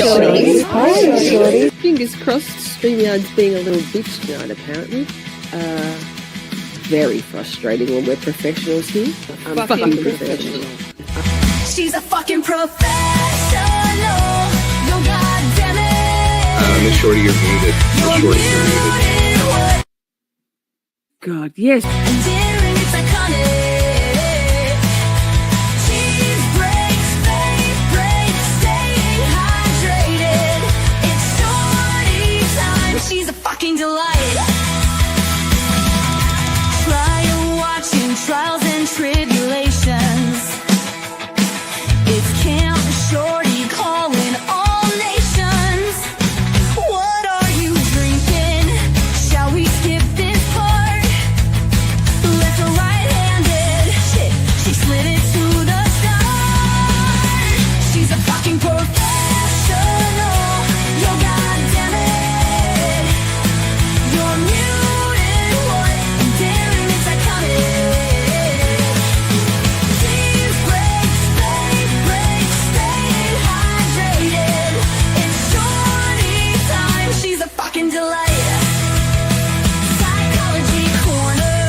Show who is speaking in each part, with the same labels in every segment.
Speaker 1: Shorties.
Speaker 2: Hi, Shorties.
Speaker 1: Fingers crossed, StreamYard's being a little bitch tonight, apparently. Very frustrating when we're professionals here. I'm fucking professional.
Speaker 3: She's a fucking professional. No, goddamn it.
Speaker 4: Miss Shorty, you're muted. Miss Shorty, you're muted.
Speaker 1: God, yes.
Speaker 3: Endearing, it's iconic. Cheese breaks, faith breaks, staying hydrated. It's Shorty time. She's a fucking delight. Trial watching, trials and tribulations. It's Camp Shorty calling all nations. What are you drinking? Shall we skip this part? Left or right-handed? Shit, she slid it to the start. She's a fucking professional. Yo, goddamn it. You're muted, what? Daring, it's iconic. Cheese breaks, faith breaks, staying hydrated. It's Shorty time. She's a fucking delight. Psychology corner.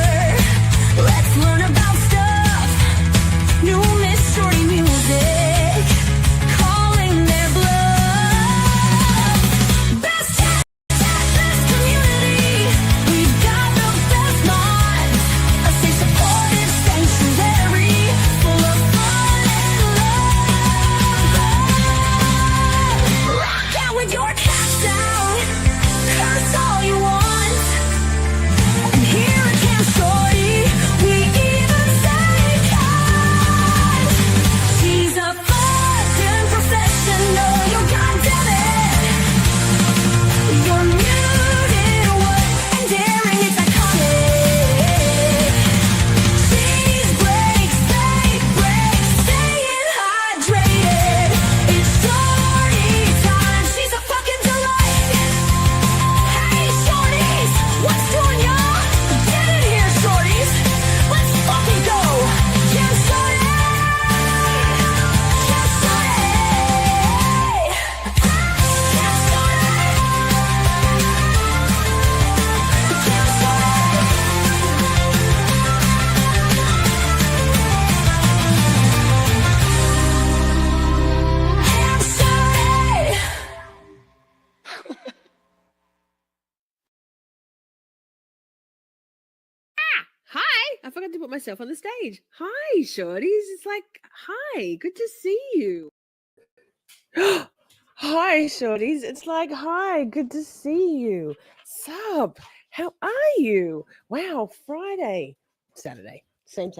Speaker 3: Let's learn about stuff. New Miss Shorty music. Calling their bluff. Best chat, best community. We've got the best minds. A safe, supportive sanctuary full of fun and love. Rock out with your cats down. Curse all you want. And here at Camp Shorty, we even say cause. She's a fucking professional. You goddamn it. You're muted, what? And daring, it's iconic. Cheese breaks, faith breaks, staying hydrated. It's Shorty time. She's a fucking delight. Hey, Shorties, what's doing, y'all? Get in here, Shorties. Let's fucking go. Camp Shorty. Camp Shorty. Camp Shorty.
Speaker 1: Hi! I forgot to put myself on the stage. Hi, Shorties. It's like, hi, good to see you. Hi, Shorties. It's like, hi, good to see you. Sup? How are you? Wow, Friday. Saturday. Same.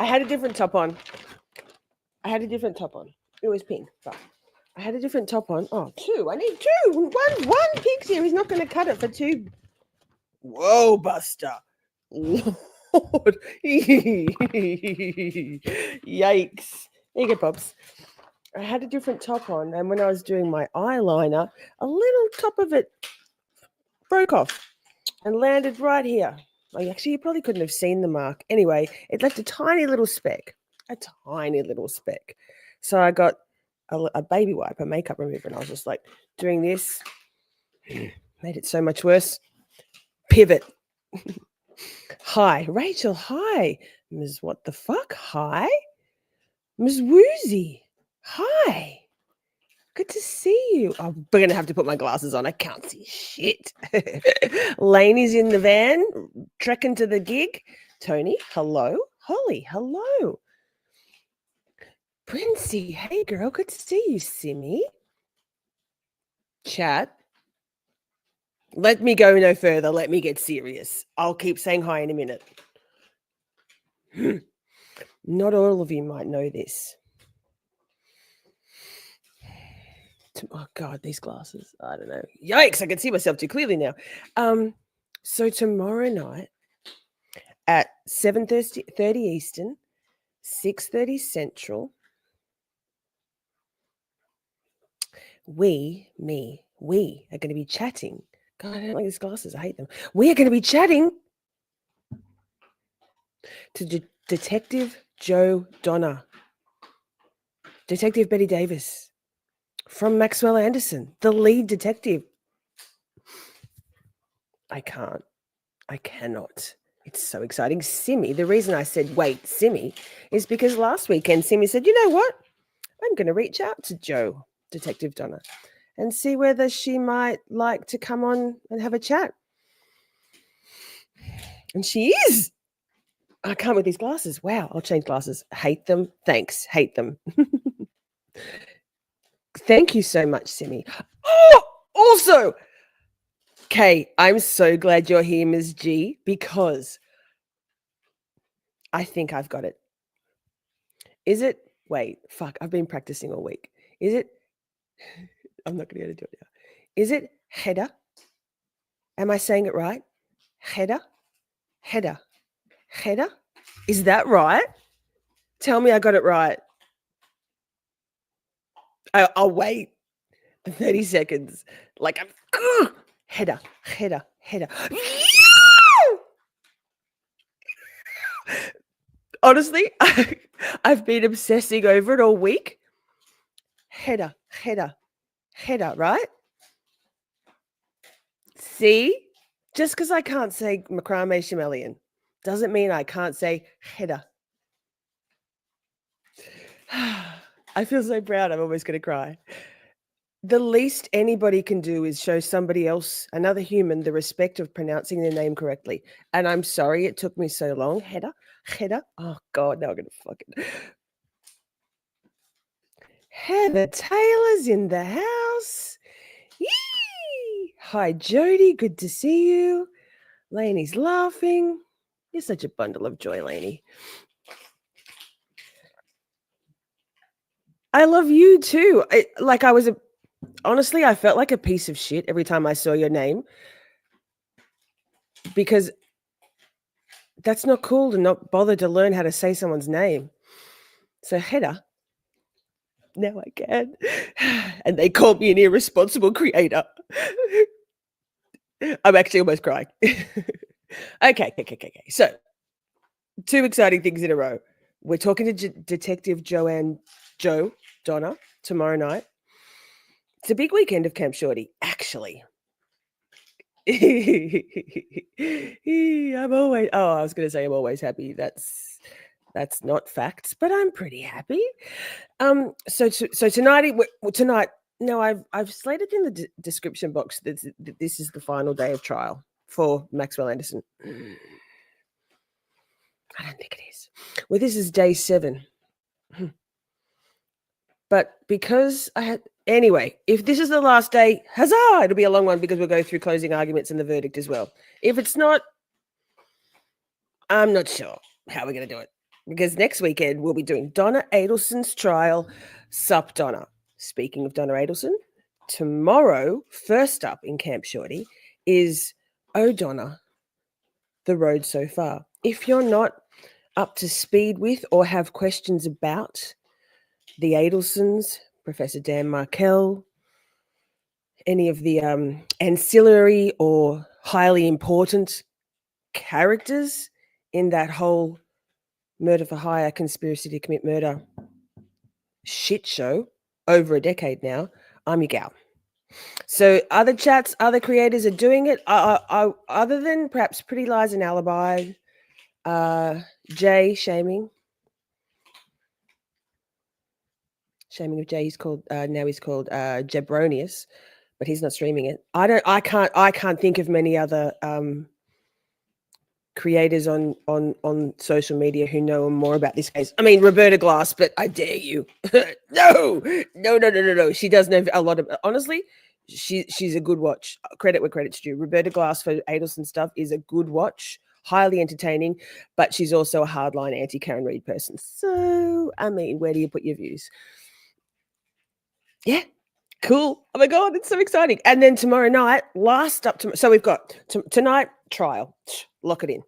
Speaker 1: I had a different top on. It was pink, but I had a different top on. Oh, two. I need two. One pink's here. He's not going to cut it for two. Whoa, Buster. Lord. Yikes. There you go, Pops. I had a different top on, and when I was doing my eyeliner, a little top of it broke off and landed right here. Like, actually, you probably couldn't have seen the mark. Anyway, it left a tiny little speck. So I got a baby wipe, a makeup remover, and I was just like doing this. Made it so much worse. Pivot. Hi, Rachel. Hi, Ms. What the fuck? Hi, Ms. Woozy. Hi. Good to see you. I'm going to have to put my glasses on. I can't see shit. Laney's in the van, trekking to the gig. Tony, hello. Holly, hello. Princey, hey girl, good to see you. Simmy. Chat. Let me go no further. Let me get serious. I'll keep saying hi in a minute. Not all of you might know this. Oh God, these glasses. I don't know. Yikes, I can see myself too clearly now. So tomorrow night at 7:30 Eastern, 6:30 Central, we are going to be chatting. God, I don't like these glasses. I hate them. We are going to be chatting to Detective Joe Donner. Detective Betty Davis from Maxwell Anderson, the lead detective. I cannot. It's so exciting. Simi, the reason I said wait, Simi, is because last weekend Simi said, you know what? I'm going to reach out to Joe, Detective Donna, and see whether she might like to come on and have a chat. And she is. I can't with these glasses. Wow, I'll change glasses. Hate them. Thanks. Hate them. Thank you so much, Simi. Oh, also, Kay, I'm so glad you're here, Ms. G, because I think I've got it. Is it? Wait, fuck, I've been practicing all week. Is it? I'm not going to be able to do it now. Is it header? Am I saying it right? Header? Header? Header? Is that right? Tell me I got it right. I'll wait 30 seconds. Like I'm header, header, header. Honestly, I've been obsessing over it all week. Header, header, header, right? See? Just because I can't say macrame chameleon doesn't mean I can't say header. I feel so proud. I'm almost going to cry. The least anybody can do is show somebody else, another human, the respect of pronouncing their name correctly. And I'm sorry it took me so long. Header, header. Oh, God, now I'm going to fucking... Heather Taylor's in the house. Yee! Hi, Jody. Good to see you. Lainey's laughing. You're such a bundle of joy, Lainey. I love you too. Honestly, I felt like a piece of shit every time I saw your name because that's not cool to not bother to learn how to say someone's name. So Heather, now I can. And they called me an irresponsible creator. I'm actually almost crying. Okay. So 2 exciting things in a row. We're talking to Detective Joe Donna tomorrow night. It's a big weekend of Camp Shorty, actually. I was going to say I'm always happy. That's not facts, but I'm pretty happy. So tonight, I've slated in the description box that this is the final day of trial for Maxwell Anderson. I don't think it is. Well, this is day 7. But because anyway, if this is the last day, huzzah, it'll be a long one because we'll go through closing arguments and the verdict as well. If it's not, I'm not sure how we're going to do it because next weekend we'll be doing Donna Adelson's trial, Sup Donna. Speaking of Donna Adelson, tomorrow, first up in Camp Shorty is Oh Donna, The Road So Far. If you're not up to speed with or have questions about the Adelsons, Professor Dan Markell, any of the ancillary or highly important characters in that whole murder for hire, conspiracy to commit murder shit show over a decade now, I'm your gal. So other chats, other creators are doing it. Other than perhaps Pretty Lies and Alibi, Jay shaming of Jay. He's called now he's called Jabronius, but he's not streaming it. I can't think of many other creators on social media who know more about this case. I mean, Roberta Glass, but I dare you. No. She does know a lot of. Honestly, she's a good watch. Credit where credit's due. Roberta Glass for Adelson stuff is a good watch. Highly entertaining, but she's also a hardline anti-Karen Reid person. So, I mean, where do you put your views? Yeah, cool. Oh my God, it's so exciting. And then tomorrow night, so we've got tonight, trial. Lock it in.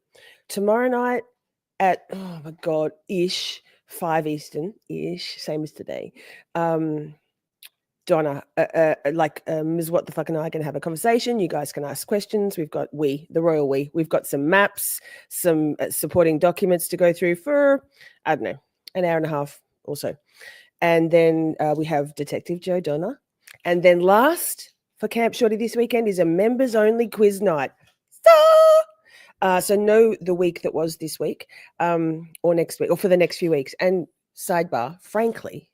Speaker 1: Tomorrow night at, oh my God, 5 Eastern, same as today. Donna, Ms. What the fuck and I can have a conversation. You guys can ask questions. We've got the royal we. We've got some maps, some supporting documents to go through for, I don't know, an hour and a half or so. And then we have Detective Joe Donna. And then last for Camp Shorty this weekend is a members only quiz night. So know the week that was this week or next week or for the next few weeks. And sidebar, frankly,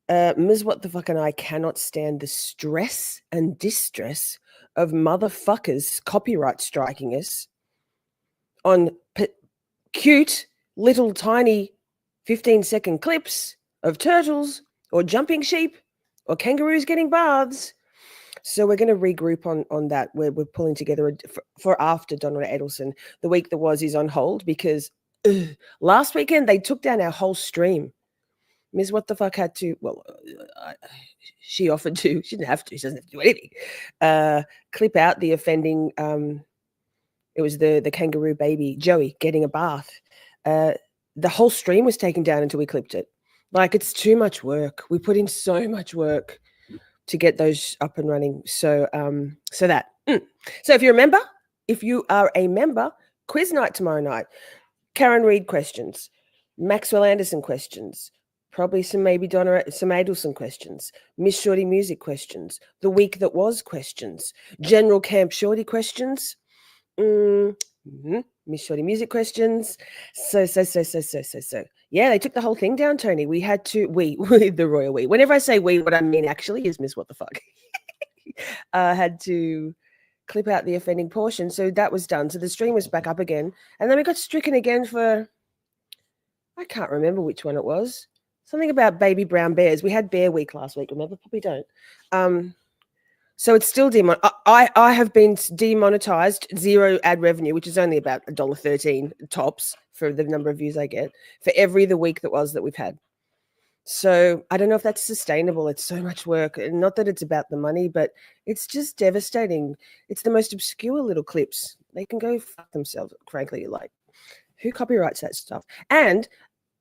Speaker 1: Ms. What the Fuck and I cannot stand the stress and distress of motherfuckers copyright striking us on cute little tiny 15-second clips of turtles or jumping sheep or kangaroos getting baths. So we're going to regroup on that. We're pulling together for after Donald Edelson. The week that was is on hold because last weekend they took down our whole stream. Ms. What the Fuck had to, well, she offered to, she didn't have to, she doesn't have to do anything, clip out the offending, it was the kangaroo baby, Joey, getting a bath. The whole stream was taken down until we clipped it. Like, it's too much work. We put in so much work to get those up and running. So, so that. So if you are a member, quiz night tomorrow night, Karen Reed questions, Maxwell Anderson questions, probably some Adelson questions, Miss Shorty music questions, the week that was questions, general Camp Shorty questions, Miss Shorty music questions. So. Yeah, they took the whole thing down, Tony. We had to, we the royal we. Whenever I say we, what I mean actually is Miss What the Fuck. Had to clip out the offending portion. So that was done. So the stream was back up again. And then we got stricken again for, I can't remember which one it was. Something about baby brown bears. We had Bear Week last week, remember? Probably don't. So it's still I have been demonetized, zero ad revenue, which is only about $1.13 tops for the number of views I get for the week that we've had. So I don't know if that's sustainable. It's so much work. And not that it's about the money, but it's just devastating. It's the most obscure little clips. They can go fuck themselves, frankly. Like, who copyrights that stuff? And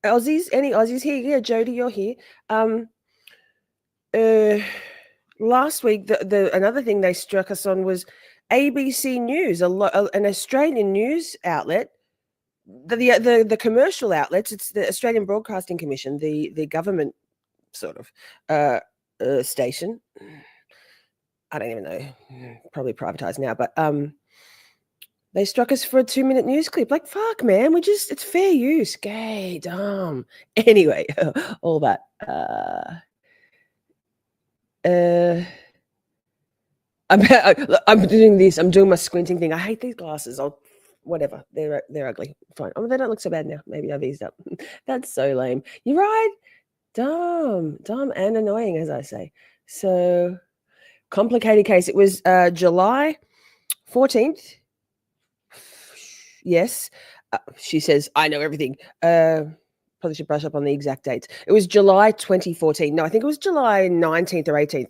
Speaker 1: Aussies, any Aussies here? Yeah, Jody, you're here. Last week, the another thing they struck us on was ABC News, an Australian news outlet. The commercial outlets, it's the Australian Broadcasting Commission, the government sort of station. I don't even know, probably privatized now, but they struck us for a 2-minute news clip. Like, fuck, man, it's fair use. Gay, dumb. Anyway, all that. I'm doing this. I'm doing my squinting thing. I hate these glasses. Whatever. They're ugly. Fine. Oh, they don't look so bad now. Maybe I've eased up. That's so lame. You're right. Dumb and annoying, as I say. So complicated case. It was July 14th. Yes. She says, I know everything. Probably should brush up on the exact dates. It was July 2014. No, I think it was July 19th or 18th.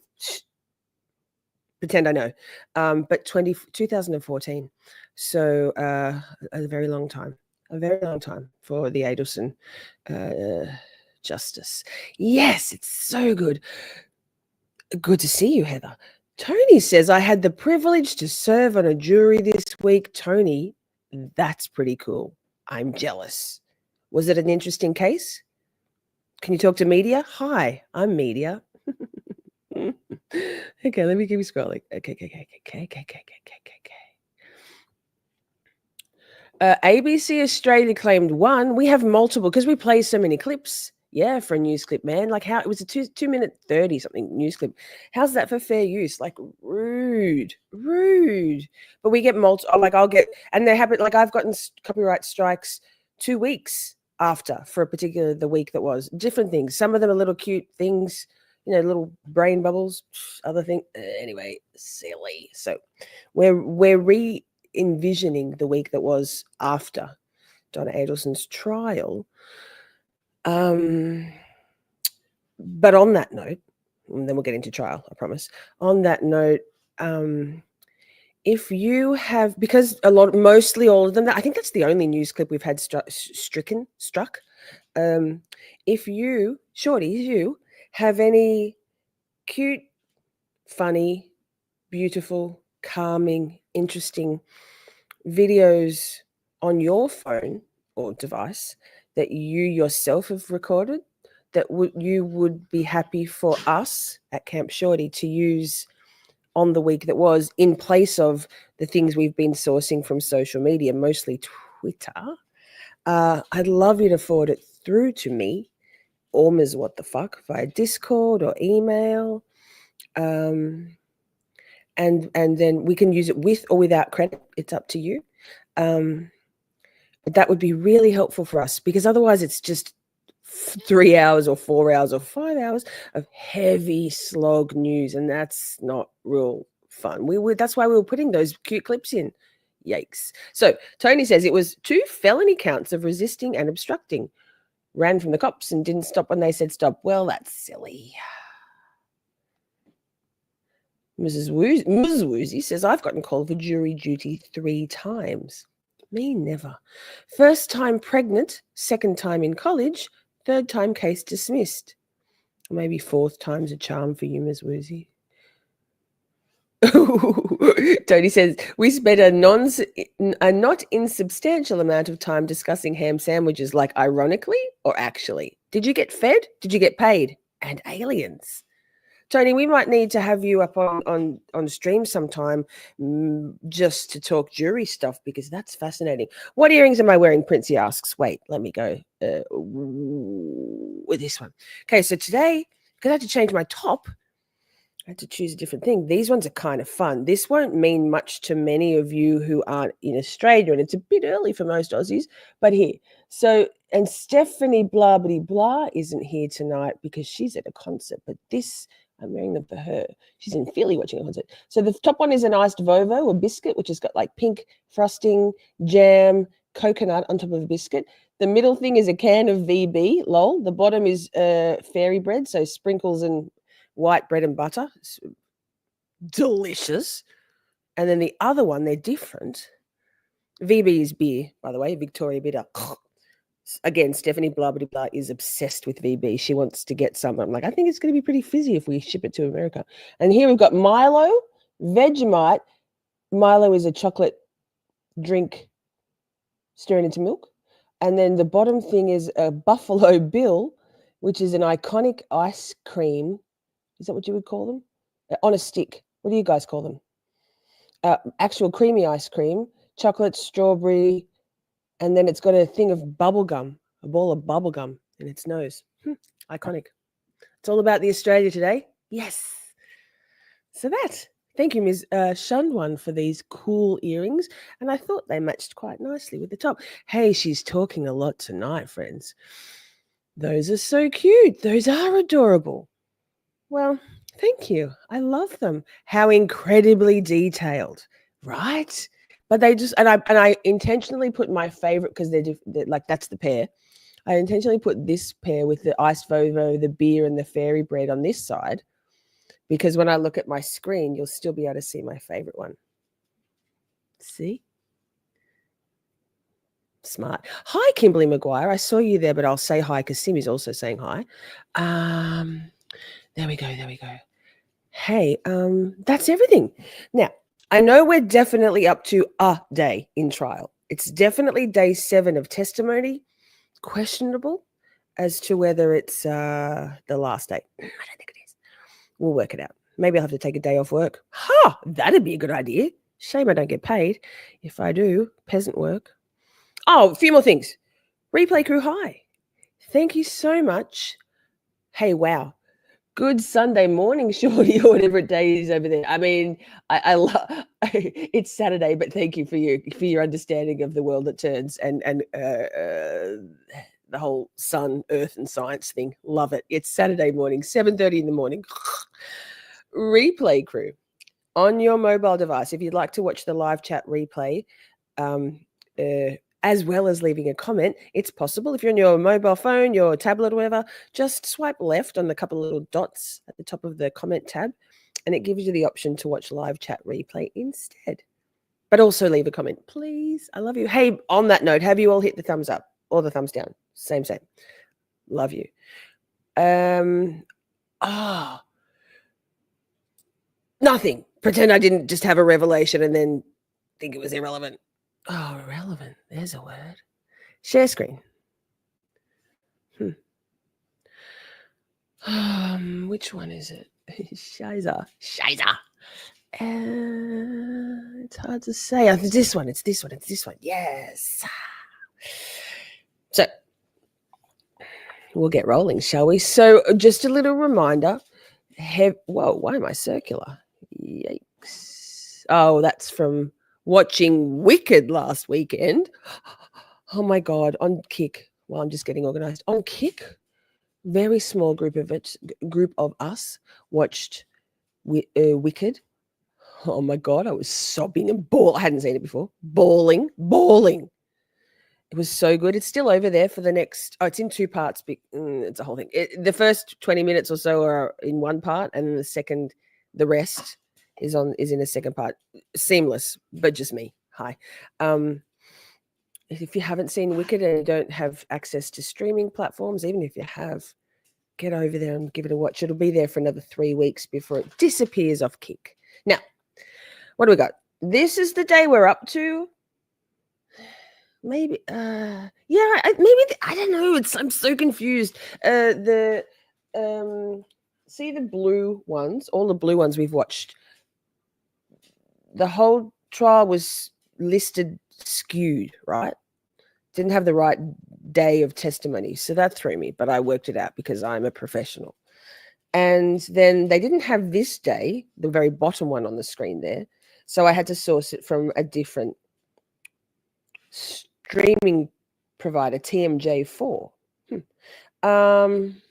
Speaker 1: Pretend I know. But 2014. So a very long time. A very long time for the Adelson justice. Yes, it's so good. Good to see you, Heather. Tony says, I had the privilege to serve on a jury this week. Tony, that's pretty cool. I'm jealous. Was it an interesting case? Can you talk to media? Hi, I'm media. Okay, let me keep scrolling. Okay. ABC Australia claimed one. We have multiple because we play so many clips. Yeah, for a news clip, man. Like, how it was a 2-minute 30 something news clip. How's that for fair use? Like, rude. But we get multiple. Like, I'll get, and they happen. Like, I've gotten copyright strikes 2 weeks after for a particular the week that was different things. Some of them are little cute things, you know, little brain bubbles. Other thing, anyway, silly. So we're re-envisioning the week that was after Donna Adelson's trial. But on that note, and then we'll get into trial, I promise. On that note, if you have, because mostly all of them, I think that's the only news clip we've had struck. If you, Shorties, you have any cute, funny, beautiful, calming, interesting videos on your phone or device that you yourself have recorded that you would be happy for us at Camp Shorty to use on the week that was, in place of the things we've been sourcing from social media, mostly Twitter. I'd love you to forward it through to me, or Ms. What the Fuck, via Discord or email. And then we can use it with or without credit. It's up to you. But that would be really helpful for us, because otherwise it's just 3 hours or 4 hours or 5 hours of heavy slog news, and that's not real fun. That's why we were putting those cute clips in. Yikes. So Tony says it was 2 felony counts of resisting and obstructing. Ran from the cops and didn't stop when they said stop. Well, that's silly. Ms. Woozy says, I've gotten called for jury duty 3 times. Me never. First time pregnant, second time in college, third time case dismissed. Maybe 4th time's a charm for you, Ms. Woozy. Tony says, we spent a not insubstantial amount of time discussing ham sandwiches, like ironically or actually. Did you get fed? Did you get paid? And aliens. Tony, we might need to have you up on stream sometime, just to talk jury stuff, because that's fascinating. What earrings am I wearing? Princey asks. Wait, let me go with this one. Okay, so today, because I had to change my top, I had to choose a different thing. These ones are kind of fun. This won't mean much to many of you who aren't in Australia, and it's a bit early for most Aussies, but here. So, and Stephanie blah, blah, blah isn't here tonight because she's at a concert, but this, I'm wearing them for her. She's in Philly watching a concert. So the top one is an iced Vovo, a biscuit, which has got like pink frosting, jam, coconut on top of a biscuit. The middle thing is a can of VB, lol. The bottom is fairy bread, so sprinkles and white bread and butter. It's delicious. And then the other one, they're different. VB is beer, by the way, Victoria Bitter. Again, Stephanie blah, blah, blah is obsessed with VB. She wants to get some. I'm like, I think it's going to be pretty fizzy if we ship it to America. And here we've got Milo, Vegemite. Milo is a chocolate drink stirring into milk. And then the bottom thing is a Buffalo Bill, which is an iconic ice cream. Is that what you would call them? On a stick. What do you guys call them? Actual creamy ice cream, chocolate, strawberry, and then it's got a thing of bubble gum, a ball of bubble gum in its nose. Iconic. It's all about the Australia today. Yes. So that. Thank you, Ms. Shundwan, for these cool earrings. And I thought they matched quite nicely with the top. Hey, she's talking a lot tonight, friends. Those are so cute. Those are adorable. Well, thank you. I love them. How incredibly detailed, right? But they just, and I intentionally put my favorite, because they're like, that's the pair. I intentionally put this pair with the iced Vovo, the beer, and the fairy bread on this side, because when I look at my screen, you'll still be able to see my favorite one. See? Smart. Hi, Kimberly Maguire. I saw you there, but I'll say hi because Simi's also saying hi. There we go. Hey, that's everything. Now, I know we're definitely up to a day in trial. It's definitely day 7 of testimony. Questionable as to whether it's the last day. I don't think it is. We'll work it out. Maybe I'll have to take a day off work. That'd be a good idea. Shame I don't get paid. If I do, peasant work. Oh, a few more things. Replay crew, hi. Thank you so much. Hey, wow. Good Sunday morning, Shorty, or whatever day is over there. I mean, I love it's Saturday, but thank you for your understanding of the world that turns and the whole sun, earth, and science thing. Love it. It's Saturday morning, 7:30 in the morning. Replay crew, on your mobile device, if you'd like to watch the live chat replay, as well as leaving a comment, it's possible. If you're on your mobile phone, your tablet, or whatever, just swipe left on the couple of little dots at the top of the comment tab, and it gives you the option to watch live chat replay instead. But also leave a comment, please. I love you. Hey, on that note, have you all hit the thumbs up or the thumbs down? Same. Love you. Nothing. Pretend I didn't just have a revelation and then think it was irrelevant. Oh, irrelevant. There's a word. Share screen. Which one is it? Shiza. It's hard to say. It's this one. It's this one. It's this one. Yes. So we'll get rolling, shall we? So just a little reminder. Whoa, why am I circular? Yikes. Oh, that's from watching Wicked last weekend. Oh my God, on Kick. Well, I'm just getting organized. On Kick, very small group of us watched Wicked. Oh my God, I was sobbing and I hadn't seen it before. Bawling. It was so good. It's still over there for the next. Oh, it's in 2 parts. It's a whole thing. The first 20 minutes or so are in one part, and then the rest is in a second part. Seamless, but just me. Hi. If you haven't seen Wicked and you don't have access to streaming platforms, even if you have, get over there and give it a watch. It'll be there for another 3 weeks before it disappears off Kick. Now, what do we got? This is the day we're up to. Maybe, I don't know. I'm so confused. See the blue ones, all the blue ones we've watched. The whole trial was listed skewed, right? Didn't have the right day of testimony. So that threw me, but I worked it out because I'm a professional. And then they didn't have this day, the very bottom one on the screen there. So I had to source it from a different streaming provider, TMJ4. And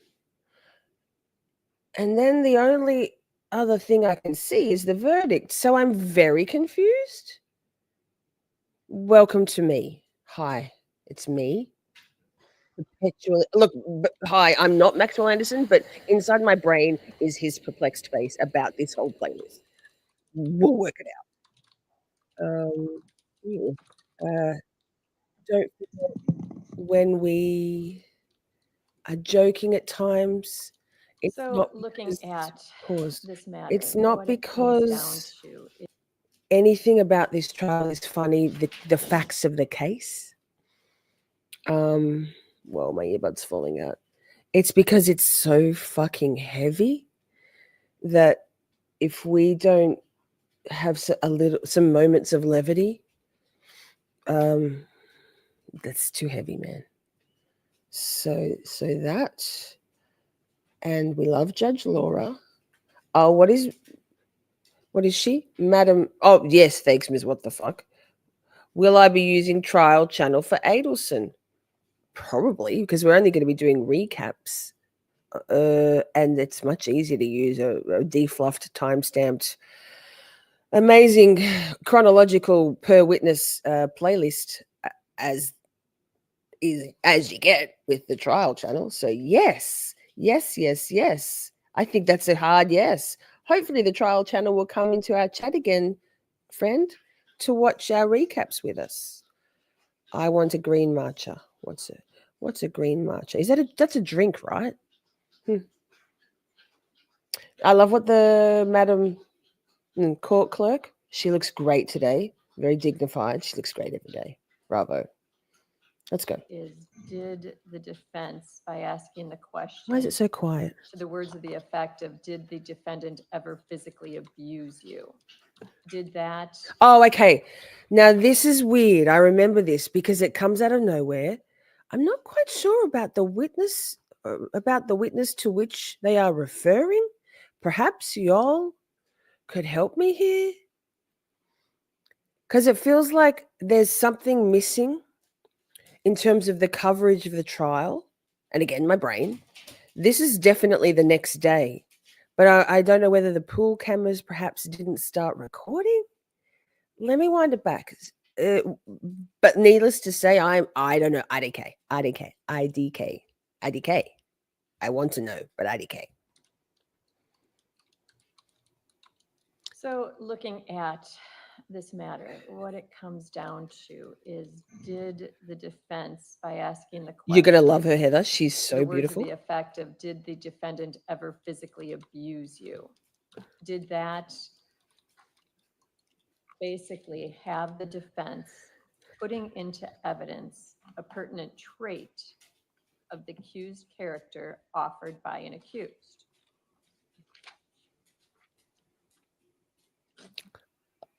Speaker 1: then the only other thing I can see is the verdict. So I'm very confused. Welcome to me. Hi, it's me. Perpetually. Look, hi, I'm not Maxwell Anderson, but inside my brain is his perplexed face about this whole playlist. We'll work it out. Don't forget when we are joking at times. It's
Speaker 2: So
Speaker 1: not
Speaker 2: looking
Speaker 1: because-
Speaker 2: at
Speaker 1: pause.
Speaker 2: this matter,
Speaker 1: It's not
Speaker 2: what it comes down
Speaker 1: because
Speaker 2: to is
Speaker 1: anything about this trial is funny. The facts of the case. Well, my earbud's falling out. It's because it's so fucking heavy that if we don't have some moments of levity, that's too heavy, man. So that, and we love Judge Laura. Oh, what is she? Madam, oh yes, thanks, Ms. What the fuck? Will I be using trial channel for Adelson? Probably, because we're only going to be doing recaps. And it's much easier to use a defluffed, time-stamped, amazing chronological per witness playlist as you get with the trial channel. So yes. I think that's a hard yes. Hopefully the trial channel will come into our chat again, friend, to watch our recaps with us. I want a green matcha. What's a green matcha? Is that's a drink, right? I love what the Madam court clerk. She looks great today. Very dignified. She looks great every day. Bravo. Let's go.
Speaker 2: did the defense, by asking the question,
Speaker 1: Why is it so quiet?
Speaker 2: to the words of the effect of, did the defendant ever physically abuse you? Did that?
Speaker 1: Oh, okay. Now this is weird. I remember this because it comes out of nowhere. I'm not quite sure about the witness to which they are referring. Perhaps y'all could help me here, because it feels like there's something missing in terms of the coverage of the trial. And again, my brain. This is definitely the next day, but I don't know whether the pool cameras perhaps didn't start recording. Let me wind it back. But needless to say, I don't know. IDK. I want to know, but IDK.
Speaker 2: So looking at this matter, what it comes down to is, did the defense, by asking the question,
Speaker 1: You're gonna love her, Heather. She's
Speaker 2: to
Speaker 1: so
Speaker 2: the words
Speaker 1: beautiful.
Speaker 2: of the effect of, did the defendant ever physically abuse you? Did that basically have the defense putting into evidence a pertinent trait of the accused character offered by an accused.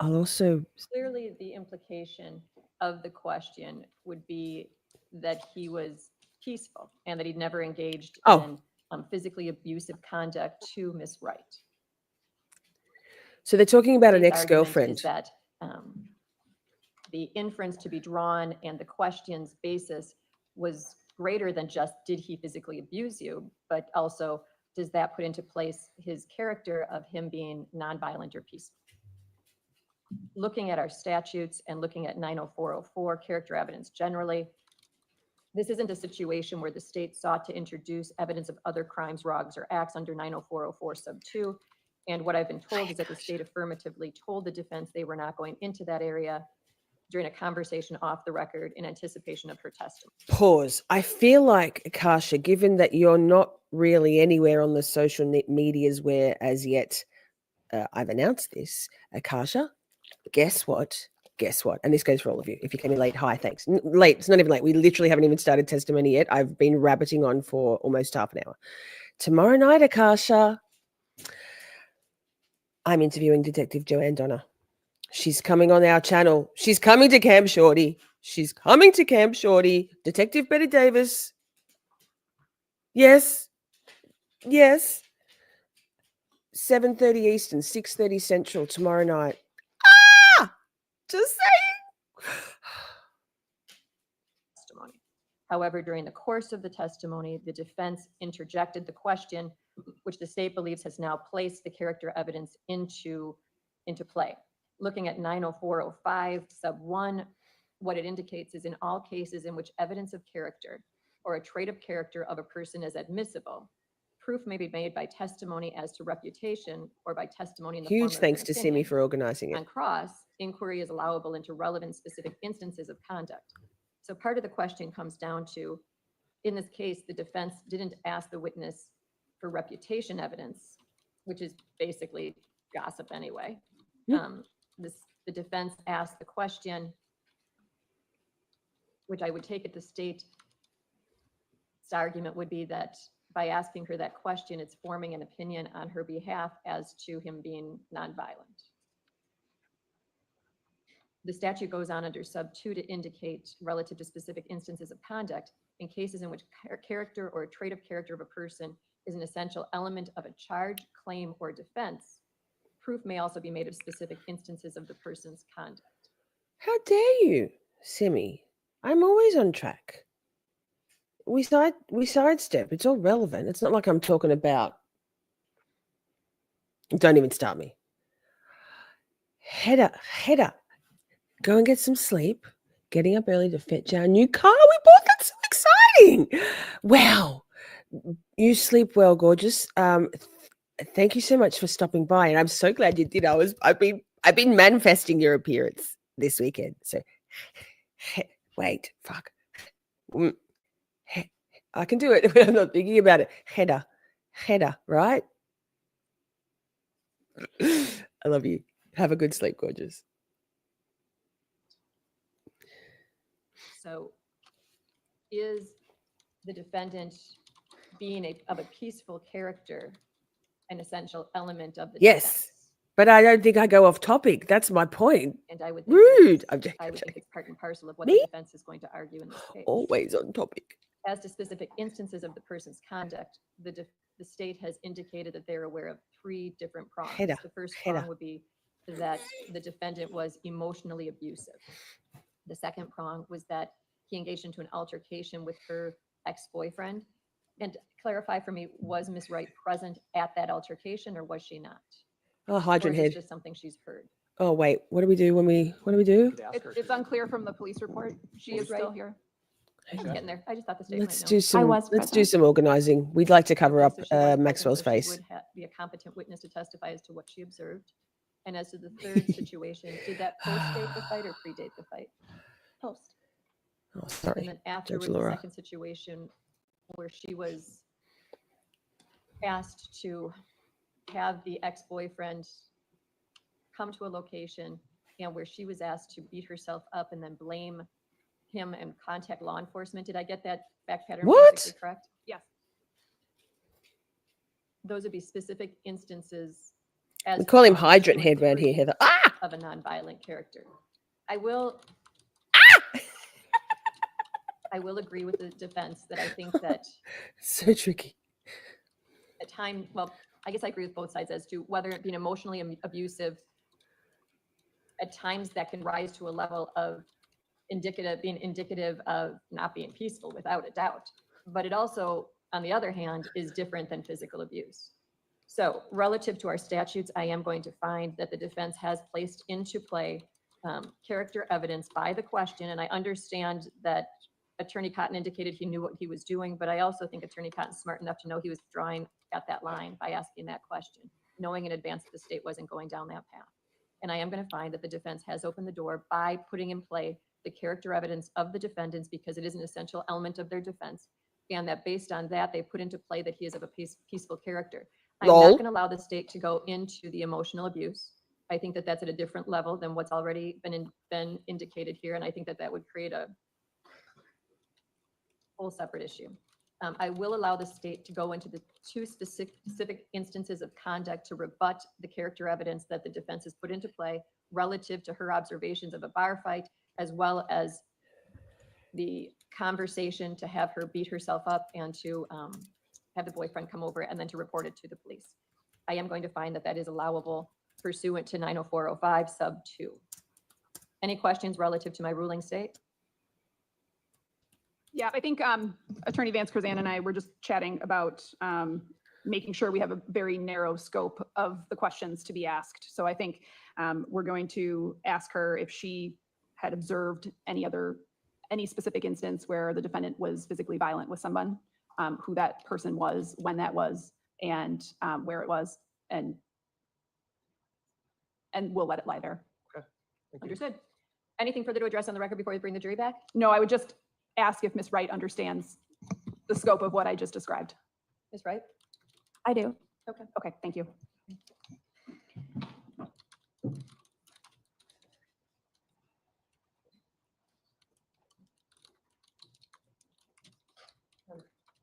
Speaker 1: I'll also,
Speaker 2: Clearly, the implication of the question would be that he was peaceful and that he'd never engaged
Speaker 1: Oh.
Speaker 2: in physically abusive conduct to Miss Wright.
Speaker 1: so they're talking about an
Speaker 2: State's argument
Speaker 1: ex-girlfriend.
Speaker 2: is that the inference to be drawn and the question's basis was greater than just, did he physically abuse you? But also, does that put into place his character of him being nonviolent or peaceful? Looking at our statutes and looking at 90404 character evidence generally, this isn't a situation where the state sought to introduce evidence of other crimes, wrongs, or acts under 90404 sub 2. And what I've been told is that the state affirmatively told the defense they were not going into that area during a conversation off the record in anticipation of her testimony.
Speaker 1: Pause. I feel like, Akasha, given that you're not really anywhere on the social medias where as yet I've announced this, Akasha, guess what? Guess what? And this goes for all of you. If you came in late, hi, thanks. Late, it's not even late. We literally haven't even started testimony yet. I've been rabbiting on for almost half an hour. Tomorrow night, Akasha, I'm interviewing Detective Joanne Donner. She's coming on our channel. She's coming to Camp Shorty. She's coming to Camp Shorty. Detective Betty Davis. Yes. Yes. 7:30 Eastern, 6:30 Central tomorrow night. Just saying.
Speaker 2: Testimony. However, during the course of the testimony, the defense interjected the question, which the state believes has now placed the character evidence into play. Looking at 90405 sub 1, what it indicates is in all cases in which evidence of character or a trait of character of a person is admissible, proof may be made by testimony as to reputation or by testimony in the form
Speaker 1: Huge
Speaker 2: of
Speaker 1: thanks
Speaker 2: an
Speaker 1: to
Speaker 2: opinion.
Speaker 1: Simi for organizing it.
Speaker 2: On cross, inquiry is allowable into relevant specific instances of conduct. So part of the question comes down to, in this case, the defense didn't ask the witness for reputation evidence, which is basically gossip anyway. The defense asked the question, which I would take it the state's argument would be that by asking her that question, it's forming an opinion on her behalf as to him being nonviolent. The statute goes on under sub 2 to indicate relative to specific instances of conduct in cases in which character or a trait of character of a person is an essential element of a charge, claim, or defense. Proof may also be made of specific instances of the person's conduct.
Speaker 1: How dare you, Simi? I'm always on track. We sidestep. It's all relevant. It's not like I'm talking about. Don't even start me. Head up. Go and get some sleep. Getting up early to fetch our new car we bought. That's so exciting. Wow. You sleep well, gorgeous. Thank you so much for stopping by, and I'm so glad you did. I've been manifesting your appearance this weekend. So wait, fuck. I can do it when I'm not thinking about it. Header, right? I love you. Have a good sleep, gorgeous.
Speaker 2: So is the defendant being of a peaceful character an essential element of the
Speaker 1: Yes.
Speaker 2: defense?
Speaker 1: But I don't think I go off topic. That's my point.
Speaker 2: And I would think
Speaker 1: Rude.
Speaker 2: I would think it's part and parcel of what
Speaker 1: Me?
Speaker 2: the defense is going to argue in this case.
Speaker 1: Always on topic.
Speaker 2: As to specific instances of the person's conduct, the state has indicated that they're aware of 3 different prongs.
Speaker 1: Header,
Speaker 2: The first
Speaker 1: header.
Speaker 2: prong would be that the defendant was emotionally abusive. The second prong was that he engaged into an altercation with her ex-boyfriend. And clarify for me, was Miss Wright present at that altercation or was she not?
Speaker 1: Oh,
Speaker 2: Or
Speaker 1: hydrant
Speaker 2: is it
Speaker 1: head.
Speaker 2: just something she's heard?
Speaker 1: Oh, wait. What do we do when we, what do we do?
Speaker 5: It's unclear from the police report. She is still here.
Speaker 2: I'm getting there. I just thought the state
Speaker 1: Let's
Speaker 2: might
Speaker 1: do
Speaker 2: know.
Speaker 1: some,
Speaker 5: was
Speaker 1: let's do
Speaker 5: present.
Speaker 1: some organizing. We'd like to cover
Speaker 2: Okay,
Speaker 1: up
Speaker 2: so she was present,
Speaker 1: Maxwell's
Speaker 2: so she
Speaker 1: face.
Speaker 2: would be a competent witness to testify as to what she observed. And as to the third situation, did that post-date the fight or predate the fight?
Speaker 5: Post.
Speaker 1: Oh,
Speaker 2: And
Speaker 1: sorry.
Speaker 2: then afterwards, the
Speaker 1: Laura.
Speaker 2: second situation where she was asked to have the ex-boyfriend come to a location and where she was asked to beat herself up and then blame him and contact law enforcement. Did I get that fact pattern
Speaker 1: What?
Speaker 2: basically correct?
Speaker 5: Yes.
Speaker 2: Those would be specific instances. As
Speaker 1: We call him
Speaker 2: from
Speaker 1: hydrant
Speaker 2: pursuant
Speaker 1: head
Speaker 2: to
Speaker 1: around here,
Speaker 2: proof
Speaker 1: Heather. Ah!
Speaker 2: of a nonviolent character. I will agree with the defense that I think that
Speaker 1: So tricky.
Speaker 2: at time, well, I guess I agree with both sides as to whether it being emotionally abusive, at times that can rise to a level of being indicative of not being peaceful without a doubt. But it also, on the other hand, is different than physical abuse. So relative to our statutes, I am going to find that the defense has placed into play character evidence by the question. And I understand that Attorney Cotton indicated he knew what he was doing, but I also think Attorney Cotton's smart enough to know he was drawing at that line by asking that question, knowing in advance that the state wasn't going down that path. And I am going to find that the defense has opened the door by putting in play the character evidence of the defendants because it is an essential element of their defense. And that based on that, they put into play that he is of a peaceful character. I'm not
Speaker 1: Lol.
Speaker 2: going to allow the state to go into the emotional abuse. I think that that's at a different level than what's already been indicated here. And I think that that would create a whole separate issue. I will allow the state to go into the two specific instances of conduct to rebut the character evidence that the defense has put into play relative to her observations of a bar fight, as well as the conversation to have her beat herself up and to have the boyfriend come over and then to report it to the police. I am going to find that that is allowable pursuant to 90405 sub 2. Any questions relative to my ruling, state?
Speaker 5: Yeah, I think Attorney Vance Curzan and I were just chatting about making sure we have a very narrow scope of the questions to be asked. So I think we're going to ask her if she had observed any specific instance where the defendant was physically violent with someone, who that person was, when that was, and where it was, and we'll let it lie there.
Speaker 6: Okay. Thank you.
Speaker 2: Understood. Anything further to address on the record before we bring the jury back?
Speaker 5: No, I would just ask if Ms. Wright understands the scope of what I just described.
Speaker 2: Ms. Wright?
Speaker 5: I do.
Speaker 2: Okay.
Speaker 5: Okay, thank you.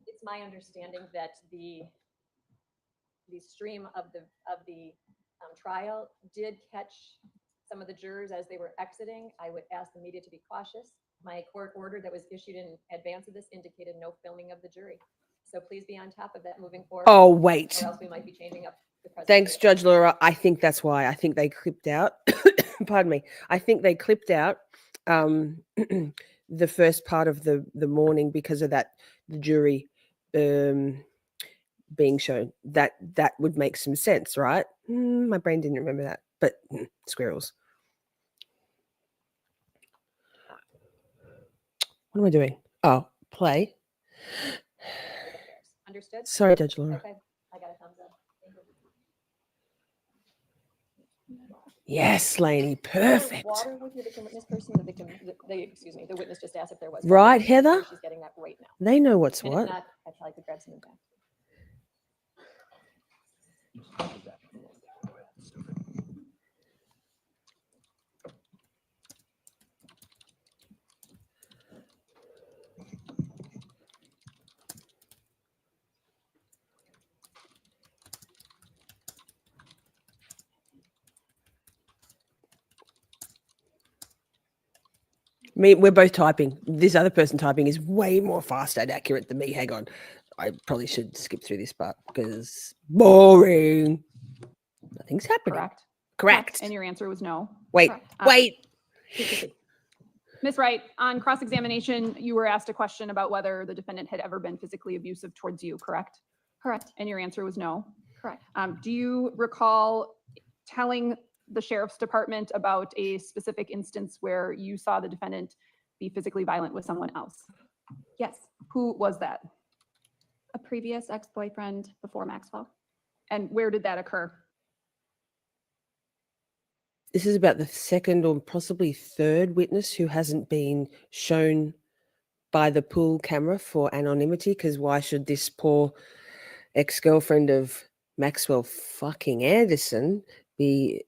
Speaker 2: It's my understanding that the stream of the trial did catch some of the jurors as they were exiting. I would ask the media to be cautious. My court order that was issued in advance of this indicated no filming of the jury. So please be on top of that moving forward.
Speaker 1: Oh, wait.
Speaker 2: Or else we might be changing up the
Speaker 1: Thanks,
Speaker 2: presentation.
Speaker 1: Judge Laura. I think that's why. I think they clipped out. Pardon me. I think they clipped out the first part of the morning because of that, the jury being shown. That would make some sense, right? My brain didn't remember that, but squirrels. What am I doing? Oh, play.
Speaker 2: Understood?
Speaker 1: Sorry, Judge Laura.
Speaker 2: Okay, I got a thumbs up. Thank you.
Speaker 1: Yes, Lainey. Perfect.
Speaker 2: Water with your victim witness person, the witness just asked if there was.
Speaker 1: Right,
Speaker 2: water.
Speaker 1: Heather?
Speaker 2: She's getting that right now.
Speaker 1: They know what's
Speaker 2: And
Speaker 1: what.
Speaker 2: if not, I probably could grab some of that.
Speaker 1: We're both typing. This other person typing is way more fast and accurate than me. Hang on. I probably should skip through this part because boring. Nothing's happening. Correct.
Speaker 5: And your answer was no.
Speaker 1: Wait,
Speaker 5: Correct.
Speaker 1: wait.
Speaker 5: Ms. Wright, on cross-examination, you were asked a question about whether the defendant had ever been physically abusive towards you, correct?
Speaker 7: Correct.
Speaker 5: And your answer was no.
Speaker 7: Correct.
Speaker 5: Do you recall telling the sheriff's department about a specific instance where you saw the defendant be physically violent with someone else?
Speaker 7: Yes.
Speaker 5: Who was that?
Speaker 7: A previous ex-boyfriend before Maxwell.
Speaker 5: And where did that occur?
Speaker 1: This is about the second or possibly third witness who hasn't been shown by the pool camera for anonymity, because why should this poor ex-girlfriend of Maxwell fucking Anderson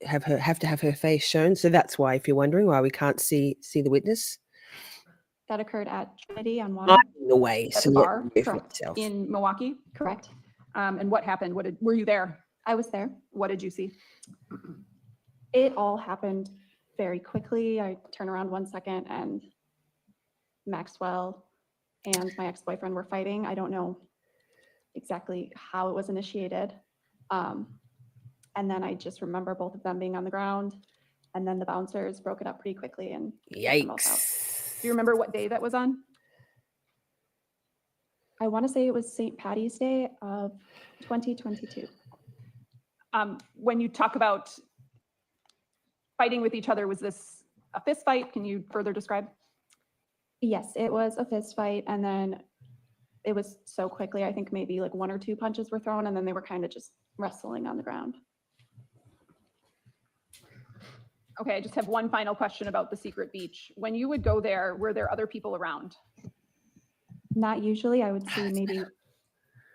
Speaker 1: have to have her face shown? So that's why, if you're wondering why we can't see the witness.
Speaker 7: That occurred at Trinity on
Speaker 1: I'm
Speaker 7: Water.
Speaker 1: in the way.
Speaker 5: At
Speaker 1: So
Speaker 5: the
Speaker 1: let
Speaker 5: bar,
Speaker 1: me move
Speaker 7: correct.
Speaker 1: myself.
Speaker 5: in Milwaukee?
Speaker 7: Correct.
Speaker 5: And what happened? Were you there?
Speaker 7: I was there.
Speaker 5: What did you see?
Speaker 7: It all happened very quickly. I turn around 1 second and Maxwell and my ex-boyfriend were fighting. I don't know exactly how it was initiated. And then I just remember both of them being on the ground, and then the bouncers broke it up pretty quickly and kicked them both out.
Speaker 1: Yikes.
Speaker 5: Do you remember what day that was on?
Speaker 7: I want to say it was St. Patty's Day of 2022.
Speaker 5: When you talk about fighting with each other, was this a fist fight? Can you further describe?
Speaker 7: Yes, it was a fist fight, and then it was so quickly, I think maybe like 1 or 2 punches were thrown, and then they were kind of just wrestling on the ground.
Speaker 5: Okay, I just have one final question about the secret beach. When you would go there, were there other people around?
Speaker 7: Not usually. I would see maybe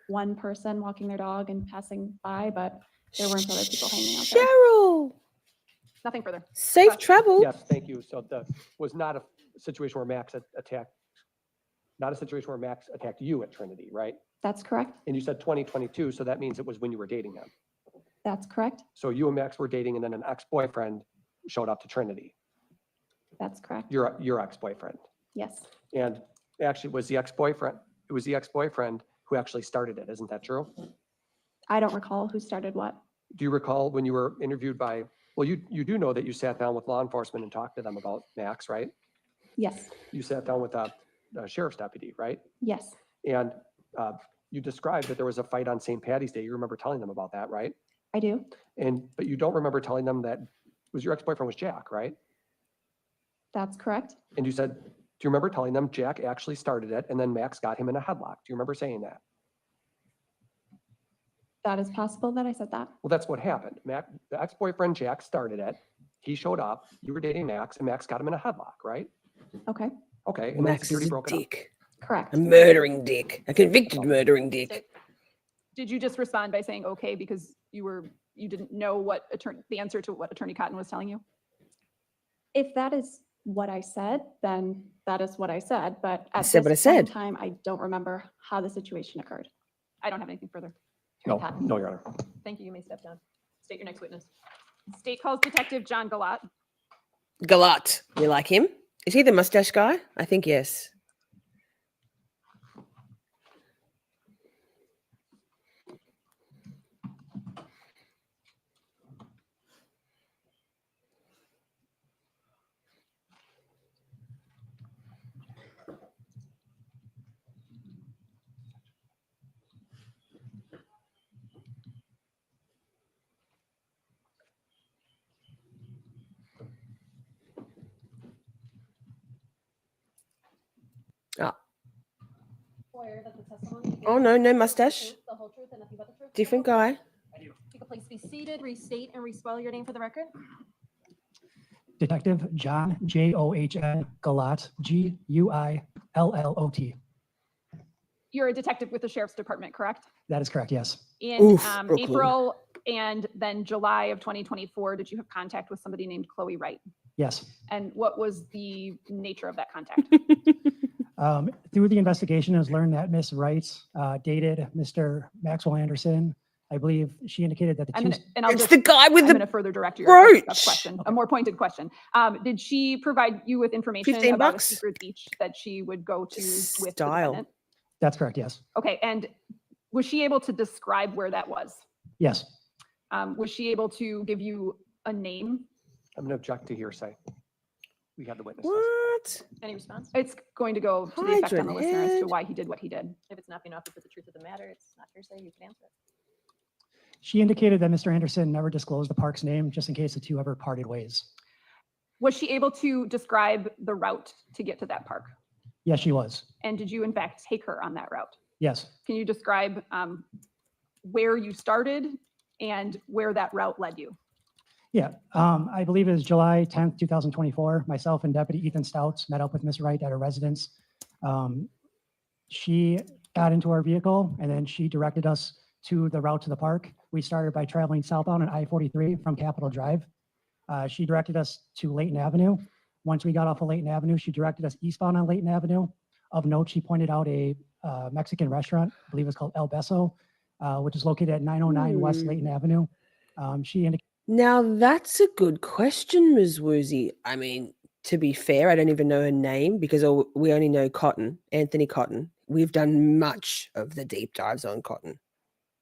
Speaker 7: one person walking their dog and passing by, but there weren't other people hanging out there.
Speaker 1: Cheryl,
Speaker 5: Nothing further.
Speaker 1: safe travel.
Speaker 6: Yes, thank you. So the, was not a situation where Max attacked, not a situation where Max attacked you at Trinity, right?
Speaker 7: That's correct.
Speaker 6: And you said 2022, so that means it was when you were dating him.
Speaker 7: That's correct.
Speaker 6: So you and Max were dating and then an ex-boyfriend showed up to Trinity,
Speaker 7: That's correct.
Speaker 6: your ex-boyfriend.
Speaker 7: Yes,
Speaker 6: And actually it was the ex-boyfriend who actually started it. Isn't that true?
Speaker 7: I don't recall who started what.
Speaker 6: Do you recall when you were interviewed by, well, you do know that you sat down with law enforcement and talked to them about Max, right?
Speaker 7: Yes,
Speaker 6: You sat down with a sheriff's deputy, right?
Speaker 7: yes,
Speaker 6: And you described that there was a fight on St. Patty's Day. You remember telling them about that, right?
Speaker 7: I do.
Speaker 6: But you don't remember telling them that was your ex-boyfriend was Jack, right?
Speaker 7: That's correct.
Speaker 6: And you said, do you remember telling them Jack actually started it and then Max got him in a headlock? Do you remember saying that?
Speaker 7: That is possible that I said that.
Speaker 6: Well, that's what happened. The ex-boyfriend Jack started it. He showed up. You were dating Max and Max got him in a headlock, right?
Speaker 7: Okay,
Speaker 6: Okay. And then
Speaker 1: Max is
Speaker 6: security
Speaker 1: a
Speaker 6: broke it up.
Speaker 1: dick.
Speaker 7: correct.
Speaker 1: A murdering dick. A convicted murdering dick.
Speaker 5: Did you just respond by saying, okay, because you didn't know the answer to what Attorney Cotton was telling you?
Speaker 7: If that is what I said, then that is what I said. But at
Speaker 1: said what I
Speaker 7: this point in
Speaker 1: said.
Speaker 7: time, I don't remember how the situation occurred.
Speaker 5: I don't have anything further.
Speaker 6: No,
Speaker 5: Attorney Cotton.
Speaker 6: no, Your Honor.
Speaker 5: Thank you. You may step down. State your next witness. State calls Detective John Guillot.
Speaker 1: Guillot. You like him? Is he the mustache guy? I think yes. Oh no, no mustache. Different guy.
Speaker 2: If you could please be seated, restate and respell your name for the record.
Speaker 8: Detective John, John, Guillot, Guillot.
Speaker 5: You're a detective with the Sheriff's Department, correct?
Speaker 8: That is correct, yes.
Speaker 5: In
Speaker 1: Oof, Brooklyn.
Speaker 5: April and then July of 2024, did you have contact with somebody named Khloe Wright?
Speaker 8: Yes.
Speaker 5: And what was the nature of that contact?
Speaker 8: Through the investigation, it was learned that Miss Wright dated Mr. Maxwell Anderson. I believe she indicated that the
Speaker 5: I'm
Speaker 8: two.
Speaker 5: gonna, and I'll
Speaker 1: It's
Speaker 5: just,
Speaker 1: the guy with
Speaker 5: I'm
Speaker 1: the
Speaker 5: going to further direct your
Speaker 1: brooch.
Speaker 5: question, a more pointed question. Did she provide you with information
Speaker 1: 15
Speaker 5: about
Speaker 1: bucks?
Speaker 5: a secret beach that she would go to with the
Speaker 1: Style.
Speaker 5: defendant?
Speaker 8: That's correct, yes.
Speaker 5: Okay, and was she able to describe where that was?
Speaker 8: Yes.
Speaker 5: Was she able to give you a name?
Speaker 6: I'm going to object to hearsay. We have the witness.
Speaker 1: What?
Speaker 2: Any response?
Speaker 5: It's going to go to the effect on the
Speaker 1: Hydrant
Speaker 5: listener as to
Speaker 1: head.
Speaker 5: why he did what he did.
Speaker 2: If it's not being offered for the truth of the matter, it's not hearsay, you can answer it.
Speaker 8: She indicated that Mr. Anderson never disclosed the park's name just in case the two ever parted ways.
Speaker 5: Was she able to describe the route to get to that park?
Speaker 8: Yes, she was.
Speaker 5: And did you in fact take her on that route?
Speaker 8: Yes.
Speaker 5: Can you describe where you started and where that route led you?
Speaker 8: Yeah, I believe it was July 10th, 2024. Myself and Deputy Ethan Stouts met up with Ms. Wright at her residence. She got into our vehicle and then she directed us to the route to the park. We started by traveling southbound on I-43 from Capitol Drive. She directed us to Layton Avenue. Once we got off of Layton Avenue, she directed us eastbound on Layton Avenue. Of note, she pointed out a Mexican restaurant, I believe it's called El Beso, which is located at 909 West Layton Avenue. She indicated
Speaker 1: Now that's a good question, Ms. Woozy. I mean, to be fair, I don't even know her name because we only know Cotton, Anthony Cotton. We've done much of the deep dives on Cotton.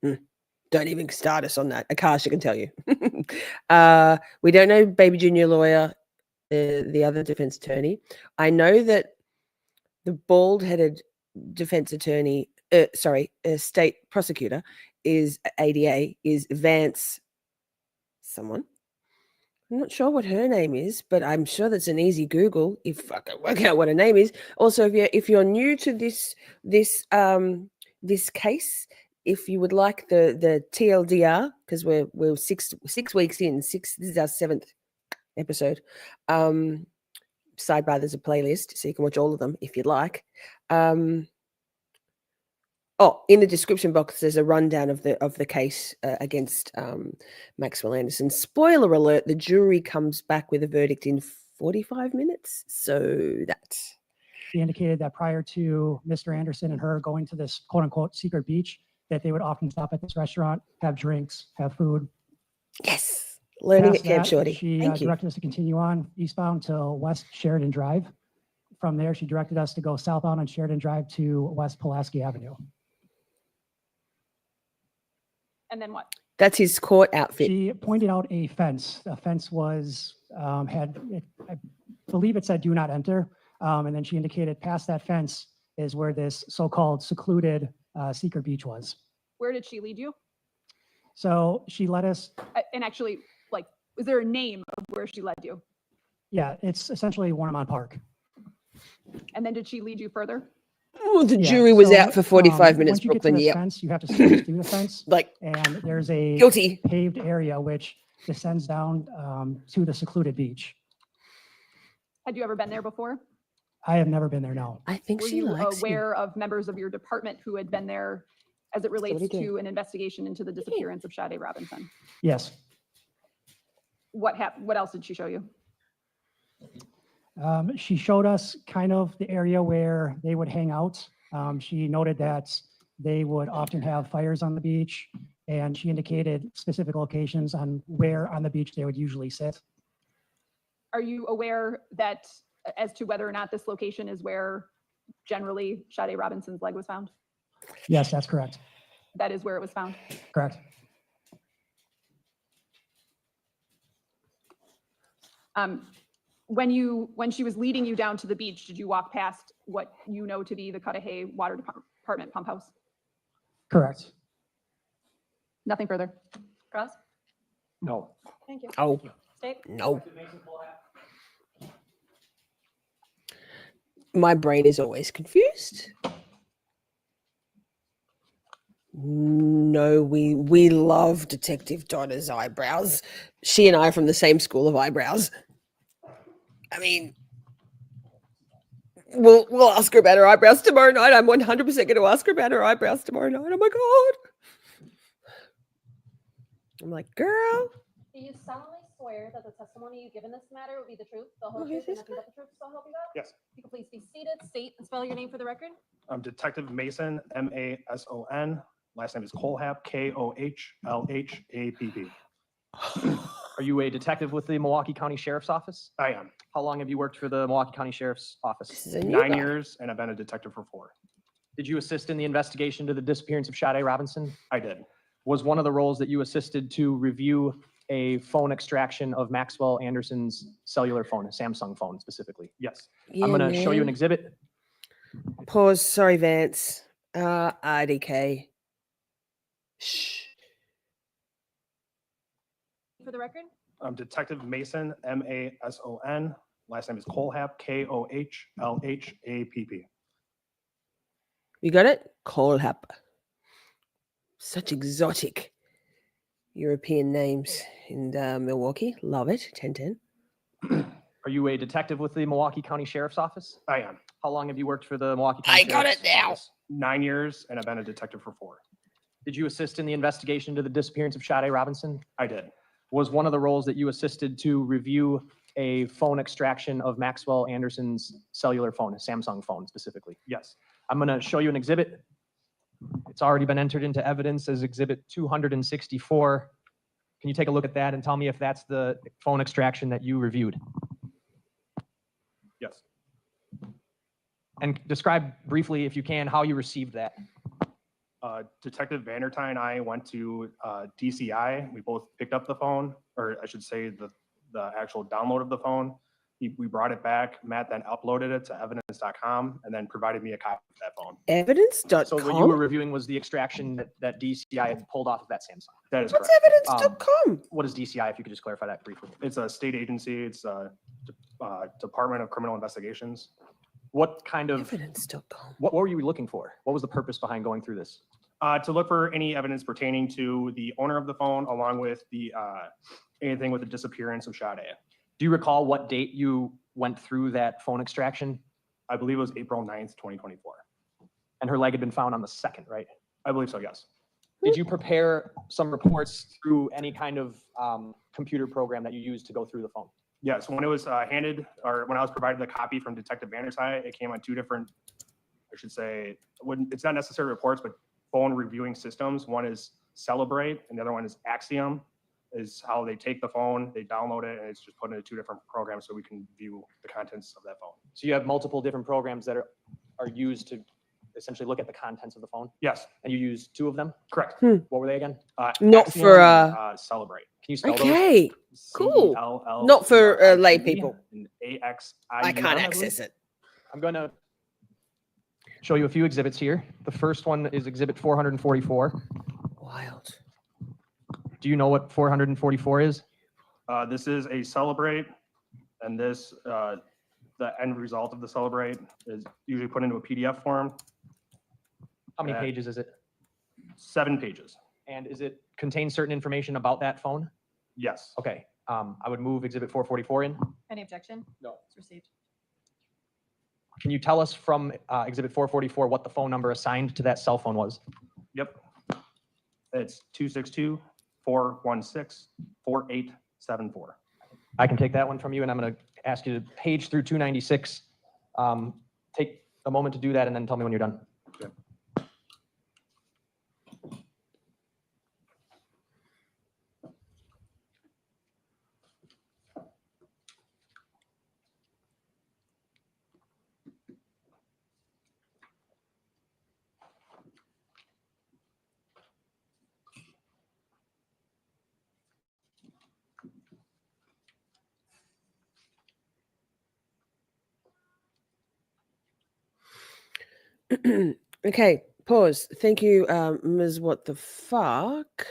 Speaker 1: Don't even start us on that. Akash, I can tell you. We don't know Baby Junior lawyer, the other defense attorney. I know that the bald-headed defense attorney, state prosecutor is ADA, is Vance someone. I'm not sure what her name is, but I'm sure that's an easy Google if I can work out what her name is. Also, if you're new to this case, if you would like the TLDR, because we're six weeks in, this is our 7th episode. Sidebar, there's a playlist, so you can watch all of them if you'd like. In the description box, there's a rundown of the case against Maxwell Anderson. Spoiler alert: the jury comes back with a verdict in 45 minutes. So that's.
Speaker 8: She indicated that prior to Mr. Anderson and her going to this quote unquote secret beach, that they would often stop at this restaurant, have drinks, have food.
Speaker 1: Yes, learning
Speaker 8: Past
Speaker 1: at Camp
Speaker 8: that,
Speaker 1: Shorty.
Speaker 8: She
Speaker 1: Thank you.
Speaker 8: directed us to continue on eastbound to West Sheridan Drive. From there, she directed us to go southbound on Sheridan Drive to West Pulaski Avenue.
Speaker 5: And then what?
Speaker 1: That's his court outfit.
Speaker 8: She pointed out a fence. The fence was, I believe it said do not enter. And then she indicated past that fence is where this so-called secluded secret beach was.
Speaker 5: Where did she lead you?
Speaker 8: So she led us,
Speaker 5: And actually, like, was there a name of where she led you?
Speaker 8: yeah, it's essentially Warmont Park.
Speaker 5: And then did she lead you further?
Speaker 1: Oh, the
Speaker 8: Yeah,
Speaker 1: jury was
Speaker 8: so,
Speaker 1: out for 45 minutes,
Speaker 8: Once you get to
Speaker 1: Brooklyn.
Speaker 8: this
Speaker 1: Yeah,
Speaker 8: fence, you have to squeeze through the fence.
Speaker 1: like
Speaker 8: And there's a
Speaker 1: guilty.
Speaker 8: paved area which descends down to the secluded beach.
Speaker 5: Had you ever been there before?
Speaker 8: I have never been there, no.
Speaker 1: I think
Speaker 5: Were
Speaker 1: she
Speaker 5: you
Speaker 1: likes me.
Speaker 5: aware of members of your department who had been there as it relates
Speaker 1: he did.
Speaker 5: to an investigation into the disappearance of Sade Robinson?
Speaker 8: Yes.
Speaker 5: What happened? What else did she show you?
Speaker 8: She showed us kind of the area where they would hang out. She noted that they would often have fires on the beach, and she indicated specific locations on where on the beach they would usually sit.
Speaker 5: Are you aware that as to whether or not this location is where generally Sade Robinson's leg was found?
Speaker 8: Yes, that's correct.
Speaker 5: That is where it was found.
Speaker 8: Correct.
Speaker 5: When she was leading you down to the beach, did you walk past what you know to be the Heyyy water department pump house?
Speaker 8: Correct.
Speaker 5: Nothing further.
Speaker 2: Cross?
Speaker 6: No.
Speaker 2: Thank you.
Speaker 1: Oh,
Speaker 2: State?
Speaker 1: no. My brain is always confused. No, we love Detective Donna's eyebrows. She and I are from the same school of eyebrows. I mean, we'll ask her about her eyebrows tomorrow night. I'm 100% going to ask her about her eyebrows tomorrow night. Oh my God. I'm like, girl.
Speaker 9: Do you solemnly swear that the testimony you give in this matter will be the truth, the
Speaker 1: Oh,
Speaker 9: whole
Speaker 1: who's
Speaker 9: truth, and
Speaker 1: this
Speaker 9: nothing but the truth, so help you God?
Speaker 6: Yes.
Speaker 9: You can please be seated, state and spell your name for the record.
Speaker 10: I'm Detective Mason, Mason. Last name is Kohlhapp, Kohlhapp.
Speaker 11: Are you a detective with the Milwaukee County Sheriff's Office?
Speaker 10: I am.
Speaker 11: How long have you worked for the Milwaukee County Sheriff's
Speaker 1: This
Speaker 11: Office?
Speaker 1: is a new
Speaker 10: 9
Speaker 1: guy.
Speaker 10: years, and I've been a detective for 4.
Speaker 11: Did you assist in the investigation to the disappearance of Sade Robinson?
Speaker 10: I did.
Speaker 11: Was one of the roles that you assisted to review a phone extraction of Maxwell Anderson's cellular phone, a Samsung phone specifically?
Speaker 10: Yes.
Speaker 11: I'm
Speaker 1: Yeah,
Speaker 11: going to show you an
Speaker 1: man.
Speaker 11: exhibit.
Speaker 1: Pause. Sorry, Vance. IDK. Shh.
Speaker 9: For the record,
Speaker 10: I'm Detective Mason, Mason. Last name is Kohlhapp, Kohlhapp.
Speaker 1: You got it? Kohlhapp. Such exotic European names in Milwaukee. Love it. 1010.
Speaker 11: Are you a detective with the Milwaukee County Sheriff's Office?
Speaker 10: I am.
Speaker 11: How long have you worked for the Milwaukee County
Speaker 1: I got
Speaker 11: Sheriff's
Speaker 1: it now.
Speaker 11: Office?
Speaker 10: 9 years, and I've been a detective for 4.
Speaker 11: Did you assist in the investigation to the disappearance of Sade Robinson?
Speaker 10: I did.
Speaker 11: Was one of the roles that you assisted to review a phone extraction of Maxwell Anderson's cellular phone, a Samsung phone specifically.
Speaker 10: Yes.
Speaker 11: I'm going to show you an exhibit. It's already been entered into evidence as exhibit 264. Can you take a look at that and tell me if that's the phone extraction that you reviewed?
Speaker 10: Yes.
Speaker 11: And describe briefly, if you can, how you received that.
Speaker 10: Detective Vandertine and I went to DCI. We both picked up the phone, or I should say the actual download of the phone. We brought it back. Matt then uploaded it to evidence.com and then provided me a copy of that phone.
Speaker 1: Evidence.com?
Speaker 11: So what you were reviewing was the extraction that DCI had pulled off of that Samsung.
Speaker 10: That is
Speaker 1: What's
Speaker 10: correct.
Speaker 1: evidence.com?
Speaker 11: What is DCI, if you could just clarify that briefly?
Speaker 10: It's a state agency. It's a Department of Criminal Investigations.
Speaker 11: What kind of,
Speaker 1: Evidence.com.
Speaker 11: what were you looking for? What was the purpose behind going through this?
Speaker 10: To look for any evidence pertaining to the owner of the phone, along with the anything with the disappearance of Sade.
Speaker 11: Do you recall what date you went through that phone extraction?
Speaker 10: I believe it was April 9th, 2024.
Speaker 11: And her leg had been found on the 2nd, right?
Speaker 10: I believe so, yes.
Speaker 11: Did you prepare some reports through any kind of computer program that you used to go through the phone?
Speaker 10: Yes, when it was handed, or when I was provided the copy from Detective Vandertine, it came on two different, I should say, it's not necessarily reports, but phone reviewing systems. One is Celebrate, and the other one is Axiom, is how they take the phone, they download it, and it's just put into two different programs so we can view the contents of that phone.
Speaker 11: So you have multiple different programs that are used to essentially look at the contents of the phone?
Speaker 10: Yes,
Speaker 11: And you used 2 of them?
Speaker 10: correct.
Speaker 11: What were they again?
Speaker 1: Not
Speaker 10: Axiom
Speaker 1: for,
Speaker 10: and, Celebrate.
Speaker 11: Can you spell those?
Speaker 1: Okay, cool.
Speaker 10: CELL
Speaker 1: Not for lay people.
Speaker 10: and AXIUM,
Speaker 1: I can't
Speaker 10: believe.
Speaker 1: access it.
Speaker 11: I'm going to show you a few exhibits here. The first one is exhibit 444.
Speaker 1: Wild.
Speaker 11: Do you know what 444 is?
Speaker 10: This is a Celebrate, and this, the end result of the Celebrate is usually put into a PDF form,
Speaker 11: How many
Speaker 10: Uh,
Speaker 11: pages is it?
Speaker 10: 7 pages.
Speaker 11: And is it contain certain information about that phone?
Speaker 10: Yes.
Speaker 11: Okay, I would move exhibit 444 in.
Speaker 2: Any objection?
Speaker 10: No.
Speaker 2: It's received.
Speaker 11: Can you tell us from exhibit 444 what the phone number assigned to that cell phone was?
Speaker 10: Yep. It's 262-416-4874.
Speaker 11: I can take that one from you, and I'm going to ask you to page through 296. Take a moment to do that, and then tell me when you're done.
Speaker 10: Okay.
Speaker 1: Okay, pause. Thank you, Ms. What the fuck,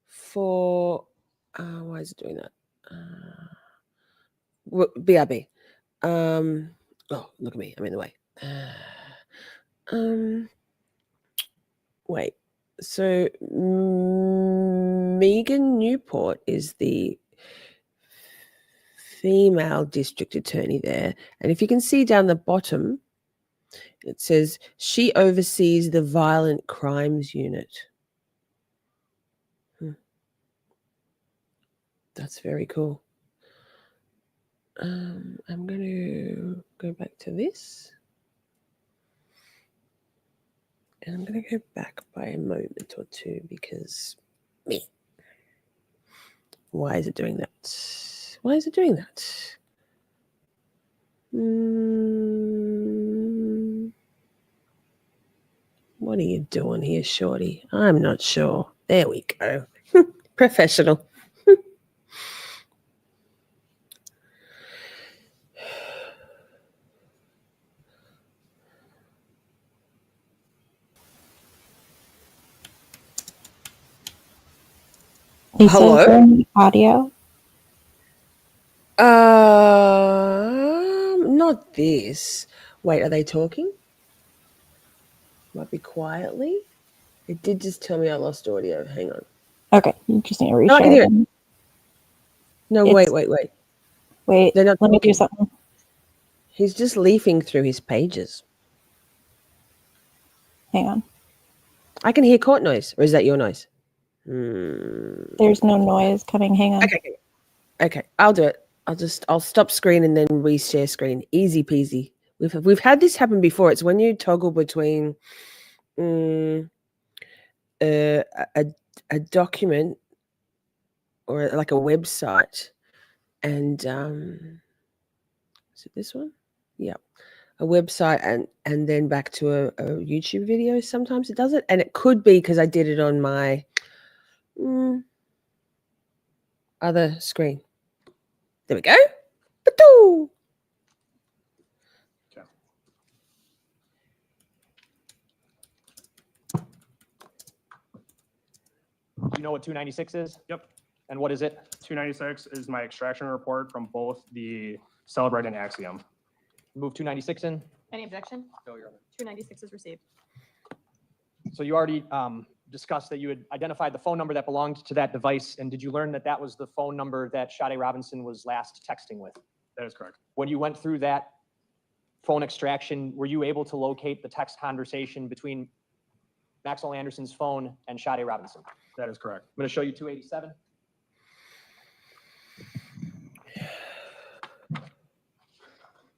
Speaker 1: for why is it doing that? BRB. Oh, look at me. I'm in the way. Wait. So Megan Newport is the female district attorney there, and if you can see down the bottom, it says she oversees the violent crimes unit. That's very cool. I'm going to go back to this. And I'm going to go back by a moment or two because me. Why is it doing that? Why is it doing that? What are you doing here, Shorty? I'm not sure. There we go. Professional.
Speaker 7: Lisa,
Speaker 1: Hello?
Speaker 7: is there any audio?
Speaker 1: Not this. Wait, are they talking? Might be quietly. It did just tell me I lost audio. Hang on.
Speaker 7: Okay, you just need to reshare.
Speaker 1: No, I can hear it.
Speaker 7: them.
Speaker 1: No,
Speaker 7: It's-
Speaker 1: wait.
Speaker 7: Wait,
Speaker 1: They're not
Speaker 7: let me do
Speaker 1: talking.
Speaker 7: something.
Speaker 1: He's just leafing through his pages.
Speaker 7: Hang on.
Speaker 1: I can hear court noise, or is that your noise?
Speaker 7: There's no noise coming. Hang on.
Speaker 1: Okay, I'll do it. I'll stop screen and then reshare screen. Easy peasy. We've had this happen before. It's when you toggle between a document or like a website and is it this one? Yeah. A website and then back to a YouTube video. Sometimes it does it. And it could be because I did it on my other screen. There we go. Ba-doo!
Speaker 10: Okay.
Speaker 11: Do you know what 296 is?
Speaker 10: Yep.
Speaker 11: And what is it?
Speaker 10: 296 is my extraction report from both the Celebrate and Axiom.
Speaker 11: Move 296 in.
Speaker 2: Any objection? 296 is received.
Speaker 11: So you already discussed that you had identified the phone number that belonged to that device. And did you learn that that was the phone number that Sade Robinson was last texting with?
Speaker 10: That is correct.
Speaker 11: When you went through that phone extraction, were you able to locate the text conversation between Maxwell Anderson's phone and Sade Robinson?
Speaker 10: That is correct.
Speaker 11: I'm going to show you 287.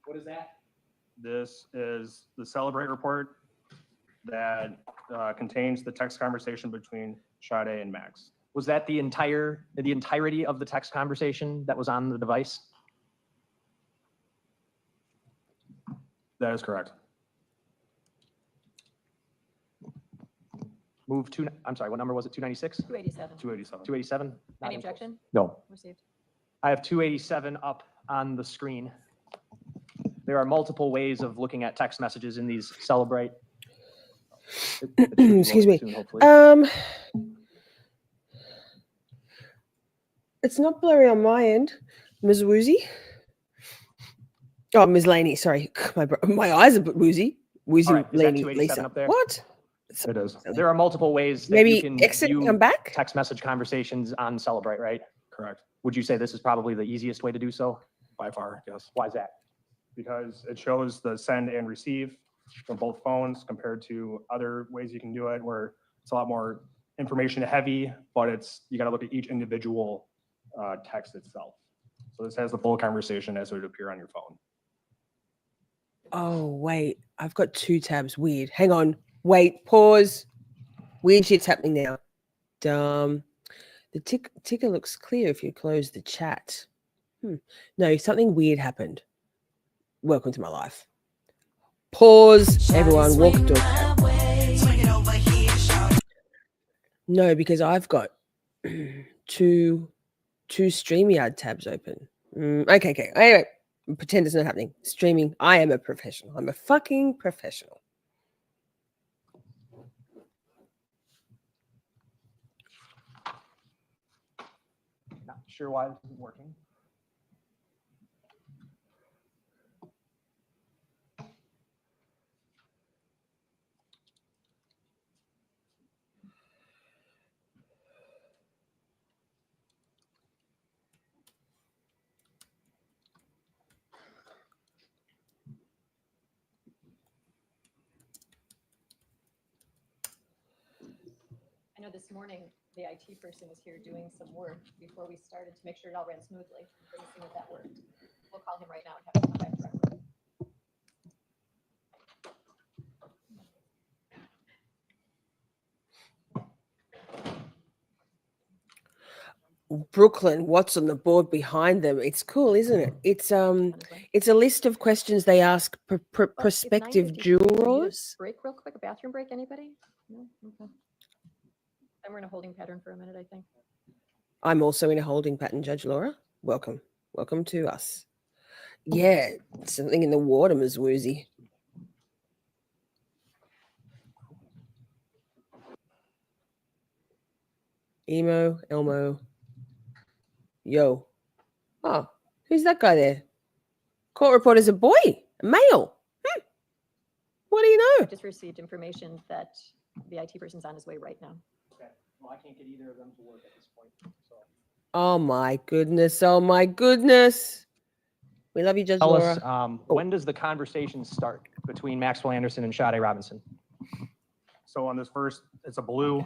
Speaker 11: What is that?
Speaker 10: This is the Celebrate report that contains the text conversation between Sade and Max.
Speaker 11: Was that the entirety of the text conversation that was on the device?
Speaker 10: That is correct.
Speaker 11: Move to, I'm sorry, what number was it? 296?
Speaker 2: 287.
Speaker 10: 287.
Speaker 11: 287? Not
Speaker 2: Any
Speaker 11: even close.
Speaker 2: objection?
Speaker 11: No.
Speaker 2: Received.
Speaker 11: I have 287 up on the screen. There are multiple ways of looking at text messages in these Celebrate. It should be
Speaker 1: Excuse
Speaker 11: loaded
Speaker 1: me.
Speaker 11: soon, hopefully.
Speaker 1: It's not blurry on my end, Ms. Woozy. Oh, Ms. Laney, sorry. My eyes are a bit woozy. Woozy,
Speaker 11: All right, is that
Speaker 1: Laney,
Speaker 11: 287
Speaker 1: Lisa.
Speaker 11: up there?
Speaker 1: What?
Speaker 10: It is.
Speaker 11: There are multiple ways that you
Speaker 1: Maybe
Speaker 11: can
Speaker 1: exit and
Speaker 11: view
Speaker 1: come back?
Speaker 11: text message conversations on Celebrate, right?
Speaker 10: Correct.
Speaker 11: Would you say this is probably the easiest way to do so?
Speaker 10: By far, yes.
Speaker 11: Why is that?
Speaker 10: Because it shows the send and receive from both phones compared to other ways you can do it where it's a lot more information heavy, but you got to look at each individual text itself. So this has the full conversation as it would appear on your phone.
Speaker 1: Oh, wait. I've got two tabs. Weird. Hang on. Wait. Pause. Weird shit's happening now. The ticker looks clear if you close the chat. No, something weird happened. Welcome to my life. Pause. Everyone, walk the dog. No, because I've got two StreamYard tabs open. Okay. Anyway, pretend it's not happening. Streaming. I am a professional. I'm a fucking professional.
Speaker 11: Not sure why this isn't working.
Speaker 2: I know this morning, the IT person was here doing some work before we started to make sure it all ran smoothly. Doesn't seem that worked. We'll call him right now and have him come back directly.
Speaker 1: Brooklyn, what's on the board behind them? It's cool, isn't it? It's a list of questions they ask
Speaker 2: Well, it's
Speaker 1: prospective
Speaker 2: 9:53. Do we need a
Speaker 1: jurors.
Speaker 2: Break real quick, a bathroom break, anybody? No? Okay. And we're in a holding pattern for a minute, I think.
Speaker 1: I'm also in a holding pattern, Judge Laura. Welcome to us. Yeah, something in the water, Ms. Woozy. Emo, Elmo. Yo. Oh, who's that guy there? Court reporter's a boy, a male. What do you know?
Speaker 2: Just received information that the IT person's on his way right now.
Speaker 11: Okay. Well, I can't get either of them to work at this point. So.
Speaker 1: Oh my goodness. Oh my goodness. We love you, Judge
Speaker 11: Tell
Speaker 1: Laura.
Speaker 11: us, when does the conversation start between Maxwell Anderson and Sade Robinson?
Speaker 10: So on this first, it's a blue.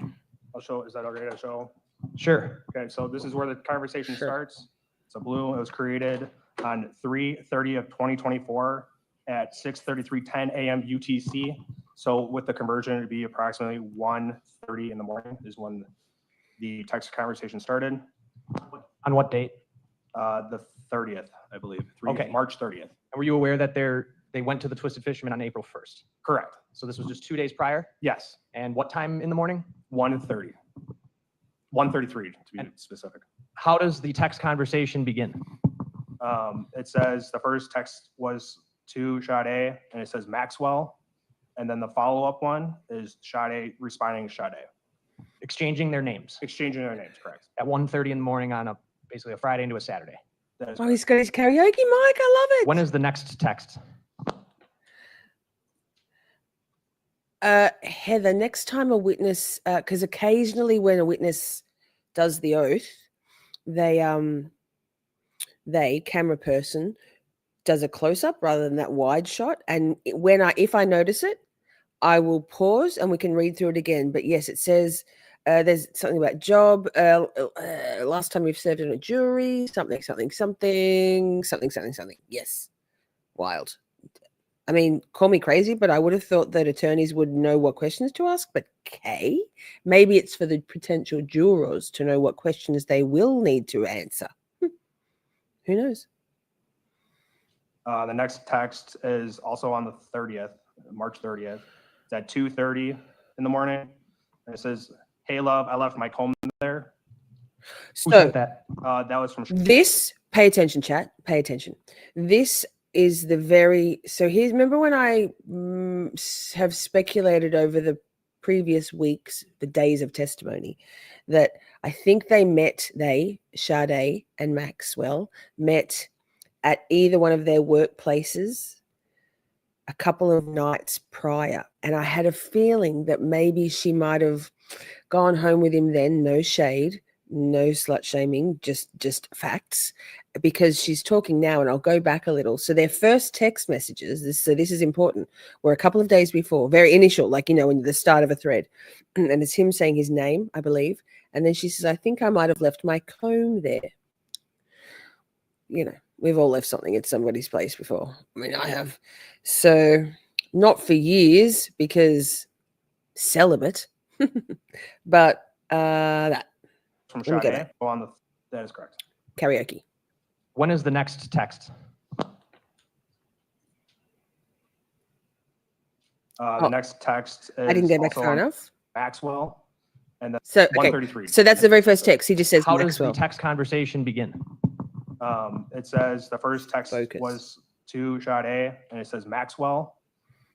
Speaker 10: I'll show, is that all right to show?
Speaker 11: Sure.
Speaker 10: Okay, so this is where the conversation
Speaker 1: Sure.
Speaker 10: starts. So blue, it was created on 3/30 of 2024 at 6:33:10 a.m. UTC. So with the conversion, it'd be approximately 1:30 in the morning is when the text conversation started.
Speaker 11: On what date?
Speaker 10: The 30th, I believe.
Speaker 11: Okay.
Speaker 10: March 30th.
Speaker 11: And were you aware that they went to the Twisted Fisherman on April 1st?
Speaker 10: Correct.
Speaker 11: So this was just 2 days prior?
Speaker 10: Yes.
Speaker 11: And what time in the morning?
Speaker 10: 1:30. 1:33 to be specific.
Speaker 11: How does the text conversation begin?
Speaker 10: It says the first text was to Sade, and it says Maxwell. And then the follow-up one is Sade responding to Sade.
Speaker 11: Exchanging their names
Speaker 10: Exchanging their names, correct.
Speaker 11: at 1:30 in the morning on basically a Friday into a Saturday.
Speaker 10: That is
Speaker 1: Oh, he's got his karaoke mic. I love it.
Speaker 11: When is the next text?
Speaker 1: Heather, next time a witness, because occasionally when a witness does the oath, they camera person does a close up rather than that wide shot. And if I notice it, I will pause and we can read through it again. But yes, it says there's something about job. Last time we've served in a jury, something. Yes, wild. I mean, call me crazy, but I would have thought that attorneys would know what questions to ask. But maybe it's for the potential jurors to know what questions they will need to answer. Who knows?
Speaker 10: The next text is also on the 30th, March 30th. It's at 2:30 in the morning. And it says, "Hey, love, I left my comb there."
Speaker 11: Who
Speaker 1: So
Speaker 11: sent that?
Speaker 10: That was from
Speaker 1: this, pay attention, chat, pay attention. This is remember when I have speculated over the previous weeks, the days of testimony, that I think Sade and Maxwell met at either one of their workplaces a couple of nights prior. And I had a feeling that maybe she might have gone home with him then, no shade, no slut shaming, just facts, because she's talking now, and I'll go back a little. So their first text messages, this is important, were a couple of days before, very initial, like, when the start of a thread. And it's him saying his name, I believe. And then she says, "I think I might have left my comb there." We've all left something at somebody's place before. I mean, I have. So not for years because celibate, but that.
Speaker 10: From
Speaker 1: Let me get
Speaker 10: Sade. That is correct.
Speaker 1: Karaoke.
Speaker 11: When is the next text?
Speaker 10: The next text is
Speaker 1: I didn't get back
Speaker 10: also
Speaker 1: far
Speaker 10: on
Speaker 1: enough.
Speaker 10: Maxwell. And that's
Speaker 1: So,
Speaker 10: 1:33.
Speaker 1: So that's the very first text. He just says
Speaker 11: How does
Speaker 1: Maxwell.
Speaker 11: the text conversation begin?
Speaker 10: It says the first text
Speaker 1: Focus.
Speaker 10: was to Sade, and it says Maxwell.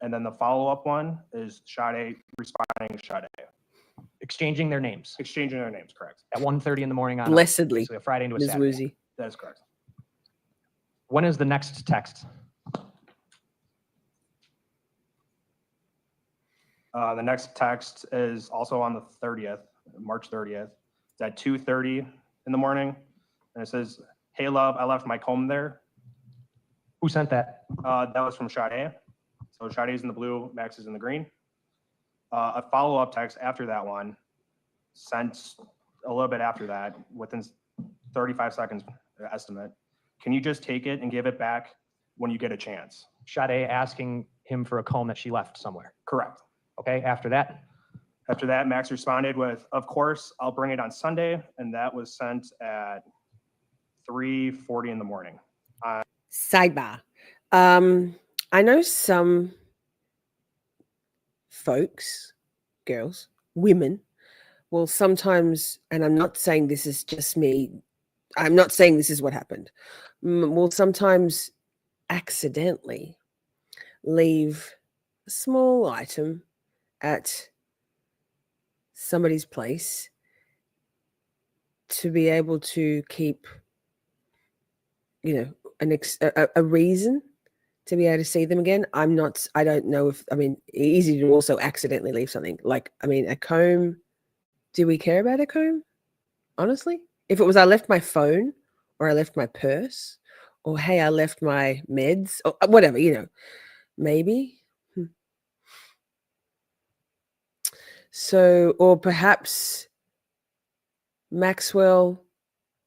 Speaker 10: And then the follow-up one is Sade responding to Sade.
Speaker 11: Exchanging their names
Speaker 10: Exchanging their names, correct.
Speaker 11: at 1:30 in the morning on
Speaker 1: Blessedly,
Speaker 11: basically a Friday into a
Speaker 1: Ms.
Speaker 11: Saturday.
Speaker 1: Woozy.
Speaker 10: That is correct.
Speaker 11: When is the next text?
Speaker 10: The next text is also on the 30th, March 30th. It's at 2:30 in the morning. And it says, "Hey, love, I left my comb there."
Speaker 11: Who sent that?
Speaker 10: That was from Sade. So Sade's in the blue, Max is in the green. A follow-up text after that one, sent a little bit after that, within 35 seconds estimate. "Can you just take it and give it back when you get a chance?"
Speaker 11: Sade asking him for a comb that she left somewhere.
Speaker 10: Correct.
Speaker 11: Okay, after that?
Speaker 10: After that, Max responded with, "Of course, I'll bring it on Sunday." And that was sent at 3:40 in the morning.
Speaker 1: Sidebar. I know some folks, girls, women will sometimes, and I'm not saying this is just me, I'm not saying this is what happened, will sometimes accidentally leave a small item at somebody's place to be able to keep, a reason to be able to see them again. I don't know if, easy to also accidentally leave something. Like, a comb. Do we care about a comb? Honestly? If it was, I left my phone, or I left my purse, or hey, I left my meds, or whatever, maybe. So, or perhaps Maxwell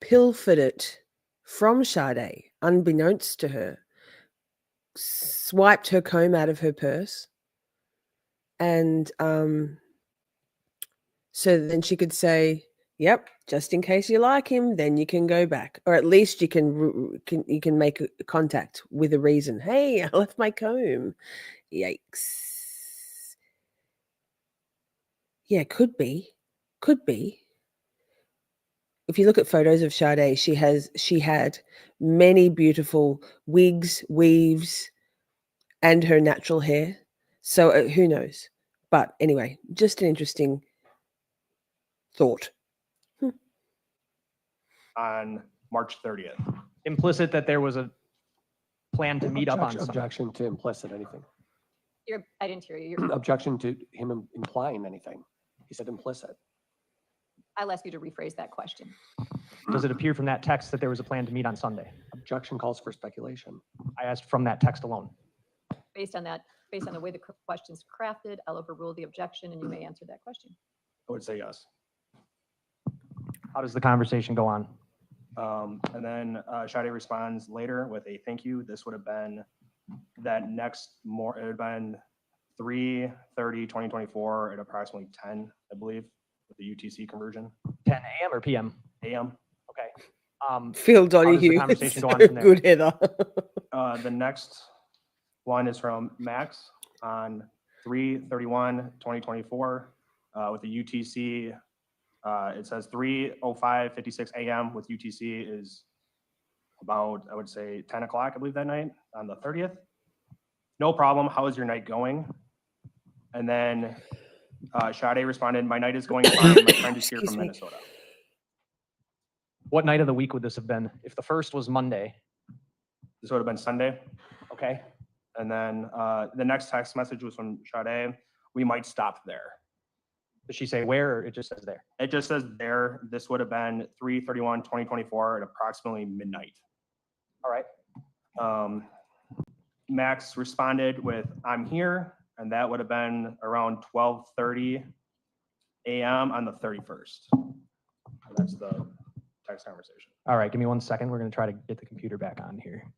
Speaker 1: pilfered it from Sade, unbeknownst to her, swiped her comb out of her purse. And so then she could say, yep, just in case you like him, then you can go back. Or at least you can make contact with a reason. Hey, I left my comb. Yikes. Yeah, could be. Could be. If you look at photos of Sade, she had many beautiful wigs, weaves, and her natural hair. So who knows? But anyway, just an interesting thought.
Speaker 10: On March 30th.
Speaker 11: Implicit that there was a plan to meet up on Sunday.
Speaker 6: Objection to implicit anything.
Speaker 2: I didn't hear you. You're-
Speaker 6: Objection to him implying anything. He said implicit.
Speaker 2: I'll ask you to rephrase that question.
Speaker 11: Does it appear from that text that there was a plan to meet on Sunday?
Speaker 6: Objection calls for speculation.
Speaker 11: I asked from that text alone.
Speaker 2: Based on the way the question's crafted, I'll overrule the objection and you may answer that question.
Speaker 10: I would say yes.
Speaker 11: How does the conversation go on?
Speaker 10: And then Sade responds later with a thank you. This would have been that next more, it would have been 3/30/2024 at approximately 10, I believe, with the UTC conversion.
Speaker 11: 10 a.m. or p.m.?
Speaker 10: AM.
Speaker 11: Okay.
Speaker 1: Phil
Speaker 11: how does the
Speaker 1: Donahue.
Speaker 11: conversation go on
Speaker 1: So
Speaker 11: from there?
Speaker 1: good, Heather.
Speaker 10: The next one is from Max on 3/31/2024 with the UTC. It says 3:05:56 a.m. with UTC is about, I would say, 10 o'clock, I believe, that night on the 30th. No problem. How is your night going? And then Sade responded, my night is going fine. My friend is here
Speaker 1: Excuse
Speaker 10: from
Speaker 1: me.
Speaker 10: Minnesota.
Speaker 11: What night of the week would this have been? If the first was Monday,
Speaker 10: This would have been Sunday.
Speaker 11: okay?
Speaker 10: And then the next text message was from Sade. We might stop there.
Speaker 11: Does she say where, or it just says there?
Speaker 10: It just says there. This would have been 3/31/2024 at approximately midnight.
Speaker 11: All right.
Speaker 10: Max responded with, I'm here. And that would have been around 12:30 a.m. on the 31st. And that's the text conversation.
Speaker 11: All right, give me 1 second. We're going to try to get the computer back on here.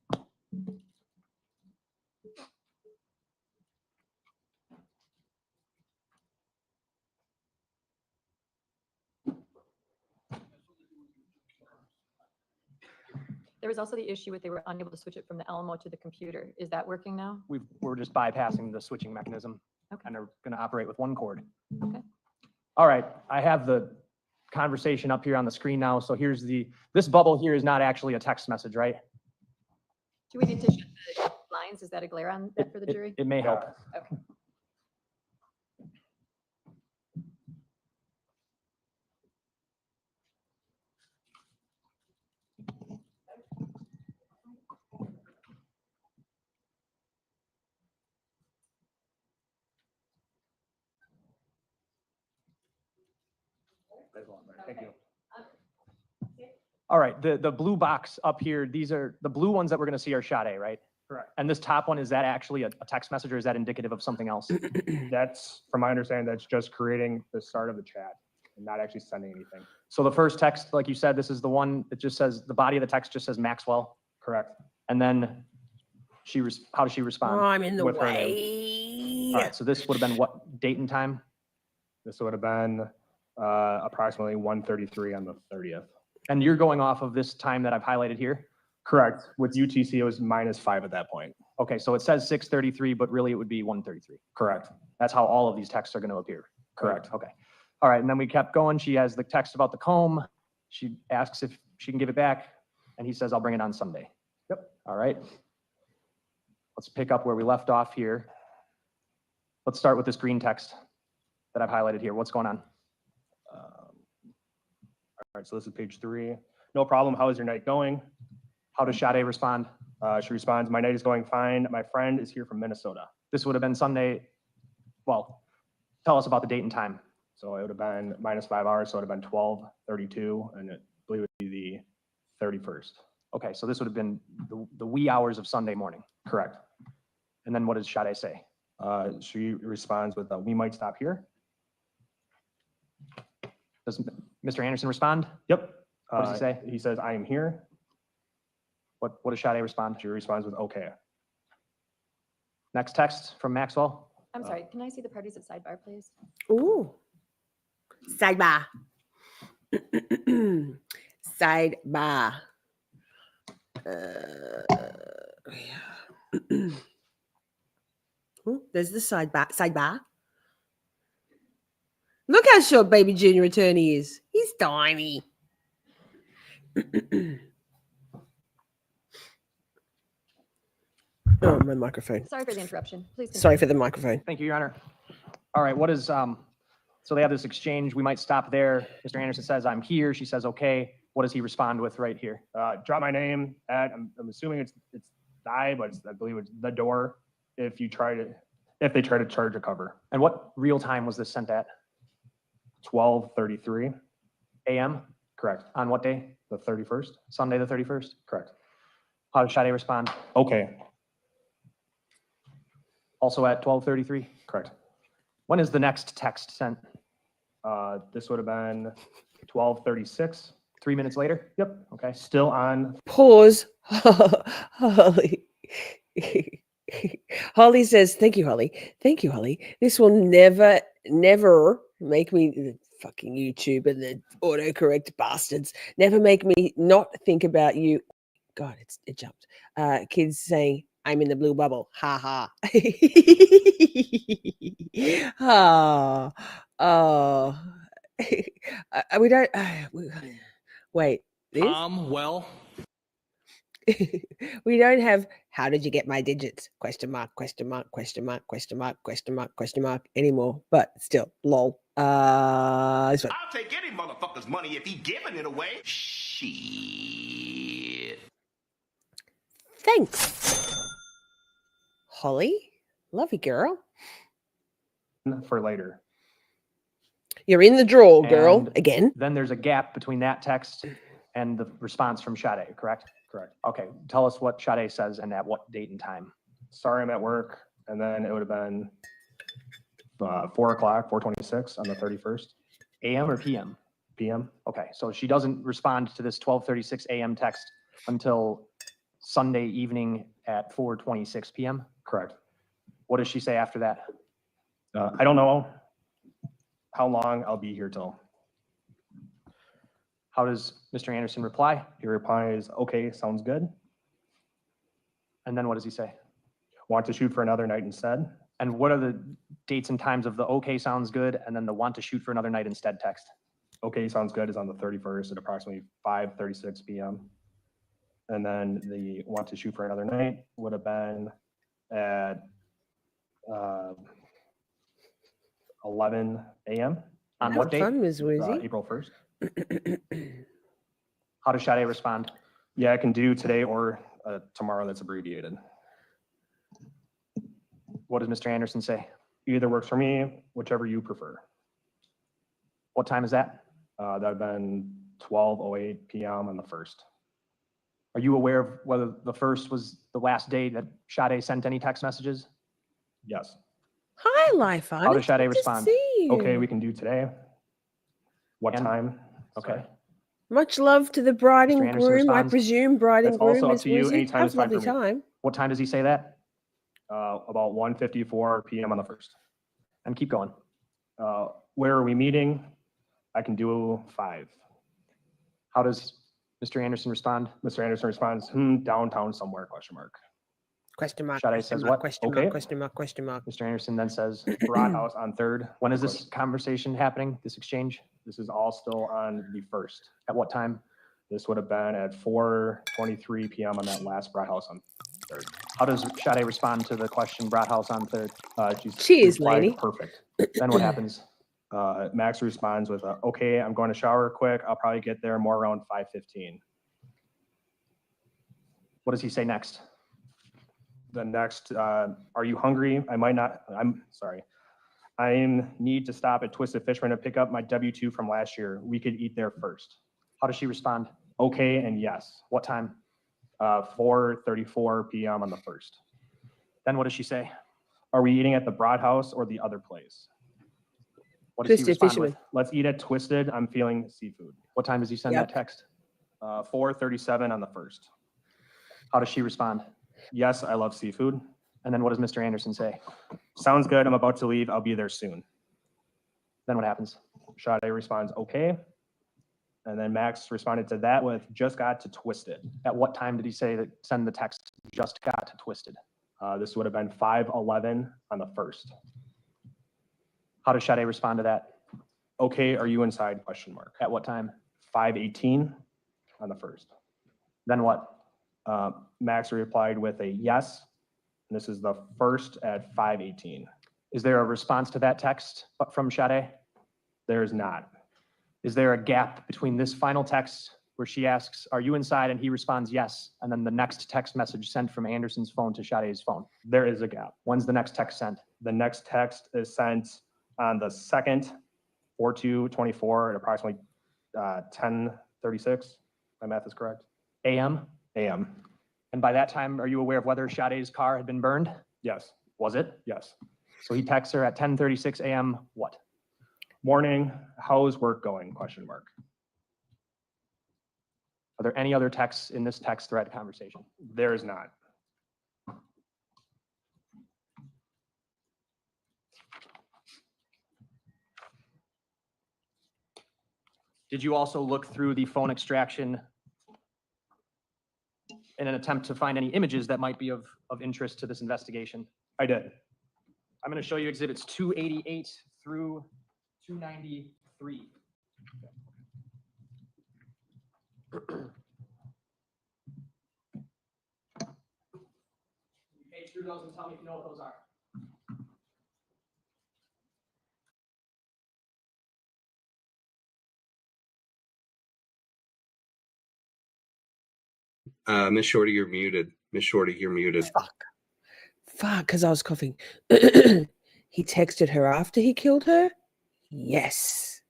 Speaker 2: There was also the issue with they were unable to switch it from the Alamo to the computer. Is that working now?
Speaker 11: We're just bypassing the switching mechanism
Speaker 2: Okay.
Speaker 11: and are going to operate with one cord.
Speaker 2: Okay.
Speaker 11: All right, I have the conversation up here on the screen now. So here's this bubble here is not actually a text message, right?
Speaker 2: Do we need to shut the lines? Is that a glare on that for the jury?
Speaker 11: It may help.
Speaker 2: Okay.
Speaker 10: Thank you.
Speaker 11: All right, the blue box up here, these are the blue ones that we're going to see are Sade, right?
Speaker 10: Correct.
Speaker 11: And this top one, is that actually a text message or is that indicative of something else?
Speaker 10: That's, from my understanding, that's just creating the start of the chat and not actually sending anything.
Speaker 11: So the first text, like you said, this is the one that just says, the body of the text just says Maxwell.
Speaker 10: Correct.
Speaker 11: And then how does she respond?
Speaker 1: I'm in the
Speaker 10: With her
Speaker 1: way.
Speaker 11: All right, so this would have been what date and time?
Speaker 10: This would have been approximately 1:33 on the 30th.
Speaker 11: And you're going off of this time that I've highlighted here?
Speaker 10: Correct. With UTC, it was -5 at that point.
Speaker 11: Okay, so it says 6:33, but really it would be 1:33.
Speaker 10: Correct.
Speaker 11: That's how all of these texts are going to appear.
Speaker 10: Correct.
Speaker 11: Okay. All right, and then we kept going. She has the text about the comb. She asks if she can give it back, and he says, I'll bring it on Sunday.
Speaker 10: Yep.
Speaker 11: All right. Let's pick up where we left off here. Let's start with this green text that I've highlighted here. What's going on?
Speaker 10: All right, so this is page 3. No problem. How is your night going?
Speaker 11: How does Sade respond?
Speaker 10: She responds, my night is going fine. My friend is here from Minnesota.
Speaker 11: This would have been Sunday. Well, tell us about the date and time.
Speaker 10: So it would have been -5 hours, so it would have been 12:32, and I believe it would be the 31st.
Speaker 11: Okay, so this would have been the wee hours of Sunday morning.
Speaker 10: Correct.
Speaker 11: And then what does Sade say?
Speaker 10: She responds with, we might stop here.
Speaker 11: Does Mr. Anderson respond?
Speaker 10: Yep.
Speaker 11: What does he say?
Speaker 10: He says, I am here.
Speaker 11: What does Sade respond?
Speaker 10: She responds with, okay.
Speaker 11: Next text from Maxwell.
Speaker 2: I'm sorry, can I see the parties at sidebar, please?
Speaker 1: Ooh. Sidebar. Sidebar. Ooh, there's the sidebar. Sidebar. Look how short baby junior attorney is. He's tiny. Oh, my microphone.
Speaker 2: Sorry for the interruption. Please.
Speaker 1: Sorry
Speaker 2: continue.
Speaker 1: for the microphone.
Speaker 11: Thank you, Your Honor. All right, what is, so they have this exchange. We might stop there. Mr. Anderson says, I'm here. She says, okay. What does he respond with right here?
Speaker 10: Drop my name at, I'm assuming it's die, but I believe it's the door if they try to charge a cover.
Speaker 11: And what real time was this sent at?
Speaker 10: 12:33,
Speaker 11: AM?
Speaker 10: correct.
Speaker 11: On what day?
Speaker 10: The 31st,
Speaker 11: Sunday, the 31st?
Speaker 10: correct.
Speaker 11: How did Sade respond?
Speaker 10: Okay,
Speaker 11: Also at 12:33?
Speaker 10: correct.
Speaker 11: When is the next text sent?
Speaker 10: This would have been 12:36.
Speaker 11: 3 minutes later?
Speaker 10: Yep,
Speaker 11: Okay.
Speaker 10: still on.
Speaker 1: Pause. Holly. Holly says, thank you, Holly. Thank you, Holly. This will never make me, the fucking YouTube and the autocorrect bastards, never make me not think about you. God, it jumped. Kids saying, I'm in the blue bubble. Ha ha. Oh, oh. We don't, wait. This?
Speaker 4: Well,
Speaker 1: We don't have how did you get my digits? Question mark, question mark, question mark, question mark, question mark, question mark anymore. But still, lol. This one.
Speaker 12: I'll take any motherfucker's money if he giving it away. Shit.
Speaker 1: Thanks. Holly. Love you, girl.
Speaker 10: For later.
Speaker 1: You're in the draw, girl.
Speaker 11: And
Speaker 1: Again.
Speaker 11: Then there's a gap between that text and the response from Sade, correct?
Speaker 10: Correct.
Speaker 11: Okay, tell us what Sade says and at what date and time.
Speaker 10: Sorry, I'm at work. And then it would have been 4 o'clock, 4:26 on the 31st
Speaker 11: AM or PM?
Speaker 10: p.m.
Speaker 11: Okay, so she doesn't respond to this 12:36 AM text until Sunday evening at 4:26 PM?
Speaker 10: Correct.
Speaker 11: What does she say after that?
Speaker 10: I don't know how long I'll be here till.
Speaker 11: How does Mr. Anderson reply?
Speaker 10: He replies, okay, sounds good.
Speaker 11: And then what does he say?
Speaker 10: Want to shoot for another night instead?
Speaker 11: And what are the dates and times of the okay sounds good and then the want to shoot for another night instead text?
Speaker 10: Okay, sounds good is on the 31st at approximately 5:36 p.m. And then the want to shoot for another night would have been at 11 a.m.
Speaker 11: On what date?
Speaker 1: Fun, Ms. Woozy.
Speaker 10: April 1st.
Speaker 11: How does Sade respond?
Speaker 10: Yeah, I can do today or tomorrow that's abbreviated.
Speaker 11: What does Mr. Anderson say?
Speaker 10: Either works for me, whichever you prefer.
Speaker 11: What time is that?
Speaker 10: That would have been 12:08 p.m. on the 1st.
Speaker 11: Are you aware of whether the first was the last day that Sade sent any text messages?
Speaker 10: Yes.
Speaker 1: Hi, Life.
Speaker 11: How does Sade respond?
Speaker 10: Okay, we can do today. What
Speaker 11: And-
Speaker 10: time?
Speaker 11: Okay.
Speaker 10: Sorry.
Speaker 1: Much love to the bride
Speaker 11: Mr.
Speaker 1: and
Speaker 11: Anderson
Speaker 1: groom. I
Speaker 11: responds.
Speaker 1: presume bride and
Speaker 10: It's
Speaker 1: groom.
Speaker 10: also up
Speaker 1: Miss
Speaker 10: to you.
Speaker 1: Woozy.
Speaker 10: Anytime
Speaker 1: Have
Speaker 10: is fine
Speaker 1: lovely
Speaker 10: for me.
Speaker 1: time.
Speaker 11: What time does he say that?
Speaker 10: About 1:54 p.m. on the 1st.
Speaker 11: And keep going.
Speaker 10: Where are we meeting? I can do 5.
Speaker 11: How does Mr. Anderson respond?
Speaker 10: Mr. Anderson responds, downtown somewhere, question mark.
Speaker 1: Question mark.
Speaker 11: Sade
Speaker 1: Question
Speaker 11: says
Speaker 1: mark,
Speaker 11: what?
Speaker 1: question
Speaker 10: Okay.
Speaker 1: mark, question mark, question mark.
Speaker 11: Mr. Anderson then says,
Speaker 10: Broad House on 3rd.
Speaker 11: when is this conversation happening, this exchange?
Speaker 10: This is all still on the 1st.
Speaker 11: At what time?
Speaker 10: This would have been at 4:23 p.m. on that last Broad House on 3rd.
Speaker 11: How does Sade respond to the question brought house on 3rd?
Speaker 1: Cheers,
Speaker 10: replied,
Speaker 1: lady.
Speaker 10: Perfect.
Speaker 11: Then what happens?
Speaker 10: Max responds with, okay, I'm going to shower quick. I'll probably get there more around 5:15.
Speaker 11: What does he say next?
Speaker 10: The next, are you hungry? I'm sorry. I need to stop at Twisted Fishman to pick up my W-2 from last year. We could eat there first.
Speaker 11: How does she respond?
Speaker 10: Okay and yes.
Speaker 11: What time?
Speaker 10: 4:34 p.m. on the 1st.
Speaker 11: Then what does she say?
Speaker 10: Are we eating at the Broad House or the other place?
Speaker 11: What does he
Speaker 1: Twisted
Speaker 11: respond
Speaker 1: Fisherman.
Speaker 11: with?
Speaker 10: Let's eat at Twisted. I'm feeling seafood.
Speaker 11: What time does he send
Speaker 1: Yep.
Speaker 11: that text?
Speaker 10: 4:37 on the 1st.
Speaker 11: How does she respond?
Speaker 10: Yes, I love seafood.
Speaker 11: And then what does Mr. Anderson say?
Speaker 10: Sounds good. I'm about to leave. I'll be there soon.
Speaker 11: Then what happens?
Speaker 10: Sade responds, okay. And then Max responded to that with, just got to Twisted.
Speaker 11: At what time did he say that send the text just got to Twisted?
Speaker 10: This would have been 5:11 on the 1st.
Speaker 11: How does Sade respond to that?
Speaker 10: Okay, are you inside? Question mark.
Speaker 11: At what time?
Speaker 10: 5:18 on the 1st.
Speaker 11: Then what?
Speaker 10: Max replied with a yes. And this is the 1st at 5:18.
Speaker 11: Is there a response to that text from Sade?
Speaker 10: There is not.
Speaker 11: Is there a gap between this final text where she asks, are you inside? And he responds, yes. And then the next text message sent from Anderson's phone to Sade's phone.
Speaker 10: There is a gap.
Speaker 11: When's the next text sent?
Speaker 10: The next text is sent on the 2nd, 4/2/24 at approximately 10:36. My math is correct.
Speaker 11: AM?
Speaker 10: AM.
Speaker 11: And by that time, are you aware of whether Sade's car had been burned?
Speaker 10: Yes.
Speaker 11: Was it?
Speaker 10: Yes.
Speaker 11: So he texts her at 10:36 AM, what?
Speaker 10: Morning. How's work going? Question mark.
Speaker 11: Are there any other texts in this text thread conversation?
Speaker 10: There is not.
Speaker 11: Did you also look through the phone extraction in an attempt to find any images that might be of interest to this investigation?
Speaker 10: I did.
Speaker 11: I'm going to show you exhibits 288 through 293. Page through those and tell me if you know what those are.
Speaker 4: Miss Shorty, you're muted. Miss Shorty, you're muted.
Speaker 1: Fuck, because I was coughing. He texted her after he killed her? Yes.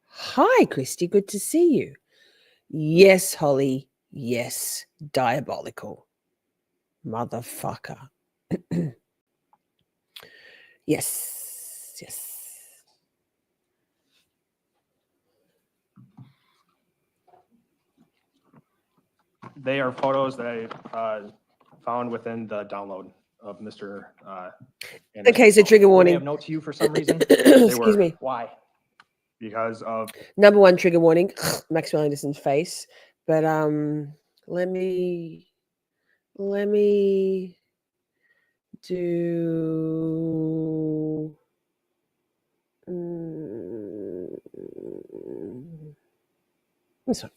Speaker 1: Hi, Christy. Good to see you. Yes, Holly. Yes. Diabolical. Motherfucker. Yes. Yes.
Speaker 10: They are photos that I found within the download of Mr. Anderson's
Speaker 1: Okay, so
Speaker 10: phone.
Speaker 1: trigger
Speaker 11: Do they
Speaker 1: warning.
Speaker 11: have note to you for some reason?
Speaker 1: Excuse
Speaker 10: were.
Speaker 1: me.
Speaker 11: Why?
Speaker 10: Because of
Speaker 1: Number one trigger warning, Maxwell Anderson's face. But let me do this one.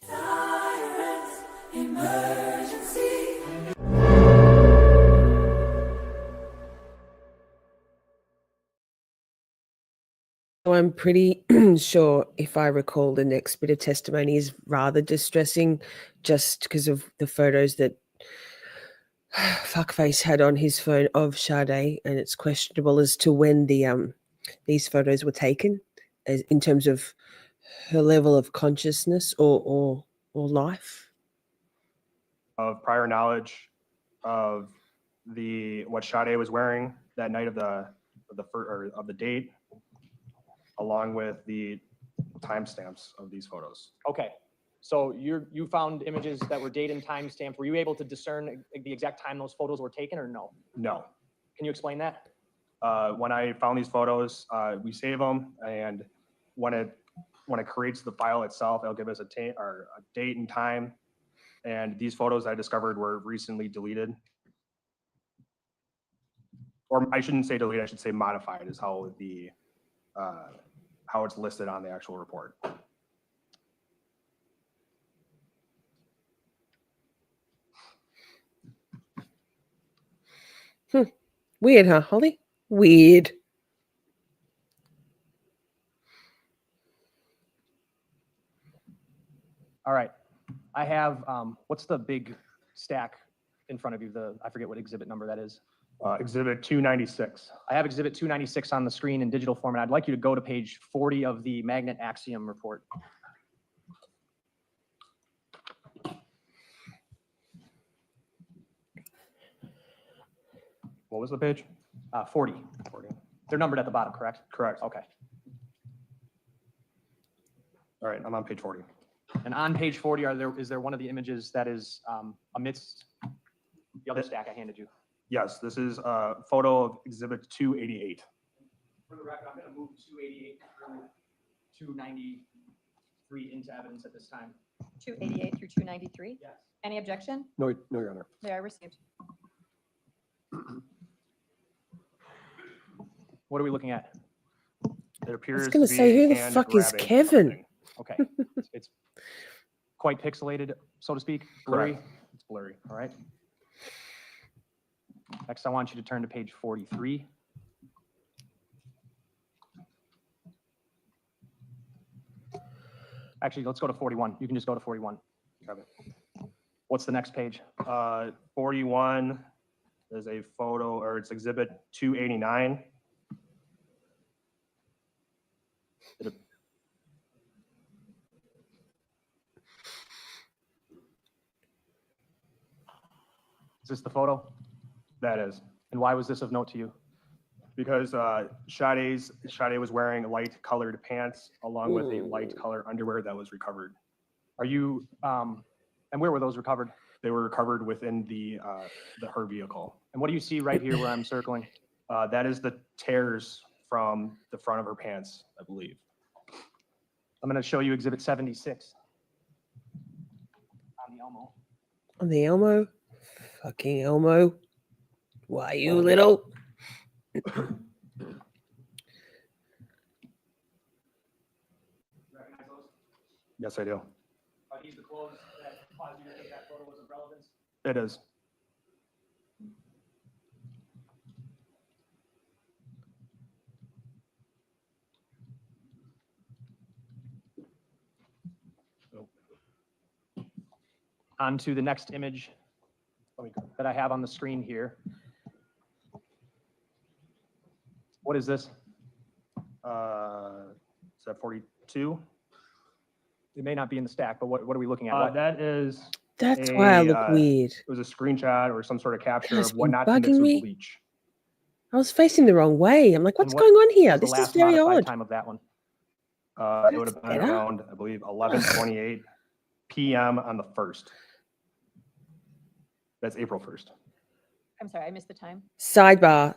Speaker 1: So I'm pretty sure, if I recall, the next bit of testimony is rather distressing, just because of the photos that fuckface had on his phone of Sade, and it's questionable as to when these photos were taken, as in terms of her level of consciousness or life.
Speaker 10: of prior knowledge of what Sade was wearing that night of the date, along with the timestamps of these photos.
Speaker 11: Okay, so you found images that were date and time stamped. Were you able to discern the exact time those photos were taken or no?
Speaker 10: No.
Speaker 11: Can you explain that?
Speaker 10: When I found these photos, we save them, and when it creates the file itself, it'll give us a date and time. And these photos I discovered were recently deleted. Or I shouldn't say deleted, I should say modified is how how it's listed on the actual report.
Speaker 1: Weird, huh, Holly? Weird.
Speaker 11: All right, I have, what's the big stack in front of you? I forget what exhibit number that is.
Speaker 10: Exhibit 296.
Speaker 11: I have exhibit 296 on the screen in digital format. I'd like you to go to page 40 of the magnet axiom report.
Speaker 10: What was the page?
Speaker 11: 40. They're numbered at the bottom, correct?
Speaker 10: Correct.
Speaker 11: Okay.
Speaker 10: All right, I'm on page 40.
Speaker 11: And on page 40, is there one of the images that is amidst the other stack I handed you?
Speaker 10: Yes, this is a photo of exhibit 288.
Speaker 11: For the record, I'm going to move 288 through 293 into evidence at this time.
Speaker 2: 288 through 293?
Speaker 11: Yes.
Speaker 2: Any objection?
Speaker 6: No, Your Honor.
Speaker 2: They are received.
Speaker 11: What are we looking at?
Speaker 10: It appears
Speaker 1: gonna
Speaker 10: to be
Speaker 1: say, who the
Speaker 10: hand
Speaker 1: fuck is
Speaker 10: grabbing
Speaker 1: Kevin?
Speaker 10: something.
Speaker 11: Okay, it's quite pixelated, so to speak, blurry. It's blurry, all right. Next, I want you to turn to page 43. Actually, let's go to 41. You can just go to 41. What's the next page?
Speaker 10: 41 is a photo, or it's exhibit 289.
Speaker 11: Is this the photo?
Speaker 10: That is.
Speaker 11: And why was this of note to you?
Speaker 10: Because Sade was wearing light colored pants along with a light color underwear that was recovered.
Speaker 11: Are you, and where were those recovered?
Speaker 10: They were recovered within her vehicle.
Speaker 11: And what do you see right here where I'm circling?
Speaker 10: That is the tears from the front of her pants, I believe.
Speaker 11: I'm going to show you exhibit 76. On the Elmo.
Speaker 1: On the Elmo? Fucking Elmo. Why, you little?
Speaker 11: Recognize those?
Speaker 10: Yes, I do.
Speaker 11: Are these the clothes that caused you to think that photo was of relevance?
Speaker 10: It is.
Speaker 11: On to the next image that I have on the screen here. What is this?
Speaker 10: Is that 42?
Speaker 11: It may not be in the stack, but what are we looking at? What-
Speaker 10: That is.
Speaker 1: That's why I look weird.
Speaker 10: It was a screenshot or some sort of capture
Speaker 1: That's
Speaker 10: of what
Speaker 1: been
Speaker 10: not to mix
Speaker 1: bugging
Speaker 10: with
Speaker 1: me.
Speaker 10: bleach.
Speaker 1: I was facing the wrong way. I'm like,
Speaker 11: And
Speaker 1: what's
Speaker 11: what
Speaker 1: going on here?
Speaker 11: was the
Speaker 1: This is
Speaker 11: last
Speaker 1: very
Speaker 11: modified
Speaker 1: odd.
Speaker 11: time of that one.
Speaker 10: It would have been
Speaker 1: better.
Speaker 10: around, I believe, 11:28 p.m. on the 1st. That's April 1st.
Speaker 2: I'm sorry, I missed the time.
Speaker 1: Sidebar.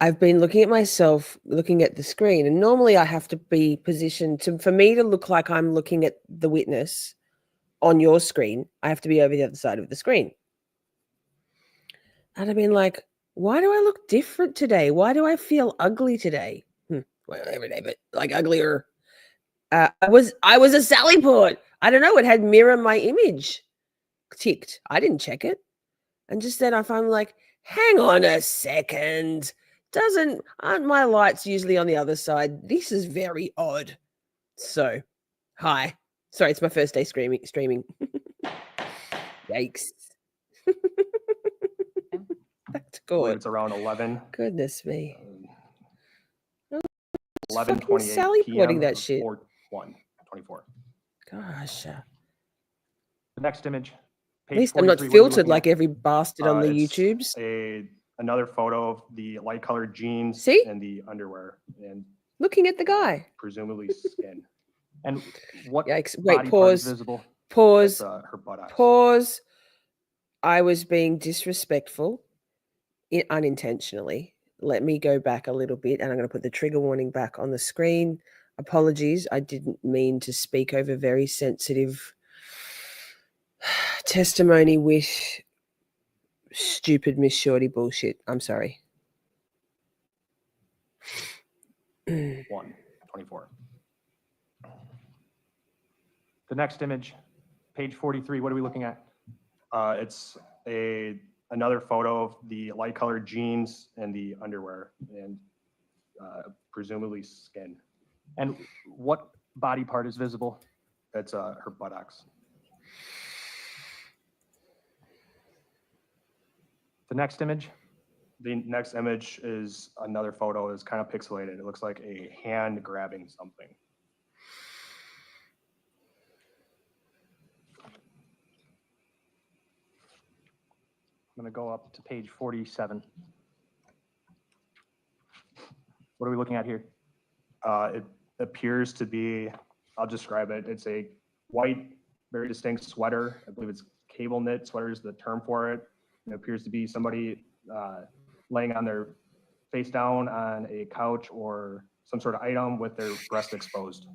Speaker 1: I've been looking at myself, looking at the screen, and normally I have to be positioned for me to look like I'm looking at the witness on your screen. I have to be over the other side of the screen. And I've been like, why do I look different today? Why do I feel ugly today? Well, every day, but like uglier. I was a Sally Port. I don't know. It had mirror my image ticked. I didn't check it. And just then I'm like, hang on a second. Aren't my lights usually on the other side? This is very odd. So, hi. Sorry, it's my first day streaming. Yikes. That's
Speaker 10: I believe
Speaker 1: good.
Speaker 10: it's around 11.
Speaker 1: Goodness me.
Speaker 10: 11:28
Speaker 1: Sally Porting
Speaker 10: p.m.
Speaker 1: that
Speaker 10: of
Speaker 1: shit.
Speaker 10: 4/1/24.
Speaker 1: Gosh.
Speaker 11: The next image.
Speaker 1: At least I'm not
Speaker 11: 43, what are we
Speaker 1: filtered
Speaker 11: looking
Speaker 1: like
Speaker 11: at?
Speaker 1: every bastard on the
Speaker 10: It's
Speaker 1: YouTubes.
Speaker 10: Another photo of the light colored jeans
Speaker 1: See?
Speaker 10: and the underwear and
Speaker 1: Looking at the guy.
Speaker 10: presumably skin.
Speaker 11: And what
Speaker 1: Yikes. Wait,
Speaker 11: body part is
Speaker 1: pause.
Speaker 11: visible?
Speaker 1: Pause.
Speaker 10: That's her buttocks.
Speaker 1: Pause. I was being disrespectful unintentionally. Let me go back a little bit, and I'm going to put the trigger warning back on the screen. Apologies. I didn't mean to speak over very sensitive testimony with stupid Miss Shorty bullshit. I'm sorry.
Speaker 10: 1/24.
Speaker 11: The next image, page 43, what are we looking at?
Speaker 10: It's another photo of the light colored jeans and the underwear and presumably skin.
Speaker 11: And what body part is visible?
Speaker 10: That's her buttocks.
Speaker 11: The next image?
Speaker 10: The next image is another photo. It's kind of pixelated. It looks like a hand grabbing something.
Speaker 11: I'm going to go up to page 47. What are we looking at here?
Speaker 10: It appears to be, I'll describe it. It's a white very distinct sweater. I believe it's cable knit sweater is the term for it. It appears to be somebody laying on their face down on a couch or some sort of item with their breast exposed.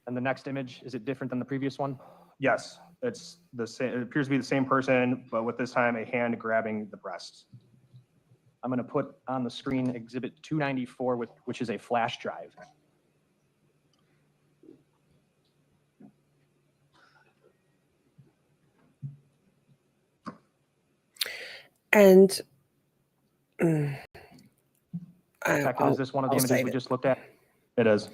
Speaker 11: And the next image, is it different than the previous one?
Speaker 10: Yes, it's the same. It appears to be the same person, but with this time a hand grabbing the breast.
Speaker 11: I'm going to put on the screen exhibit 294, which is a flash drive.
Speaker 1: And
Speaker 11: Detective, is this one of the
Speaker 1: I'll
Speaker 11: images
Speaker 1: save
Speaker 11: we
Speaker 1: it.
Speaker 11: just looked at?
Speaker 10: It is.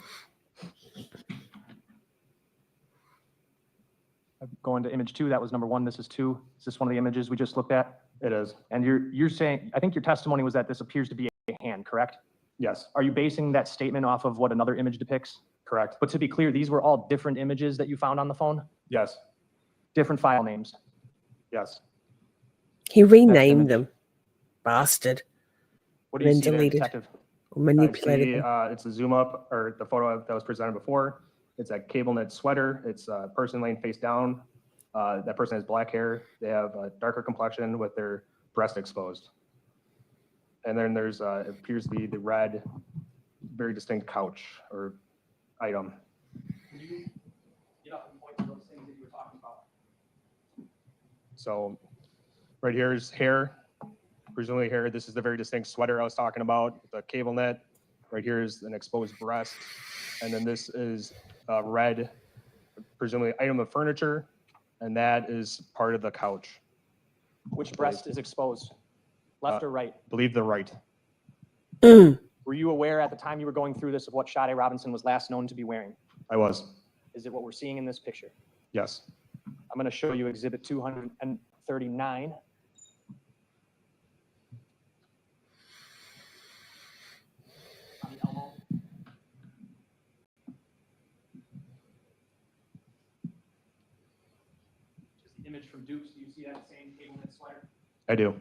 Speaker 11: Going to image 2, that was number 1, this is 2. Is this one of the images we just looked at?
Speaker 10: It is.
Speaker 11: And you're saying, I think your testimony was that this appears to be a hand, correct?
Speaker 10: Yes,
Speaker 11: Are you basing that statement off of what another image depicts?
Speaker 10: correct.
Speaker 11: But to be clear, these were all different images that you found on the phone?
Speaker 10: Yes,
Speaker 11: Different file names?
Speaker 10: yes.
Speaker 1: He
Speaker 11: image.
Speaker 1: renamed them, bastard,
Speaker 11: What do you
Speaker 1: Then
Speaker 11: see there,
Speaker 1: deleted.
Speaker 11: detective?
Speaker 1: or
Speaker 10: I
Speaker 1: manipulated
Speaker 10: see,
Speaker 1: them.
Speaker 10: it's a zoom up or the photo that was presented before. It's a cable knit sweater. It's a person laying face down. That person has black hair. They have a darker complexion with their breast exposed. And then there's, it appears to be the red, very distinct couch or item.
Speaker 11: Can you get up and point to those things that you were talking about?
Speaker 10: So right here is hair, presumably hair. This is the very distinct sweater I was talking about, the cable net. Right here is an exposed breast. And then this is a red, presumably item of furniture. And that is part of the couch.
Speaker 11: Which breast is exposed? Left or right?
Speaker 10: I believe the right.
Speaker 11: Were you aware at the time you were going through this of what Sade Robinson was last known to be wearing?
Speaker 10: I was,
Speaker 11: Is it what we're seeing in this picture?
Speaker 10: yes.
Speaker 11: I'm going to show you exhibit 239. On the elbow. Just the image from Duke's. Do you see that same cable knit sweater?
Speaker 10: I do.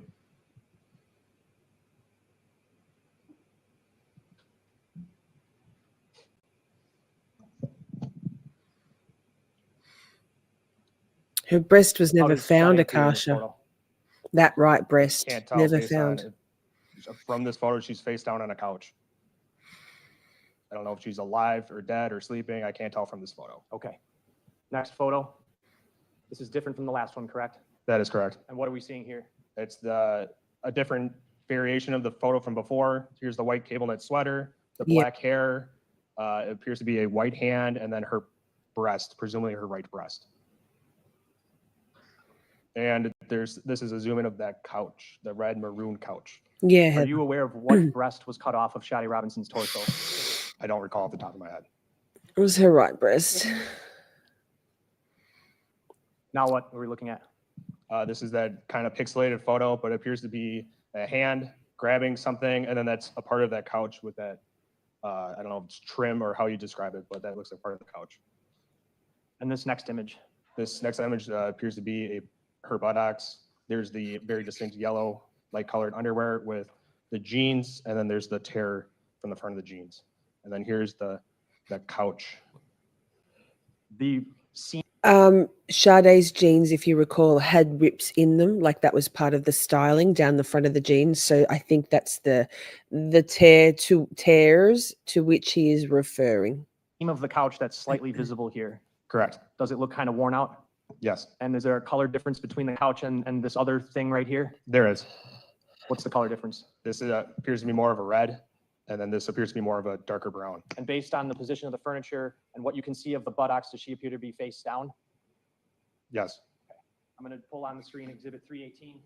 Speaker 1: Her breast was
Speaker 11: How
Speaker 1: never
Speaker 11: does
Speaker 1: found,
Speaker 11: Sade appear in this
Speaker 1: Akasha.
Speaker 11: photo?
Speaker 1: That right breast,
Speaker 10: Can't tell
Speaker 1: never
Speaker 10: based on
Speaker 1: found.
Speaker 10: from this photo, she's face down on a couch. I don't know if she's alive or dead or sleeping. I can't tell from this photo.
Speaker 11: Okay. Next photo. This is different from the last one, correct?
Speaker 10: That is correct.
Speaker 11: And what are we seeing here?
Speaker 10: It's a different variation of the photo from before. Here's the white cable knit sweater, the
Speaker 1: Yeah.
Speaker 10: black hair. It appears to be a white hand, and then her breast, presumably her right breast. And this is a zoom in of that couch, the red maroon couch.
Speaker 1: Yeah,
Speaker 11: Are
Speaker 1: Heather.
Speaker 11: you aware of what breast was cut off of Sade Robinson's torso?
Speaker 10: I don't recall off the top of my head.
Speaker 1: It was her right breast.
Speaker 11: Now what are we looking at?
Speaker 10: This is that kind of pixelated photo, but it appears to be a hand grabbing something, and then that's a part of that couch with that, I don't know if it's trim or how you describe it, but that looks like part of the couch.
Speaker 11: And this next image?
Speaker 10: This next image appears to be her buttocks. There's the very distinct yellow, light colored underwear with the jeans, and then there's the tear from the front of the jeans. And then here's the couch.
Speaker 11: The scene.
Speaker 1: Sade's jeans, if you recall, had rips in them, like that was part of the styling down the front of the jeans. So I think that's the tears to which he is referring.
Speaker 11: Seam of the couch that's slightly visible here.
Speaker 10: Correct.
Speaker 11: Does it look kind of worn out?
Speaker 10: Yes,
Speaker 11: And is there a color difference between the couch and this other thing right here?
Speaker 10: there is.
Speaker 11: What's the color difference?
Speaker 10: This appears to be more of a red, and then this appears to be more of a darker brown.
Speaker 11: And based on the position of the furniture and what you can see of the buttocks, does she appear to be face down?
Speaker 10: Yes.
Speaker 11: I'm going to pull on the screen exhibit 318.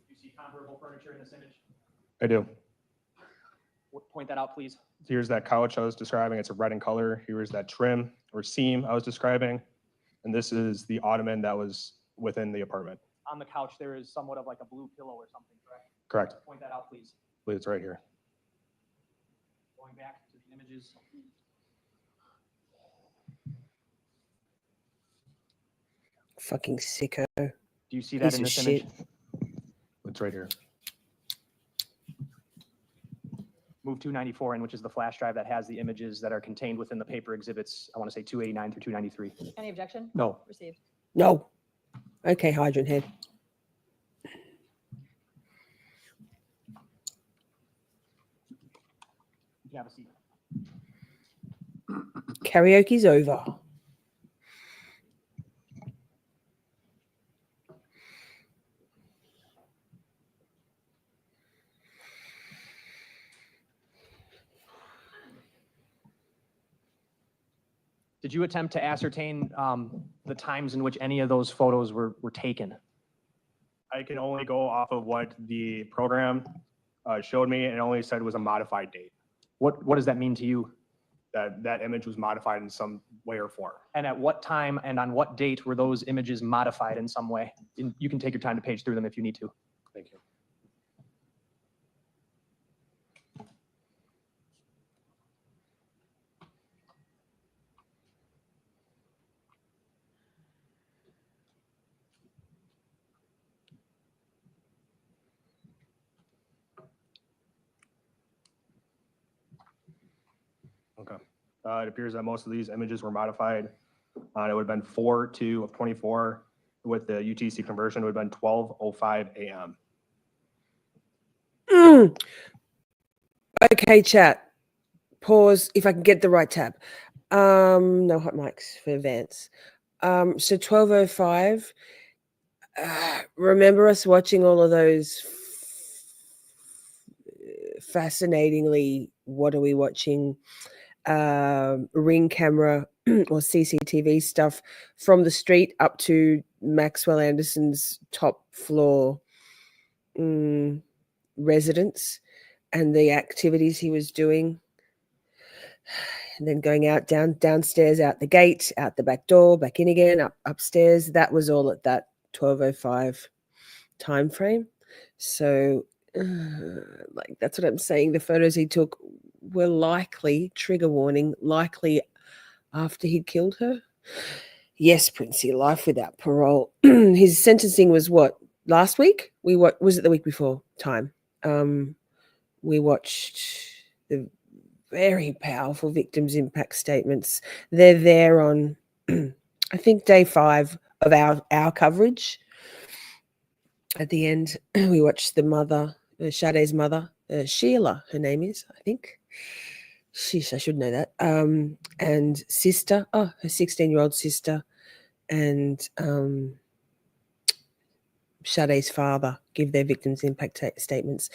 Speaker 11: You see comparable furniture in this image?
Speaker 10: I do.
Speaker 11: Point that out, please.
Speaker 10: Here's that couch I was describing. It's a red in color. Here's that trim or seam I was describing. And this is the ottoman that was within the apartment.
Speaker 11: On the couch, there is somewhat of like a blue pillow or something, correct?
Speaker 10: Correct.
Speaker 11: Point that out, please.
Speaker 10: I believe it's right here.
Speaker 11: Going back to the images.
Speaker 1: Fucking sicko.
Speaker 11: Do you see that
Speaker 1: Piece
Speaker 11: in
Speaker 1: of
Speaker 11: this
Speaker 1: shit.
Speaker 11: image?
Speaker 10: It's right here.
Speaker 11: move 294 in, which is the flash drive that has the images that are contained within the paper exhibits, I want to say 289 through 293.
Speaker 2: Any objection?
Speaker 6: No.
Speaker 2: Received.
Speaker 1: No. Okay, hydrant head.
Speaker 11: You can have a seat.
Speaker 1: Karaoke's over.
Speaker 11: Did you attempt to ascertain the times in which any of those photos were taken?
Speaker 10: I can only go off of what the program showed me, and it only said it was a modified date.
Speaker 11: What does that mean to you?
Speaker 10: That image was modified in some way or form.
Speaker 11: And at what time and on what date were those images modified in some way? You can take your time to page through them if you need to.
Speaker 10: Thank you. Okay. It appears that most of these images were modified. It would have been 4/2 of 24. With the UTC conversion, it would have been 12:05 a.m.
Speaker 1: Okay, chat. Pause if I can get the right tab. No hot mics for Vance. So 12:05. Remember us watching all of those fascinatingly, what are we watching? Ring camera or CCTV stuff from the street up to Maxwell Anderson's top floor residence and the activities he was doing. And then going out downstairs, out the gate, out the back door, back in again, upstairs. That was all at that 12:05 time frame. So like that's what I'm saying. The photos he took were likely, trigger warning, likely after he'd killed her. Yes, Princey, life without parole. His sentencing was what, last week? Was it the week before? Time. We watched the very powerful victims impact statements. They're there on, I think, day 5 of our coverage. At the end, we watched the mother, Sade's mother, Sheila, her name is, I think. Sheesh, I should know that. And sister, her 16-year-old sister, and Sade's father give their victims impact statements.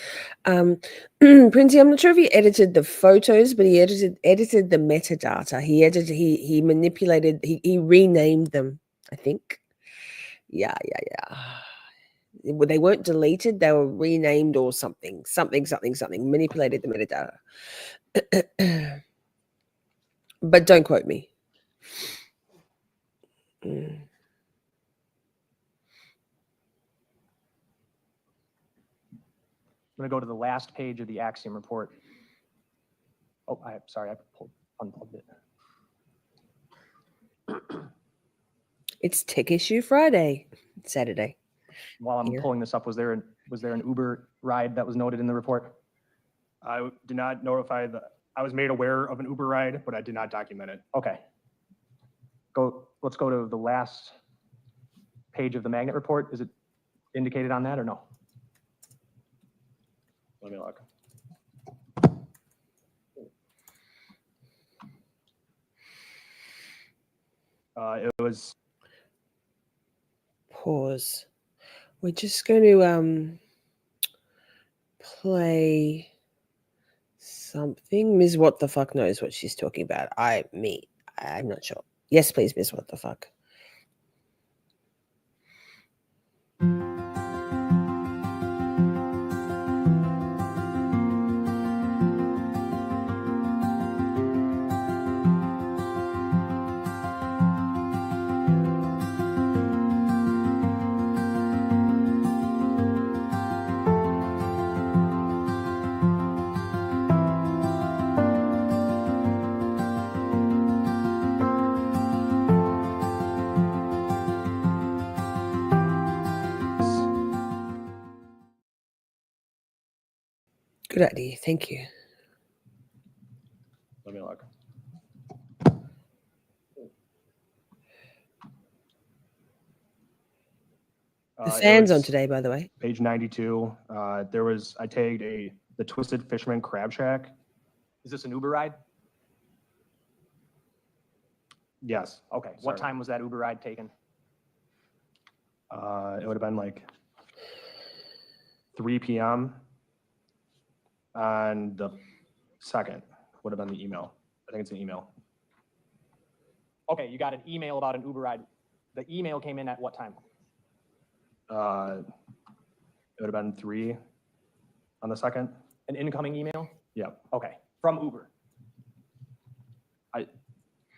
Speaker 1: Princey, I'm not sure if he edited the photos, but he edited the metadata. He manipulated, he renamed them, I think. Yeah. They weren't deleted, they were renamed or something, manipulated the metadata. But don't quote me.
Speaker 11: I'm going to go to the last page of the Axiom report. Oh, sorry, I unplugged it.
Speaker 1: It's Tech Issue Friday, Saturday.
Speaker 11: While I'm pulling this up, was there an Uber ride that was noted in the report?
Speaker 10: I did not notify I was made aware of an Uber ride, but I did not document it.
Speaker 11: Okay. Let's go to the last page of the magnet report. Is it indicated on that or no?
Speaker 10: Let me look. It was.
Speaker 1: Pause. We're just going to play something. Ms. What the Fuck knows what she's talking about. I'm not sure. Yes, please, Ms. What the Fuck. Good idea. Thank you.
Speaker 10: me look.
Speaker 1: The
Speaker 10: It
Speaker 1: sand's on
Speaker 10: was
Speaker 1: today, by the way.
Speaker 10: Page 92. I tagged the Twisted Fisherman Crab Shack.
Speaker 11: Is this an Uber ride?
Speaker 10: Yes.
Speaker 11: Okay, what
Speaker 10: Sorry.
Speaker 11: time was that Uber ride taken?
Speaker 10: It would have been like 3 p.m. on the 2nd would have been the email. I think it's an email.
Speaker 11: Okay, you got an email about an Uber ride. The email came in at what time?
Speaker 10: It would have been 3 on the 2nd.
Speaker 11: An incoming email?
Speaker 10: Yeah.
Speaker 11: Okay, from Uber.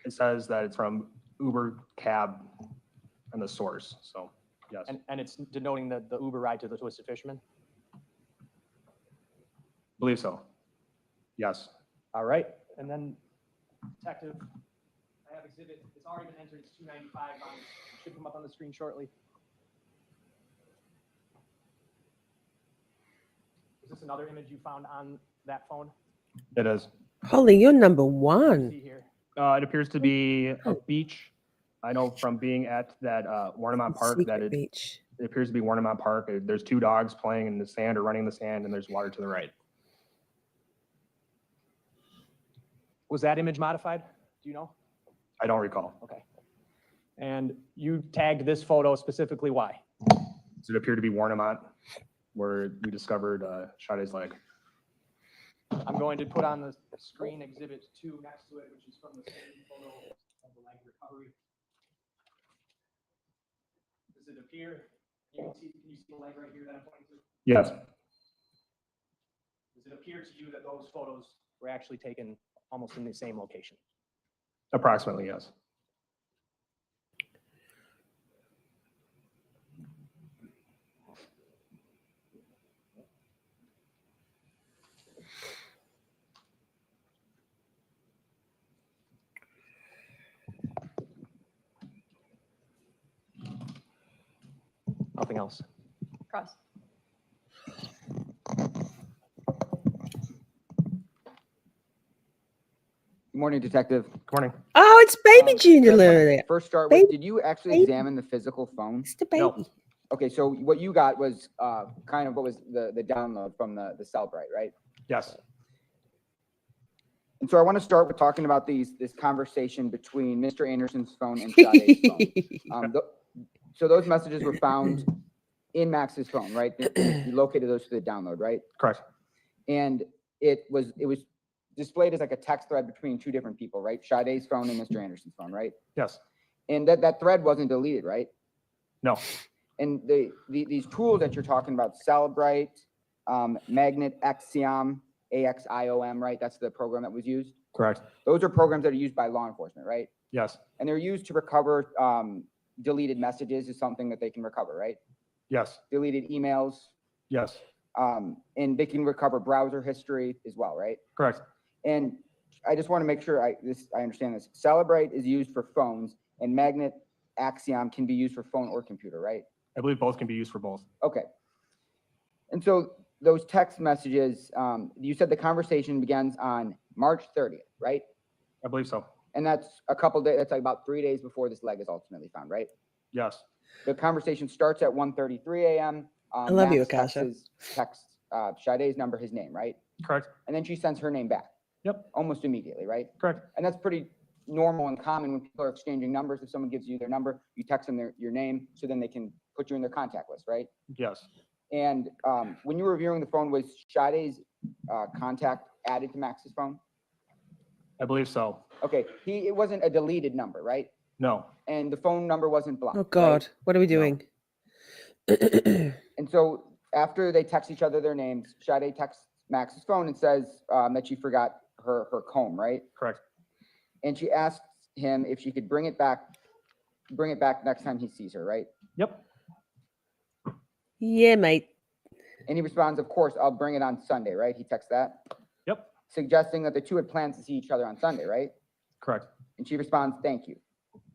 Speaker 10: It says that it's from Uber Cab and the source. So yes.
Speaker 11: And it's denoting the Uber ride to the Twisted Fisherman?
Speaker 10: Believe so. Yes.
Speaker 11: All right, and then detective, I have exhibit, it's already been entered, it's 295, should come up on the screen shortly. Is this another image you found on that phone?
Speaker 10: It is.
Speaker 1: Holy, you're number one.
Speaker 11: See here.
Speaker 10: It appears to be a beach. I know from being at that Warnemont Park that
Speaker 1: Secret
Speaker 10: it
Speaker 1: beach.
Speaker 10: appears to be Warnemont Park. There's 2 dogs playing in the sand or running in the sand, and there's water to the right.
Speaker 11: Was that image modified? Do you know?
Speaker 10: I don't recall.
Speaker 11: Okay. And you tagged this photo specifically, why?
Speaker 10: Does it appear to be Warnemont, where we discovered Sade's leg?
Speaker 11: I'm going to put on the screen exhibit 2 next to it, which is from the same photo of the leg recovery. Does it appear, can you see the leg right here that I'm pointing to?
Speaker 10: Yes.
Speaker 11: Does it appear to you that those photos were actually taken almost in the same location?
Speaker 10: Approximately, yes.
Speaker 11: Nothing else.
Speaker 2: Cross.
Speaker 13: Good morning, Detective.
Speaker 10: Good morning.
Speaker 1: Oh, it's baby Junior
Speaker 13: I wanna
Speaker 1: there.
Speaker 13: First start with,
Speaker 1: Baby-
Speaker 13: did you actually
Speaker 1: baby.
Speaker 13: examine the physical phone?
Speaker 1: It's the baby.
Speaker 10: No.
Speaker 13: Okay, so what you got was kind of what was the download from the Cellbrite, right?
Speaker 10: Yes.
Speaker 13: And so I want to start with talking about this conversation between Mr. Anderson's phone and Sade's phone. So those messages were found in Max's phone, right? You located those through the download, right?
Speaker 10: Correct.
Speaker 13: And it was displayed as like a text thread between 2 different people, right? Sade's phone and Mr. Anderson's phone, right?
Speaker 10: Yes.
Speaker 13: And that thread wasn't deleted, right?
Speaker 10: No.
Speaker 13: And these tools that you're talking about, Cellbrite, Magnet Axiom, AXIOM, right? That's the program that was used.
Speaker 10: Correct.
Speaker 13: Those are programs that are used by law enforcement, right?
Speaker 10: Yes.
Speaker 13: And they're used to recover deleted messages is something that they can recover, right?
Speaker 10: Yes.
Speaker 13: Deleted emails,
Speaker 10: Yes.
Speaker 13: and they can recover browser history as well, right?
Speaker 10: Correct.
Speaker 13: And I just want to make sure I understand this. Cellbrite is used for phones, and Magnet Axiom can be used for phone or computer, right?
Speaker 10: I believe both can be used for both.
Speaker 13: Okay. And so those text messages, you said the conversation begins on March 30th, right?
Speaker 10: I believe so.
Speaker 13: And that's a couple days, that's like about 3 days before this leg is ultimately found, right?
Speaker 10: Yes.
Speaker 13: The conversation starts at 1:33 a.m.
Speaker 1: I love you,
Speaker 13: Max
Speaker 1: Akasha.
Speaker 13: texts Sade's number, his name, right?
Speaker 10: Correct.
Speaker 13: And then she sends her name back.
Speaker 10: Yep.
Speaker 13: Almost immediately, right?
Speaker 10: Correct.
Speaker 13: And that's pretty normal and common when people are exchanging numbers. If someone gives you their number, you text them your name, so then they can put you in their contact list, right?
Speaker 10: Yes.
Speaker 13: And when you were reviewing the phone, was Sade's contact added to Max's phone?
Speaker 10: I believe so.
Speaker 13: Okay, it wasn't a deleted number, right?
Speaker 10: No.
Speaker 13: And the phone number wasn't blocked.
Speaker 1: Oh God, what are we doing?
Speaker 13: And so after they text each other their names, Sade texts Max's phone and says that she forgot her comb, right?
Speaker 10: Correct.
Speaker 13: And she asks him if she could bring it back next time he sees her, right?
Speaker 10: Yep.
Speaker 1: Yeah, mate.
Speaker 13: And he responds, of course, I'll bring it on Sunday, right? He texts that.
Speaker 10: Yep.
Speaker 13: Suggesting that the two had plans to see each other on Sunday, right?
Speaker 10: Correct.
Speaker 13: And she responds, thank you.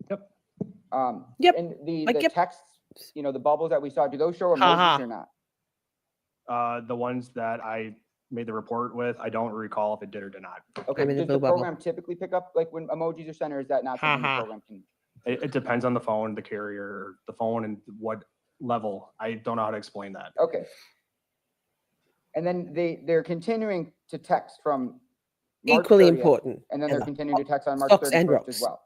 Speaker 10: Yep.
Speaker 1: Yep.
Speaker 13: And the
Speaker 1: Like, yep.
Speaker 13: texts, the bubbles that we saw, do those show
Speaker 1: Ha ha.
Speaker 13: emojis or not?
Speaker 10: The ones that I made the report with. I don't recall if it did or did not.
Speaker 13: Okay,
Speaker 1: I'm in the
Speaker 13: does the
Speaker 1: blue bubble.
Speaker 13: program typically pick up like when emojis are sent, or is that not something the
Speaker 1: Haha.
Speaker 13: program can?
Speaker 10: It depends on the phone, the carrier, the phone, and what level. I don't know how to explain that.
Speaker 13: Okay. And then they're continuing to text from March
Speaker 1: Equally
Speaker 13: 30th,
Speaker 1: important.
Speaker 13: and then they're
Speaker 1: Ella.
Speaker 13: continuing to text on March
Speaker 1: Socks and
Speaker 13: 31st as
Speaker 1: rocks.
Speaker 13: well.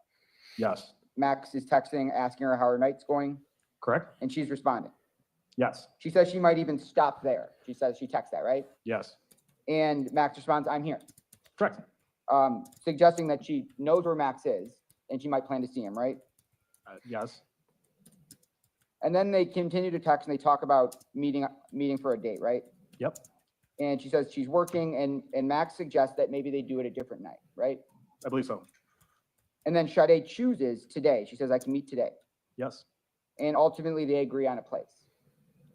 Speaker 10: Yes.
Speaker 13: Max is texting, asking her how her night's going,
Speaker 10: Correct?
Speaker 13: and she's responding.
Speaker 10: Yes.
Speaker 13: She says she might even stop there. She says she texts that, right?
Speaker 10: Yes.
Speaker 13: And Max responds, I'm here.
Speaker 10: Correct.
Speaker 13: Suggesting that she knows where Max is, and she might plan to see him, right?
Speaker 10: Yes.
Speaker 13: And then they continue to text, and they talk about meeting for a date, right?
Speaker 10: Yep.
Speaker 13: And she says she's working, and Max suggests that maybe they do it a different night, right?
Speaker 10: I believe so.
Speaker 13: And then Sade chooses today. She says, I can meet today.
Speaker 10: Yes.
Speaker 13: And ultimately, they agree on a place.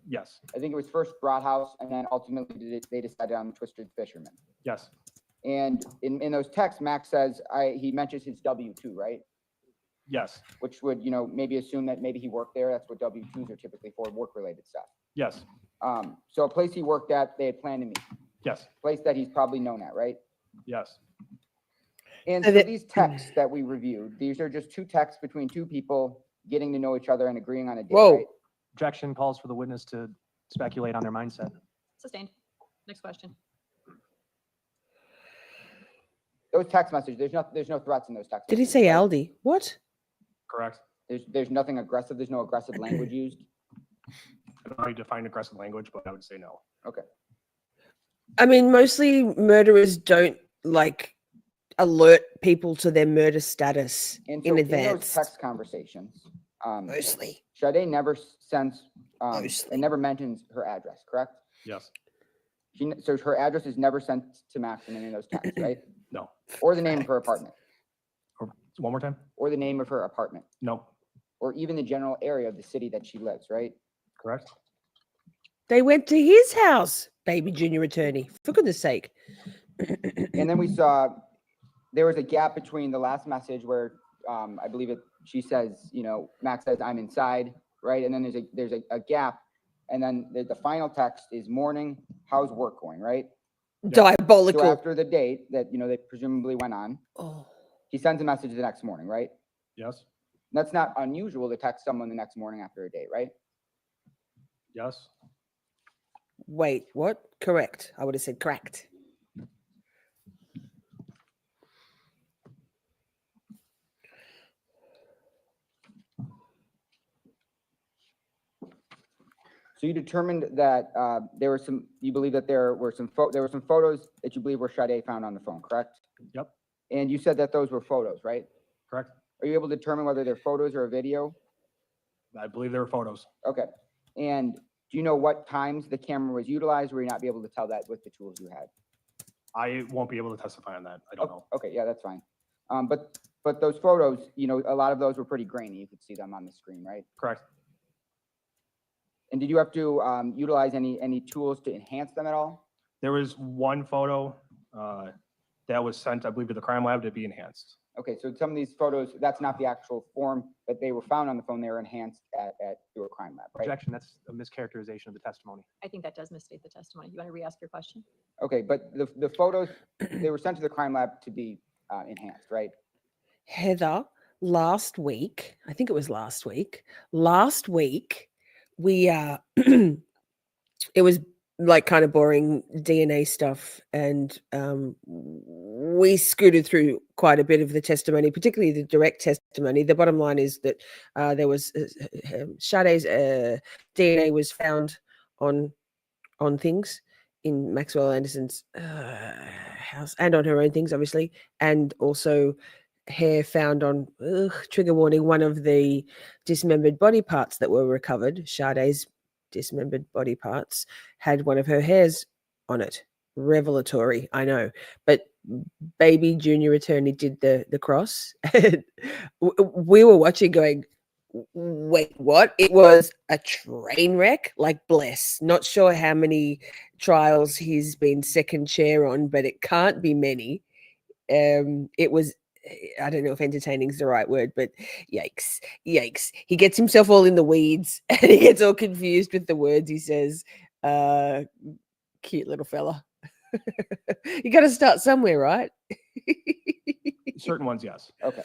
Speaker 10: Yes.
Speaker 13: I think it was first Broad House, and then ultimately they decided on Twisted Fisherman.
Speaker 10: Yes.
Speaker 13: And in those texts, Max says, he mentions his W-2, right?
Speaker 10: Yes.
Speaker 13: Which would, maybe assume that maybe he worked there. That's what W-2s are typically for, work-related stuff.
Speaker 10: Yes.
Speaker 13: So a place he worked at, they had planned to meet.
Speaker 10: Yes.
Speaker 13: Place that he's probably known at, right?
Speaker 10: Yes.
Speaker 13: And
Speaker 1: So
Speaker 13: so
Speaker 1: the-
Speaker 13: these texts that we reviewed, these are just two texts between two people getting to know each other and agreeing on a date,
Speaker 1: Whoa.
Speaker 13: right?
Speaker 11: Objection calls for the witness to speculate on their mindset.
Speaker 2: Sustained. Next question.
Speaker 13: Those text messages, there's no threats in those text
Speaker 1: Did he
Speaker 13: messages,
Speaker 1: say
Speaker 13: right?
Speaker 1: Aldi? What?
Speaker 10: Correct.
Speaker 13: There's nothing aggressive. There's no aggressive language used.
Speaker 10: I don't know how you define aggressive language, but I would say no.
Speaker 13: Okay.
Speaker 1: I mean, mostly murderers don't like alert people to their murder status
Speaker 13: And
Speaker 1: in
Speaker 13: so
Speaker 1: advance.
Speaker 13: those text conversations,
Speaker 1: Mostly.
Speaker 13: Sade never sends,
Speaker 1: Mostly.
Speaker 13: and never mentions her address, correct?
Speaker 10: Yes.
Speaker 13: So her address is never sent to Max in any of those texts, right?
Speaker 10: No.
Speaker 13: Or the name of her apartment,
Speaker 10: One more time?
Speaker 13: or the name of her apartment,
Speaker 10: No.
Speaker 13: or even the general area of the city that she lives, right?
Speaker 10: Correct.
Speaker 1: They went to his house, baby junior attorney. For goodness sake.
Speaker 13: And then we saw there was a gap between the last message where I believe she says, Max says, I'm inside, right? And then there's a gap. And then the final text is morning, how's work going, right? So
Speaker 1: Diabolical.
Speaker 13: after the date that, they presumably went on,
Speaker 1: Oh.
Speaker 13: he sends a message the next morning, right?
Speaker 10: Yes.
Speaker 13: That's not unusual to text someone the next morning after a date, right?
Speaker 10: Yes.
Speaker 1: Wait, what? Correct. I would have said correct.
Speaker 13: So you determined that you believe that there were some photos that you believe were Sade found on the phone, correct?
Speaker 10: Yep.
Speaker 13: And you said that those were photos, right?
Speaker 10: Correct.
Speaker 13: Are you able to determine whether they're photos or a video?
Speaker 10: I believe there were photos.
Speaker 13: Okay. And do you know what times the camera was utilized, or will you not be able to tell that with the tools you had?
Speaker 10: I won't be able to testify on that. I don't know.
Speaker 13: Okay, yeah, that's fine. But those photos, a lot of those were pretty grainy. You could see them on the screen, right?
Speaker 10: Correct.
Speaker 13: And did you have to utilize any tools to enhance them at all?
Speaker 10: There was one photo that was sent, I believe, to the crime lab to be enhanced.
Speaker 13: Okay, so some of these photos, that's not the actual form that they were found on the phone. They were enhanced through a crime lab, right?
Speaker 11: Objection, that's a mischaracterization of the testimony.
Speaker 2: I think that does misstate the testimony. You want to re-ask your question?
Speaker 13: Okay, but the photos, they were sent to the crime lab to be enhanced, right?
Speaker 1: Heather, last week, I think it was last week, we it was like kind of boring DNA stuff, and we scooted through quite a bit of the testimony, particularly the direct testimony. The bottom line is that there was Sade's DNA was found on things in Maxwell Anderson's house, and on her own things, obviously, and also hair found on, trigger warning, one of the dismembered body parts that were recovered. Sade's dismembered body parts had one of her hairs on it. Revelatory, I know, but baby junior attorney did the cross. We were watching going, wait, what? It was a train wreck, like bless. Not sure how many trials he's been second chair on, but it can't be many. It was, I don't know if entertaining is the right word, but yikes. He gets himself all in the weeds and he gets all confused with the words he says. Cute little fella. You got to start somewhere, right?
Speaker 10: Certain ones, yes.
Speaker 13: Okay.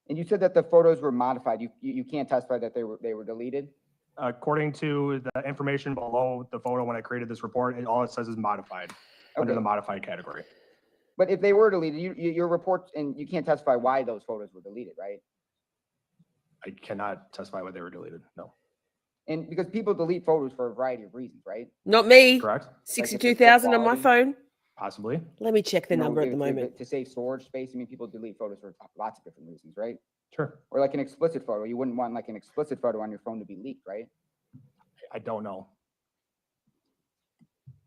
Speaker 13: And you said that the photos were modified. You can't testify that they were deleted?
Speaker 10: According to the information below the photo when I created this report, all it says is modified, under
Speaker 13: Okay.
Speaker 10: the modified category.
Speaker 13: But if they were deleted, your report, and you can't testify why those photos were deleted, right?
Speaker 10: I cannot testify why they were deleted, no.
Speaker 13: And because people delete photos for a variety of reasons, right?
Speaker 1: Not me.
Speaker 10: Correct?
Speaker 1: 62,000 on my
Speaker 13: quality.
Speaker 1: phone.
Speaker 10: Possibly.
Speaker 1: Let me check the
Speaker 13: You know,
Speaker 1: number at the moment.
Speaker 13: To save storage space, I mean, people delete photos for lots of different reasons, right?
Speaker 10: Sure.
Speaker 13: Or like an explicit photo. You wouldn't want like an explicit photo on your phone to be leaked, right?
Speaker 10: I don't know.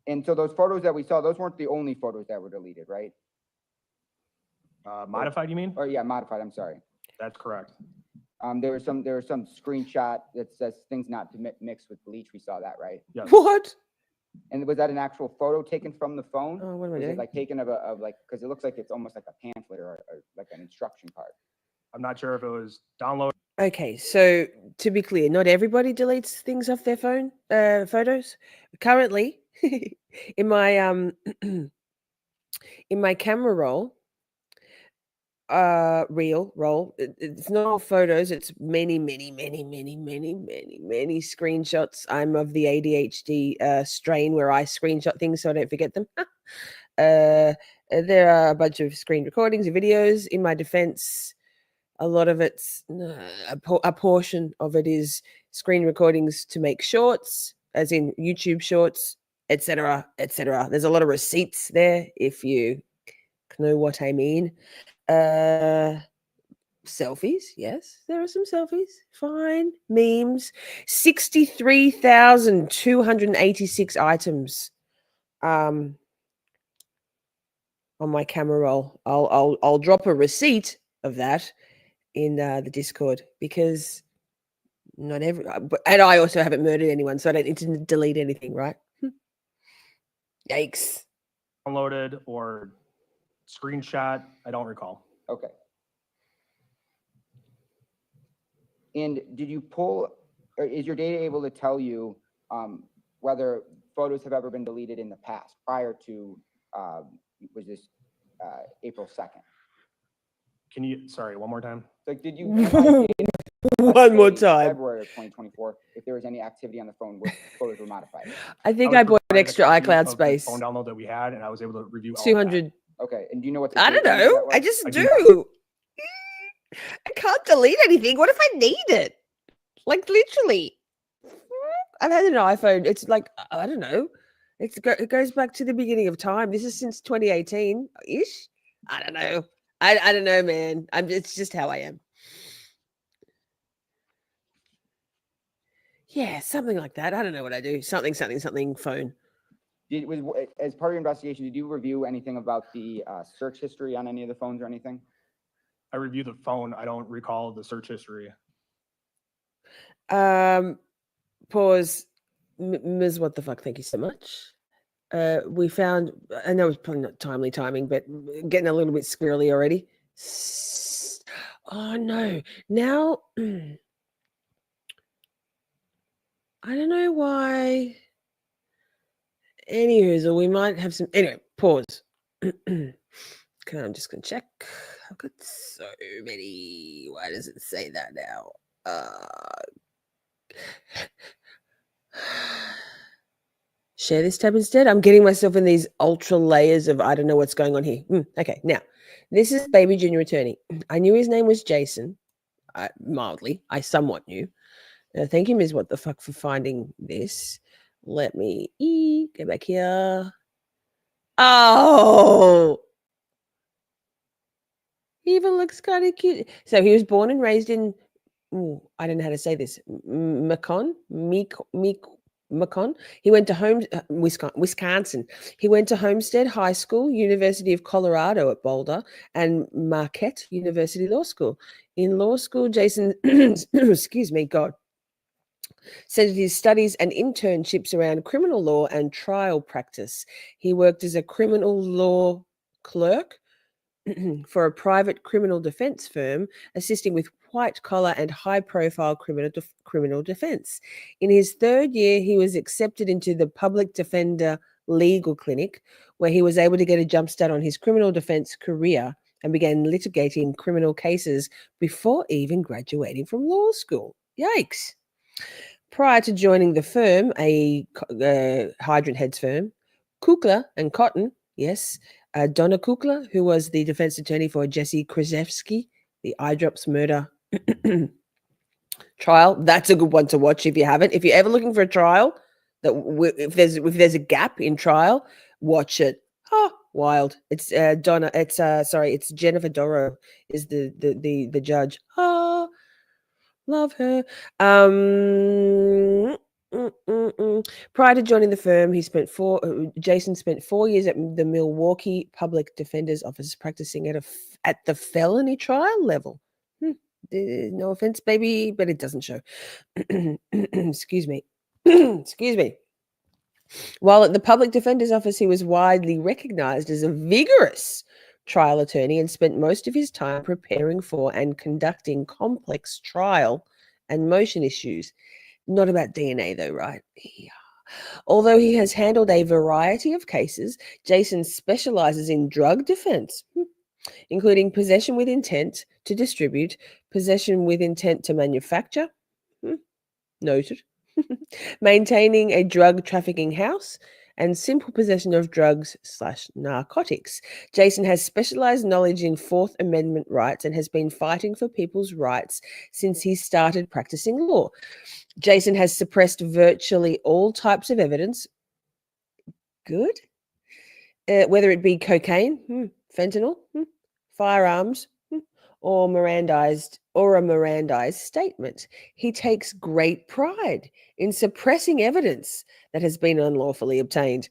Speaker 13: And so those photos that we saw, those weren't the only photos that were deleted, right?
Speaker 10: Modified, you mean?
Speaker 13: Or yeah, modified, I'm sorry.
Speaker 10: That's correct.
Speaker 13: There was some screenshot that says things not to mix with bleach. We saw that, right?
Speaker 10: Yes.
Speaker 1: What?
Speaker 13: And was that an actual photo taken from the phone?
Speaker 1: Oh, what am I
Speaker 13: Or is it
Speaker 1: doing?
Speaker 13: like taken of like, because it looks like it's almost like a pamphlet or like an instruction card.
Speaker 10: I'm not sure if it was downloaded.
Speaker 1: Okay, so to be clear, not everybody deletes things off their phone, photos. Currently, in my in my camera roll, it's not all photos, it's many screenshots. I'm of the ADHD strain where I screenshot things so I don't forget them. There are a bunch of screen recordings of videos. In my defense, a lot of it's a portion of it is screen recordings to make shorts, as in YouTube shorts, etc. There's a lot of receipts there, if you know what I mean. Selfies, yes, there are some selfies. Fine. Memes. 63,286 items on my camera roll. I'll drop a receipt of that in the Discord, because not every, and I also haven't murdered anyone, so I don't need to delete anything, right? Yikes.
Speaker 10: Downloaded or screenshot, I don't recall.
Speaker 13: Okay. And did you pull, or is your data able to tell you whether photos have ever been deleted in the past prior to, was this April 2nd?
Speaker 10: Can you, sorry, one more time?
Speaker 13: Like, did you?
Speaker 1: One more time.
Speaker 13: February of 2024, if there was any activity on the phone where photos were modified.
Speaker 1: I think
Speaker 10: was
Speaker 1: I bought
Speaker 10: provided a
Speaker 1: extra
Speaker 10: copy
Speaker 1: iCloud
Speaker 10: of the
Speaker 1: space.
Speaker 10: Phone download that we had, and I was able to review all of that.
Speaker 1: 200.
Speaker 13: Okay, and do you know what? the
Speaker 1: I
Speaker 13: date
Speaker 1: don't
Speaker 13: on that
Speaker 1: know. I
Speaker 13: was?
Speaker 1: just
Speaker 10: I
Speaker 1: do.
Speaker 10: do
Speaker 1: I can't delete anything. What if I need it? Like, literally. I've had an iPhone. It's like, I don't know. It goes back to the beginning of time. This is since 2018-ish. I don't know. I don't know, man. It's just how I am. Yeah, something like that. I don't know what I do. Something phone.
Speaker 13: As part of your investigation, did you review anything about the search history on any of the phones or anything?
Speaker 10: I reviewed the phone. I don't recall the search history.
Speaker 1: Pause. Ms. What the fuck? Thank you so much. We found, I know it's probably not timely timing, but getting a little bit squirrely already. Oh no. Now, I don't know why. Anywho, we might have some, anyway, pause. I'm just going to check. I've got so many. Why does it say that now? Share this tab instead. I'm getting myself in these ultra layers of I don't know what's going on here. Okay, now this is baby junior attorney. I knew his name was Jason. Mildly, I somewhat knew. Thank you, Ms. What the fuck, for finding this. Let me go back here. Oh, he even looks kind of cute. So he was born and raised in. I don't know how to say this. Macon. He went to Wisconsin. He went to Homestead High School, University of Colorado at Boulder, and Marquette University Law School. In law school, Jason, excuse me, God, centered his studies and internships around criminal law and trial practice. He worked as a criminal law clerk for a private criminal defense firm, assisting with white collar and high profile criminal defense. In his third year, he was accepted into the public defender legal clinic, where he was able to get a jump start on his criminal defense career and began litigating criminal cases before even graduating from law school. Yikes. Prior to joining the firm, a Hydrant Heads firm, Kukla and Cotton, yes, Donna Kukla, who was the defense attorney for Jesse Krzyzewski, the eye drops murder trial. That's a good one to watch if you haven't. If you're ever looking for a trial, if there's a gap in trial, watch it. Oh, wild. It's Donna. It's Jennifer Doro is the judge. Oh, love her. Prior to joining the firm, Jason spent 4 years at the Milwaukee Public Defender's Office practicing at the felony trial level. No offense, baby, but it doesn't show. Excuse me. Excuse me. While at the Public Defender's Office, he was widely recognized as a vigorous trial attorney and spent most of his time preparing for and conducting complex trial and motion issues. Not about DNA though, right? Yeah. Although he has handled a variety of cases, Jason specializes in drug defense, including possession with intent to distribute, possession with intent to manufacture, noted, maintaining a drug trafficking house, and simple possession of drugs/narcotics. Jason has specialized knowledge in Fourth Amendment rights and has been fighting for people's rights since he started practicing law. Jason has suppressed virtually all types of evidence. Good. Whether it be cocaine, fentanyl, firearms, or a Mirandized statement. He takes great pride in suppressing evidence that has been unlawfully obtained.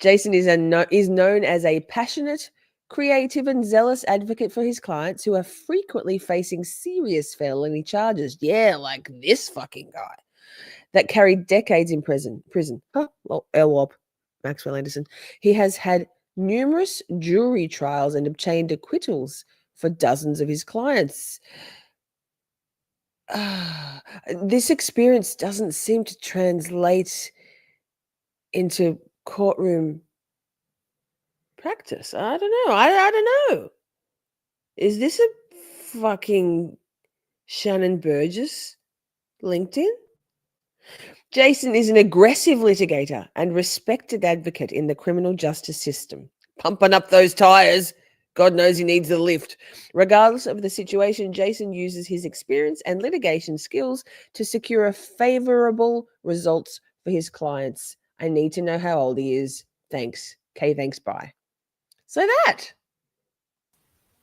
Speaker 1: Jason is known as a passionate, creative, and zealous advocate for his clients who are frequently facing serious felony charges. Yeah, like this fucking guy that carried decades in prison. LWOP, Maxwell Anderson. He has had numerous jury trials and obtained acquittals for dozens of his clients. This experience doesn't seem to translate into courtroom practice. I don't know. I don't know. Is this a fucking Shannon Burgess LinkedIn? Jason is an aggressive litigator and respected advocate in the criminal justice system. Pumping up those tires. God knows he needs the lift. Regardless of the situation, Jason uses his experience and litigation skills to secure favorable results for his clients. I need to know how old he is. Thanks. Okay, thanks, bye. So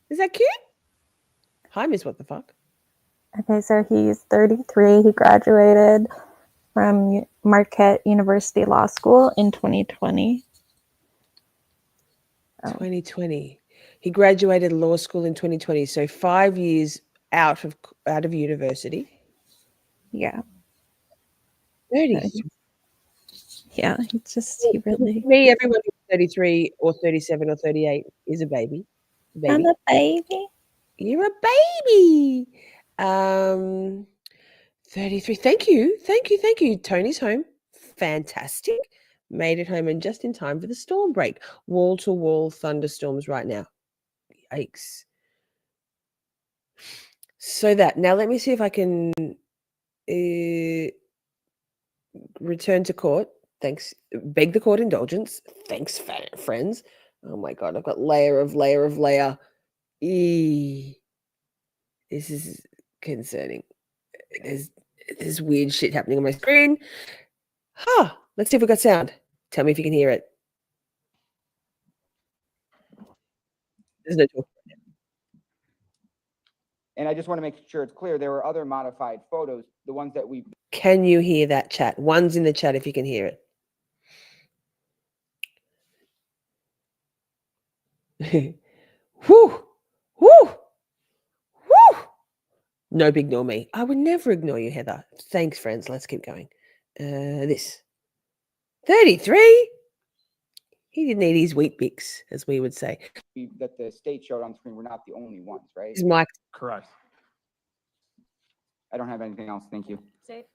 Speaker 1: is that cute? Hi, Miss What the Fuck.
Speaker 14: Okay, so he's 33. He graduated from Marquette University Law School in 2020.
Speaker 1: 2020. He graduated law school in 2020, so 5 years out of university.
Speaker 14: Yeah.
Speaker 1: 30.
Speaker 14: Yeah, he really.
Speaker 1: Me, everyone who's 33 or 37 or 38 is a baby.
Speaker 14: I'm a baby.
Speaker 1: You're a baby. 33. Thank you. Tony's home. Fantastic. Made it home and just in time for the storm break. Wall-to-wall thunderstorms right now. Yikes. So now let me see if I can return to court. Thanks. Beg the court indulgence. Thanks, friends. Oh my God, I've got layer of layer. This is concerning. There's weird shit happening on my screen. Let's see if we got sound. Tell me if you can hear it. There's no talk.
Speaker 13: And I just want to make sure it's clear, there were other modified photos, the ones that we...
Speaker 1: Can you hear that chat? One's in the chat if you can hear it. Whoo! No big ignore me. I would never ignore you, Heather. Thanks, friends. Let's keep going. This. 33? He didn't eat his Weet-bix, as we would say.
Speaker 13: That the state showed on screen were not the only ones, right?
Speaker 1: Is Mike
Speaker 10: Correct.
Speaker 13: I don't have anything else. Thank you.
Speaker 2: State?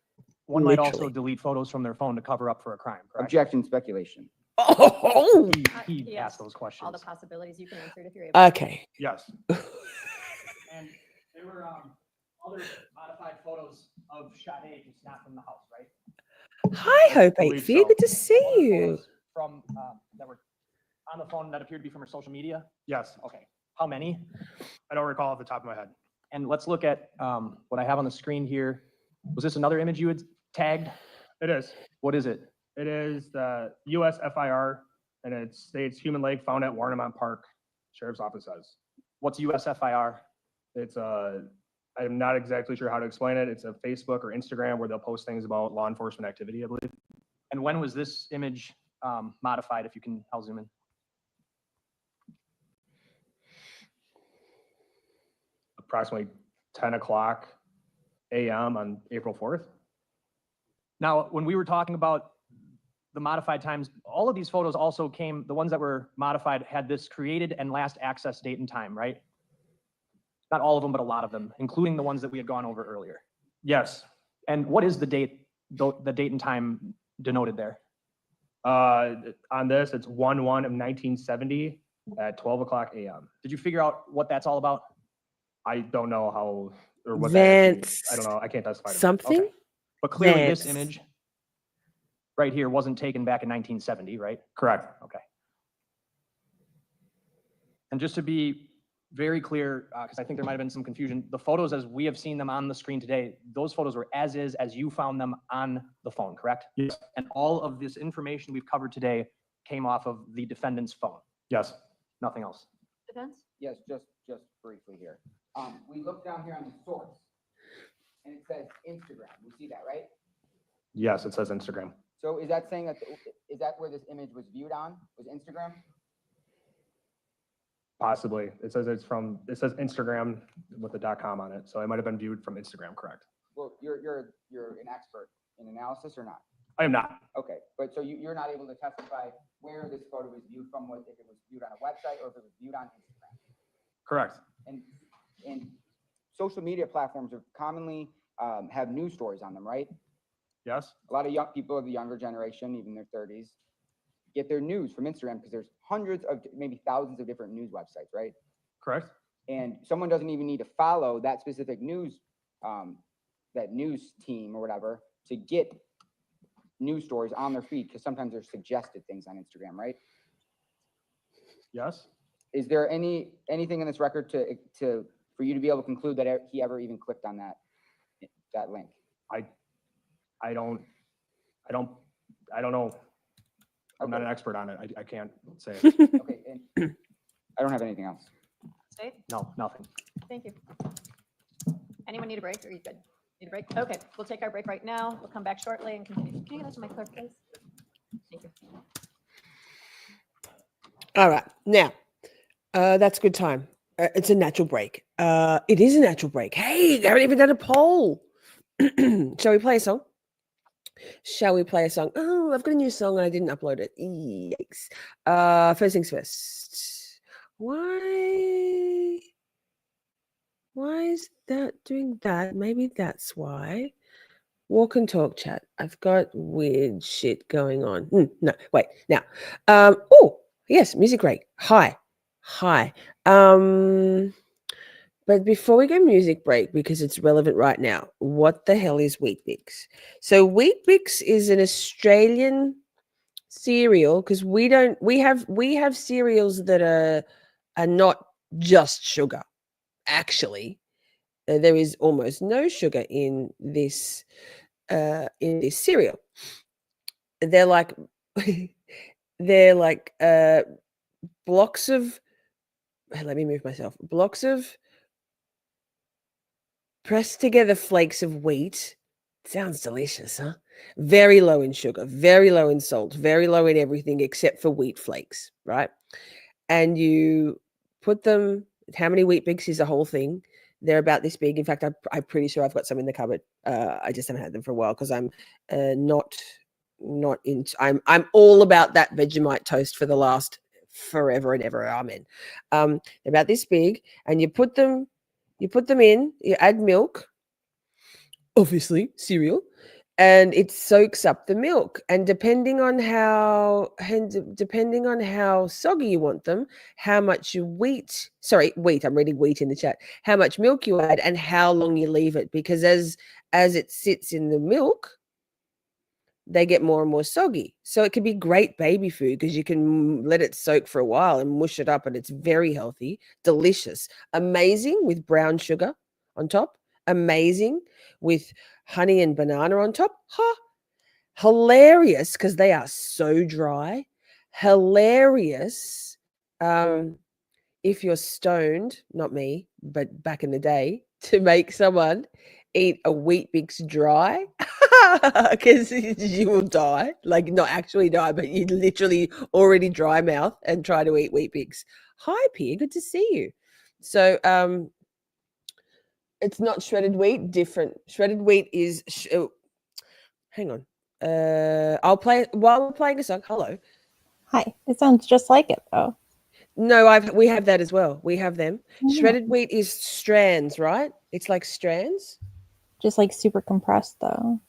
Speaker 11: One might also
Speaker 1: Literally.
Speaker 11: delete photos from their phone to cover up for a crime, correct?
Speaker 13: Objection, speculation.
Speaker 1: Oh,
Speaker 11: He
Speaker 2: He
Speaker 11: asked
Speaker 2: asked
Speaker 11: those
Speaker 2: All
Speaker 11: questions.
Speaker 2: the possibilities, you can answer it if you're able.
Speaker 1: okay.
Speaker 10: Yes.
Speaker 11: And there were other modified photos of Sade, just not from the house, right?
Speaker 1: Hi, Hope
Speaker 10: believe
Speaker 1: 8
Speaker 10: so.
Speaker 1: Good to see
Speaker 11: Other
Speaker 1: you.
Speaker 11: photos from, that were on the phone that appeared to be from her social media?
Speaker 10: Yes.
Speaker 11: Okay. How many?
Speaker 10: I don't recall off the top of my head.
Speaker 11: And let's look at what I have on the screen here. Was this another image you had tagged?
Speaker 10: It is.
Speaker 11: What is it?
Speaker 10: It is the US FIR, and it states human leg found at Warnemont Park. Sheriff's Office says.
Speaker 11: What's USFIR?
Speaker 10: It's I'm not exactly sure how to explain it. It's a Facebook or Instagram where they'll post things about law enforcement activity, I believe.
Speaker 11: And when was this image modified, if you can, I'll zoom in.
Speaker 10: Approximately 10 o'clock a.m. on April 4th.
Speaker 11: Now, when we were talking about the modified times, all of these photos also came, the ones that were modified had this created and last access date and time, right? Not all of them, but a lot of them, including the ones that we had gone over earlier.
Speaker 10: Yes.
Speaker 11: And what is the date and time denoted there?
Speaker 10: On this, it's 1/1 of 1970 at 12 o'clock a.m.
Speaker 11: Did you figure out what that's all about?
Speaker 10: I don't know how or what that actually means.
Speaker 1: Vance.
Speaker 10: I don't know. I can't testify to that.
Speaker 1: Something?
Speaker 11: Okay. But clearly this
Speaker 1: Vance.
Speaker 11: image right here wasn't taken back in 1970, right?
Speaker 10: Correct.
Speaker 11: Okay. And just to be very clear, because I think there might have been some confusion, the photos as we have seen them on the screen today, those photos were as is, as you found them on the phone, correct?
Speaker 10: Yes.
Speaker 11: And all of this information we've covered today came off of the defendant's phone,
Speaker 10: Yes.
Speaker 11: nothing else.
Speaker 2: Defense?
Speaker 13: Yes, just briefly here. We look down here on the source, and it says Instagram. We see that, right?
Speaker 10: Yes, it says Instagram.
Speaker 13: So is that saying that, is that where this image was viewed on, was Instagram?
Speaker 10: Possibly. It says Instagram with the .com on it. So it might have been viewed from Instagram, correct?
Speaker 13: Well, you're an expert in analysis or not?
Speaker 10: I am not.
Speaker 13: Okay, but so you're not able to testify where this photo was viewed from, if it was viewed on a website or if it was viewed on Instagram?
Speaker 10: Correct.
Speaker 13: And social media platforms are commonly have news stories on them, right?
Speaker 10: Yes.
Speaker 13: A lot of young people of the younger generation, even their 30s, get their news from Instagram because there's hundreds of, maybe thousands of different news websites, right?
Speaker 10: Correct.
Speaker 13: And someone doesn't even need to follow that specific news, that news team or whatever to get news stories on their feed, because sometimes there's suggested things on Instagram, right?
Speaker 10: Yes.
Speaker 13: Is there anything in this record for you to be able to conclude that he ever even clicked on that link?
Speaker 10: I don't know. I'm not an expert on it. I can't say it.
Speaker 13: Okay, and I don't have anything else.
Speaker 2: State?
Speaker 11: No, nothing.
Speaker 2: Thank you. Anyone need a break, or are you good? Need a break? Okay, we'll take our break right now. We'll come back shortly and continue. Can you get that to my clerk, please? Thank you.
Speaker 1: All right. Now, that's a good time. It's a natural break. It is a natural break. Hey, they haven't even done a poll. Shall we play a song? Shall we play a song? Oh, I've got a new song and I didn't upload it. Yikes. First things first. Why is that doing that? Maybe that's why. Walk and talk chat. I've got weird shit going on. No, wait. Now. Oh, yes, music break. Hi. But before we go music break, because it's relevant right now, what the hell is Weet-bix? So Weet-bix is an Australian cereal, because we have cereals that are not just sugar. Actually, there is almost no sugar in this cereal. They're like blocks of. Let me move myself. Blocks of pressed together flakes of wheat. Sounds delicious, huh? Very low in sugar, very low in salt, very low in everything except for wheat flakes, right? And you put them, how many Weet-bix is the whole thing? They're about this big. In fact, I'm pretty sure I've got some in the cupboard. I just haven't had them for a while because I'm not into, I'm all about that Vegemite toast for the last forever and ever. Amen. About this big, and you put them in, you add milk, obviously cereal, and it soaks up the milk. And depending on how soggy you want them, how much wheat, I'm reading wheat in the chat, how much milk you add and how long you leave it, because as it sits in the milk, they get more and more soggy. So it could be great baby food because you can let it soak for a while and mush it up, and it's very healthy, delicious, amazing with brown sugar on top, amazing with honey and banana on top. Hilarious because they are so dry. Hilarious if you're stoned, not me, but back in the day, to make someone eat a Weet-bix dry, because you will die, like not actually die, but you literally already dry mouth and try to eat Weet-bix. Hi, Pierre, good to see you. So it's not shredded wheat, different. Shredded wheat is, hang on. I'll play while we're playing a song. Hello.
Speaker 14: Hi. It sounds just like it though.
Speaker 1: No, we have that as well. We have them.
Speaker 14: Yeah.
Speaker 1: Shredded wheat is strands, right? It's like strands.
Speaker 14: Just like super compressed though.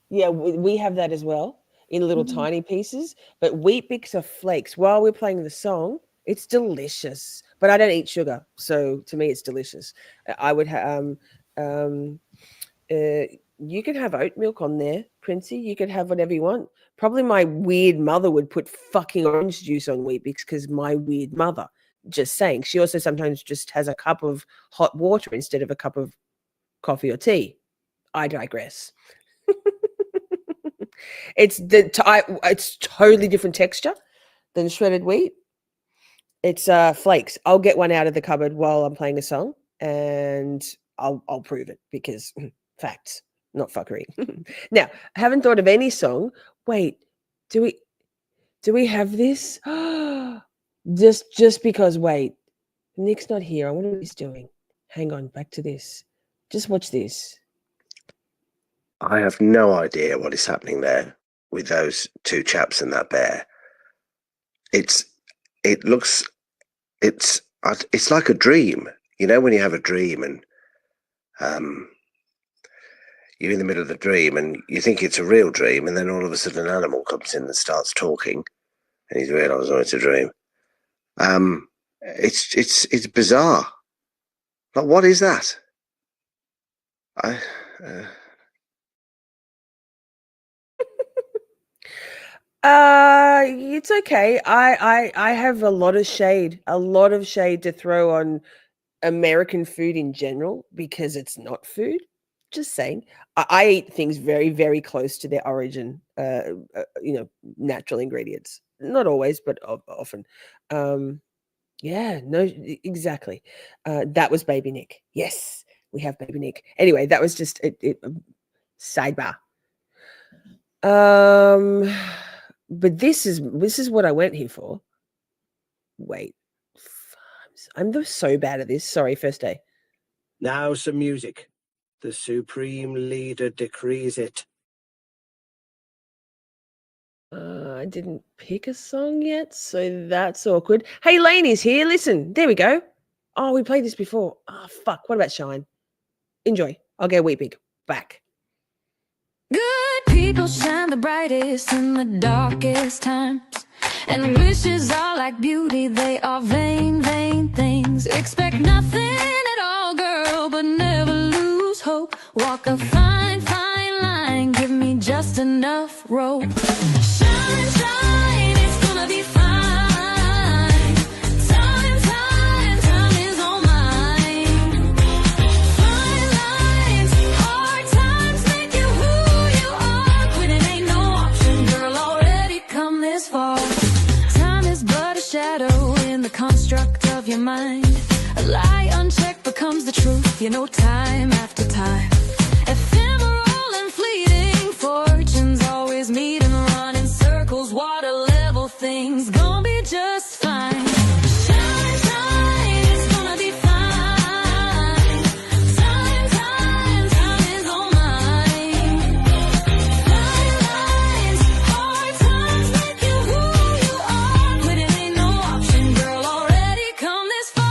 Speaker 1: Yeah, we have that as well in little tiny pieces. But Weet-bix are flakes. While we're playing the song, it's delicious. But I don't eat sugar, so to me, it's delicious. I would have. You can have oat milk on there, Princey. You can have whatever you want. Probably my weird mother would put fucking orange juice on Weet-bix because my weird mother. Just saying. She also sometimes just has a cup of hot water instead of a cup of coffee or tea. I digress. It's totally different texture than shredded wheat. It's flakes. I'll get one out of the cupboard while I'm playing a song, and I'll prove it because facts, not fuckery. Now, I haven't thought of any song. Wait, do we have this? just because. Wait, Nick's not here. I wonder what he's doing. Hang on, back to this. Just watch this.
Speaker 4: I have no idea what is happening there with those two chaps and that bear. It's like a dream. You know, when you have a dream and you're in the middle of the dream and you think it's a real dream, and then all of a sudden an animal comes in and starts talking, and you realise, oh, it's a dream. It's bizarre. But what is that?
Speaker 1: It's okay. I have a lot of shade to throw on American food in general because it's not food. Just saying. I eat things very, very close to their origin, natural ingredients. Not always, but often. Yeah, no, exactly. That was Baby Nick. Yes, we have Baby Nick. Anyway, that was just sidebar. But this is what I went here for. Wait, I'm so bad at this. Sorry, first day.
Speaker 15: Now some music. The supreme leader decrees it.
Speaker 1: I didn't pick a song yet, so that's awkward. Hey, Laney's here. Listen, there we go. Oh, we played this before. Oh, fuck. What about Shine? Enjoy. I'll go Weet-bix. Back.
Speaker 3: Good people shine the brightest in the darkest times. And wishes are like beauty, they are vain, vain things. Expect nothing at all, girl, but never lose hope. Walk a fine, fine line, give me just enough rope. Shine, shine, it's gonna be fine. Time is all mine. Fine lines, hard times make you who you are. Quitting ain't no option, girl, already come this far. Time is but a shadow in the construct of your mind. A lie unchecked becomes the truth, you know, time after time. Ephemeral and fleeting, fortunes always meet and run in circles. Water level things gonna be just fine. Shine, shine, it's gonna be fine. Time is all mine. Fine lines, hard times make you who you are. Quitting ain't no option, girl, already come this far.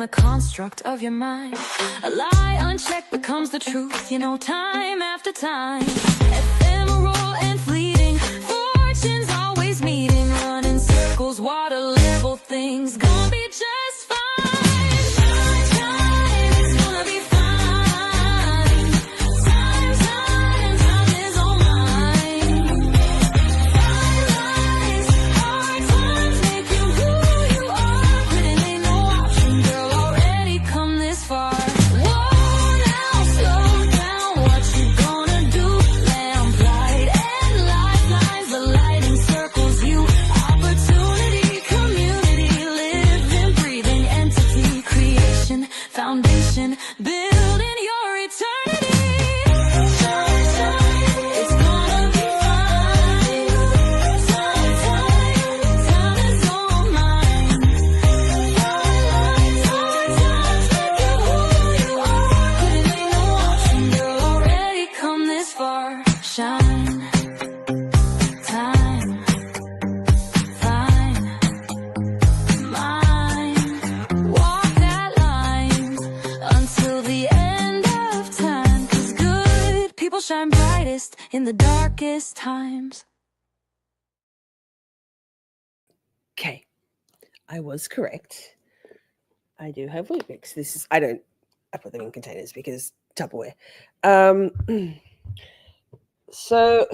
Speaker 3: the construct of your mind. A lie unchecked becomes the truth, you know, time after time. Ephemeral and fleeting, fortunes always meeting, running circles, water level things, gonna be just fine. Time, it's gonna be fine. Time is all mine. Fine lines, hard times make you who you are. Quitting ain't no option, girl, already come this far. Whoa, now slow down, what you gonna do? Lamplight and lifelines, the lighting circles you. Opportunity, community, living, breathing entity, creation, foundation, building your eternity. It's gonna be fine. Time is all mine. Times make you who you are. Quitting ain't no option, girl, already come this far. Shine, time, fine, mine. Walk that line until the end of time. 'Cause good people shine brightest in the darkest times.
Speaker 1: Okay, I was correct. I do have Weet-bix. I put them in containers because Tupperware. So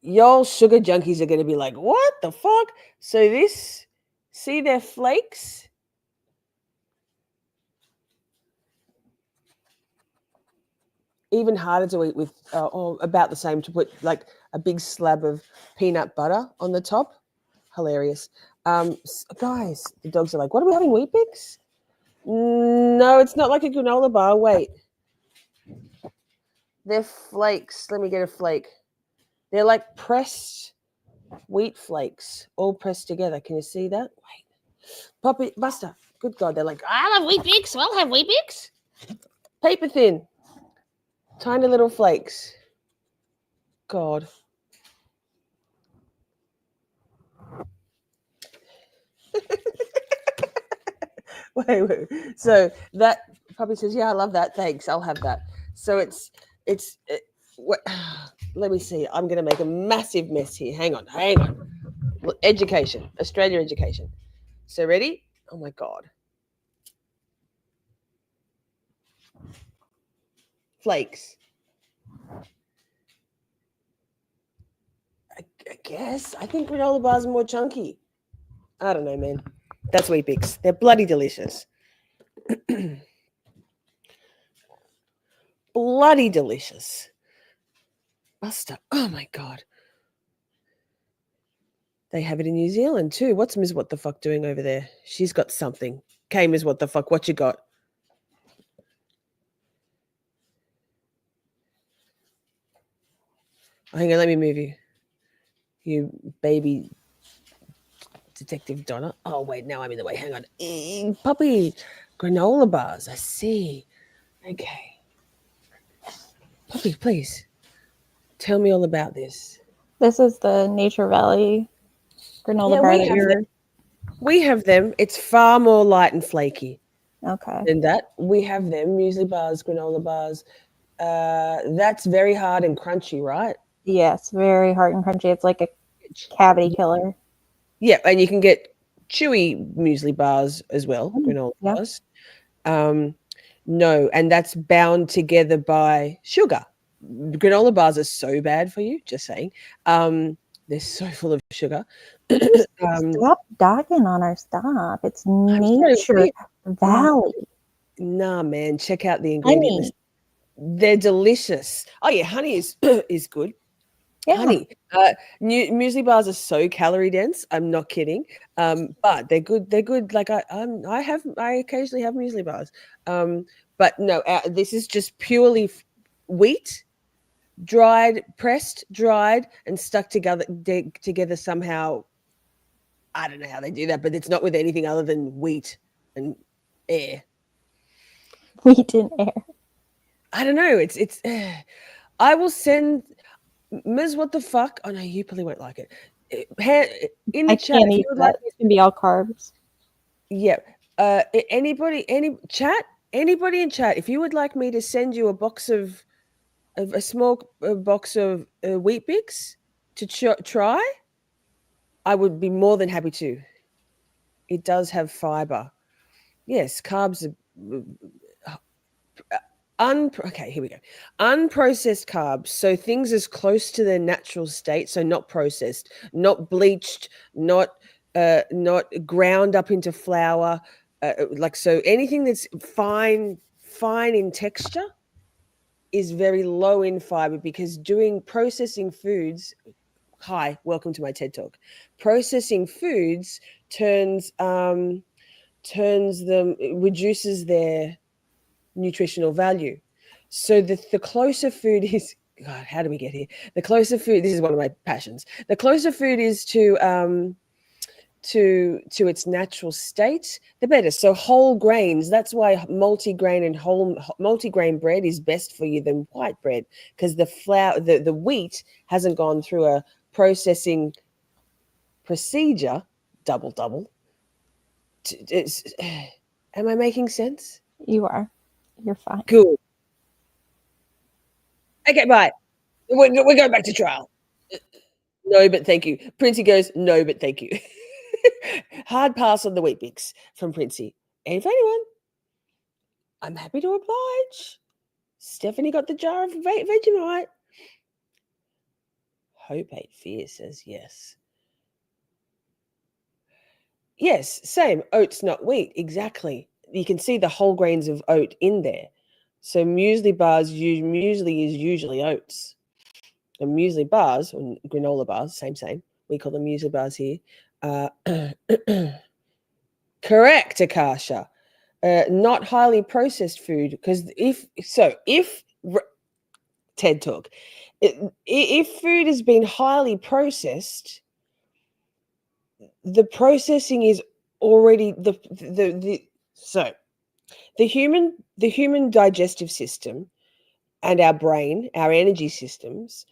Speaker 1: y'all sugar junkies are going to be like, what the fuck? So see their flakes? Even harder to eat with, or about the same, to put like a big slab of peanut butter on the top. Hilarious. Guys, the dogs are like, what are we having, Weet-bix? No, it's not like a granola bar. Wait. They're flakes. Let me get a flake. They're like pressed wheat flakes, all pressed together. Can you see that? Wait. Poppy, Buster. Good God. They're like, I love Weet-bix, so I'll have Weet-bix. Paper thin. Tiny little flakes. God. wait. So that Poppy says, yeah, I love that. Thanks. I'll have that. So let me see. I'm going to make a massive mess here. Hang on. Education. Australia education. So ready? Oh my God. Flakes. I guess. I think granola bars are more chunky. I don't know, man. That's Weet-bix. They're bloody delicious. Bloody delicious. Buster. Oh my God. They have it in New Zealand too. What's Ms. What the Fuck doing over there? She's got something. Okay, Ms. What the Fuck, what you got? Oh, hang on, let me move you. You baby Detective Donna. Oh, wait, now I'm in the way. Hang on. Puppy. Granola bars. I see. Okay. Puppy, please. Tell me all about this.
Speaker 14: This is the Nature Valley granola bar that you're...
Speaker 1: We have them. It's far more light and flaky.
Speaker 14: Okay.
Speaker 1: Than that. We have them. Muesli bars, granola bars. That's very hard and crunchy, right?
Speaker 14: Yes, very hard and crunchy. It's like a cavity killer.
Speaker 1: Yeah, and you can get chewy muesli bars as well, granola bars. No, and that's bound together by sugar. Granola bars are so bad for you, just saying. They're so full of sugar.
Speaker 14: Stop dogging on our stuff. It's Nature Valley.
Speaker 1: Nah, man, check out the ingredient list. They're delicious. Oh yeah, honey is good. Yeah. Honey. Muesli bars are so calorie dense. I'm not kidding. But they're good. They're good. Like I occasionally have muesli bars. But no, this is just purely wheat, pressed, dried, and stuck together somehow. I don't know how they do that, but it's not with anything other than wheat and air.
Speaker 14: Wheat and air.
Speaker 1: I don't know. It's. I will send Ms. What the Fuck. Oh no, you probably won't like it. in the
Speaker 14: I
Speaker 1: chat,
Speaker 14: can't
Speaker 1: if
Speaker 14: eat
Speaker 1: you would
Speaker 14: that.
Speaker 1: like,
Speaker 14: It's gonna be all carbs.
Speaker 1: yeah. Anybody in chat, if you would like me to send you a box of a small box of Weet-bix to try, I would be more than happy to. It does have fiber. Yes, carbs are okay, here we go. Unprocessed carbs, so things as close to their natural state, so not processed, not bleached, not ground up into flour, like so anything that's fine in texture is very low in fiber because processing foods. Hi, welcome to my TED Talk. Processing foods reduces their nutritional value. So the closer food is, God, how do we get here? The closer food, this is one of my passions. The closer food is to its natural state, the better. So whole grains, that's why multigrain bread is best for you than white bread, because the flour, the wheat hasn't gone through a processing procedure, double. Am I making sense?
Speaker 14: You are. You're fine.
Speaker 1: Cool. Okay, bye. We're going back to trial. No, but thank you. Princey goes, no, but thank you. Hard pass on the Weet-bix from Princey. And if anyone, I'm happy to oblige. Stephanie got the jar of Vegemite. Hope Ain't Fear says yes. Yes, same. Oats, not wheat. Exactly. You can see the whole grains of oat in there. So muesli bars, muesli is usually oats. And muesli bars, or granola bars, same. We call them muesli bars here. Correct, Akasha. Not highly processed food, because if TED Talk, if food has been highly processed, the processing is already the human digestive system and our brain, our energy systems,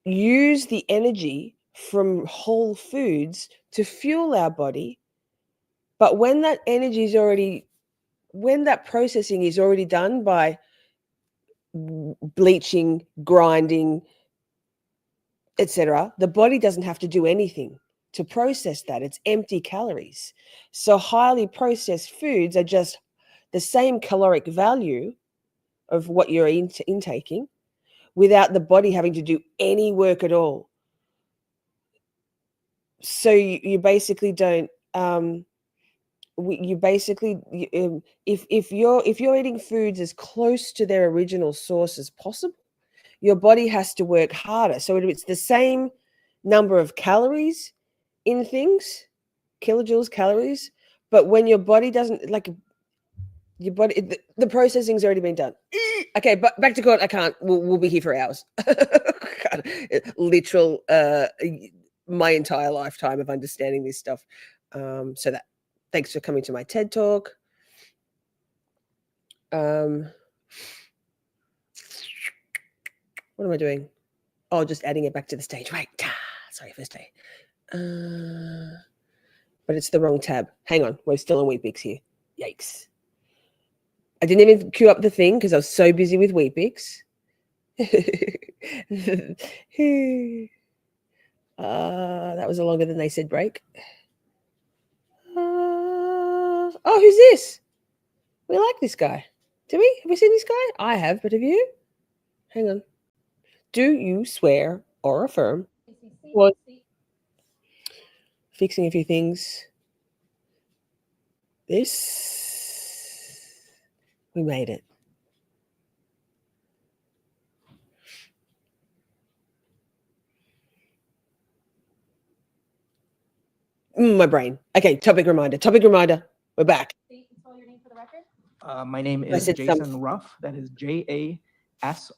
Speaker 1: use the energy from whole foods to fuel our body. But when that processing is already done by bleaching, grinding, etc., the body doesn't have to do anything to process that. It's empty calories. So highly processed foods are just the same caloric value of what you're intaking without the body having to do any work at all. So you basically don't if you're eating foods as close to their original source as possible, your body has to work harder. So it's the same number of calories in things, kilojoules, calories, but when your body doesn't, like, your body, the processing's already been done. Okay, but back to court. I can't. We'll be here for hours. Literal, my entire lifetime of understanding this stuff. So that. Thanks for coming to my TED Talk. What am I doing? Oh, just adding it back to the stage. Right. Sorry, first day. But it's the wrong tab. Hang on. We're still on Weet-bix here. Yikes. I didn't even queue up the thing because I was so busy with Weet-bix. That was a longer than they said break. Oh, who's this? We like this guy. Do we? Have we seen this guy? I have, but have you? Hang on. Do you swear or affirm? What? Fixing a few things. This. We made it. My brain. Okay, topic reminder. We're back.
Speaker 11: My name
Speaker 1: I
Speaker 11: is
Speaker 1: said
Speaker 11: Jason
Speaker 1: some-
Speaker 11: Ruff. That is Jason. Last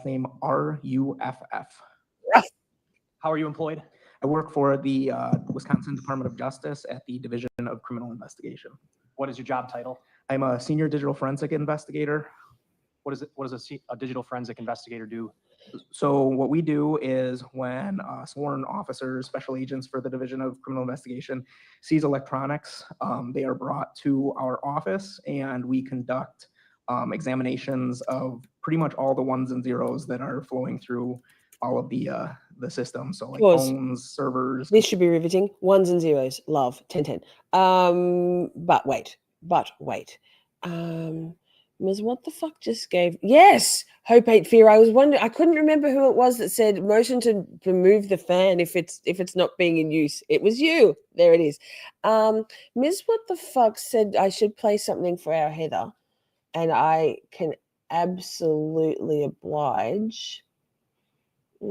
Speaker 11: name Ruff.
Speaker 1: Ruff.
Speaker 11: How are you employed? I work for the Wisconsin Department of Justice at the Division of Criminal Investigation.
Speaker 10: What is your job title?
Speaker 11: I'm a senior digital forensic investigator.
Speaker 10: What does a digital forensic investigator do?
Speaker 16: So what we do is when sworn officers, special agents for the Division of Criminal Investigation sees electronics, they are brought to our office and we conduct examinations of pretty much all the ones and zeros that are flowing through all of the system. So like
Speaker 1: Pause.
Speaker 16: phones, servers.
Speaker 1: This should be riveting. Ones and zeros. Love. 10-10. But wait. Ms. What the fuck just gave? Yes! Hope Hate Fear. I was wondering, I couldn't remember who it was that said motion to remove the fan if it's not being in use. It was you. There it is. Ms. What the fuck said I should play something for our Heather, and I can absolutely oblige. I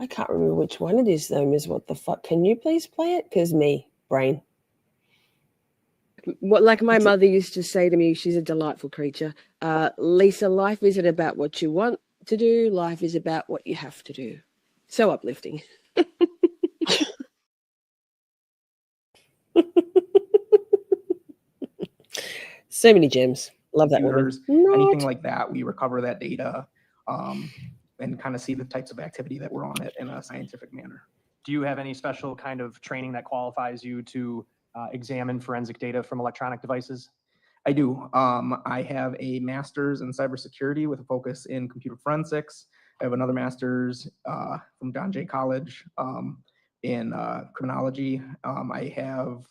Speaker 1: can't remember which one it is though, Ms. What the fuck. Can you please play it? Because me, brain. What, like my mother used to say to me, she's a delightful creature. Lisa, life isn't about what you want to do. Life is about what you have to do. So uplifting. So many gems. Love that woman.
Speaker 16: Computers, anything like that, we recover that data and kind of see the types of activity that were on it in a scientific manner.
Speaker 11: Do you have any special kind of training that qualifies you to examine forensic data from electronic devices?
Speaker 16: I do. I have a master's in cybersecurity with a focus in computer forensics. I have another master's from John Jay College in criminology. I have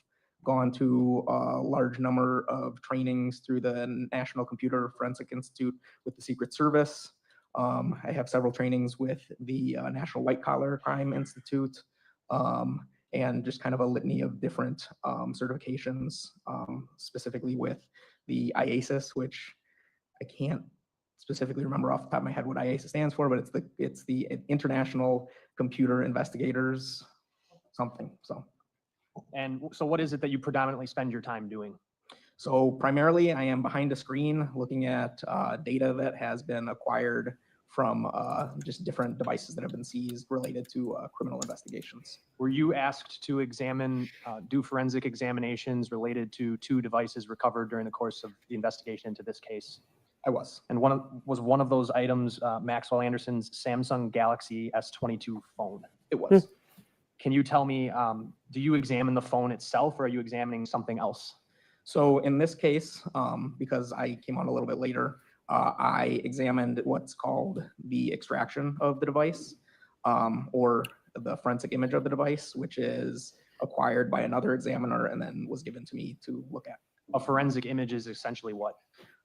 Speaker 16: gone to a large number of trainings through the National Computer Forensic Institute with the Secret Service. I have several trainings with the National White Collar Crime Institute, and just kind of a litany of different certifications, specifically with the IASIS, which I can't specifically remember off the top of my head what IASIS stands for, but it's the International Computer Investigators something.
Speaker 11: And so what is it that you predominantly spend your time doing?
Speaker 16: So primarily I am behind a screen looking at data that has been acquired from just different devices that have been seized related to criminal investigations.
Speaker 11: Were you asked to examine, do forensic examinations related to 2 devices recovered during the course of the investigation into this case?
Speaker 16: I was.
Speaker 11: And was one of those items Maxwell Anderson's Samsung Galaxy S22 phone?
Speaker 16: It was.
Speaker 11: Can you tell me, do you examine the phone itself or are you examining something else?
Speaker 16: So in this case, because I came on a little bit later, I examined what's called the extraction of the device, or the forensic image of the device, which is acquired by another examiner and then was given to me to look at.
Speaker 11: A forensic image is essentially what?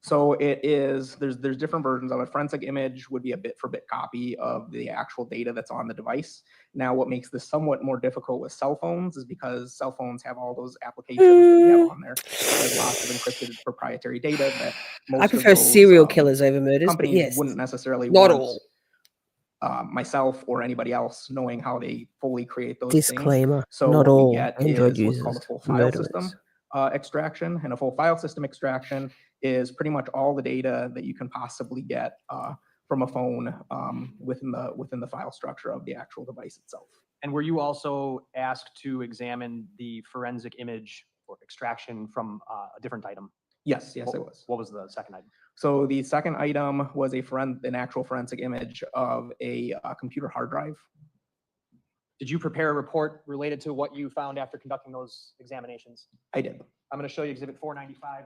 Speaker 16: So it is, there's different versions of it. Forensic image would be a bit for bit copy of the actual data that's on the device. Now, what makes this somewhat more difficult with cell phones is because cell phones have all those applications that we have on there. There's lots of encrypted proprietary data that most
Speaker 1: I
Speaker 16: of
Speaker 1: prefer
Speaker 16: those,
Speaker 1: serial killers over murders, but
Speaker 16: companies
Speaker 1: yes.
Speaker 16: wouldn't necessarily
Speaker 1: Not
Speaker 16: want myself or anybody else knowing how they fully create those
Speaker 1: Disclaimer,
Speaker 16: things. So
Speaker 1: not
Speaker 16: what
Speaker 1: all
Speaker 16: we get
Speaker 1: Android
Speaker 16: is what's called a
Speaker 1: users
Speaker 16: full file
Speaker 1: murderers.
Speaker 16: system extraction, and a full file system extraction is pretty much all the data that you can possibly get from a phone within the file structure of the actual device itself.
Speaker 11: And were you also asked to examine the forensic image or extraction from a different item?
Speaker 16: Yes, I was.
Speaker 11: What was the second item?
Speaker 16: So the second item was an actual forensic image of a computer hard drive.
Speaker 11: Did you prepare a report related to what you found after conducting those examinations?
Speaker 16: I did.
Speaker 11: I'm going to show you Exhibit 495.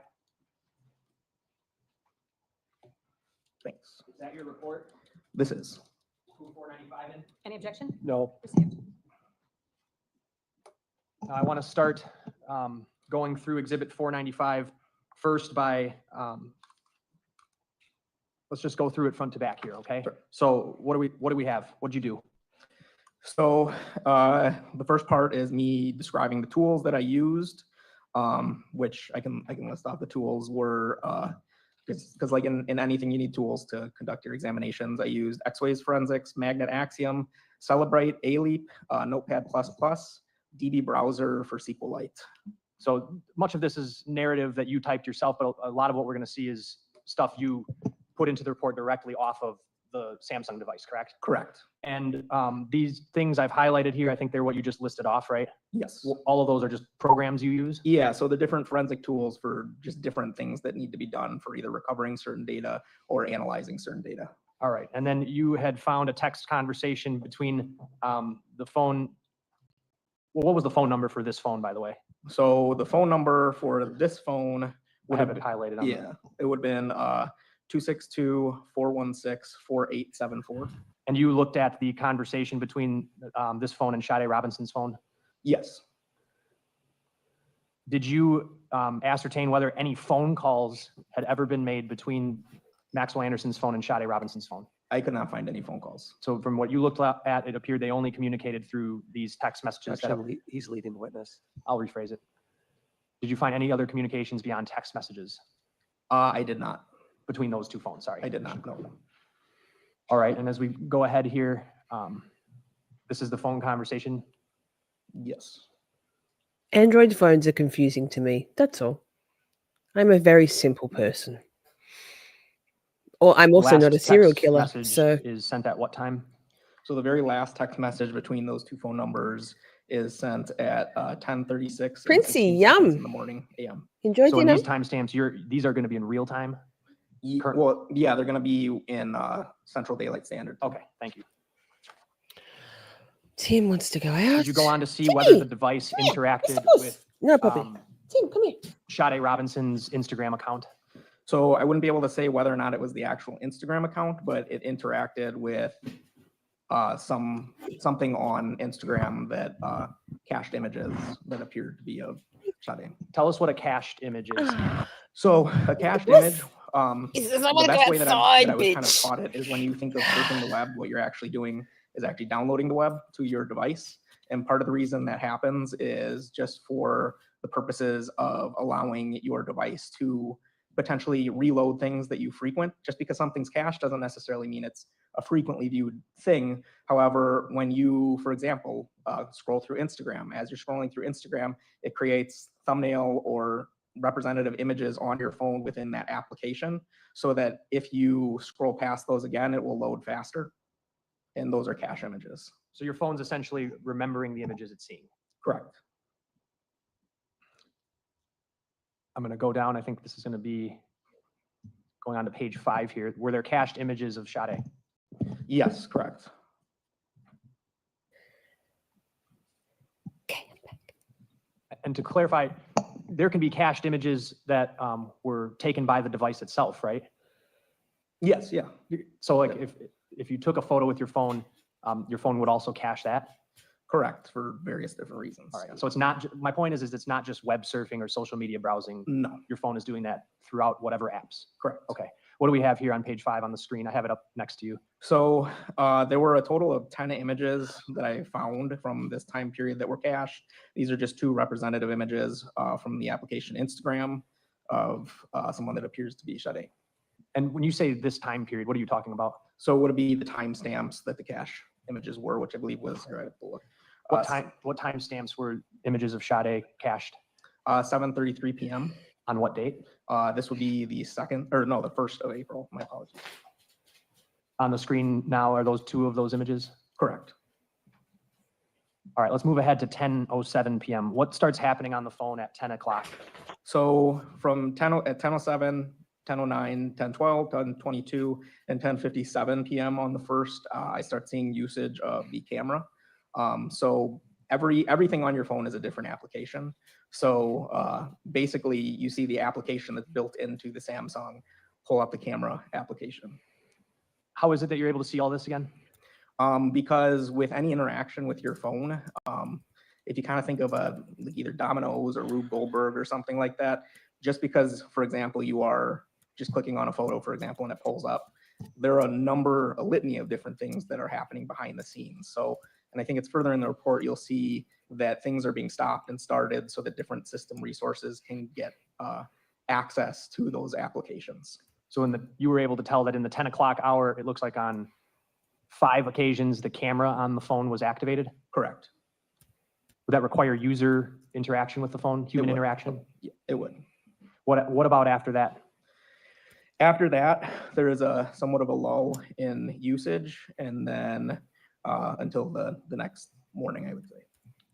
Speaker 16: Thanks.
Speaker 11: Is that your report?
Speaker 16: This is.
Speaker 11: 495 in?
Speaker 2: Any objection?
Speaker 6: No.
Speaker 2: Received.
Speaker 11: I want to start going through Exhibit 495 first by, let's just go through it front to back here, okay?
Speaker 16: Sure.
Speaker 11: So what do we have? What'd you do?
Speaker 16: So the first part is me describing the tools that I used, which I can list off. The tools were because like in anything you need tools to conduct your examinations. I used X-Ways Forensics, Magnet Axiom, Celebrate, A-Leap, Notepad++, DB Browser for SQLite.
Speaker 11: So much of this is narrative that you typed yourself, but a lot of what we're going to see is stuff you put into the report directly off of the Samsung device, correct?
Speaker 16: Correct.
Speaker 11: And these things I've highlighted here, I think they're what you just listed off, right?
Speaker 16: Yes.
Speaker 11: All of those are just programs you use?
Speaker 16: Yeah, so the different forensic tools for just different things that need to be done for either recovering certain data or analyzing certain data.
Speaker 11: All right, and then you had found a text conversation between the phone. Well, what was the phone number for this phone, by the way?
Speaker 16: So the phone number for this phone would
Speaker 11: have
Speaker 16: have
Speaker 11: it highlighted on
Speaker 16: yeah, it would have been 262-416-4874.
Speaker 11: And you looked at the conversation between this phone and Sade Robinson's phone?
Speaker 16: Yes.
Speaker 11: Did you ascertain whether any phone calls had ever been made between Maxwell Anderson's phone and Sade Robinson's phone?
Speaker 16: I could not find any phone calls.
Speaker 11: So from what you looked at, it appeared they only communicated through these text messages.
Speaker 6: Actually, he's leading the witness.
Speaker 11: I'll rephrase it. Did you find any other communications beyond text messages?
Speaker 16: I did not.
Speaker 11: Between those two phones, sorry.
Speaker 16: I did not, no.
Speaker 11: All right, and as we go ahead here, this is the phone conversation?
Speaker 16: Yes.
Speaker 1: Android phones are confusing to me. That's all. I'm a very simple person. Or I'm also not a
Speaker 11: Last
Speaker 1: serial
Speaker 11: text
Speaker 1: killer.
Speaker 11: message
Speaker 1: So
Speaker 11: is sent at what time?
Speaker 16: So the very last text message between those two phone numbers is sent at 10:36
Speaker 1: Princey, yum.
Speaker 16: in the morning AM.
Speaker 1: Enjoy
Speaker 11: So in
Speaker 1: dinner.
Speaker 11: these timestamps, these are going to be in real time?
Speaker 16: Well, yeah, they're going to be in Central Daylight Standard.
Speaker 11: Okay, thank you.
Speaker 1: Tim wants to go out.
Speaker 11: Did you go on to see whether the device interacted with
Speaker 1: No, puppy. Tim, come here.
Speaker 11: Sade Robinson's Instagram account?
Speaker 16: So I wouldn't be able to say whether or not it was the actual Instagram account, but it interacted with something on Instagram that cached images that appeared to be of Sade.
Speaker 11: Tell us what a cached image is.
Speaker 16: So a cached image,
Speaker 1: He says, "I
Speaker 16: the
Speaker 1: wanna go
Speaker 16: best way that
Speaker 1: outside,
Speaker 16: I was kind of
Speaker 1: bitch."
Speaker 16: taught it is when you think of surfing the web, what you're actually doing is actually downloading the web to your device. And part of the reason that happens is just for the purposes of allowing your device to potentially reload things that you frequent. Just because something's cached doesn't necessarily mean it's a frequently viewed thing. However, when you, for example, scroll through Instagram, as you're scrolling through Instagram, it creates thumbnail or representative images on your phone within that application so that if you scroll past those again, it will load faster. And those are cache images.
Speaker 11: So your phone's essentially remembering the images it's seeing.
Speaker 16: Correct.
Speaker 11: I'm going to go down. I think this is going to be going on to page 5 here. Were there cached images of Sade?
Speaker 16: Yes, correct.
Speaker 11: And to clarify, there can be cached images that were taken by the device itself, right?
Speaker 16: Yes, yeah.
Speaker 11: So like if you took a photo with your phone would also cache that?
Speaker 16: Correct, for various different reasons.
Speaker 11: All right, so it's not, my point is it's not just web surfing or social media browsing.
Speaker 16: No.
Speaker 11: Your phone is doing that throughout whatever apps.
Speaker 16: Correct.
Speaker 11: Okay. What do we have here on page 5 on the screen? I have it up next to you.
Speaker 16: So there were a total of 10 images that I found from this time period that were cached. These are just 2 representative images from the application Instagram of someone that appears to be Sade.
Speaker 11: And when you say this time period, what are you talking about?
Speaker 16: So would it be the timestamps that the cache images were, which I believe was, here I have to look.
Speaker 11: What timestamps were images of Sade cached?
Speaker 16: 7:33 p.m.
Speaker 11: On what date?
Speaker 16: This would be the 1st of April. My apologies.
Speaker 11: On the screen now, are those 2 of those images?
Speaker 16: Correct.
Speaker 11: All right, let's move ahead to 10:07 p.m. What starts happening on the phone at 10 o'clock?
Speaker 16: So from 10:07, 10:09, 10:12, 10:22, and 10:57 p.m. on the 1st, I start seeing usage of the camera. So everything on your phone is a different application. So basically, you see the application that's built into the Samsung pull up the camera application.
Speaker 11: How is it that you're able to see all this again?
Speaker 16: Because with any interaction with your phone, if you kind of think of like either Domino's or Rube Goldberg or something like that, just because, for example, you are just clicking on a photo, for example, and it pulls up, there are a litany of different things that are happening behind the scenes. So, and I think it's further in the report, you'll see that things are being stopped and started so that different system resources can get access to those applications.
Speaker 11: So you were able to tell that in the 10 o'clock hour, it looks like on 5 occasions, the camera on the phone was activated?
Speaker 16: Correct.
Speaker 11: Would that require user interaction with the phone, human interaction?
Speaker 16: It would.
Speaker 11: What about after that?
Speaker 16: After that, there is a somewhat of a lull in usage, and then until the next morning, I would say.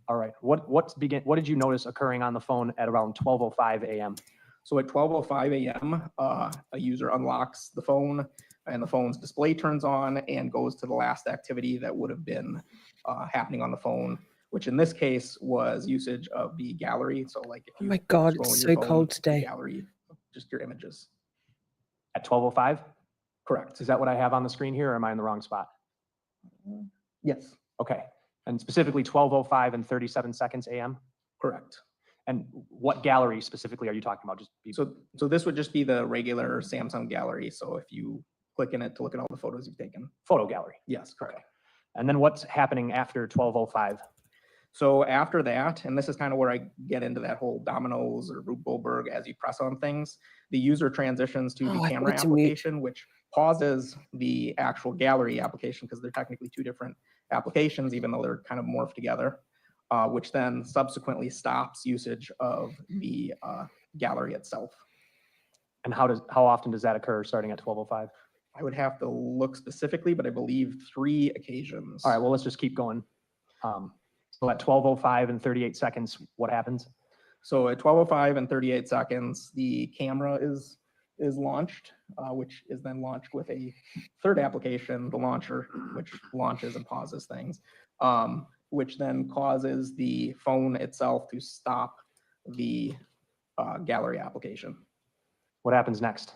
Speaker 11: All right. What did you notice occurring on the phone at around 12:05 a.m.?
Speaker 16: So at 12:05 a.m., a user unlocks the phone, and the phone's display turns on and goes to the last activity that would have been happening on the phone, which in this case was usage of the gallery. So like if
Speaker 1: Oh
Speaker 16: you
Speaker 1: my God,
Speaker 16: scroll
Speaker 1: it's
Speaker 16: your
Speaker 1: so
Speaker 16: phone,
Speaker 1: cold
Speaker 16: the
Speaker 1: today.
Speaker 16: gallery, just your images.
Speaker 11: At 12:05?
Speaker 16: Correct.
Speaker 11: Is that what I have on the screen here, or am I in the wrong spot?
Speaker 16: Yes.
Speaker 11: Okay. And specifically 12:05 and 37 seconds a.m.?
Speaker 16: Correct.
Speaker 11: And what gallery specifically are you talking about? Just
Speaker 16: So this would just be the regular Samsung gallery. So if you click in it to look at all the photos you've taken.
Speaker 11: Photo gallery.
Speaker 16: Yes, correct.
Speaker 11: And then what's happening after 12:05?
Speaker 16: So after that, and this is kind of where I get into that whole dominoes or Rube Goldberg, as you press on things, the user transitions to the
Speaker 1: I
Speaker 16: camera
Speaker 1: forgot to mute.
Speaker 16: application, which pauses the actual gallery application because they're technically two different applications, even though they're kind of morphed together, which then subsequently stops usage of the gallery itself.
Speaker 11: And how often does that occur starting at 12:05?
Speaker 16: I would have to look specifically, but I believe 3 occasions.
Speaker 11: All right, well, let's just keep going. So at 12:05 and 38 seconds, what happens?
Speaker 16: So at 12:05 and 38 seconds, the camera is launched, which is then launched with a third application, the launcher, which launches and pauses things, which then causes the phone itself to stop the gallery application.
Speaker 11: What happens next?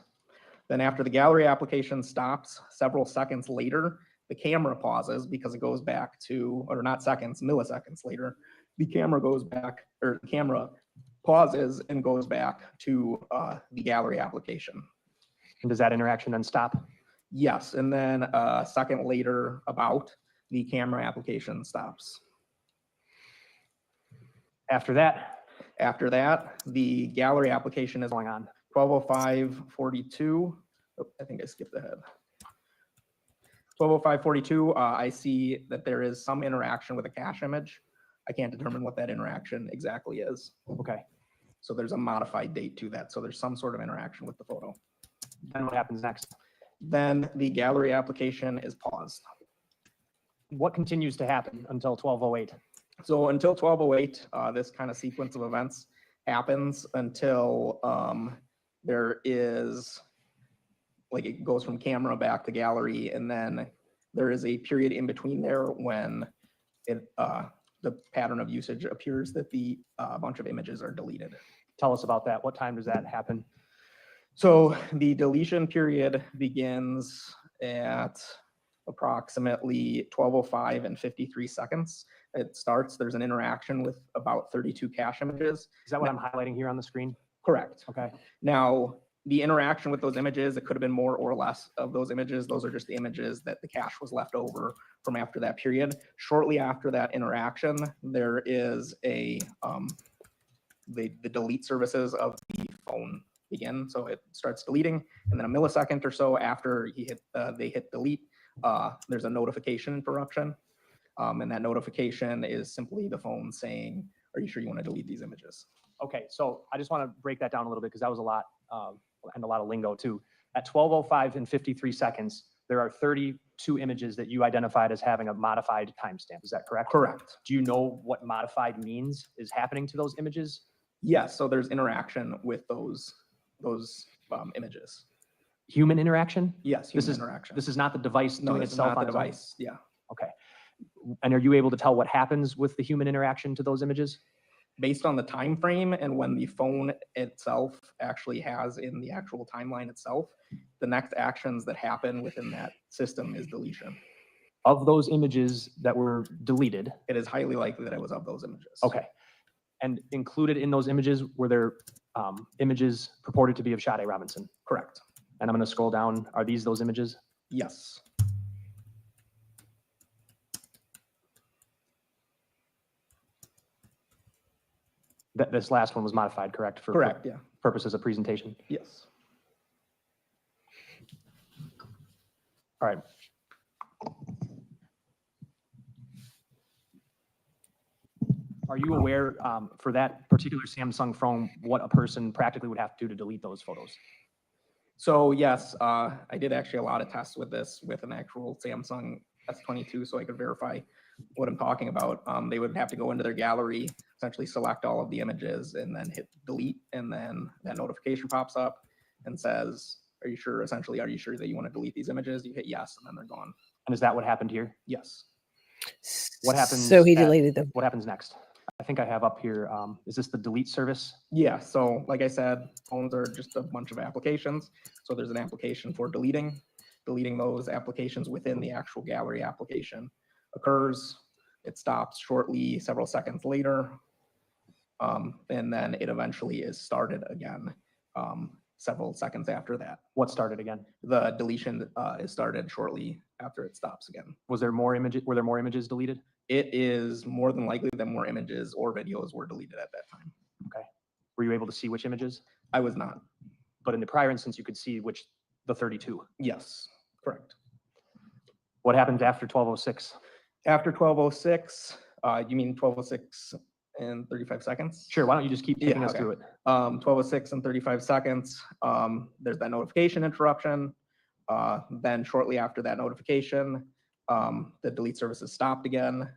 Speaker 16: Then after the gallery application stops, several seconds later, the camera pauses because it goes back to, or not seconds, milliseconds later, the camera goes back, or the camera pauses and goes back to the gallery application.
Speaker 11: And does that interaction then stop?
Speaker 16: Yes, and then a second later, the camera application stops.
Speaker 11: After that?
Speaker 16: After that, the gallery application is
Speaker 11: going on.
Speaker 16: 12:05:42. Oh, I think I skipped ahead. 12:05:42, I see that there is some interaction with a cache image. I can't determine what that interaction exactly is.
Speaker 11: Okay.
Speaker 16: So there's a modified date to that. So there's some sort of interaction with the photo.
Speaker 11: Then what happens next?
Speaker 16: Then the gallery application is paused.
Speaker 11: What continues to happen until 12:08?
Speaker 16: So until 12:08, this kind of sequence of events happens until there is, like, it goes from camera back to gallery, and then there is a period in between there when the pattern of usage appears that the bunch of images are deleted.
Speaker 11: Tell us about that. What time does that happen?
Speaker 16: So the deletion period begins at approximately 12:05 and 53 seconds. It starts, there's an interaction with about 32 cache images.
Speaker 11: Is that what I'm highlighting here on the screen?
Speaker 16: Correct.
Speaker 11: Okay.
Speaker 16: Now, the interaction with those images, it could have been more or less of those images. Those are just the images that the cache was left over from after that period. Shortly after that interaction, there is the delete services of the phone begin. So it starts deleting, and then a millisecond or so after they hit delete, there's a notification interruption. And that notification is simply the phone saying, "Are you sure you want to delete these images?"
Speaker 11: Okay, so I just want to break that down a little bit because that was a lot and a lot of lingo too. At 12:05 and 53 seconds, there are 32 images that you identified as having a modified timestamp. Is that correct?
Speaker 16: Correct.
Speaker 11: Do you know what modified means is happening to those images?
Speaker 16: Yes, so there's interaction with those images.
Speaker 11: Human interaction?
Speaker 16: Yes, human interaction.
Speaker 11: This is not the device
Speaker 16: No,
Speaker 11: doing
Speaker 16: this is
Speaker 11: itself
Speaker 16: not
Speaker 11: on
Speaker 16: the
Speaker 11: its own?
Speaker 16: device. Yeah.
Speaker 11: Okay. And are you able to tell what happens with the human interaction to those images?
Speaker 16: Based on the time frame and when the phone itself actually has in the actual timeline itself, the next actions that happen within that system is deletion.
Speaker 11: Of those images that were deleted?
Speaker 16: It is highly likely that it was of those images.
Speaker 11: Okay. And included in those images, were there images purported to be of Sade Robinson?
Speaker 16: Correct.
Speaker 11: And I'm going to scroll down. Are these those images?
Speaker 16: Yes.
Speaker 11: This last one was modified, correct? For
Speaker 16: Correct, yeah.
Speaker 11: Purposes of presentation?
Speaker 16: Yes.
Speaker 11: All right. Are you aware for that particular Samsung phone what a person practically would have to do to delete those photos?
Speaker 16: So yes, I did actually a lot of tests with this with an actual Samsung S22, so I could verify what I'm talking about. They would have to go into their gallery, essentially select all of the images, and then hit delete, and then that notification pops up and says, "Are you sure?" Essentially, "Are you sure that you want to delete these images?" You hit yes, and then they're gone.
Speaker 11: And is that what happened here?
Speaker 16: Yes.
Speaker 11: What happens?
Speaker 1: So he deleted them.
Speaker 11: What happens next? I think I have up here. Is this the delete service?
Speaker 16: Yeah, so like I said, phones are just a bunch of applications. So there's an application for deleting. Deleting those applications within the actual gallery application occurs. It stops shortly, several seconds later. And then it eventually is started again several seconds after that.
Speaker 11: What started again?
Speaker 16: The deletion is started shortly after it stops again.
Speaker 11: Was there more images? Were there more images deleted?
Speaker 16: It is more than likely that more images or videos were deleted at that time.
Speaker 11: Okay. Were you able to see which images?
Speaker 16: I was not.
Speaker 11: But in the prior instance, you could see which, the 32.
Speaker 16: Yes, correct.
Speaker 11: What happened after 12:06?
Speaker 16: After 12:06, you mean 12:06 and 35 seconds?
Speaker 11: Sure, why don't you just keep taking us
Speaker 16: okay.
Speaker 11: through it?
Speaker 16: 12:06 and 35 seconds, there's that notification interruption. Then shortly after that notification, the delete service is stopped again.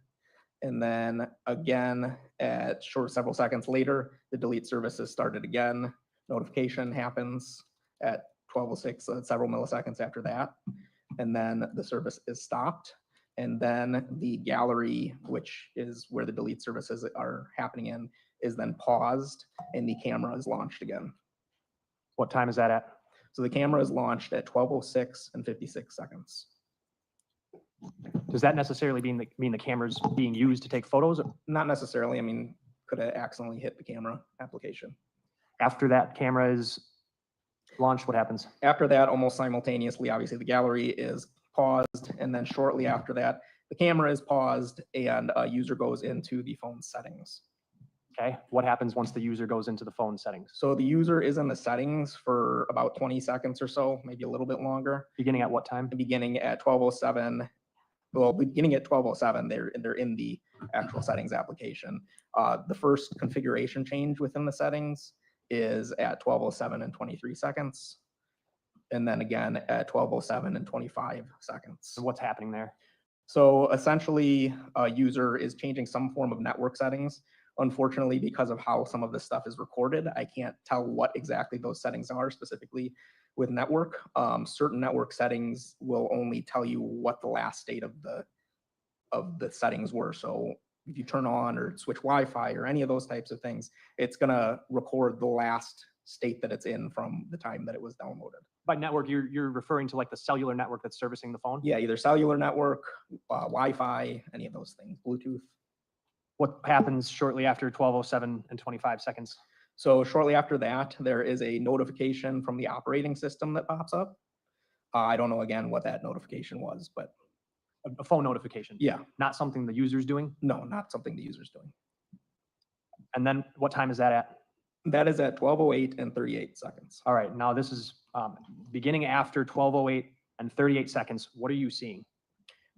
Speaker 16: And then again, at several seconds later, the delete service is started again. Notification happens at 12:06, several milliseconds after that. And then the service is stopped. And then the gallery, which is where the delete services are happening in, is then paused and the camera is launched again.
Speaker 11: What time is that at?
Speaker 16: So the camera is launched at 12:06 and 56 seconds.
Speaker 11: Does that necessarily mean the camera's being used to take photos?
Speaker 16: Not necessarily. I mean, could have accidentally hit the camera application.
Speaker 11: After that camera is launched, what happens?
Speaker 16: After that, almost simultaneously, obviously the gallery is paused, and then shortly after that, the camera is paused and a user goes into the phone settings.
Speaker 11: Okay, what happens once the user goes into the phone settings?
Speaker 16: So the user is in the settings for about 20 seconds or so, maybe a little bit longer.
Speaker 11: Beginning at what time?
Speaker 16: Beginning at 12:07. Well, beginning at 12:07, they're in the actual settings application. The first configuration change within the settings is at 12:07 and 23 seconds. And then again at 12:07 and 25 seconds.
Speaker 11: So what's happening there?
Speaker 16: So essentially, a user is changing some form of network settings. Unfortunately, because of how some of this stuff is recorded, I can't tell what exactly those settings are specifically with network. Certain network settings will only tell you what the last state of the settings were. So if you turn on or switch Wi-Fi or any of those types of things, it's gonna record the last state that it's in from the time that it was downloaded.
Speaker 11: By network, you're referring to like the cellular network that's servicing the phone?
Speaker 16: Yeah, either cellular network, Wi-Fi, any of those things, Bluetooth.
Speaker 11: What happens shortly after 12:07 and 25 seconds?
Speaker 16: So shortly after that, there is a notification from the operating system that pops up. I don't know again what that notification was, but
Speaker 11: a phone notification?
Speaker 16: Yeah.
Speaker 11: Not something the user's doing?
Speaker 16: No, not something the user's doing.
Speaker 11: And then what time is that at?
Speaker 16: That is at 12:08 and 38 seconds.
Speaker 11: All right, now this is beginning after 12:08 and 38 seconds. What are you seeing?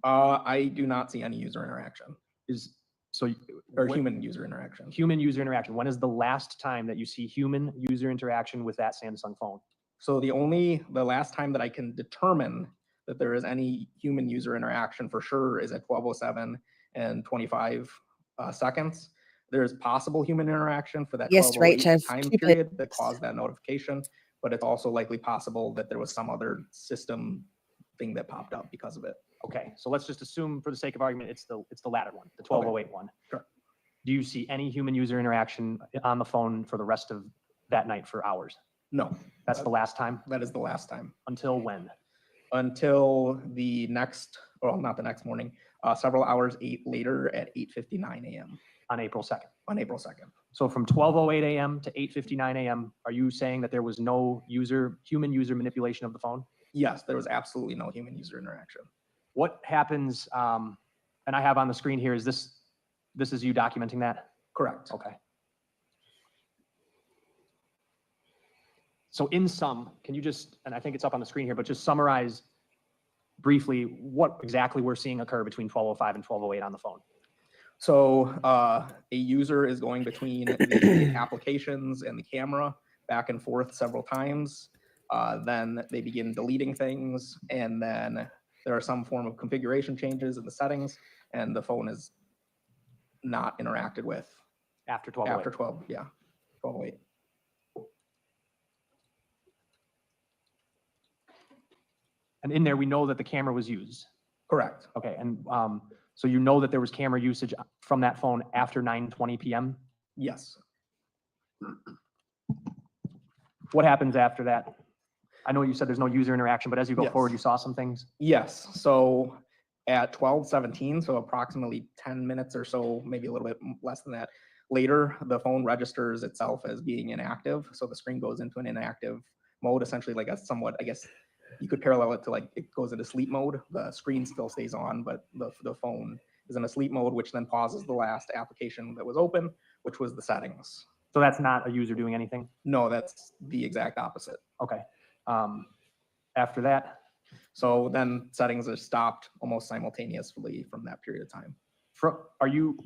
Speaker 16: I do not see any user interaction. Or human user interaction.
Speaker 11: Human user interaction. When is the last time that you see human user interaction with that Samsung phone?
Speaker 16: So the last time that I can determine that there is any human user interaction for sure is at 12:07 and 25 seconds. There's possible human interaction for that
Speaker 1: Yes, right,
Speaker 16: 12:08
Speaker 1: Jeff.
Speaker 16: time
Speaker 1: Keep it.
Speaker 16: period that caused that notification, but it's also likely possible that there was some other system thing that popped up because of it.
Speaker 11: Okay, so let's just assume for the sake of argument, it's the latter one, the 12:08 one.
Speaker 16: Sure.
Speaker 11: Do you see any human user interaction on the phone for the rest of that night for hours?
Speaker 16: No.
Speaker 11: That's the last time?
Speaker 16: That is the last time.
Speaker 11: Until when?
Speaker 16: Until the next, well, not the next morning, several hours later at 8:59 a.m.
Speaker 11: On April 2nd?
Speaker 16: On April 2nd.
Speaker 11: So from 12:08 a.m. to 8:59 a.m., are you saying that there was no human user manipulation of the phone?
Speaker 16: Yes, there was absolutely no human user interaction.
Speaker 11: What happens, and I have on the screen here, is this is you documenting that?
Speaker 16: Correct.
Speaker 11: Okay. So in sum, can you just, and I think it's up on the screen here, but just summarize briefly what exactly we're seeing occur between 12:05 and 12:08 on the phone?
Speaker 16: So a user is going between the applications and the camera back and forth several times. Then they begin deleting things, and then there are some form of configuration changes in the settings, and the phone is not interacted with
Speaker 11: After 12.
Speaker 16: after 12, yeah, 12:08.
Speaker 11: And in there, we know that the camera was used.
Speaker 16: Correct.
Speaker 11: Okay, and so you know that there was camera usage from that phone after 9:20 p.m.?
Speaker 16: Yes.
Speaker 11: What happens after that? I know you said there's no user interaction, but as you go
Speaker 16: Yes.
Speaker 11: forward, you saw some things?
Speaker 16: Yes, so at 12:17, so approximately 10 minutes or so, maybe a little bit less than that, later, the phone registers itself as being inactive. So the screen goes into an inactive mode, essentially like a somewhat, I guess, you could parallel it to like, it goes into sleep mode. The screen still stays on, but the phone is in a sleep mode, which then pauses the last application that was open, which was the settings.
Speaker 11: So that's not a user doing anything?
Speaker 16: No, that's the exact opposite.
Speaker 11: Okay. After that?
Speaker 16: So then settings are stopped almost simultaneously from that period of time.
Speaker 11: Are you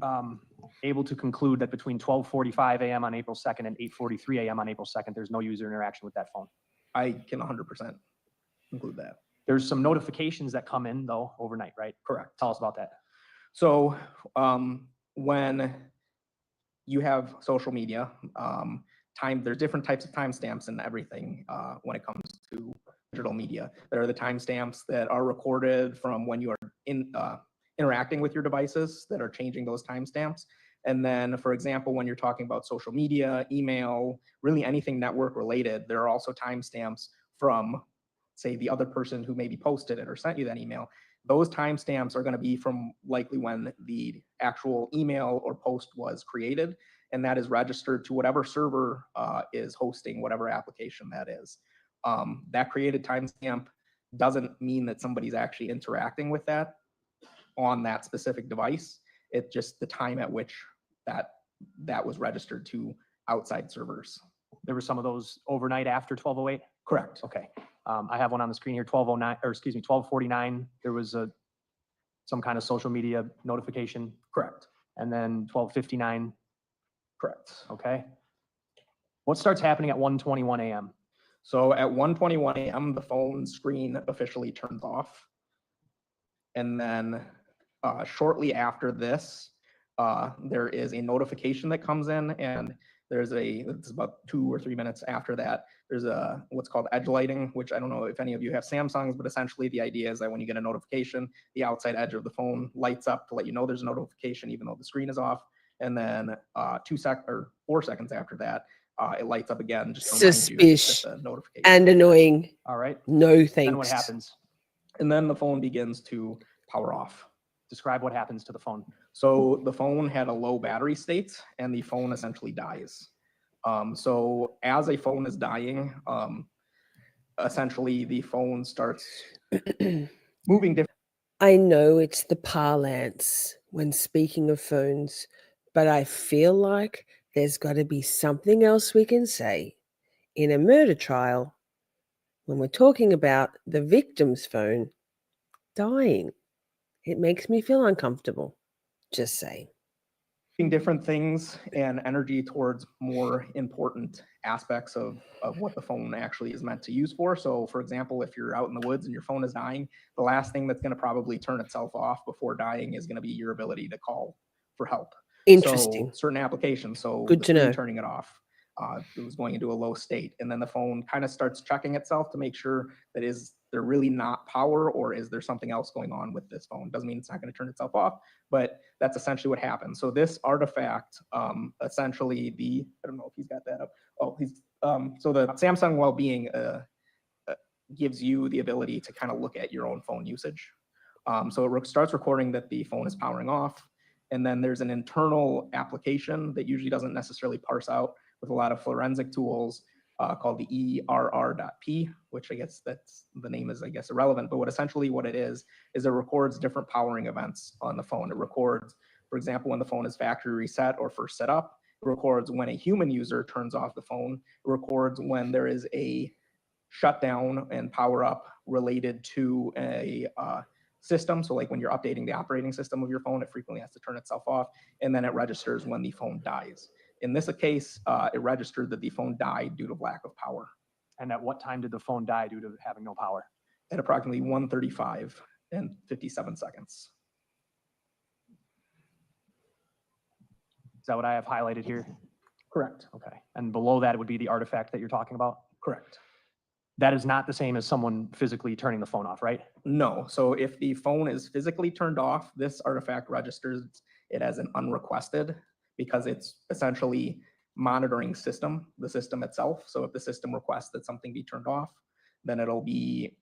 Speaker 11: able to conclude that between 12:45 a.m. on April 2nd and 8:43 a.m. on April 2nd, there's no user interaction with that phone?
Speaker 16: I can 100% include that.
Speaker 11: There's some notifications that come in though overnight, right?
Speaker 16: Correct.
Speaker 11: Tell us about that.
Speaker 16: So when you have social media, there's different types of timestamps and everything when it comes to digital media. There are the timestamps that are recorded from when you are interacting with your devices that are changing those timestamps. And then, for example, when you're talking about social media, email, really anything network related, there are also timestamps from, say, the other person who maybe posted it or sent you that email. Those timestamps are going to be from likely when the actual email or post was created, and that is registered to whatever server is hosting whatever application that is. That created timestamp doesn't mean that somebody's actually interacting with that on that specific device. It's just the time at which that was registered to outside servers.
Speaker 11: There were some of those overnight after 12:08?
Speaker 16: Correct.
Speaker 11: Okay. I have one on the screen here, 12:09, or excuse me, 12:49. There was some kind of social media notification.
Speaker 16: Correct.
Speaker 11: And then 12:59.
Speaker 16: Correct.
Speaker 11: Okay. What starts happening at 1:21 a.m.?
Speaker 16: So at 1:21 a.m., the phone screen officially turns off. And then shortly after this, there is a notification that comes in, and it's about 2 or 3 minutes after that, there's what's called edge lighting, which I don't know if any of you have Samsungs, but essentially the idea is that when you get a notification, the outside edge of the phone lights up to let you know there's a notification, even though the screen is off. And then 4 seconds after that, it lights up again. Just to remind you
Speaker 1: Suspicious
Speaker 16: that the notification.
Speaker 1: and annoying.
Speaker 11: All right.
Speaker 1: No thanks.
Speaker 11: Then what happens?
Speaker 16: And then the phone begins to power off.
Speaker 11: Describe what happens to the phone.
Speaker 16: So the phone had a low battery state, and the phone essentially dies. So as a phone is dying, essentially the phone starts moving different.
Speaker 1: I know it's the parlance when speaking of phones, but I feel like there's got to be something else we can say in a murder trial when we're talking about the victim's phone dying. It makes me feel uncomfortable. Just saying.
Speaker 16: Different things and energy towards more important aspects of what the phone actually is meant to use for. So for example, if you're out in the woods and your phone is dying, the last thing that's going to probably turn itself off before dying is going to be your ability to call for help.
Speaker 1: Interesting.
Speaker 16: So certain applications, so
Speaker 1: Good
Speaker 16: the
Speaker 1: to
Speaker 16: screen
Speaker 1: know.
Speaker 16: turning it off, it was going into a low state, and then the phone kind of starts checking itself to make sure that is there really not power, or is there something else going on with this phone? Doesn't mean it's not going to turn itself off, but that's essentially what happens. So this artifact, essentially I don't know if he's got that up. Oh, so the Samsung Wellbeing gives you the ability to kind of look at your own phone usage. So it starts recording that the phone is powering off, and then there's an internal application that usually doesn't necessarily parse out with a lot of forensic tools called the ERR.P, which I guess that's the name is, I guess, irrelevant. But what it is it records different powering events on the phone. It records, for example, when the phone is factory reset or first set up. It records when a human user turns off the phone. It records when there is a shutdown and power up related to a system. So like when you're updating the operating system of your phone, it frequently has to turn itself off. And then it registers when the phone dies. In this case, it registered that the phone died due to lack of power.
Speaker 11: And at what time did the phone die due to having no power?
Speaker 16: At approximately 1:35 and 57 seconds.
Speaker 11: Is that what I have highlighted here?
Speaker 16: Correct.
Speaker 11: Okay. And below that would be the artifact that you're talking about?
Speaker 16: Correct.
Speaker 11: That is not the same as someone physically turning the phone off, right?
Speaker 16: No. So if the phone is physically turned off, this artifact registers it as an unrequested because it's essentially monitoring the system itself. So if the system requests that something be turned off, then it'll be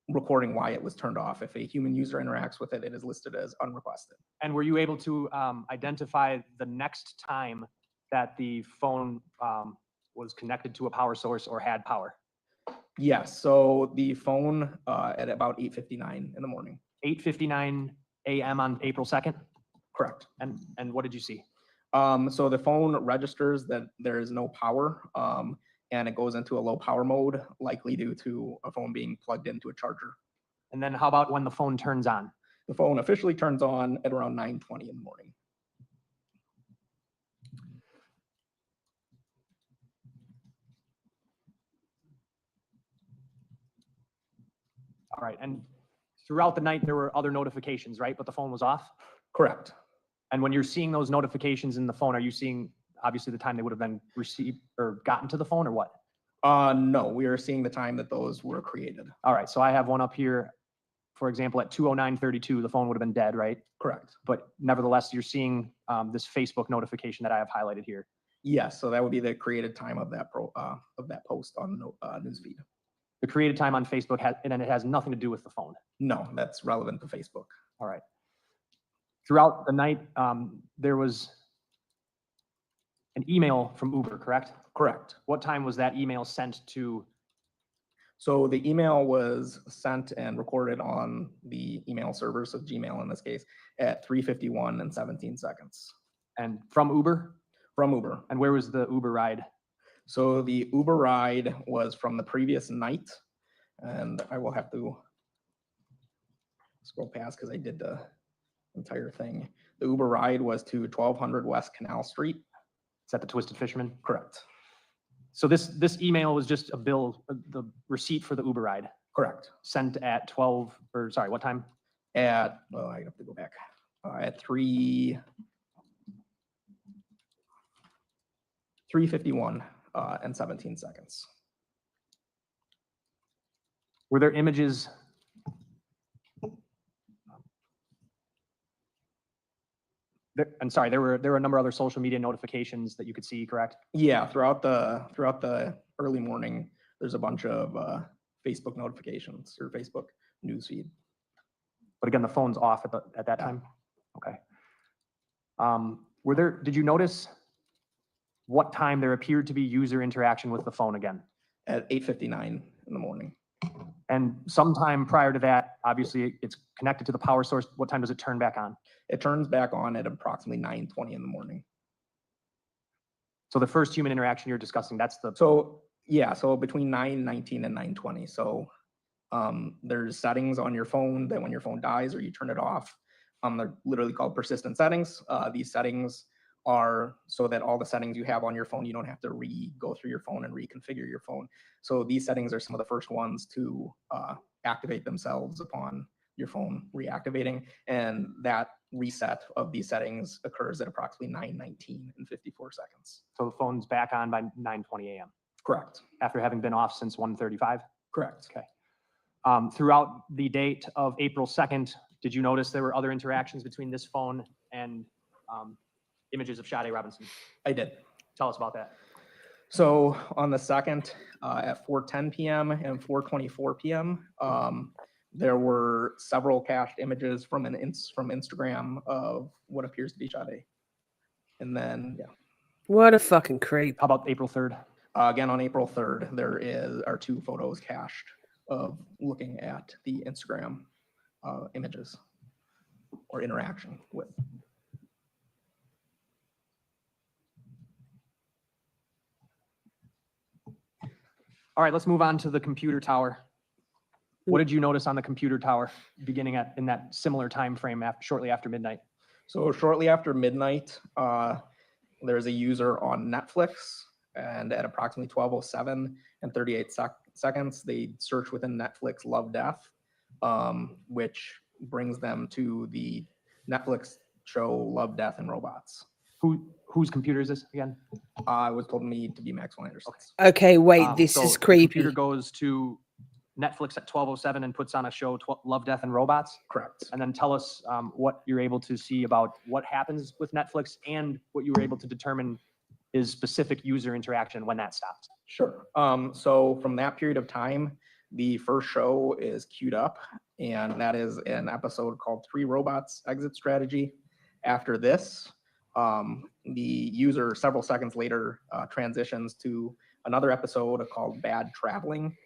Speaker 16: recording why it was turned off. If a human user interacts with it, it is listed as unrequested.
Speaker 11: And were you able to identify the next time that the phone was connected to a power source or had power?
Speaker 16: Yes. So the phone at about 8:59 in the morning.
Speaker 11: 8:59 a.m. on April 2nd?
Speaker 16: Correct.
Speaker 11: And what did you see?
Speaker 16: So the phone registers that there is no power, and it goes into a low power mode, likely due to a phone being plugged into a charger.
Speaker 11: And then how about when the phone turns on?
Speaker 16: The phone officially turns on at around 9:20 in the morning.
Speaker 11: All right. And throughout the night, there were other notifications, right? But the phone was off?
Speaker 16: Correct.
Speaker 11: And when you're seeing those notifications in the phone, are you seeing obviously the time they would have been received or gotten to the phone or what?
Speaker 16: No, we are seeing the time that those were created.
Speaker 11: All right. So I have one up here. For example, at 2:09:32, the phone would have been dead, right?
Speaker 16: Correct.
Speaker 11: But nevertheless, you're seeing this Facebook notification that I have highlighted here.
Speaker 16: Yes. So that would be the created time of that post on the newsfeed.
Speaker 11: The created time on Facebook and it has nothing to do with the phone.
Speaker 16: No, that's relevant to Facebook.
Speaker 11: All right. Throughout the night, there was an email from Uber, correct?
Speaker 16: Correct.
Speaker 11: What time was that email sent to?
Speaker 16: So the email was sent and recorded on the email server, so Gmail in this case, at 3:51 and 17 seconds.
Speaker 11: And from Uber?
Speaker 16: From Uber.
Speaker 11: And where was the Uber ride?
Speaker 16: So the Uber ride was from the previous night, and I will have to scroll past because I did the entire thing. The Uber ride was to 1200 West Canal Street.
Speaker 11: Is that the Twisted Fisherman?
Speaker 16: Correct.
Speaker 11: So this email was just a bill, the receipt for the Uber ride.
Speaker 16: Correct.
Speaker 11: Sent at 12, or sorry, what time?
Speaker 16: At, oh, I have to go back. At 3:51 and 17 seconds.
Speaker 11: Were there images? I'm sorry, there were a number of other social media notifications that you could see, correct?
Speaker 16: Yeah, throughout the early morning, there's a bunch of Facebook notifications or Facebook newsfeed.
Speaker 11: But again, the phone's off at that time? Okay. Did you notice what time there appeared to be user interaction with the phone again?
Speaker 16: At 8:59 in the morning.
Speaker 11: And sometime prior to that, obviously it's connected to the power source. What time does it turn back on?
Speaker 16: It turns back on at approximately 9:20 in the morning.
Speaker 11: So the first human interaction you're discussing, that's the...
Speaker 16: So yeah, so between 9:19 and 9:20. So there's settings on your phone that when your phone dies or you turn it off, they're literally called persistent settings. These settings are so that all the settings you have on your phone, you don't have to go through your phone and reconfigure your phone. So these settings are some of the first ones to activate themselves upon your phone reactivating. And that reset of these settings occurs at approximately 9:19 and 54 seconds.
Speaker 11: So the phone's back on by 9:20 a.m.
Speaker 16: Correct.
Speaker 11: After having been off since 1:35?
Speaker 16: Correct.
Speaker 11: Okay. Throughout the date of April 2nd, did you notice there were other interactions between this phone and images of Sade Robinson?
Speaker 16: I did.
Speaker 11: Tell us about that.
Speaker 16: So on the 2nd, at 4:10 p.m. and 4:24 p.m., there were several cached images from Instagram of what appears to be Sade. And then, yeah.
Speaker 1: What a fucking creep.
Speaker 11: How about April 3rd?
Speaker 16: Again, on April 3rd, there are 2 photos cached of looking at the Instagram images or interaction with.
Speaker 11: All right, let's move on to the computer tower. What did you notice on the computer tower beginning in that similar time frame shortly after midnight?
Speaker 16: So shortly after midnight, there's a user on Netflix, And at approximately 12:07 and 38 seconds, they search within Netflix Love Death, which brings them to the Netflix show Love, Death, and Robots.
Speaker 11: Whose computer is this again?
Speaker 16: It was told me to be Maxwell Anderson's.
Speaker 1: Okay, wait, this
Speaker 11: So
Speaker 1: is
Speaker 11: the
Speaker 1: creepy.
Speaker 11: computer goes to Netflix at 12:07 and puts on a show, Love, Death, and Robots?
Speaker 16: Correct.
Speaker 11: And then tell us what you're able to see about what happens with Netflix and what you were able to determine is specific user interaction when that stops.
Speaker 16: Sure. So from that period of time, the first show is queued up, and that is an episode called 3 Robots Exit Strategy. After this, the user several seconds later transitions to another episode called Bad Traveling.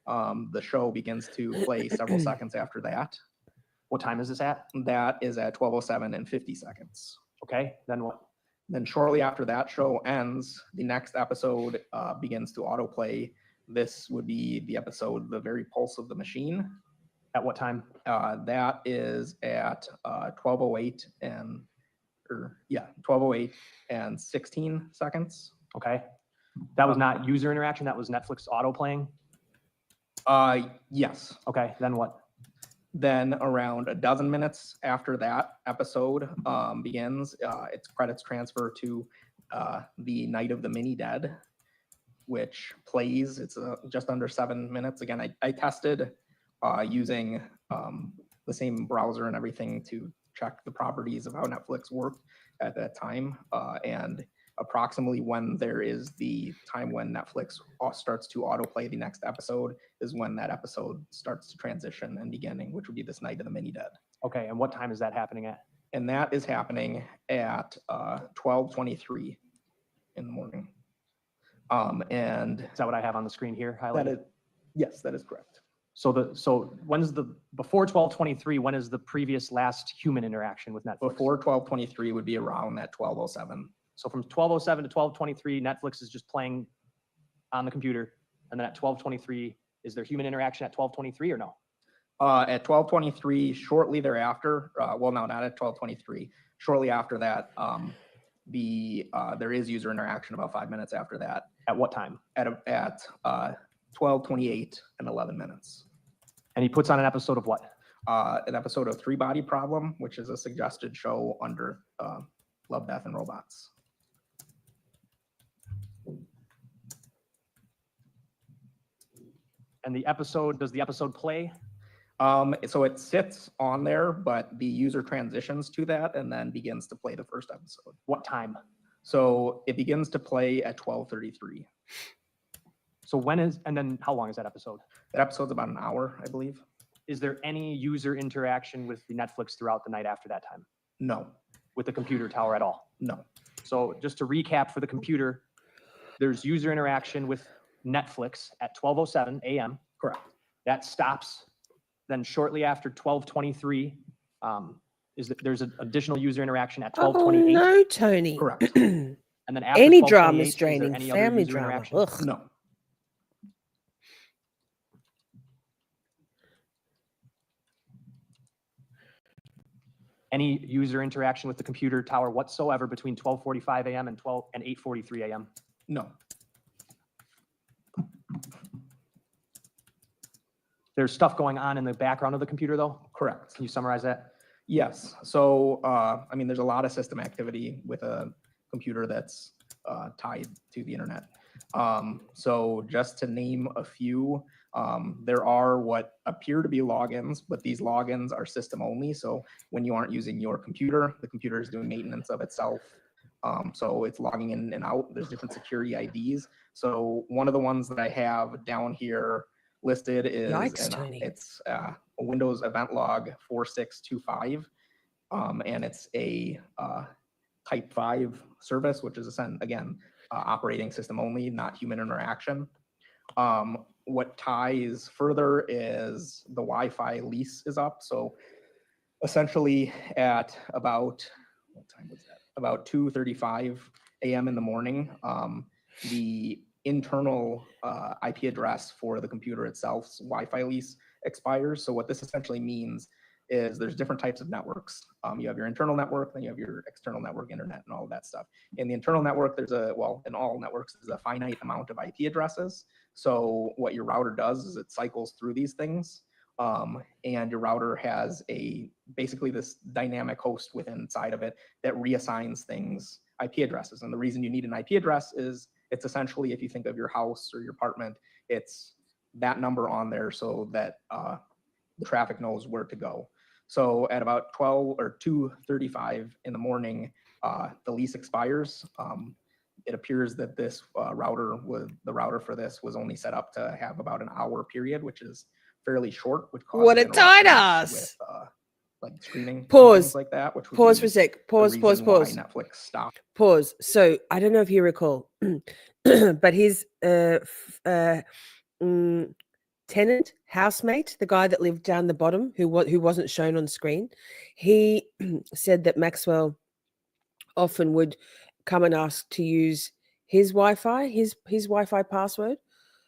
Speaker 16: The show begins to play several seconds after that.
Speaker 11: What time is this at?
Speaker 16: That is at 12:07 and 50 seconds.
Speaker 11: Okay, then what?
Speaker 16: Then shortly after that show ends, the next episode begins to autoplay. This would be the episode, The Very Pulse of the Machine.
Speaker 11: At what time?
Speaker 16: That is at 12:08 and, 12:08 and 16 seconds.
Speaker 11: Okay. That was not user interaction, that was Netflix auto playing?
Speaker 16: Yes.
Speaker 11: Okay, then what?
Speaker 16: Then around a dozen minutes after that episode begins, its credits transfer to the Night of the Mini Dead, which plays. It's just under 7 minutes. Again, I tested using the same browser and everything to check the properties of how Netflix worked at that time. And approximately when there is the time when Netflix starts to autoplay the next episode is when that episode starts to transition and beginning, which would be this Night of the Mini Dead.
Speaker 11: Okay, and what time is that happening at?
Speaker 16: And that is happening at 12:23 in the morning. And
Speaker 11: is that what I have on the screen here highlighted?
Speaker 16: That is, yes, that is correct.
Speaker 11: So when is before 12:23, when is the previous last human interaction with Netflix?
Speaker 16: Before 12:23 would be around that 12:07.
Speaker 11: So from 12:07 to 12:23, Netflix is just playing on the computer. And then at 12:23, is there human interaction at 12:23 or no?
Speaker 16: At 12:23, shortly thereafter, well, no, not at 12:23. Shortly after that, there is user interaction about 5 minutes after that.
Speaker 11: At what time?
Speaker 16: At 12:28 and 11 minutes.
Speaker 11: And he puts on an episode of what?
Speaker 16: An episode of 3 Body Problem, which is a suggested show under Love, Death, and Robots.
Speaker 11: And does the episode play?
Speaker 16: So it sits on there, but the user transitions to that and then begins to play the first episode.
Speaker 11: What time?
Speaker 16: So it begins to play at 12:33.
Speaker 11: So and then how long is that episode?
Speaker 16: That episode's about an hour, I believe.
Speaker 11: Is there any user interaction with the Netflix throughout the night after that time?
Speaker 16: No.
Speaker 11: With the computer tower at all?
Speaker 16: No.
Speaker 11: So just to recap for the computer, there's user interaction with Netflix at 12:07 a.m.
Speaker 16: Correct.
Speaker 11: That stops. Then shortly after 12:23, there's an additional user interaction at 12:28.
Speaker 1: Oh, no, Tony.
Speaker 16: Correct.
Speaker 11: And then after
Speaker 1: Any
Speaker 11: 12:28,
Speaker 1: drama is
Speaker 11: is there
Speaker 1: draining.
Speaker 11: any other
Speaker 1: Family
Speaker 11: user
Speaker 1: drama.
Speaker 11: interaction?
Speaker 1: Ugh.
Speaker 16: No.
Speaker 11: Any user interaction with the computer tower whatsoever between 12:45 a.m. and 8:43 a.m.?
Speaker 16: No.
Speaker 11: There's stuff going on in the background of the computer though?
Speaker 16: Correct.
Speaker 11: Can you summarize that?
Speaker 16: Yes. So, I mean, there's a lot of system activity with a computer that's tied to the internet. So just to name a few, there are what appear to be logins, but these logins are system only. So when you aren't using your computer, the computer is doing maintenance of itself. So it's logging in and out. There's different security IDs. So one of the ones that I have down here listed is it's a Windows event log 4625, and it's a type 5 service, which is again operating system only, not human interaction. What ties further is the Wi-Fi lease is up. So essentially at about, what time was that? About 2:35 a.m. in the morning, the internal IP address for the computer itself's Wi-Fi lease expires. So what this essentially means is there's different types of networks. You have your internal network, then you have your external network, internet, and all of that stuff. In the internal network, there's in all networks, there's a finite amount of IP addresses. So what your router does is it cycles through these things. And your router has basically this dynamic host within inside of it that reassigns things IP addresses. And the reason you need an IP address is it's essentially, if you think of your house or your apartment, it's that number on there so that the traffic knows where to go. So at about 12 or 2:35 in the morning, the lease expires. It appears that this the router for this was only set up to have about an hour period, which is fairly short. Which
Speaker 1: What a
Speaker 16: causes
Speaker 1: tight
Speaker 16: interruptions
Speaker 1: ass.
Speaker 16: with, like screening and
Speaker 1: Pause.
Speaker 16: things like that. Which would
Speaker 1: Pause
Speaker 16: be
Speaker 1: for a sec.
Speaker 16: the
Speaker 1: Pause.
Speaker 16: reason why
Speaker 1: Pause.
Speaker 16: Netflix stopped.
Speaker 1: Pause. So I don't know if you recall, but his tenant, housemate, the guy that lived down the bottom, who wasn't shown on screen, he said that Maxwell often would come and ask to use his Wi-Fi, his Wi-Fi password,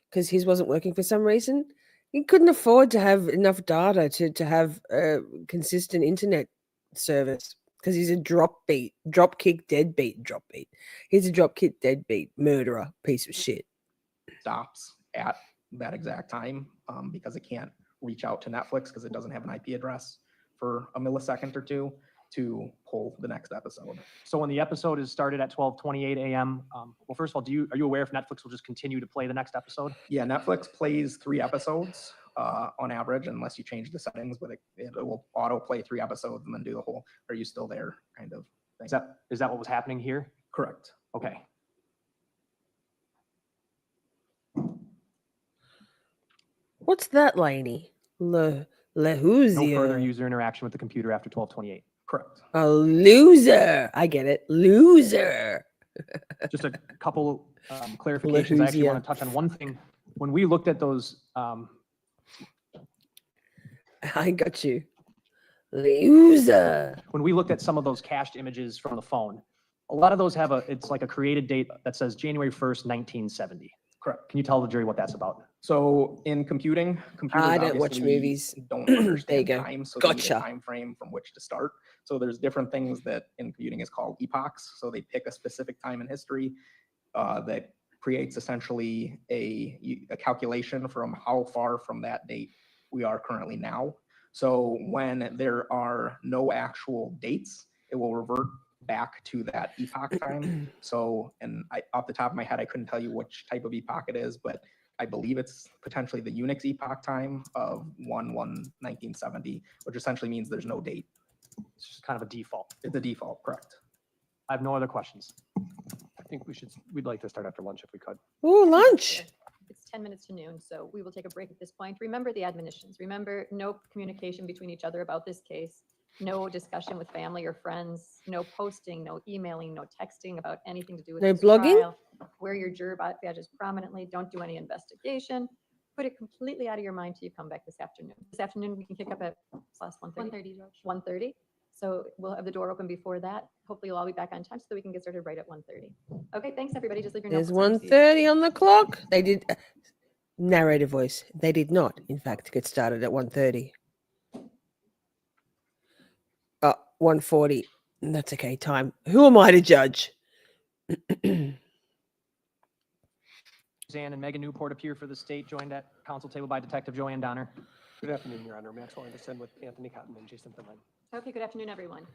Speaker 1: because his wasn't working for some reason. He couldn't afford to have enough data to have a consistent internet service because he's a dropkick deadbeat. He's a dropkick deadbeat murderer piece of shit.
Speaker 16: Stops at that exact time because it can't reach out to Netflix because it doesn't have an IP address for a millisecond or two to pull the next episode.
Speaker 11: So when the episode is started at 12:28 a.m., well, first of all, are you aware if Netflix will just continue to play the next episode?
Speaker 16: Yeah, Netflix plays 3 episodes on average, unless you change the settings, but it will auto play 3 episodes and then do the whole, are you still there kind of thing.
Speaker 11: Is that what was happening here?
Speaker 16: Correct.
Speaker 11: Okay.
Speaker 1: What's that, Laney?
Speaker 11: No further user interaction with the computer after 12:28.
Speaker 16: Correct.
Speaker 1: A loser. I get it. Loser.
Speaker 11: Just a couple clarifications. I actually want to touch on one thing. When we looked at those,
Speaker 1: I got you. Loser.
Speaker 11: When we looked at some of those cached images from the phone, a lot of those have it's like a created date that says January 1st, 1970.
Speaker 16: Correct.
Speaker 11: Can you tell the jury what that's about?
Speaker 16: So in computers
Speaker 1: I don't watch
Speaker 16: obviously
Speaker 1: movies.
Speaker 16: Don't understand
Speaker 1: There you go.
Speaker 16: time, so they need a
Speaker 1: Gotcha.
Speaker 16: time frame from which to start. So there's different things that in computing is called epochs. So they pick a specific time in history that creates essentially a calculation from how far from that date we are currently now. So when there are no actual dates, it will revert back to that epoch time. So, off the top of my head, I couldn't tell you which type of epoch it is, but I believe it's potentially the Unix epoch time of 1/1/1970, which essentially means there's no date.
Speaker 11: It's just kind of a default.
Speaker 16: It's a default, correct.
Speaker 11: I have no other questions.
Speaker 6: I think we'd like to start after lunch if we could.
Speaker 1: Oh, lunch.
Speaker 2: It's 10 minutes to noon, so we will take a break at this point. Remember the admonitions. Remember, no communication between each other about this case. No discussion with family or friends. No posting, no emailing, no texting about anything to do with
Speaker 1: No
Speaker 2: this
Speaker 1: blogging?
Speaker 2: trial. Wear your juror badges prominently. Don't do any investigation. Put it completely out of your mind till you come back this afternoon. This afternoon, we can kick up at 1:30.
Speaker 9: 1:30, Judge.
Speaker 2: 1:30. So we'll have the door open before that. Hopefully you'll all be back on time so that we can get started right at 1:30. Okay, thanks everybody. Just leave your
Speaker 1: There's
Speaker 2: notes on your seats.
Speaker 1: 1:30 on the clock. They did narrator voice. They did not, in fact, get started at 1:30. 1:40. That's okay. Time. Who am I to judge?
Speaker 11: Suzanne and Megan Newport appear for the state, joined at council table by Detective Joanne Donner.
Speaker 6: Good afternoon, Your Honor. Maxwell Anderson with Anthony Cotton and Jason Findling.
Speaker 2: Okay, good afternoon, everyone.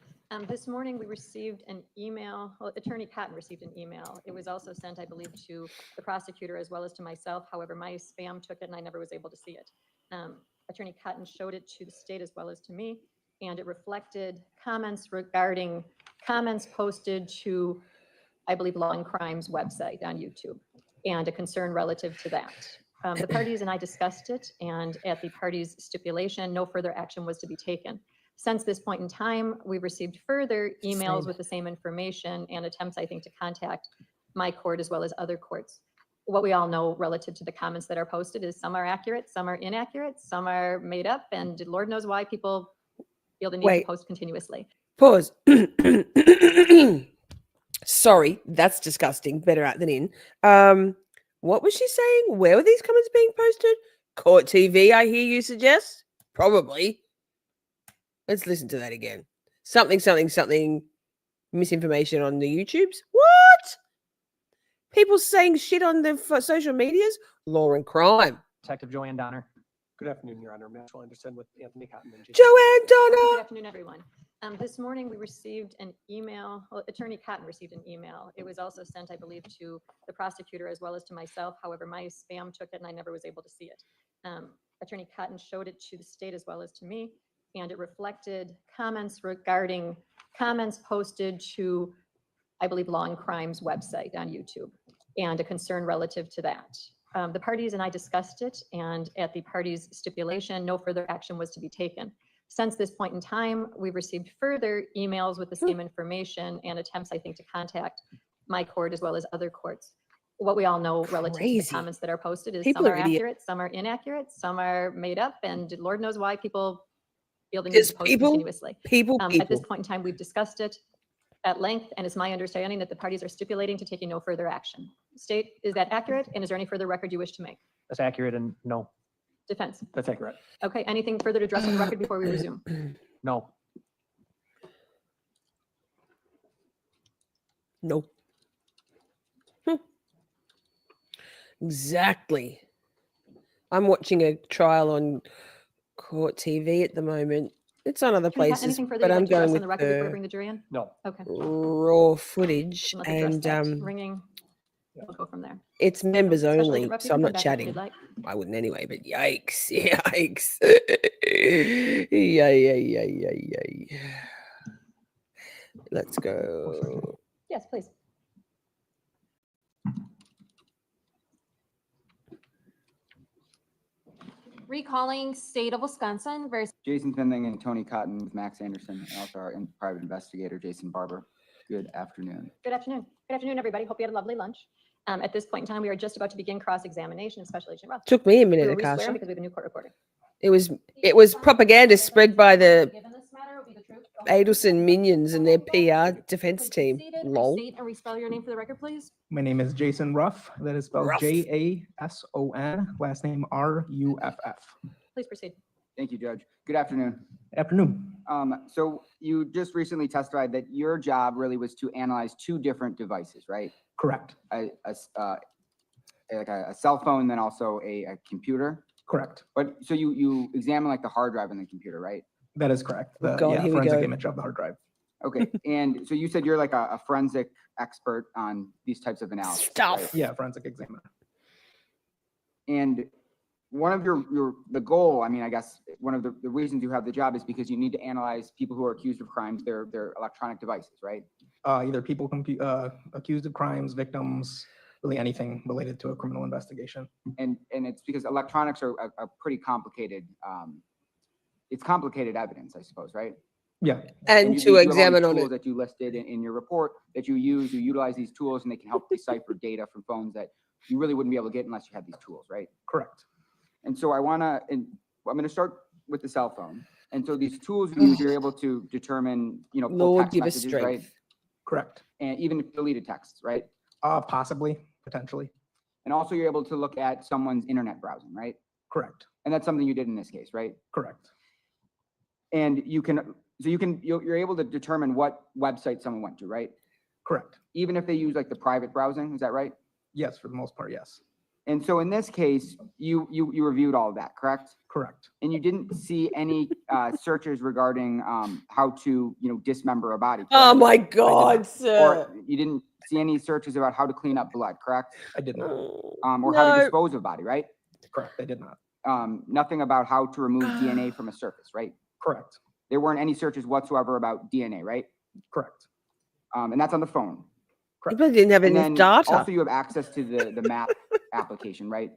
Speaker 2: This morning we received an email, well, Attorney Cotton received an email. It was also sent, I believe, to the prosecutor as well as to myself. However, my spam took it and I never was able to see it. Attorney Cotton showed it to the state as well as to me, and it reflected comments regarding comments posted to, I believe, Law and Crime's website on YouTube, and a concern relative to that. The parties and I discussed it, and at the parties' stipulation, no further action was to be taken. Since this point in time, we've received further emails with the same information and attempts, I think, to contact my court as well as other courts. What we all know relative to the comments that are posted is some are accurate, some are inaccurate, some are made up, and Lord knows why people feel the need to post continuously.
Speaker 1: Pause. Sorry, that's disgusting. Better out than in. What was she saying? Where were these comments being posted? Court TV, I hear you suggest? Probably. Let's listen to that again. Something. Misinformation on the YouTubes. What? People saying shit on the social medias? Law and crime.
Speaker 11: Detective Joanne Donner.
Speaker 6: Good afternoon, Your Honor. Maxwell Anderson with Anthony Cotton and Jason.
Speaker 1: Joanne
Speaker 2: Good
Speaker 1: Donner.
Speaker 2: afternoon, everyone. This morning we received an email, well, Attorney Cotton received an email. It was also sent, I believe, to the prosecutor as well as to myself. However, my spam took it and I never was able to see it. Attorney Cotton showed it to the state as well as to me, and it reflected comments regarding comments posted to, I believe, Law and Crime's website on YouTube, and a concern relative to that. The parties and I discussed it, and at the parties' stipulation, no further action was to be taken. Since this point in time, we've received further emails with the same information and attempts, I think, to contact my court as well as other courts. What we all know relative to the
Speaker 1: Crazy.
Speaker 2: comments that are posted is
Speaker 1: People
Speaker 2: some
Speaker 1: are
Speaker 2: are
Speaker 1: idiots.
Speaker 2: accurate, some are inaccurate, some are made up, and Lord knows why people feel the need
Speaker 1: Just
Speaker 2: to post
Speaker 1: people,
Speaker 2: continuously.
Speaker 1: people.
Speaker 2: At this point in time, we've discussed it at length, and it's my understanding that the parties are stipulating to taking no further action. State, is that accurate? And is there any further record you wish to make?
Speaker 11: That's accurate and no.
Speaker 2: Defense.
Speaker 6: That's accurate.
Speaker 2: Okay, anything further to address on the record before we resume?
Speaker 11: No.
Speaker 1: No. Exactly. I'm watching a trial on court TV at the moment. It's on other
Speaker 2: Attorney Cotton,
Speaker 1: places,
Speaker 2: anything further
Speaker 1: but
Speaker 2: you'd
Speaker 1: I'm
Speaker 2: like to address
Speaker 1: going
Speaker 2: on
Speaker 1: with
Speaker 2: the record before we
Speaker 1: the
Speaker 2: bring the jury in?
Speaker 6: No.
Speaker 2: Okay.
Speaker 1: raw footage,
Speaker 2: Let's address
Speaker 1: and
Speaker 2: that. Ringing. We'll go from there.
Speaker 1: it's members
Speaker 2: Special
Speaker 1: only,
Speaker 2: Agent Ruff, you
Speaker 1: so I'm
Speaker 2: can
Speaker 1: not
Speaker 2: come back if
Speaker 1: chatting.
Speaker 2: you'd like.
Speaker 1: I wouldn't anyway, but yikes, yikes. Yeah. Let's go.
Speaker 2: Yes, please.
Speaker 9: Recalling State of Wisconsin versus
Speaker 13: Jason Findling and Tony Cotton with Max Anderson, and also our private investigator, Jason Barber. Good afternoon.
Speaker 2: Good afternoon. Good afternoon, everybody. Hope you had a lovely lunch. At this point in time, we are just about to begin cross-examination of Special Agent Ruff.
Speaker 1: Took me a
Speaker 2: We
Speaker 1: minute
Speaker 2: will
Speaker 1: to
Speaker 2: re-swear
Speaker 1: cast.
Speaker 2: because we have a new court reporter.
Speaker 1: It was propaganda spread by the
Speaker 9: given this matter will be the truth, the whole truth,
Speaker 1: Adelson minions and their PR defense
Speaker 9: Please be
Speaker 1: team.
Speaker 9: seated,
Speaker 1: Lol.
Speaker 9: restate and respell your name for the record, please.
Speaker 16: My name is Jason Ruff. That is spelled
Speaker 1: Ruff.
Speaker 16: Jason. Last name Ruff.
Speaker 2: Please proceed.
Speaker 13: Thank you, Judge. Good afternoon.
Speaker 16: Afternoon.
Speaker 13: So you just recently testified that your job really was to analyze two different devices, right?
Speaker 16: Correct.
Speaker 13: Like a cell phone, then also a computer.
Speaker 16: Correct.
Speaker 13: But so you examine like the hard drive in the computer, right?
Speaker 16: That is correct. The
Speaker 1: God, here we
Speaker 16: forensic
Speaker 1: go.
Speaker 16: image of the hard drive.
Speaker 13: Okay. And so you said you're like a forensic expert on these types of analysis.
Speaker 1: Stuff.
Speaker 13: right?
Speaker 16: Yeah, forensic examiner.
Speaker 13: And one of the goal, I mean, I guess one of the reasons you have the job is because you need to analyze people who are accused of crimes, their electronic devices, right?
Speaker 16: Either people accused of crimes, victims, really anything related to a criminal investigation.
Speaker 13: And it's because electronics are a pretty complicated, it's complicated evidence, I suppose, right?
Speaker 16: Yeah.
Speaker 1: And
Speaker 13: you
Speaker 1: to
Speaker 13: do have all
Speaker 1: examine
Speaker 13: these
Speaker 1: on
Speaker 13: tools
Speaker 1: it.
Speaker 13: that you listed in your report that you utilize these tools and they can help decipher data from phones that you really wouldn't be able to get unless you had these tools, right?
Speaker 16: Correct.
Speaker 13: And so I'm going to start with the cell phone. And so these tools you use, you're able to determine, pull
Speaker 1: Lord,
Speaker 13: text
Speaker 1: give us
Speaker 13: messages, right?
Speaker 1: strength.
Speaker 16: Correct.
Speaker 13: And even deleted texts, right?
Speaker 16: Possibly, potentially.
Speaker 13: And also you're able to look at someone's internet browsing, right?
Speaker 16: Correct.
Speaker 13: And that's something you did in this case, right?
Speaker 16: Correct.
Speaker 13: And you're able to determine what website someone went to, right?
Speaker 16: Correct.
Speaker 13: Even if they use like the private browsing, is that right?
Speaker 16: Yes, for the most part, yes.
Speaker 13: And so in this case, you reviewed all of that, correct?
Speaker 16: Correct.
Speaker 13: And you didn't see any searches regarding how to, dismember a body.
Speaker 1: Oh
Speaker 13: correct?
Speaker 1: my God, sir.
Speaker 13: Or you didn't see any searches about how to clean up blood, correct?
Speaker 16: I did not.
Speaker 13: Or how to
Speaker 1: No.
Speaker 13: dispose of a body, right?
Speaker 16: Correct. I did not.
Speaker 13: Nothing about how to remove DNA from a surface, right?
Speaker 16: Correct.
Speaker 13: There weren't any searches whatsoever about DNA, right?
Speaker 16: Correct.
Speaker 13: And that's on the phone.
Speaker 1: People didn't have
Speaker 13: And
Speaker 1: enough
Speaker 13: then
Speaker 1: data.
Speaker 13: also you have access to the map application, right?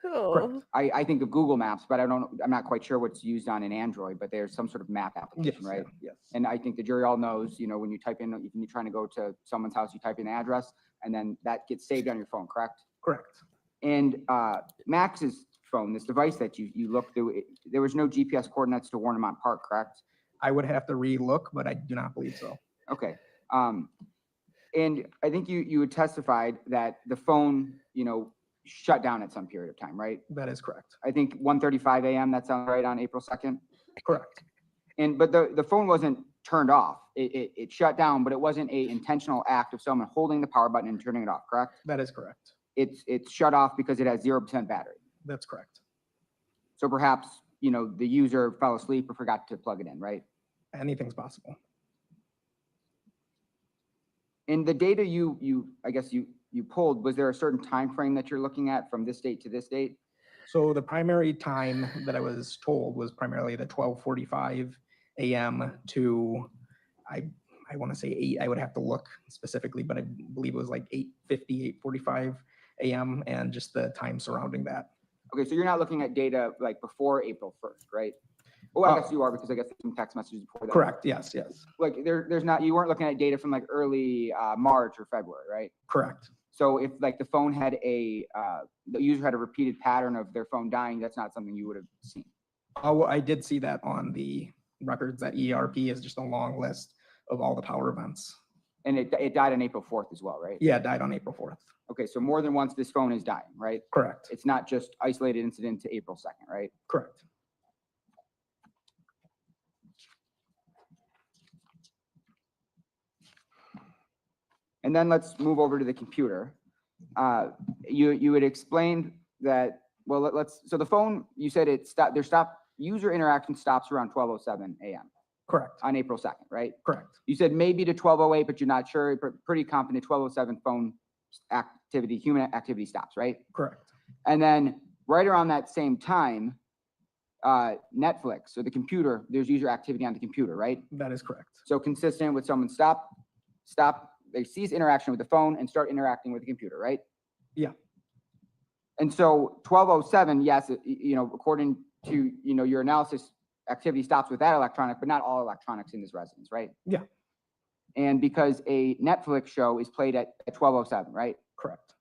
Speaker 1: Oh.
Speaker 13: I think of Google Maps, but I'm not quite sure what's used on an Android, but there's some sort of map application,
Speaker 16: Yes.
Speaker 13: right?
Speaker 16: Yes.
Speaker 13: And I think the jury all knows, when you type in, when you're trying to go to someone's house, you type in the address and then that gets saved on your phone, correct?
Speaker 16: Correct.
Speaker 13: And Max's phone, this device that you looked through, there was no GPS coordinates to Warnemont Park, correct?
Speaker 16: I would have to re-look, but I do not believe so.
Speaker 13: Okay. And I think you had testified that the phone, shut down at some period of time, right?
Speaker 16: That is correct.
Speaker 13: I think 1:35 a.m., that sounds right, on April 2nd?
Speaker 16: Correct.
Speaker 13: But the phone wasn't turned off. It shut down, but it wasn't a intentional act of someone holding the power button and turning it off, correct?
Speaker 16: That is correct.
Speaker 13: It's shut off because it has 0% battery.
Speaker 16: That's correct.
Speaker 13: So perhaps, the user fell asleep or forgot to plug it in, right?
Speaker 16: Anything's possible.
Speaker 13: In the data I guess you pulled, was there a certain time frame that you're looking at from this date to this date?
Speaker 16: So the primary time that I was told was primarily the 12:45 a.m. to, I want to say 8, I would have to look specifically, but I believe it was like 8:50, 8:45 a.m. and just the time surrounding that.
Speaker 13: Okay, so you're not looking at data like before April 1st, right? Oh, I guess you are, because I guess there's some text messages before that.
Speaker 16: Correct, yes.
Speaker 13: Like you weren't looking at data from like early March or February, right?
Speaker 16: Correct.
Speaker 13: So if like the phone had the user had a repeated pattern of their phone dying, that's not something you would have seen.
Speaker 16: Oh, I did see that on the records, that ERP is just a long list of all the power events.
Speaker 13: And it died on April 4th as well, right?
Speaker 16: Yeah, it died on April 4th.
Speaker 13: Okay, so more than once this phone is dying, right?
Speaker 16: Correct.
Speaker 13: It's not just isolated incident to April 2nd, right?
Speaker 16: Correct.
Speaker 13: And then let's move over to the computer. You had explained that, well, so the phone, you said user interaction stops around 12:07 a.m.
Speaker 16: Correct.
Speaker 13: On April 2nd, right?
Speaker 16: Correct.
Speaker 13: You said maybe to 12:08, but you're not sure, pretty confident 12:07 phone activity, human activity stops, right?
Speaker 16: Correct.
Speaker 13: And then right around that same time, Netflix or the computer, there's user activity on the computer, right?
Speaker 16: That is correct.
Speaker 13: So consistent with someone they cease interaction with the phone and start interacting with the computer, right?
Speaker 16: Yeah.
Speaker 13: And so 12:07, yes, according to, your analysis, activity stops with that electronic, but not all electronics in this residence, right?
Speaker 16: Yeah.
Speaker 13: And because a Netflix show is played at 12:07, right?
Speaker 16: Correct.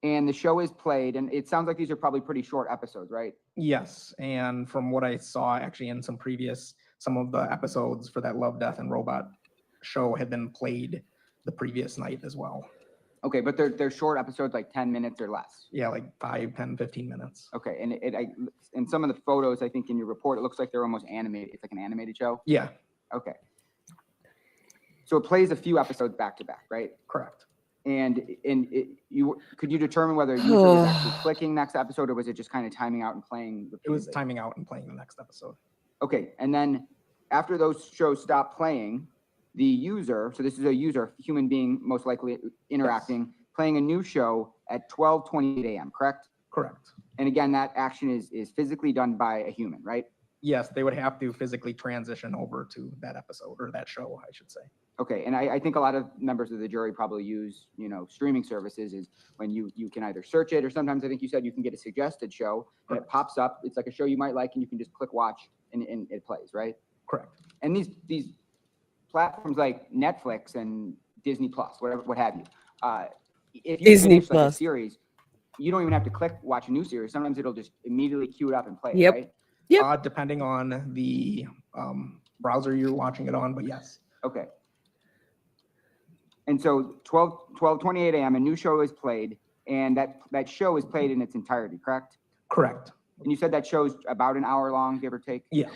Speaker 13: And the show is played, and it sounds like these are probably pretty short episodes, right?
Speaker 16: Yes, and from what I saw actually in some of the episodes for that Love, Death, and Robot show had been played the previous night as well.
Speaker 13: Okay, but they're short episodes, like 10 minutes or less.
Speaker 16: Yeah, like 5, 10, 15 minutes.
Speaker 13: Okay, and in some of the photos, I think in your report, it looks like they're almost animated. It's like an animated show?
Speaker 16: Yeah.
Speaker 13: Okay. So it plays a few episodes back to back, right?
Speaker 16: Correct.
Speaker 13: And could you determine whether a user was actually clicking next episode, or was it just kind of timing out and playing?
Speaker 16: It was timing out and playing the next episode.
Speaker 13: Okay, and then after those shows stop playing, the user, so this is a user, human being most likely interacting, playing a new show at 12:28 a.m., correct?
Speaker 16: Correct.
Speaker 13: And again, that action is physically done by a human, right?
Speaker 16: Yes, they would have to physically transition over to that episode, or that show, I should say.
Speaker 13: Okay, and I think a lot of members of the jury probably use, streaming services is when you can either search it, or sometimes I think you said you can get a suggested show and it pops up. It's like a show you might like and you can just click watch and it plays, right?
Speaker 16: Correct.
Speaker 13: And these platforms like Netflix and Disney Plus, what have you, if you
Speaker 1: Disney
Speaker 13: finish like a
Speaker 1: Plus.
Speaker 13: series, you don't even have to click watch a new series. Sometimes it'll just immediately queue it up and play it,
Speaker 1: Yep.
Speaker 13: right?
Speaker 1: Yep.
Speaker 16: Depending on the browser you're watching it on, but yes.
Speaker 13: Okay. And so 12:28 a.m., a new show is played, and that show is played in its entirety, correct?
Speaker 16: Correct.
Speaker 13: And you said that show's about an hour long, give or take?
Speaker 16: Yeah.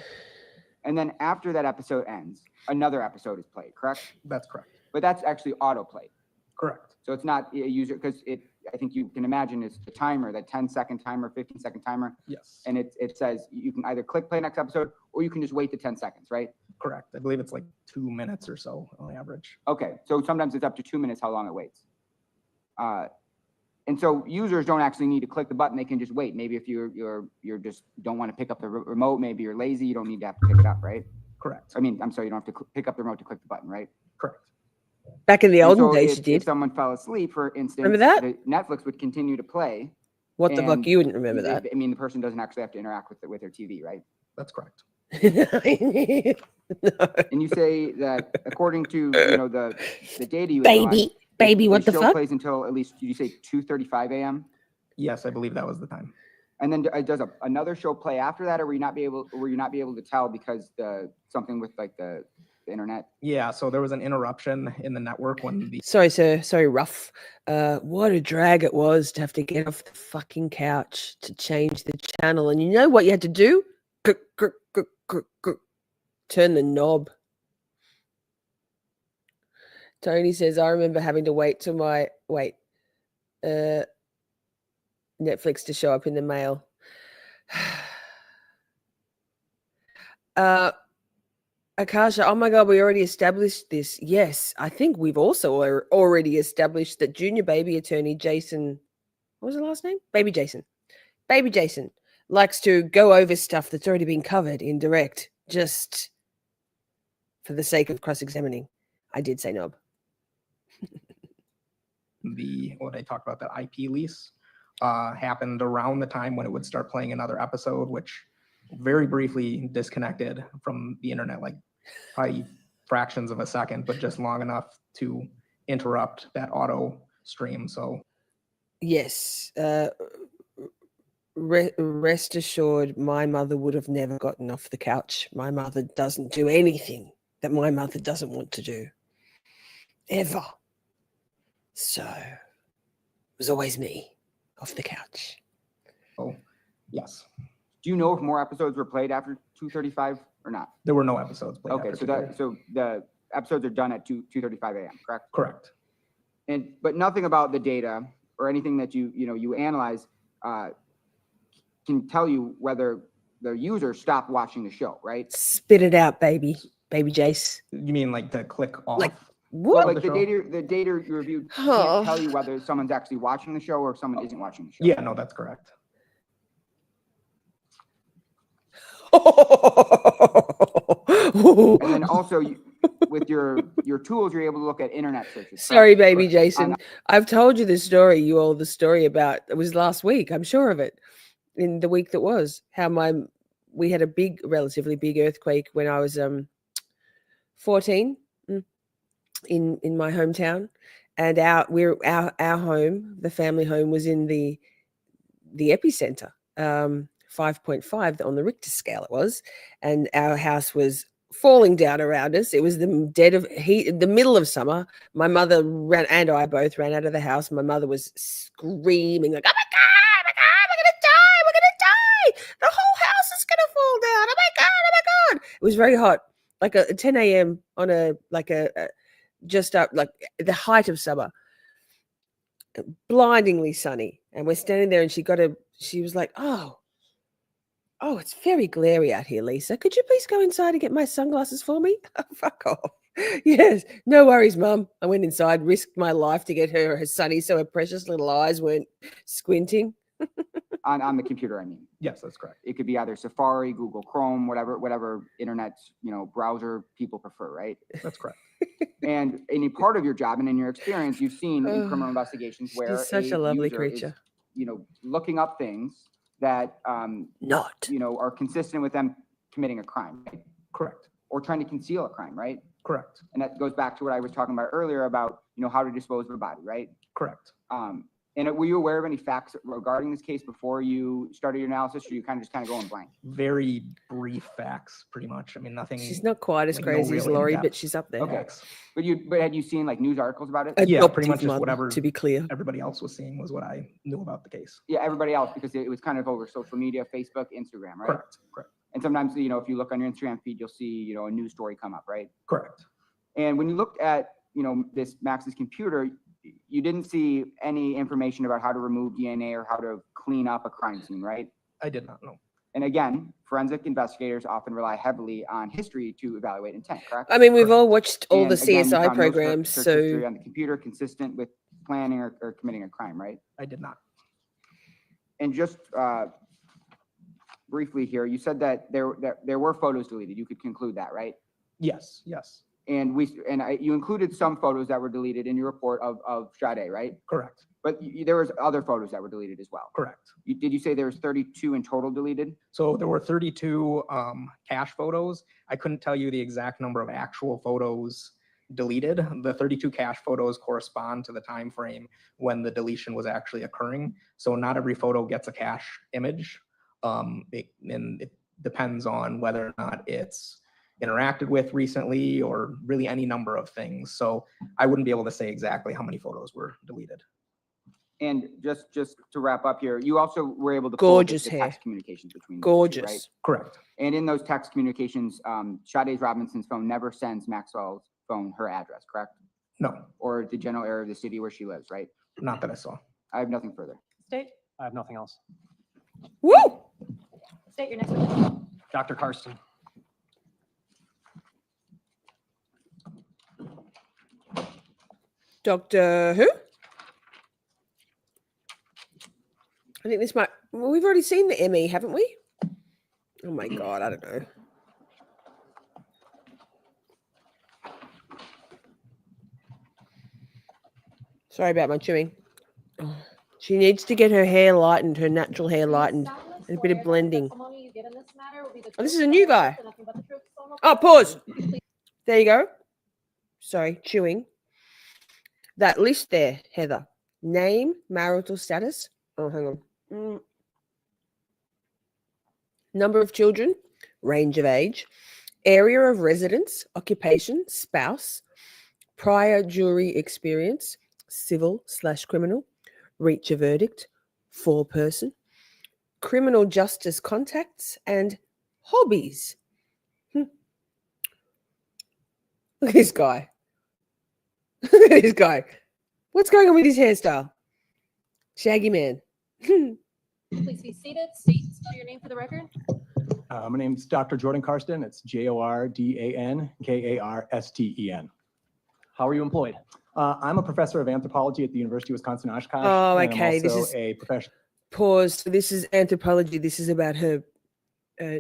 Speaker 13: And then after that episode ends, another episode is played, correct?
Speaker 16: That's correct.
Speaker 13: But that's actually auto-played.
Speaker 16: Correct.
Speaker 13: So it's not a user, because I think you can imagine it's the timer, that 10-second timer, 15-second timer.
Speaker 16: Yes.
Speaker 13: And it says you can either click play next episode, or you can just wait the 10 seconds, right?
Speaker 16: Correct. I believe it's like 2 minutes or so on average.
Speaker 13: Okay, so sometimes it's up to 2 minutes how long it waits. And so users don't actually need to click the button, they can just wait. Maybe if you're just don't want to pick up the remote, maybe you're lazy, you don't need to have to pick it up, right?
Speaker 16: Correct.
Speaker 13: I mean, I'm sorry, you don't have to pick up the remote to click the button, right?
Speaker 16: Correct.
Speaker 1: Back in the
Speaker 13: And
Speaker 1: olden
Speaker 13: so
Speaker 1: days,
Speaker 13: if,
Speaker 1: you did.
Speaker 13: If someone fell asleep, for instance,
Speaker 1: Remember that?
Speaker 13: Netflix would continue to play.
Speaker 1: What the fuck?
Speaker 13: and
Speaker 1: You wouldn't remember that.
Speaker 13: I mean, the person doesn't actually have to interact with their TV, right?
Speaker 16: That's correct.
Speaker 13: And you say that according to the data you
Speaker 1: Baby, what the
Speaker 13: show
Speaker 1: fuck?
Speaker 13: plays until at least, did you say 2:35 a.m.?
Speaker 16: Yes, I believe that was the time.
Speaker 13: And then does another show play after that, or were you not be able to tell because something with like the the internet?
Speaker 16: Yeah, so there was an interruption in the network when the
Speaker 1: Sorry, sir. Sorry, Ruff. What a drag it was to have to get off the fucking couch to change the channel. And you know what you had to do? Turn the knob. Tony says, I remember having to wait till my Netflix to show up in the mail. Akasha, oh my God, we already established this. Yes, I think we've also already established that junior baby attorney Jason, what was the last name? Baby Jason likes to go over stuff that's already been covered in direct, just for the sake of cross-examining. I did say knob.
Speaker 16: what I talked about, the IP lease, happened around the time when it would start playing another episode, which very briefly disconnected from the internet, like probably fractions of a second, but just long enough to interrupt that auto stream. So
Speaker 1: yes, rest assured, my mother would have never gotten off the couch. My mother doesn't do anything that my mother doesn't want to do, ever. So it was always me off the couch.
Speaker 16: Oh, yes.
Speaker 13: Do you know if more episodes were played after 2:35 or not?
Speaker 16: There were no episodes played.
Speaker 13: Okay, so the episodes are done at 2:35 a.m. Correct?
Speaker 16: Correct.
Speaker 13: But nothing about the data or anything that you analyze can tell you whether the user stopped watching the show, right?
Speaker 1: Spit it out, baby Jace.
Speaker 16: You mean like to click off?
Speaker 1: Like
Speaker 13: Well,
Speaker 1: what?
Speaker 13: like the data you reviewed
Speaker 1: Oh.
Speaker 13: can't tell you whether someone's actually watching the show or if someone isn't watching the show.
Speaker 16: Yeah, no, that's correct.
Speaker 13: And then also with your tools, you're able to look at internet searches.
Speaker 1: Sorry,
Speaker 13: correct?
Speaker 1: baby Jason. I've told you the story about, it was last week, I'm sure of it, in the week that was, how we had a relatively big earthquake when I was 14 in my hometown, and our home, the family home, was in the epicenter, 5.5 on the Richter scale it was, and our house was falling down around us. It was the dead of heat, the middle of summer. My mother and I both ran out of the house. My mother was screaming like, "Oh my God, we're gonna die! We're gonna die! The whole house is gonna fall down! Oh my God, oh my God!" It was very hot, like a 10 a.m. on a just up, like the height of summer, blindingly sunny, and we're standing there, and she was like, Oh, it's very glary out here, Lisa. Could you please go inside and get my sunglasses for me? Oh, fuck off. Yes, no worries, Mum. I went inside, risked my life to get her sunny so her precious little eyes weren't squinting.
Speaker 13: On the computer, I mean.
Speaker 16: Yes, that's correct.
Speaker 13: It could be either Safari, Google Chrome, whatever internet browser people prefer, right?
Speaker 16: That's correct.
Speaker 13: And in a part of your job and in your experience, you've seen in criminal investigations where
Speaker 1: She's such a lovely
Speaker 13: user
Speaker 1: creature.
Speaker 13: is, looking up things that are consistent with them committing a crime, right?
Speaker 16: Correct.
Speaker 13: Or trying to conceal a crime, right?
Speaker 16: Correct.
Speaker 13: And that goes back to what I was talking about earlier about how to dispose of a body, right?
Speaker 16: Correct.
Speaker 13: And were you aware of any facts regarding this case before you started your analysis, or you kind of going blank?
Speaker 16: Very brief facts, pretty much. I mean, nothing.
Speaker 1: She's not quite as
Speaker 16: like,
Speaker 1: crazy
Speaker 16: no
Speaker 1: as
Speaker 16: real
Speaker 1: Laurie,
Speaker 16: in-depth
Speaker 1: but she's up there.
Speaker 13: Okay. But had you seen like news articles about it?
Speaker 16: Yeah,
Speaker 1: Adoptive
Speaker 16: pretty much just
Speaker 1: mother,
Speaker 16: whatever
Speaker 1: to be clear.
Speaker 16: everybody else was seeing was what I knew about the case.
Speaker 13: Yeah, everybody else, because it was kind of over social media, Facebook, Instagram, right?
Speaker 16: Correct. Correct.
Speaker 13: And sometimes, if you look on your Instagram feed, you'll see, a news story come up, right?
Speaker 16: Correct.
Speaker 13: And when you looked at, this Max's computer, you didn't see any information about how to remove DNA or how to clean up a crime scene, right?
Speaker 16: I did not know.
Speaker 13: And again, forensic investigators often rely heavily on history to evaluate intent, correct?
Speaker 1: I mean, we've all watched all the
Speaker 13: And again, you
Speaker 1: CSI
Speaker 13: found no
Speaker 1: programs,
Speaker 13: search
Speaker 1: so
Speaker 13: history on the computer consistent with planning or committing a crime, right?
Speaker 16: I did not.
Speaker 13: And just briefly here, you said that there were photos deleted. You could conclude that, right?
Speaker 16: Yes. Yes.
Speaker 13: And you included some photos that were deleted in your report of Sade, right?
Speaker 16: Correct.
Speaker 13: But there was other photos that were deleted as well.
Speaker 16: Correct.
Speaker 13: Did you say there was 32 in total deleted?
Speaker 16: So there were 32 cache photos. I couldn't tell you the exact number of actual photos deleted. The 32 cache photos correspond to the time frame when the deletion was actually occurring. So not every photo gets a cache image. And it depends on whether or not it's interacted with recently, or really any number of things. So I wouldn't be able to say exactly how many photos were deleted.
Speaker 13: And just to wrap up here, you also were able to pull
Speaker 1: Gorgeous
Speaker 13: the
Speaker 1: hair.
Speaker 13: text communications between the two, right?
Speaker 1: Gorgeous.
Speaker 16: Correct.
Speaker 13: And in those text communications, Sade Robinson's phone never sends Maxwell's phone her address, correct?
Speaker 16: No,
Speaker 13: Or the general area of the city where she lives, right?
Speaker 16: not that I saw.
Speaker 13: I have nothing further.
Speaker 2: State,
Speaker 11: I have nothing else.
Speaker 1: Woo!
Speaker 2: state your next witness.
Speaker 11: Dr. Karston.
Speaker 1: Doctor who? I think this might. Well, we've already seen the ME, haven't we? Oh my god, I don't know. Sorry about my chewing. Oh, she needs to get her hair lightened, her natural hair lightened, and a bit of blending. Oh, this is a new guy. Oh, pause. There you go. Sorry, chewing. That list there, Heather. Name, marital status. Oh, hang on. Number of children, range of age, area of residence, occupation, spouse, prior jury experience, civil/criminal, reach a verdict, 4-person, criminal justice contacts, and hobbies. Look at this guy. Look at this guy. What's going on with his hairstyle? Shaggy man.
Speaker 9: Please be seated. State and spell your name for the record.
Speaker 17: My name's Dr. Jordan Karston. It's JordanKarsten.
Speaker 11: How are you employed?
Speaker 17: I'm a professor of anthropology at the University of Wisconsin-Oshkosh.
Speaker 1: Oh,
Speaker 17: and I'm
Speaker 1: okay. This
Speaker 17: also
Speaker 1: is
Speaker 17: a professional.
Speaker 1: Pause. So this is anthropology. This is about her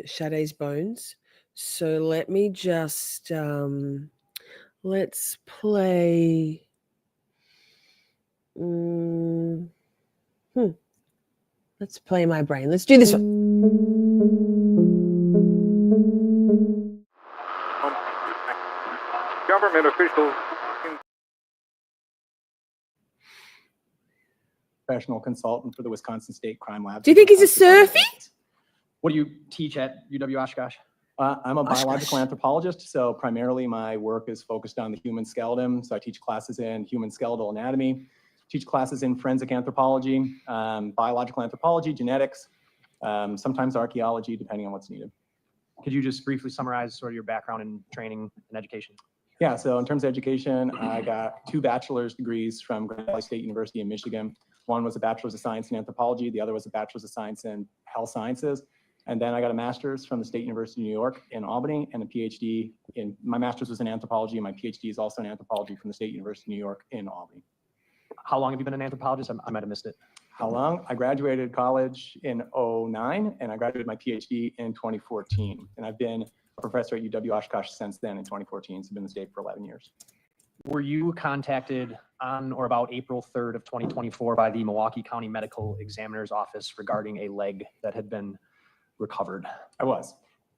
Speaker 1: Sade's bones. So let me just let's play. Let's play my brain. Let's do this one.
Speaker 18: Government officials.
Speaker 17: Professional consultant for the Wisconsin State Crime Lab.
Speaker 1: Do you think he's a surfy?
Speaker 11: What do you teach at UW-Oshkosh?
Speaker 17: I'm a
Speaker 1: Oshkosh.
Speaker 17: biological anthropologist, so primarily my work is focused on the human skeleton. So I teach classes in human skeletal anatomy, teach classes in forensic anthropology, biological anthropology, genetics, sometimes archaeology, depending on what's needed.
Speaker 11: Could you just briefly summarize sort of your background in training and education?
Speaker 17: Yeah, so in terms of education, I got 2 bachelor's degrees from Grand Valley State University in Michigan. One was a bachelor's of science in anthropology. The other was a bachelor's of science in health sciences. And then I got a master's from the State University of New York in Albany and a PhD in, my master's was in anthropology and my PhD is also in anthropology from the State University of New York in Albany.
Speaker 11: How long have you been an anthropologist? I might have missed it.
Speaker 17: How long? I graduated college in 2009 and I graduated my PhD in 2014. And I've been a professor at UW-Oshkosh since then in 2014. So I've been in the state for 11 years.
Speaker 11: Were you contacted on or about April 3rd of 2024 by the Milwaukee County Medical Examiner's Office regarding a leg that had been recovered?
Speaker 17: I was.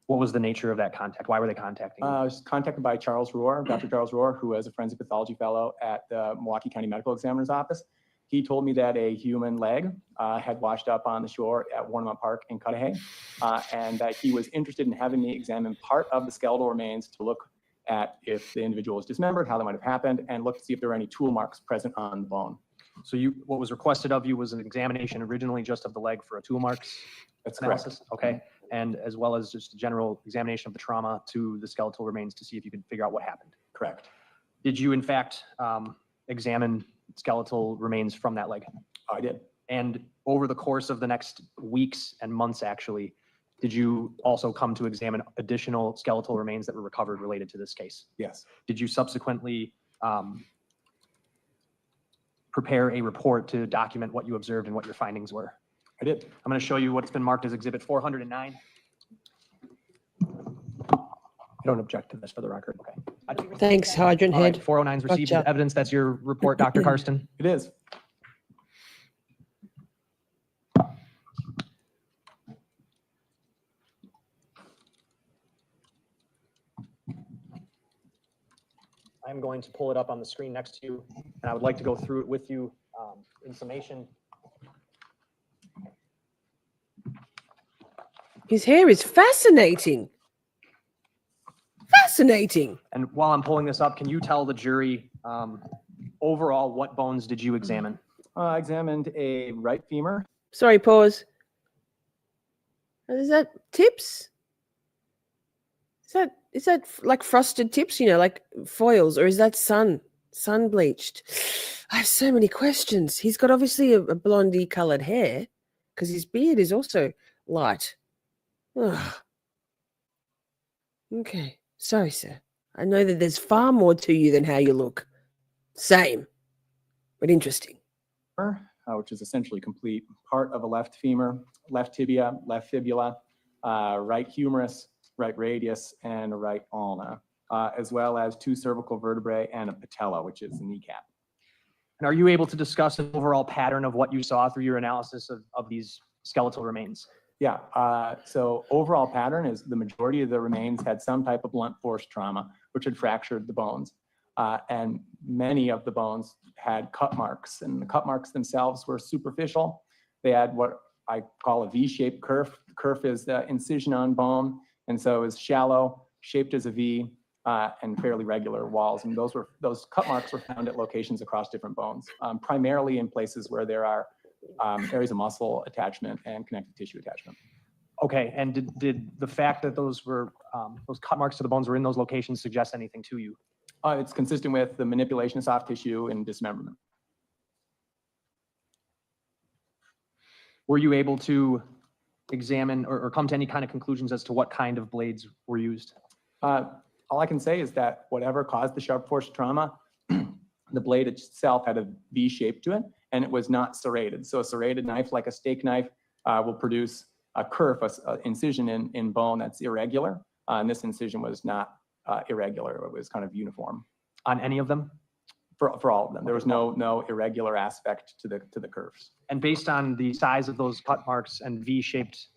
Speaker 11: What was the nature of that contact? Why were they contacting you?
Speaker 17: I was contacted by Charles Rohr, Dr. Charles Rohr, who was a forensic pathology fellow at the Milwaukee County Medical Examiner's Office. He told me that a human leg had washed up on the shore at Warnimont Park in Cudahy, and that he was interested in having me examine part of the skeletal remains to look at if the individual was dismembered, how that might have happened, and look to see if there were any tool marks present on the bone.
Speaker 11: So what was requested of you was an examination originally just of the leg for a tool marks
Speaker 17: That's
Speaker 11: analysis?
Speaker 17: correct.
Speaker 11: Okay. And as well as just a general examination of the trauma to the skeletal remains to see if you could figure out what happened.
Speaker 17: Correct.
Speaker 11: Did you in fact examine skeletal remains from that leg?
Speaker 17: I did.
Speaker 11: And over the course of the next weeks and months, actually, did you also come to examine additional skeletal remains that were recovered related to this case?
Speaker 17: Yes.
Speaker 11: Did you subsequently prepare a report to document what you observed and what your findings were?
Speaker 17: I did.
Speaker 11: I'm going to show you what's been marked as Exhibit 409.
Speaker 17: I don't object to this for the record.
Speaker 11: Okay.
Speaker 1: Thanks, Hydrant
Speaker 11: All right,
Speaker 1: Head.
Speaker 11: 409 is received
Speaker 1: Gotcha.
Speaker 11: as evidence. That's your report, Dr. Karston.
Speaker 17: It is.
Speaker 11: I'm going to pull it up on the screen next to you, and I would like to go through it with you in summation.
Speaker 1: His hair is fascinating. Fascinating.
Speaker 11: And while I'm pulling this up, can you tell the jury overall what bones did you examine?
Speaker 17: I examined a right femur.
Speaker 1: Sorry, pause. Is that tips? Is that like frosted tips, like foils, or is that sun bleached? I have so many questions. He's got obviously a blondie colored hair because his beard is also light. Ugh. Okay. Sorry, sir. I know that there's far more to you than how you look. Same, but interesting.
Speaker 17: Which is essentially complete part of a left femur, left tibia, left fibula, right humerus, right radius, and right ulna, as well as 2 cervical vertebrae and a patella, which is the kneecap.
Speaker 11: And are you able to discuss an overall pattern of what you saw through your analysis of these skeletal remains?
Speaker 17: Yeah, so overall pattern is the majority of the remains had some type of blunt force trauma, which had fractured the bones. And many of the bones had cut marks, and the cut marks themselves were superficial. They had what I call a V-shaped kerf. The kerf is the incision on bone, and so it's shallow, shaped as a V, and fairly regular walls. And those cut marks were found at locations across different bones, primarily in places where there are areas of muscle attachment and connective tissue attachment.
Speaker 11: Okay, and did the fact that those cut marks to the bones were in those locations suggest anything to you?
Speaker 17: It's consistent with the manipulation of soft tissue and dismemberment.
Speaker 11: Were you able to examine or come to any kind of conclusions as to what kind of blades were used?
Speaker 17: All I can say is that whatever caused the sharp force trauma, the blade itself had a V shape to it, and it was not serrated. So a serrated knife, like a steak knife, will produce a kerf, an incision in bone that's irregular. And this incision was not irregular. It was kind of uniform.
Speaker 11: On any of them?
Speaker 17: For all of them. There was no irregular aspect to the curves.
Speaker 11: And based on the size of those cut marks and V-shaped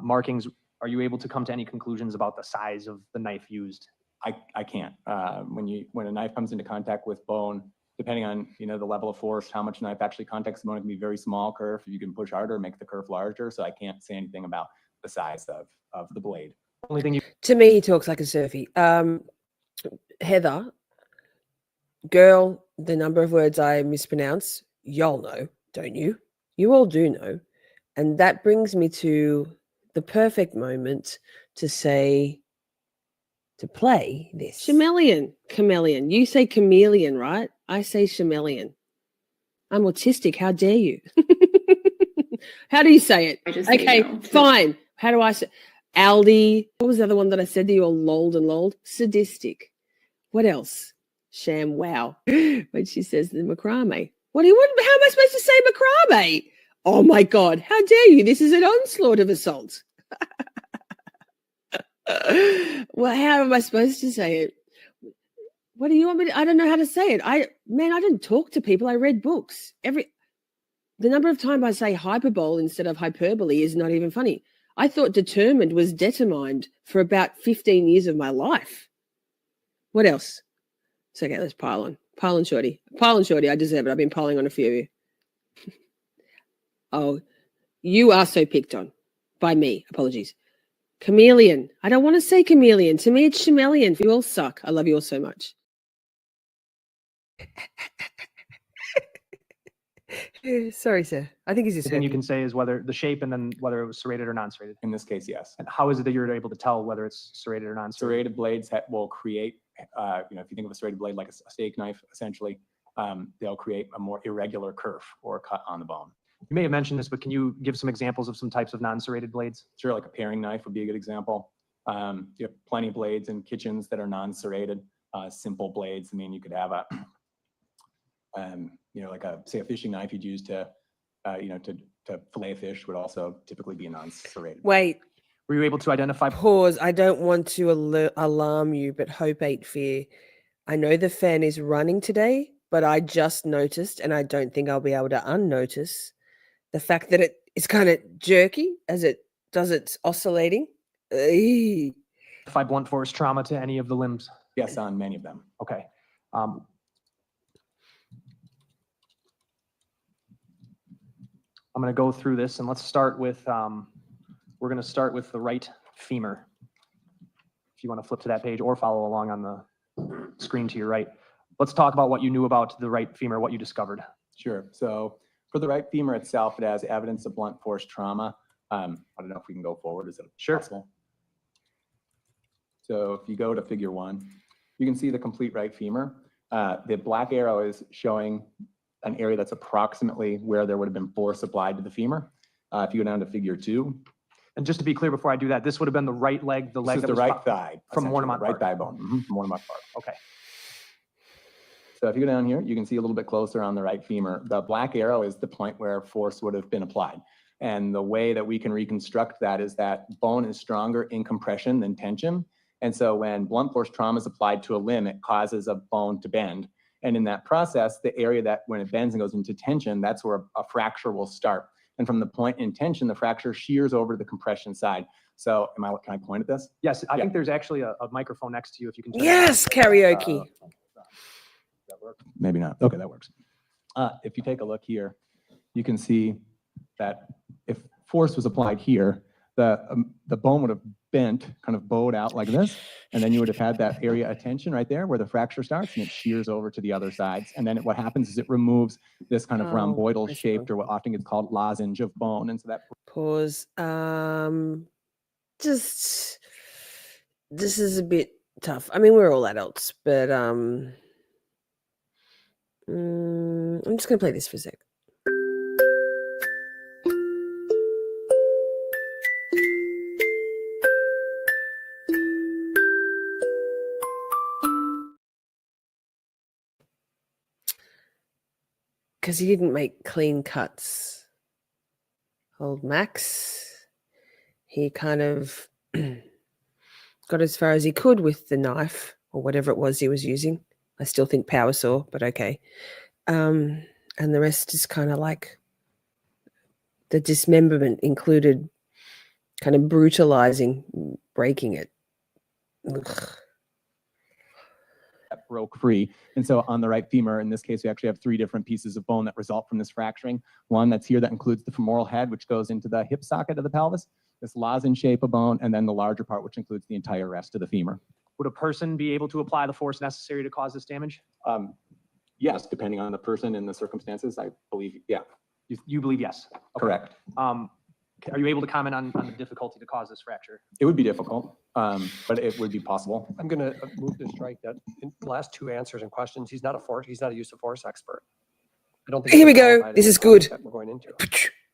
Speaker 11: markings, are you able to come to any conclusions about the size of the knife used?
Speaker 17: I can't. When a knife comes into contact with bone, depending on the level of force, how much knife actually contacts the bone, it can be very small kerf. You can push harder, make the kerf larger. So I can't say anything about the size of the blade.
Speaker 11: Only thing
Speaker 1: To me, he talks like a surfy. Heather, girl, the number of words I mispronounce, y'all know, don't you? You all do know. And that brings me to the perfect moment to play this. Chameleon. You say chameleon, right? I say chameleon. I'm autistic. How dare you? How do you say it? Okay, fine. How do I say Aldi? What was the other one that I said to you? All lolled and lolled? Sadistic. What else? Sham wow. When she says the macrame. How am I supposed to say macrame? Oh my God. How dare you? This is an onslaught of assault. Well, how am I supposed to say it? What do you want me to? I don't know how to say it. I didn't talk to people. I read books. The number of times I say hyperbole instead of hyperbole is not even funny. I thought determined was determined for about 15 years of my life. What else? It's okay. Let's pile on. Pile on, Shorty. Pile on, Shorty. I deserve it. I've been piling on a few of you. Oh, you are so picked on by me. Apologies. Chameleon. I don't want to say chameleon. To me, it's chameleon. You all suck. I love you all so much. Sorry, sir. I think he's just.
Speaker 11: The thing you can say is whether the shape and then whether it was serrated or non-serrated.
Speaker 17: In this case, yes.
Speaker 11: And how is it that you're able to tell whether it's serrated or non-serrated?
Speaker 17: Serrated blades will create, if you think of a serrated blade like a steak knife, essentially, they'll create a more irregular kerf or cut on the bone.
Speaker 11: You may have mentioned this, but can you give some examples of some types of non-serrated blades?
Speaker 17: Sure, like a paring knife would be a good example. You have plenty of blades in kitchens that are non-serrated, simple blades. I mean, you could have like say a fishing knife you'd use to fillet a fish would also typically be a non-serrated.
Speaker 1: Wait.
Speaker 11: Were you able to identify?
Speaker 1: Pause. I don't want to alarm you, but hope ain't fear. I know the fan is running today, but I just noticed, and I don't think I'll be able to unnotice the fact that it is kind of jerky as it does its oscillating.
Speaker 11: If I blunt force trauma to any of the limbs?
Speaker 17: Yes, on many of them.
Speaker 11: Okay. I'm going to go through this, and let's start with, we're going to start with the right femur. if you want to flip to that page or follow along on the screen to your right. Let's talk about what you knew about the right femur, what you discovered.
Speaker 17: Sure. So for the right femur itself, it has evidence of blunt force trauma. I don't know if we can go forward. Is it possible? So if you go to figure 1, you can see the complete right femur. The black arrow is showing an area that's approximately where there would have been force applied to the femur. If you go down to figure 2.
Speaker 11: And just to be clear before I do that, this would have been the right leg, the leg
Speaker 17: This is
Speaker 11: that
Speaker 17: the
Speaker 11: was
Speaker 17: right thigh.
Speaker 11: from
Speaker 17: essentially,
Speaker 11: Warnemont
Speaker 17: the right
Speaker 11: Park.
Speaker 17: thigh bone, from Warnemont Park.
Speaker 11: Okay.
Speaker 17: So if you go down here, you can see a little bit closer on the right femur. The black arrow is the point where force would have been applied. And the way that we can reconstruct that is that bone is stronger in compression than tension. And so when blunt force trauma is applied to a limb, it causes a bone to bend. And in that process, the area that when it bends and goes into tension, that's where a fracture will start. And from the point in tension, the fracture shears over to the compression side. So can I point at this?
Speaker 11: Yes, I think there's actually a microphone next to you if you can turn it
Speaker 1: Yes,
Speaker 11: on.
Speaker 1: karaoke.
Speaker 17: Maybe not. Okay, that works. If you take a look here, you can see that if force was applied here, the bone would have bent, kind of bowed out like this, and then you would have had that area of tension right there where the fracture starts, and it shears over to the other sides. And then what happens is it removes this kind of rhomboidal shaped, or what often gets called lozenge of bone. And so that
Speaker 1: Pause. Just this is a bit tough. I mean, we're all adults, but I'm just gonna play this for a sec. Because he didn't make clean cuts. Old Max, he kind of got as far as he could with the knife or whatever it was he was using. I still think power saw, but okay. And the rest is kind of like the dismemberment included kind of brutalizing, breaking it. Ugh.
Speaker 17: that broke free. And so on the right femur, in this case, we actually have 3 different pieces of bone that result from this fracturing. One that's here that includes the femoral head, which goes into the hip socket of the pelvis, this lozenge shape of bone, and then the larger part, which includes the entire rest of the femur.
Speaker 11: Would a person be able to apply the force necessary to cause this damage?
Speaker 17: Yes, depending on the person and the circumstances, I believe, yeah.
Speaker 11: You believe yes? Okay.
Speaker 17: Correct.
Speaker 11: Are you able to comment on the difficulty to cause this fracture?
Speaker 17: It would be difficult, but it would be possible.
Speaker 6: I'm going to move to strike that in the last 2 answers and questions. He's not a use of force expert. I don't think.
Speaker 1: Here we
Speaker 6: he's
Speaker 1: go.
Speaker 6: qualified
Speaker 1: This
Speaker 6: in
Speaker 1: is
Speaker 6: the topic
Speaker 1: good.
Speaker 6: that we're going into.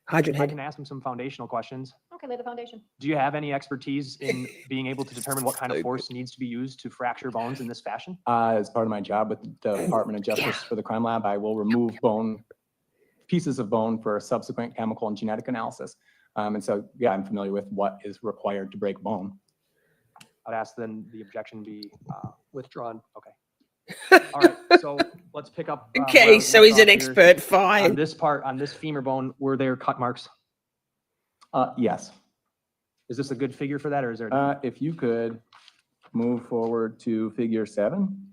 Speaker 1: Hydrant
Speaker 11: I
Speaker 1: head.
Speaker 11: can ask him some foundational questions.
Speaker 2: Okay, lay the foundation.
Speaker 11: Do you have any expertise in being able to determine what kind of force needs to be used to fracture bones in this fashion?
Speaker 17: As part of my job with the Department of Justice for the Crime Lab, I will remove pieces of bone for subsequent chemical and genetic analysis. And so, yeah, I'm familiar with what is required to break bone.
Speaker 11: I'd ask then the objection be
Speaker 6: withdrawn.
Speaker 11: Okay. All right, so let's pick up.
Speaker 1: Okay,
Speaker 11: where
Speaker 1: so
Speaker 11: we
Speaker 1: he's
Speaker 11: left
Speaker 1: an
Speaker 11: off here.
Speaker 1: expert. Fine.
Speaker 11: On this part, on this femur bone, were there cut marks?
Speaker 17: Yes.
Speaker 11: Is this a good figure for that, or is there?
Speaker 17: If you could move forward to figure 7.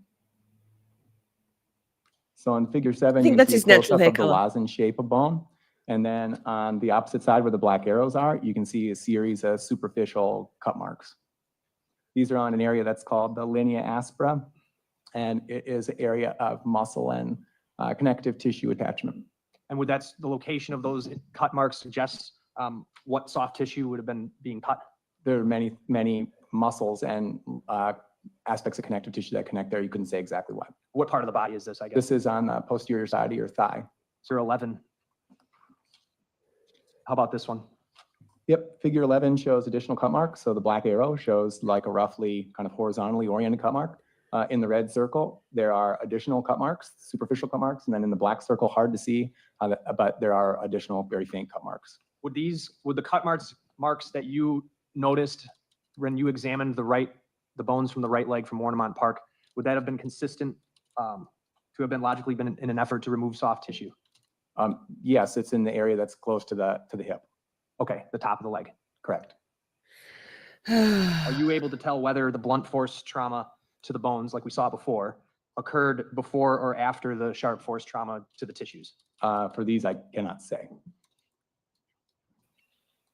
Speaker 17: So on figure 7,
Speaker 1: I think
Speaker 17: you
Speaker 1: that's
Speaker 17: can
Speaker 1: his
Speaker 17: see a
Speaker 1: natural
Speaker 17: close-up
Speaker 1: hair
Speaker 17: of the
Speaker 1: color.
Speaker 17: lozenge shape of bone. And then on the opposite side where the black arrows are, you can see a series of superficial cut marks. These are on an area that's called the linea aspera, and it is an area of muscle and connective tissue attachment.
Speaker 11: And would that's the location of those cut marks suggest what soft tissue would have been being cut?
Speaker 17: There are many, many muscles and aspects of connective tissue that connect there. You couldn't say exactly what.
Speaker 11: What part of the body is this, I guess?
Speaker 17: This is on the posterior side of your thigh.
Speaker 11: 011. How about this one?
Speaker 17: Yep, figure 11 shows additional cut marks. So the black arrow shows like a roughly kind of horizontally oriented cut mark. In the red circle, there are additional cut marks, superficial cut marks. And then in the black circle, hard to see, but there are additional very faint cut marks.
Speaker 11: Would the cut marks that you noticed when you examined the bones from the right leg from Warnemont Park, would that have been consistent to have been logically been in an effort to remove soft tissue?
Speaker 17: Yes, it's in the area that's close to the hip.
Speaker 11: Okay, the top of the leg.
Speaker 17: Correct.
Speaker 11: Are you able to tell whether the blunt force trauma to the bones, like we saw before, occurred before or after the sharp force trauma to the tissues?
Speaker 17: For these, I cannot say.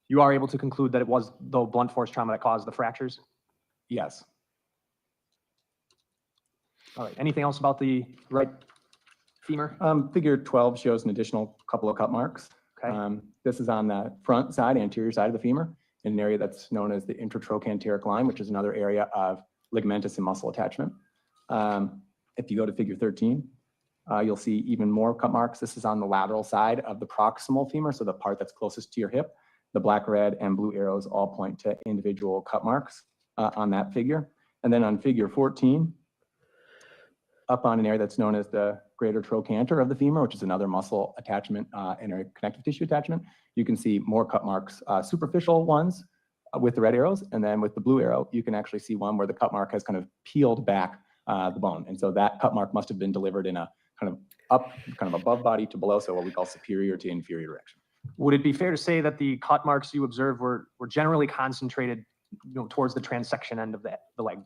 Speaker 11: You are able to conclude that it was the blunt force trauma that caused the fractures?
Speaker 17: Yes.
Speaker 11: All right, anything else about the right femur?
Speaker 17: Figure 12 shows an additional couple of cut marks.
Speaker 11: Okay.
Speaker 17: This is on the front side, anterior side of the femur, in an area that's known as the intertrochanteric line, which is another area of ligamentous and muscle attachment. If you go to figure 13, you'll see even more cut marks. This is on the lateral side of the proximal femur, so the part that's closest to your hip. The black, red, and blue arrows all point to individual cut marks on that figure. And then on figure 14, up on an area that's known as the greater trochanter of the femur, which is another muscle attachment and a connective tissue attachment, you can see more cut marks, superficial ones with the red arrows, and then with the blue arrow, you can actually see one where the cut mark has kind of peeled back the bone. And so that cut mark must have been delivered in a kind of up, kind of above body to below, so what we call superior to inferior direction.
Speaker 11: Would it be fair to say that the cut marks you observed were generally concentrated, towards the transection end of the leg?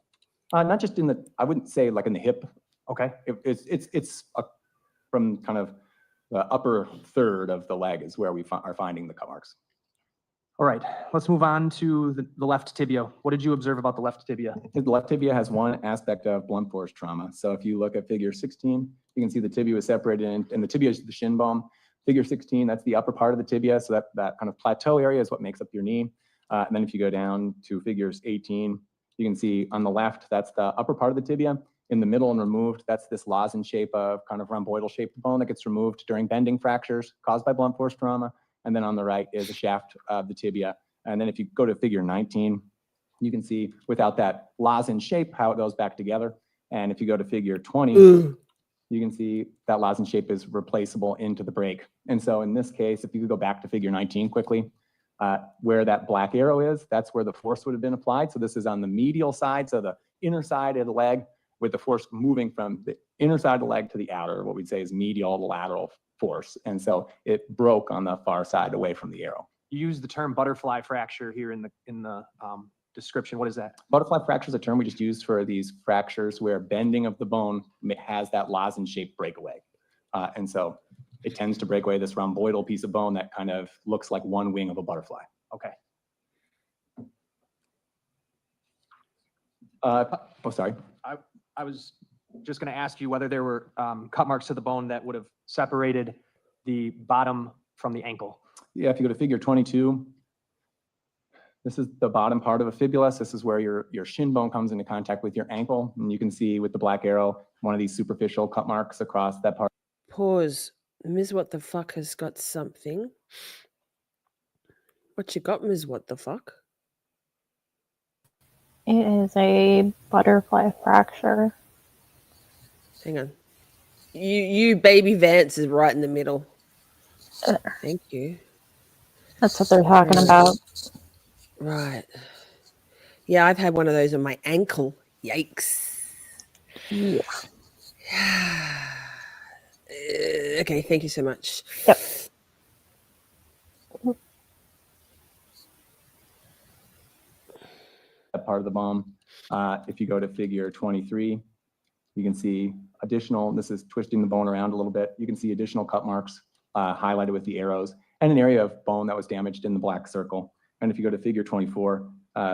Speaker 17: Not just in the, I wouldn't say like in the hip.
Speaker 11: Okay.
Speaker 17: It's from kind of the upper third of the leg is where we are finding the cut marks.
Speaker 11: All right, let's move on to the left tibia. What did you observe about the left tibia?
Speaker 17: The left tibia has one aspect of blunt force trauma. So if you look at figure 16, you can see the tibia is separated and the tibia is the shin bone. Figure 16, that's the upper part of the tibia. So that kind of plateau area is what makes up your knee. And then if you go down to figures 18, you can see on the left, that's the upper part of the tibia. In the middle and removed, that's this lozenge shape of kind of rhomboidal shaped bone that gets removed during bending fractures caused by blunt force trauma. And then on the right is a shaft of the tibia. And then if you go to figure 19, you can see without that lozenge shape, how it goes back together. And if you go to figure 20, you can see that lozenge shape is replaceable into the break. And so in this case, if you could go back to figure 19 quickly, where that black arrow is, that's where the force would have been applied. So this is on the medial side, so the inner side of the leg, with the force moving from the inner side of the leg to the outer, what we'd say is medial to lateral force. And so it broke on the far side away from the arrow.
Speaker 11: You use the term butterfly fracture here in the description. What is that?
Speaker 17: Butterfly fracture is a term we just use for these fractures where bending of the bone has that lozenge-shaped breakaway. And so it tends to break away this rhomboidal piece of bone that kind of looks like one wing of a butterfly.
Speaker 11: Okay.
Speaker 17: Oh, sorry.
Speaker 11: I was just going to ask you whether there were cut marks to the bone that would have separated the bottom from the ankle.
Speaker 17: Yeah, if you go to figure 22, this is the bottom part of a fibula. So this is where your shin bone comes into contact with your ankle. And you can see with the black arrow, one of these superficial cut marks across that part.
Speaker 1: Pause. Ms. What the Fuck has got something. What you got, Ms. What the Fuck?
Speaker 14: It is a butterfly fracture.
Speaker 1: Hang on. You baby Vance is right in the middle. Thank you.
Speaker 14: That's what they're talking about.
Speaker 1: Right. Yeah, I've had one of those on my ankle. Yikes.
Speaker 14: Yeah.
Speaker 1: Okay, thank you so much.
Speaker 14: Yep.
Speaker 17: That part of the bone. If you go to figure 23, you can see additional, this is twisting the bone around a little bit. You can see additional cut marks highlighted with the arrows and an area of bone that was damaged in the black circle. And if you go to figure 24,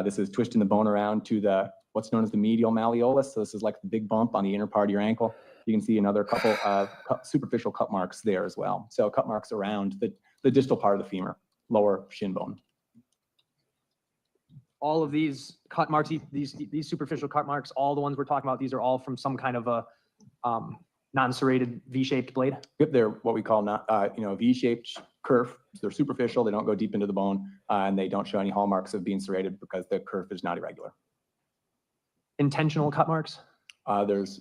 Speaker 17: this is twisting the bone around to what's known as the medial malleolus. So this is like the big bump on the inner part of your ankle. You can see another couple of superficial cut marks there as well. So cut marks around the distal part of the femur, lower shin bone.
Speaker 11: All of these cut marks, these superficial cut marks, all the ones we're talking about, these are all from some kind of a non-serrated V-shaped blade?
Speaker 17: Yep, they're what we call V-shaped kerf. So they're superficial, they don't go deep into the bone, and they don't show any hallmarks of being serrated because the kerf is not irregular.
Speaker 11: Intentional cut marks?
Speaker 17: There's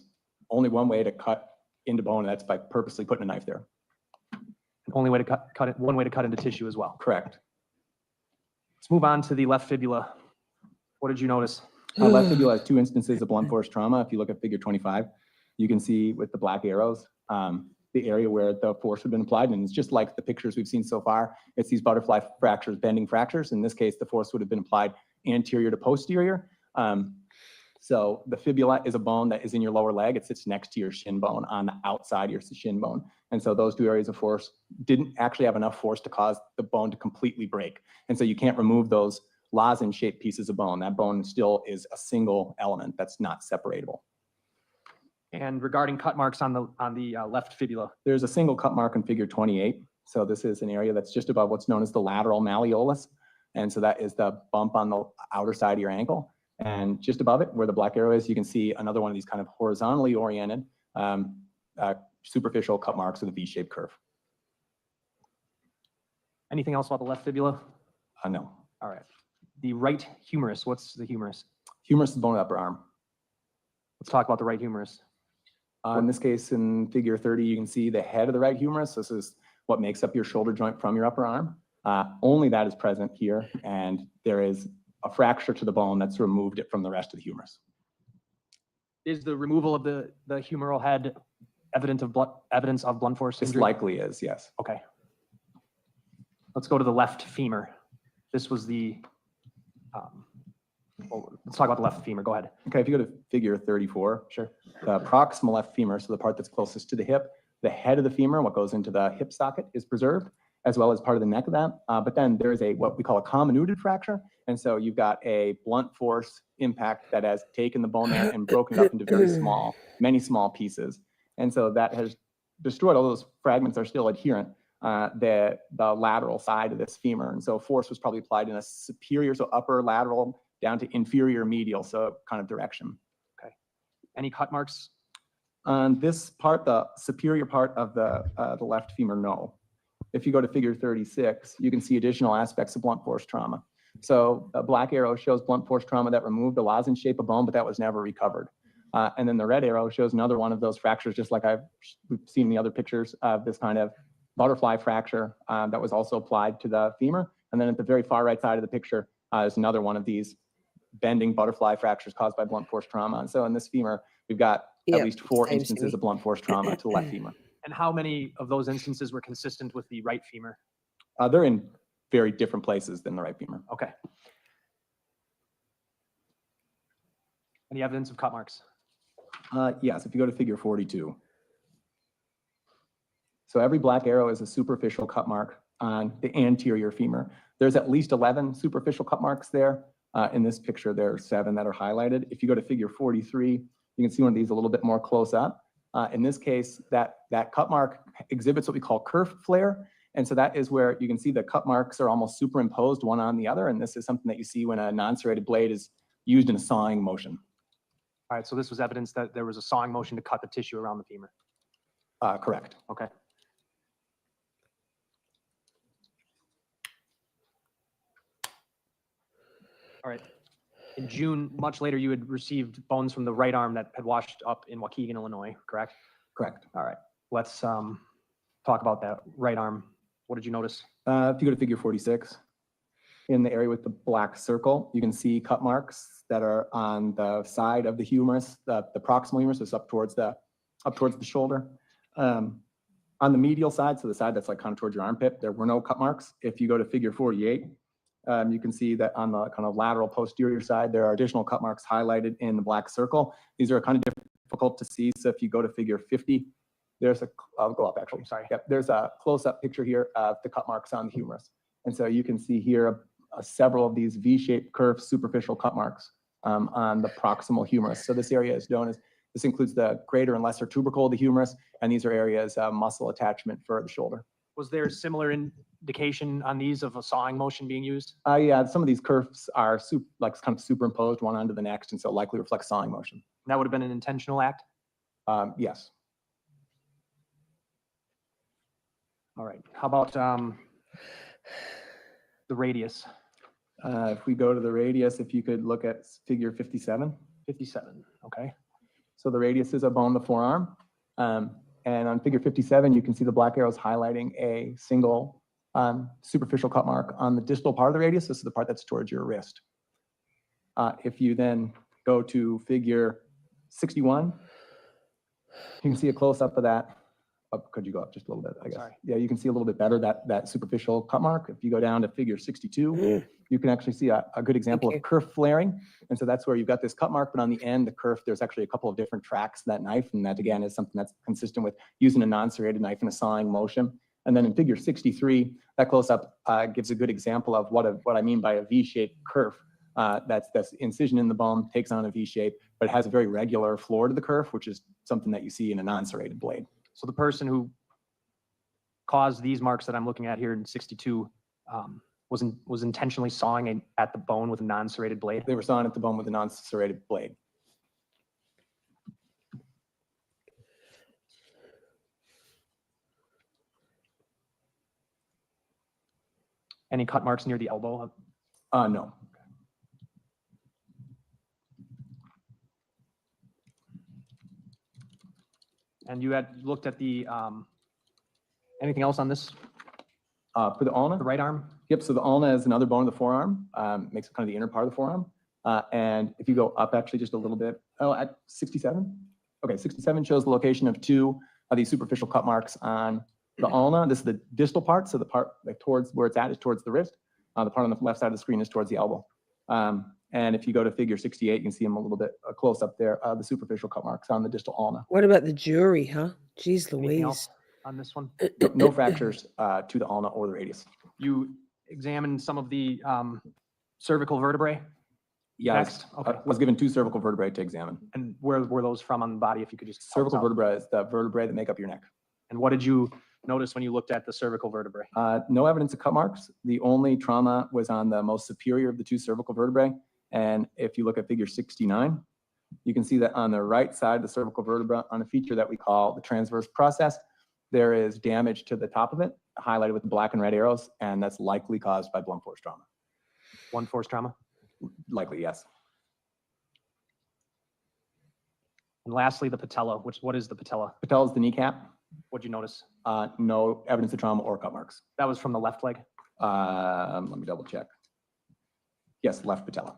Speaker 17: only one way to cut into bone, and that's by purposely putting a knife there.
Speaker 11: Only way to cut it, one way to cut into tissue as well.
Speaker 17: Correct.
Speaker 11: Let's move on to the left fibula. What did you notice?
Speaker 17: Left fibula has two instances of blunt force trauma. If you look at figure 25, you can see with the black arrows, the area where the force had been applied. And it's just like the pictures we've seen so far. It's these butterfly fractures, bending fractures. In this case, the force would have been applied anterior to posterior. So the fibula is a bone that is in your lower leg. It sits next to your shin bone on the outside of your shin bone. And so those two areas of force didn't actually have enough force to cause the bone to completely break. And so you can't remove those lozenge-shaped pieces of bone. That bone still is a single element that's not separable.
Speaker 11: And regarding cut marks on the left fibula.
Speaker 17: There's a single cut mark in figure 28. So this is an area that's just above what's known as the lateral malleolus. And so that is the bump on the outer side of your ankle. And just above it, where the black arrow is, you can see another one of these kind of horizontally oriented superficial cut marks with a V-shaped curve.
Speaker 11: Anything else about the left fibula?
Speaker 17: No.
Speaker 11: All right. The right humerus, what's the humerus?
Speaker 17: Humerus is bone of the upper arm.
Speaker 11: Let's talk about the right humerus.
Speaker 17: In this case, in figure 30, you can see the head of the right humerus. This is what makes up your shoulder joint from your upper arm. Only that is present here, and there is a fracture to the bone that's removed it from the rest of the humerus.
Speaker 11: Is the removal of the humeral head evidence of blunt force
Speaker 17: This
Speaker 11: injury?
Speaker 17: likely is, yes.
Speaker 11: Okay. Let's go to the left femur. This was the, well, let's talk about the left femur. Go ahead.
Speaker 17: Okay, if you go to figure 34.
Speaker 11: Sure.
Speaker 17: The proximal left femur, so the part that's closest to the hip, the head of the femur, what goes into the hip socket, is preserved, as well as part of the neck of that. But then there is what we call a comminuted fracture. And so you've got a blunt force impact that has taken the bone there and broken it up into many small pieces. And so that has destroyed, all those fragments are still adherent, the lateral side of this femur. And so force was probably applied in a superior, so upper lateral down to inferior medial, so kind of direction.
Speaker 11: Okay. Any cut marks?
Speaker 17: On this part, the superior part of the left femur, no. If you go to figure 36, you can see additional aspects of blunt force trauma. So a black arrow shows blunt force trauma that removed a lozenge shape of bone, but that was never recovered. And then the red arrow shows another one of those fractures, just like we've seen in the other pictures of this kind of butterfly fracture that was also applied to the femur. And then at the very far right side of the picture is another one of these bending butterfly fractures caused by blunt force trauma. And so in this femur, we've got at least 4 instances of blunt force trauma to the left femur.
Speaker 11: And how many of those instances were consistent with the right femur?
Speaker 17: They're in very different places than the right femur.
Speaker 11: Okay. Any evidence of cut marks?
Speaker 17: Yes, if you go to figure 42. So every black arrow is a superficial cut mark on the anterior femur. There's at least 11 superficial cut marks there. In this picture, there are 7 that are highlighted. If you go to figure 43, you can see one of these a little bit more close up. In this case, that cut mark exhibits what we call kerf flare. And so that is where you can see the cut marks are almost superimposed one on the other. And this is something that you see when a non-serrated blade is used in a sawing motion.
Speaker 11: All right, so this was evidence that there was a sawing motion to cut the tissue around the femur.
Speaker 17: Correct.
Speaker 11: Okay. All right. In June, much later, you had received bones from the right arm that had washed up in Waukegan, Illinois, correct?
Speaker 17: Correct.
Speaker 11: All right. Let's talk about that right arm. What did you notice?
Speaker 17: If you go to figure 46, in the area with the black circle, you can see cut marks that are on the side of the humerus, the proximal humerus is up towards the shoulder. On the medial side, so the side that's like kind of towards your armpit, there were no cut marks. If you go to figure 48, you can see that on the kind of lateral posterior side, there are additional cut marks highlighted in the black circle. These are kind of difficult to see. So if you go to figure 50, I'll go up actually, sorry. Yep, there's a close-up picture here of the cut marks on the humerus. And so you can see here several of these V-shaped curved superficial cut marks on the proximal humerus. So this area is known as, this includes the greater and lesser tubercle of the humerus, and these are areas of muscle attachment for the shoulder.
Speaker 11: Was there similar indication on these of a sawing motion being used?
Speaker 17: Yeah, some of these curves are kind of superimposed one onto the next, and so likely reflect sawing motion.
Speaker 11: That would have been an intentional act?
Speaker 17: Yes.
Speaker 11: All right. How about the radius?
Speaker 17: If we go to the radius, if you could look at figure 57.
Speaker 11: 57, okay.
Speaker 17: So the radius is a bone of the forearm. And on figure 57, you can see the black arrows highlighting a single superficial cut mark on the distal part of the radius. This is the part that's towards your wrist. If you then go to figure 61, you can see a close-up of that. Could you go up just a little bit, I guess?
Speaker 11: Sorry.
Speaker 17: Yeah, you can see a little bit better that superficial cut mark. If you go down to figure 62, you can actually see a good example of kerf flaring. And so that's where you've got this cut mark, but on the end, the kerf, there's actually a couple of different tracks to that knife. And that, again, is something that's consistent with using a non-serrated knife in a sawing motion. And then in figure 63, that close-up gives a good example of what I mean by a V-shaped kerf. That's incision in the bone, takes on a V shape, but it has a very regular floor to the kerf, which is something that you see in a non-serrated blade.
Speaker 11: So the person who caused these marks that I'm looking at here in 62 was intentionally sawing at the bone with a non-serrated blade?
Speaker 17: They were sawing at the bone with a non-serrated blade.
Speaker 11: Any cut marks near the elbow?
Speaker 17: No.
Speaker 11: And you had looked at the, anything else on this?
Speaker 17: For the ulna?
Speaker 11: The right arm?
Speaker 17: Yep, so the ulna is another bone of the forearm, makes it kind of the inner part of the forearm. And if you go up actually just a little bit, at 67? Okay, 67 shows the location of two of these superficial cut marks on the ulna. This is the distal part, so the part like towards where it's at is towards the wrist. The part on the left side of the screen is towards the elbow. And if you go to figure 68, you can see them a little bit close up there, the superficial cut marks on the distal ulna.
Speaker 1: What about the jury, huh? Jeez
Speaker 11: Anything
Speaker 1: Louise.
Speaker 11: else on this one?
Speaker 17: No fractures to the ulna or the radius.
Speaker 11: You examined some of the cervical vertebrae?
Speaker 17: Yeah,
Speaker 11: Next.
Speaker 17: I was given two cervical vertebrae to examine.
Speaker 11: And where were those from on the body, if you could just...
Speaker 17: Cervical vertebrae is the vertebrae that make up your neck.
Speaker 11: And what did you notice when you looked at the cervical vertebrae?
Speaker 17: No evidence of cut marks. The only trauma was on the most superior of the two cervical vertebrae. And if you look at figure 69, you can see that on the right side of the cervical vertebra, on a feature that we call the transverse process, there is damage to the top of it, highlighted with the black and red arrows, and that's likely caused by blunt force trauma.
Speaker 11: Blunt force trauma?
Speaker 17: Likely, yes.
Speaker 11: And lastly, the patella. What is the patella?
Speaker 17: Patella is the kneecap.
Speaker 11: What'd you notice?
Speaker 17: No evidence of trauma or cut marks.
Speaker 11: That was from the left leg?
Speaker 17: Let me double check. Yes, left patella.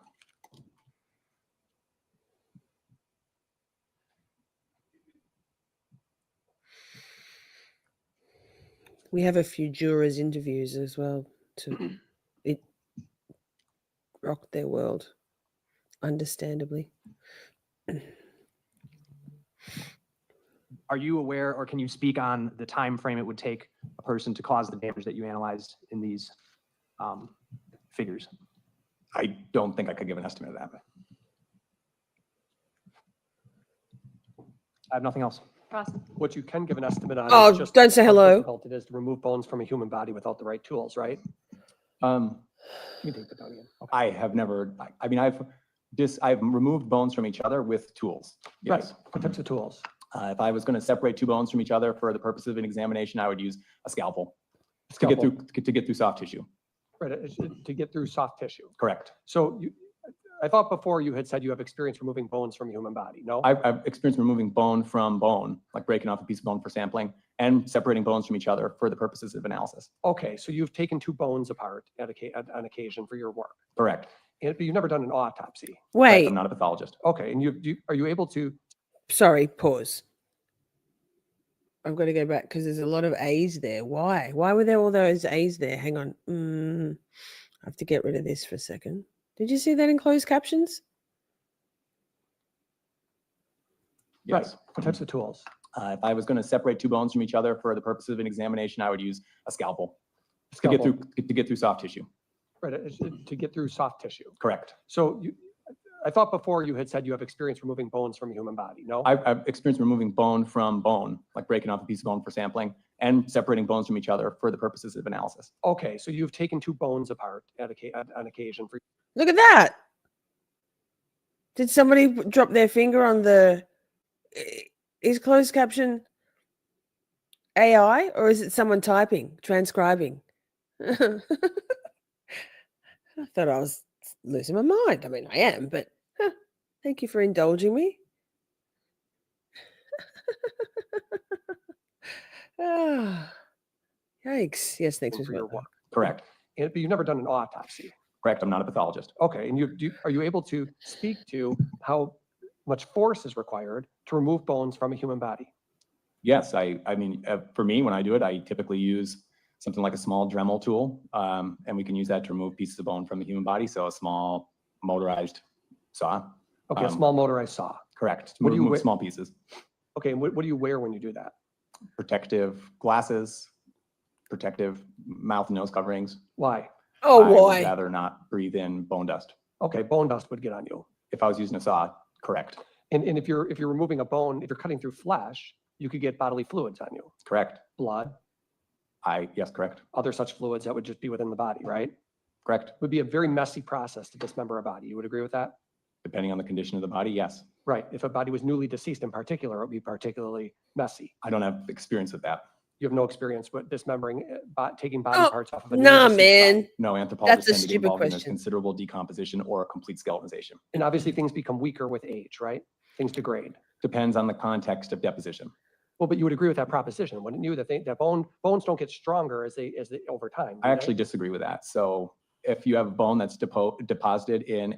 Speaker 1: We have a few jurors interviews as well to it rocked their world, understandably.
Speaker 11: Are you aware, or can you speak on the time frame it would take a person to cause the damage that you analyzed in these figures?
Speaker 17: I don't think I could give an estimate of that.
Speaker 11: I have nothing else.
Speaker 6: What you can give an estimate on.
Speaker 1: Oh,
Speaker 6: is just
Speaker 1: don't say
Speaker 6: how
Speaker 1: hello.
Speaker 6: difficult it is to remove bones from a human body without the right tools, right?
Speaker 17: You
Speaker 6: can take the down again.
Speaker 17: I have never, I mean, I've removed bones from each other with tools. Yes.
Speaker 6: Right. What types of tools?
Speaker 17: If I was going to separate two bones from each other for the purpose of an examination, I would use a scalpel to get through soft tissue.
Speaker 6: Right, to get through soft tissue.
Speaker 17: Correct.
Speaker 6: So I thought before you had said you have experience removing bones from a human body, no?
Speaker 17: I've experienced removing bone from bone, like breaking off a piece of bone for sampling and separating bones from each other for the purposes of analysis.
Speaker 6: Okay, so you've taken two bones apart on occasion for your work.
Speaker 17: Correct.
Speaker 6: But you've never done an autopsy.
Speaker 1: Wait.
Speaker 17: I'm not a pathologist.
Speaker 6: Okay, and are you able to?
Speaker 1: Sorry, pause. I've got to go back because there's a lot of A's there. Why? Why were there all those A's there? Hang on. I have to get rid of this for a second. Did you see that in closed captions?
Speaker 17: Yes.
Speaker 6: Right. What types of tools?
Speaker 17: If I was going to separate two bones from each other for the purposes of an examination, I would use a scalpel. To get through soft tissue.
Speaker 6: Right, to get through soft tissue.
Speaker 17: Correct.
Speaker 6: So I thought before you had said you have experience removing bones from a human body, no?
Speaker 17: I've experienced removing bone from bone, like breaking off a piece of bone for sampling and separating bones from each other for the purposes of analysis.
Speaker 6: Okay, so you've taken two bones apart on occasion for.
Speaker 1: Look at that. Did somebody drop their finger on the... Is closed caption AI or is it someone typing, transcribing? I thought I was losing my mind. I mean, I am, but thank you for indulging me. Yikes. Yes, thanks for
Speaker 6: your work.
Speaker 17: Correct.
Speaker 6: But you've never done an autopsy.
Speaker 17: Correct. I'm not a pathologist.
Speaker 6: Okay, and are you able to speak to how much force is required to remove bones from a human body?
Speaker 17: Yes, I mean, for me, when I do it, I typically use something like a small Dremel tool, and we can use that to remove pieces of bone from the human body. So a small motorized saw.
Speaker 6: Okay, a small motorized saw.
Speaker 17: Correct.
Speaker 6: What do you
Speaker 17: remove
Speaker 6: wear?
Speaker 17: Small pieces.
Speaker 6: Okay, and what do you wear when you do that?
Speaker 17: Protective glasses, protective mouth and nose coverings.
Speaker 6: Why?
Speaker 1: Oh,
Speaker 17: I
Speaker 1: why?
Speaker 17: would rather not breathe in bone dust.
Speaker 6: Okay, bone dust would get on you.
Speaker 17: If I was using a saw, correct.
Speaker 6: And if you're removing a bone, if you're cutting through flesh, you could get bodily fluids on you.
Speaker 17: Correct.
Speaker 6: Blood,
Speaker 17: Yes, correct.
Speaker 6: other such fluids that would just be within the body, right?
Speaker 17: Correct.
Speaker 6: It would be a very messy process to dismember a body. You would agree with that?
Speaker 17: Depending on the condition of the body, yes.
Speaker 6: Right. If a body was newly deceased in particular, it would be particularly messy.
Speaker 17: I don't have experience with that.
Speaker 6: You have no experience with dismembering, taking body
Speaker 1: Oh,
Speaker 6: parts off of a newly
Speaker 1: nah,
Speaker 6: deceased
Speaker 1: man.
Speaker 6: body.
Speaker 17: No, anthropologists
Speaker 1: That's a
Speaker 17: tend to be
Speaker 1: stupid
Speaker 17: involved in a
Speaker 1: question.
Speaker 17: considerable decomposition or a complete skeletonization.
Speaker 6: And obviously things become weaker with age, right? Things degrade.
Speaker 17: Depends on the context of deposition.
Speaker 6: Well, but you would agree with that proposition, wouldn't you? That bones don't get stronger as they over time.
Speaker 17: I
Speaker 6: do
Speaker 17: actually
Speaker 6: they?
Speaker 17: disagree with that. So if you have a bone that's deposited in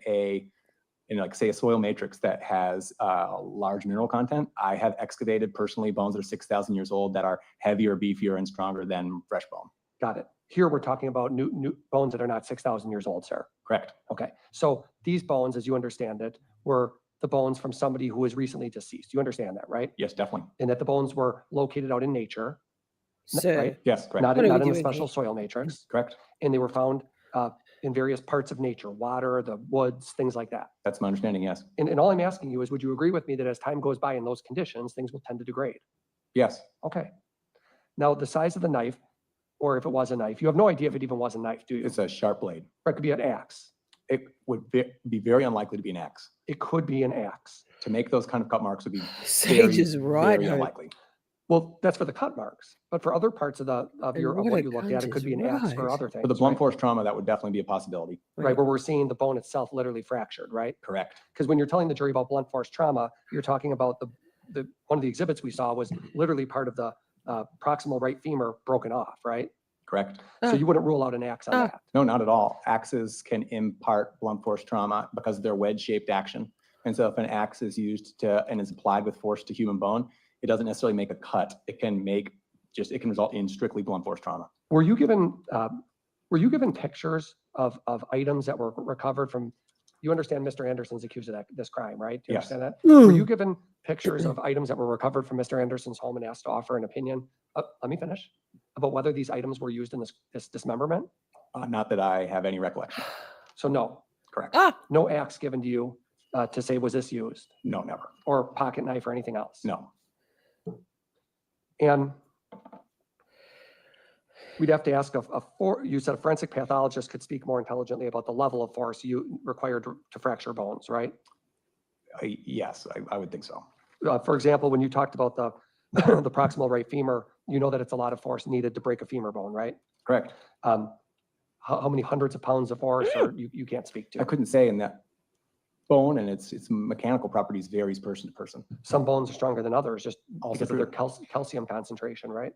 Speaker 17: like say a soil matrix that has large mineral content, I have excavated personally bones that are 6,000 years old that are heavier, beefier, and stronger than fresh bone.
Speaker 6: Got it. Here we're talking about new bones that are not 6,000 years old, sir.
Speaker 17: Correct.
Speaker 6: Okay. So these bones, as you understand it, were the bones from somebody who was recently deceased. You understand that, right?
Speaker 17: Yes, definitely.
Speaker 6: And that the bones were located out in nature,
Speaker 1: So,
Speaker 6: right?
Speaker 17: Yes, correct.
Speaker 6: Not
Speaker 1: What are
Speaker 6: in
Speaker 1: we
Speaker 6: the
Speaker 1: doing
Speaker 6: special
Speaker 1: here?
Speaker 6: soil matrix.
Speaker 17: Correct.
Speaker 6: And they were found in various parts of nature, water, the woods, things like that.
Speaker 17: That's my understanding, yes.
Speaker 6: And all I'm asking you is, would you agree with me that as time goes by in those conditions, things will tend to degrade?
Speaker 17: Yes.
Speaker 6: Okay. Now, the size of the knife, or if it was a knife, you have no idea if it even was a knife, do you?
Speaker 17: It's a sharp blade.
Speaker 6: Or it could be an axe.
Speaker 17: It would be very unlikely to be an axe.
Speaker 6: It could be an axe.
Speaker 17: To make those kind of cut marks would be
Speaker 1: Sage is right.
Speaker 17: very
Speaker 1: Hope.
Speaker 17: unlikely.
Speaker 6: Well, that's for the cut marks, but for other parts of
Speaker 1: And
Speaker 6: what
Speaker 1: what
Speaker 6: you
Speaker 1: a
Speaker 6: looked at, it
Speaker 1: cunt
Speaker 6: could
Speaker 1: is
Speaker 6: be an axe for
Speaker 1: right.
Speaker 6: other things.
Speaker 17: For the blunt
Speaker 6: right?
Speaker 17: force trauma, that would definitely be a possibility.
Speaker 6: Right, where we're seeing the bone itself literally fractured, right?
Speaker 17: Correct.
Speaker 6: Because when you're telling the jury about blunt force trauma, you're talking about the one of the exhibits we saw was literally part of the proximal right femur broken off, right?
Speaker 17: Correct.
Speaker 6: So you wouldn't rule out an axe on that.
Speaker 17: No, not at all. Axes can impart blunt force trauma because of their wedge-shaped action. And so if an axe is used and is applied with force to human bone, it doesn't necessarily make a cut. It can result in strictly blunt force trauma.
Speaker 6: Were you given pictures of items that were recovered from? You understand Mr. Anderson's accused of this crime, right? Do you
Speaker 17: Yes.
Speaker 6: understand that? Were you given pictures of items that were recovered from Mr. Anderson's home and asked to offer an opinion? Let me finish. About whether these items were used in this dismemberment?
Speaker 17: Not that I have any recollection.
Speaker 6: So no.
Speaker 17: Correct.
Speaker 6: No axe given to you to say, was this used?
Speaker 17: No, never.
Speaker 6: Or pocket knife or anything else?
Speaker 17: No.
Speaker 6: And we'd have to ask you said a forensic pathologist could speak more intelligently about the level of force you required to fracture bones, right?
Speaker 17: Yes, I would think so.
Speaker 6: For example, when you talked about the the proximal right femur, you know that it's a lot of force needed to break a femur bone, right?
Speaker 17: Correct.
Speaker 6: How many hundreds of pounds of force or you can't speak to?
Speaker 17: I couldn't say in that bone and its mechanical properties varies person to person.
Speaker 6: Some bones are stronger than others just
Speaker 17: Also
Speaker 6: because of their
Speaker 17: true.
Speaker 6: calcium concentration, right?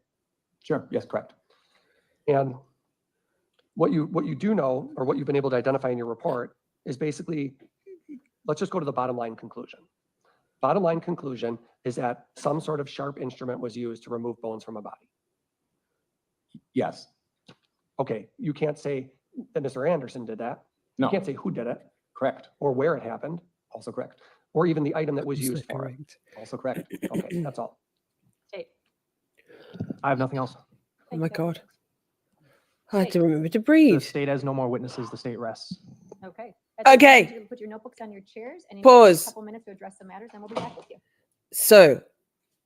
Speaker 17: Sure. Yes, correct.
Speaker 6: And what you do know, or what you've been able to identify in your report, is basically, let's just go to the bottom line conclusion. Bottom line conclusion is that some sort of sharp instrument was used to remove bones from a body.
Speaker 17: Yes.
Speaker 6: Okay, you can't say that Mr. Anderson did that.
Speaker 17: No.
Speaker 6: You can't say who did it.
Speaker 17: Correct.
Speaker 6: Or where it happened.
Speaker 17: Also correct.
Speaker 6: Or even the item that was used for it.
Speaker 17: Also correct.
Speaker 6: Okay, that's all.
Speaker 2: Tape.
Speaker 11: I have nothing else.
Speaker 1: Oh my God. I have to
Speaker 2: Hey.
Speaker 1: remember to
Speaker 11: The
Speaker 1: breathe.
Speaker 11: state has no more witnesses. The state rests.
Speaker 2: Okay.
Speaker 1: Okay.
Speaker 2: Put your notebooks on your chairs and
Speaker 1: Pause.
Speaker 2: a couple minutes to address the matters, and we'll be back with you.
Speaker 1: So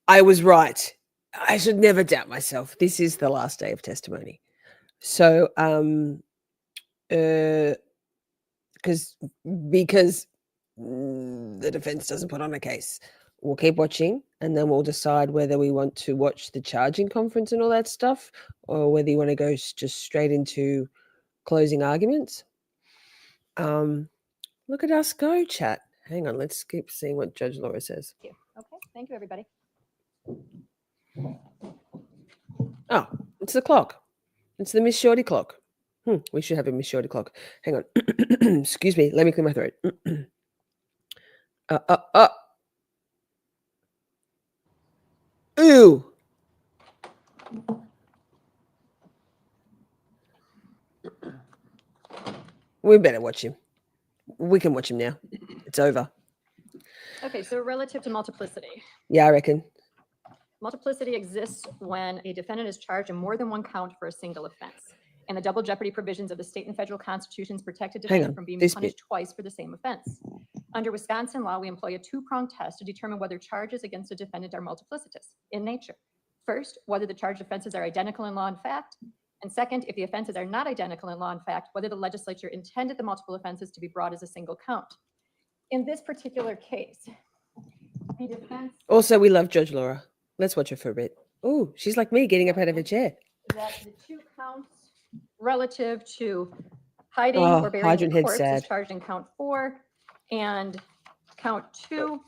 Speaker 1: I was right. I should never doubt myself. This is the last day of testimony. So, because the defense doesn't put on a case, we'll keep watching and then we'll decide whether we want to watch the charging conference and all that stuff, or whether you want to go just straight into closing arguments. Look at us go, chat. Hang on, let's keep seeing what Judge Laura says.
Speaker 2: Thank you. Okay. Thank you, everybody.
Speaker 1: Oh, it's the clock. It's the Miss Shorty clock. We should have a Miss Shorty clock. Hang on. Excuse me. Let me clear my throat. Ew. We better watch him. We can watch him now. It's over.
Speaker 2: Okay, so relative to multiplicity.
Speaker 1: Yeah, I reckon.
Speaker 2: Multiplicity exists when a defendant is charged in more than one count for a single offense. and the double jeopardy provisions of the state and federal constitutions protected
Speaker 1: Hang
Speaker 2: defendant
Speaker 1: on,
Speaker 2: from being
Speaker 1: this
Speaker 2: punished
Speaker 1: bit.
Speaker 2: twice for the same offense. Under Wisconsin law, we employ a two-pronged test to determine whether charges against a defendant are multiplicitous in nature. First, whether the charged offenses are identical in law and fact. And second, if the offenses are not identical in law and fact, whether the legislature intended the multiple offenses to be brought as a single count. In this particular case, the defense
Speaker 1: Also, we love Judge Laura. Let's watch her for a bit. Oh, she's like me, getting up out of her chair.
Speaker 2: that the two counts relative to hiding
Speaker 1: Oh,
Speaker 2: or burying
Speaker 1: hydrant
Speaker 2: a
Speaker 1: head
Speaker 2: corpse
Speaker 1: sad.
Speaker 2: is charged in count 4 and count 2.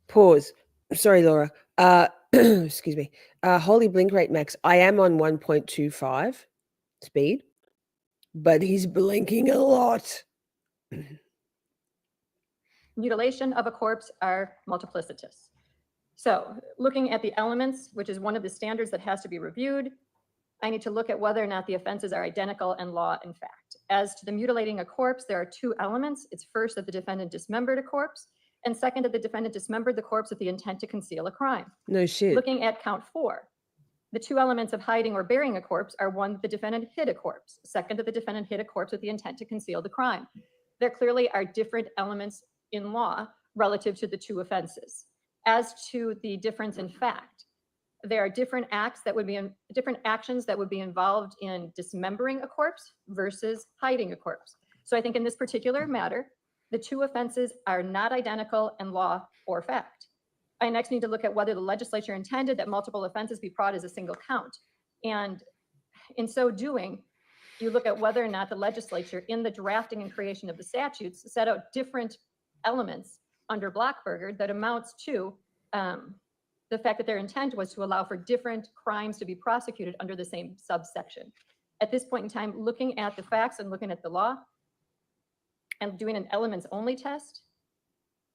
Speaker 1: Pause. Sorry, Laura. Excuse me. Holy blink rate max. I am on 1.25 speed, but he's blinking a lot.
Speaker 2: Mutilation of a corpse are multiplicitous. So looking at the elements, which is one of the standards that has to be reviewed, I need to look at whether or not the offenses are identical in law and fact. As to the mutilating a corpse, there are two elements. It's first that the defendant dismembered a corpse, and second that the defendant dismembered the corpse with the intent to conceal a crime.
Speaker 1: No shit.
Speaker 2: Looking at count 4, the two elements of hiding or burying a corpse are one, that the defendant hid a corpse. Second, that the defendant hid a corpse with the intent to conceal the crime. There clearly are different elements in law relative to the two offenses. As to the difference in fact, there are different acts that would be in different actions that would be involved in dismembering a corpse versus hiding a corpse. So I think in this particular matter, the two offenses are not identical in law or fact. I next need to look at whether the legislature intended that multiple offenses be brought as a single count. And in so doing, you look at whether or not the legislature in the drafting and creation of the statutes set out different elements under Blockberger that amounts to the fact that their intent was to allow for different crimes to be prosecuted under the same subsection. At this point in time, looking at the facts and looking at the law and doing an elements only test,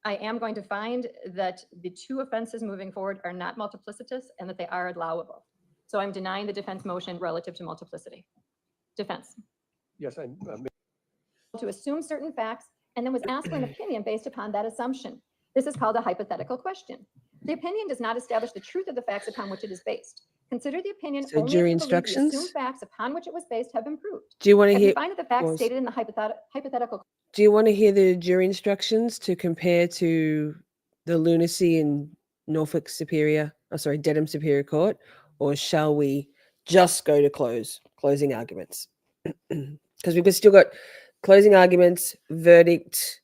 Speaker 2: I am going to find that the two offenses moving forward are not multiplicitous and that they are allowable. So I'm denying the defense motion relative to multiplicity. Defense.
Speaker 6: Yes,
Speaker 2: To assume certain facts and then was asked for an opinion based upon that assumption. This is called a hypothetical question. The opinion does not establish the truth of the facts upon which it is based. Consider the opinion
Speaker 1: So
Speaker 2: only
Speaker 1: jury
Speaker 2: if you believe the
Speaker 1: instructions?
Speaker 2: assumed facts upon which it was based have improved.
Speaker 1: Do you want to
Speaker 2: If
Speaker 1: hear?
Speaker 2: you find that the facts
Speaker 1: pause.
Speaker 2: stated in the hypothetical
Speaker 1: Do you want to hear the jury instructions to compare to the lunacy in Norfolk Superior? Oh, sorry, Dedham Superior Court, or shall we just go to closing arguments? Because we've still got closing arguments, verdict,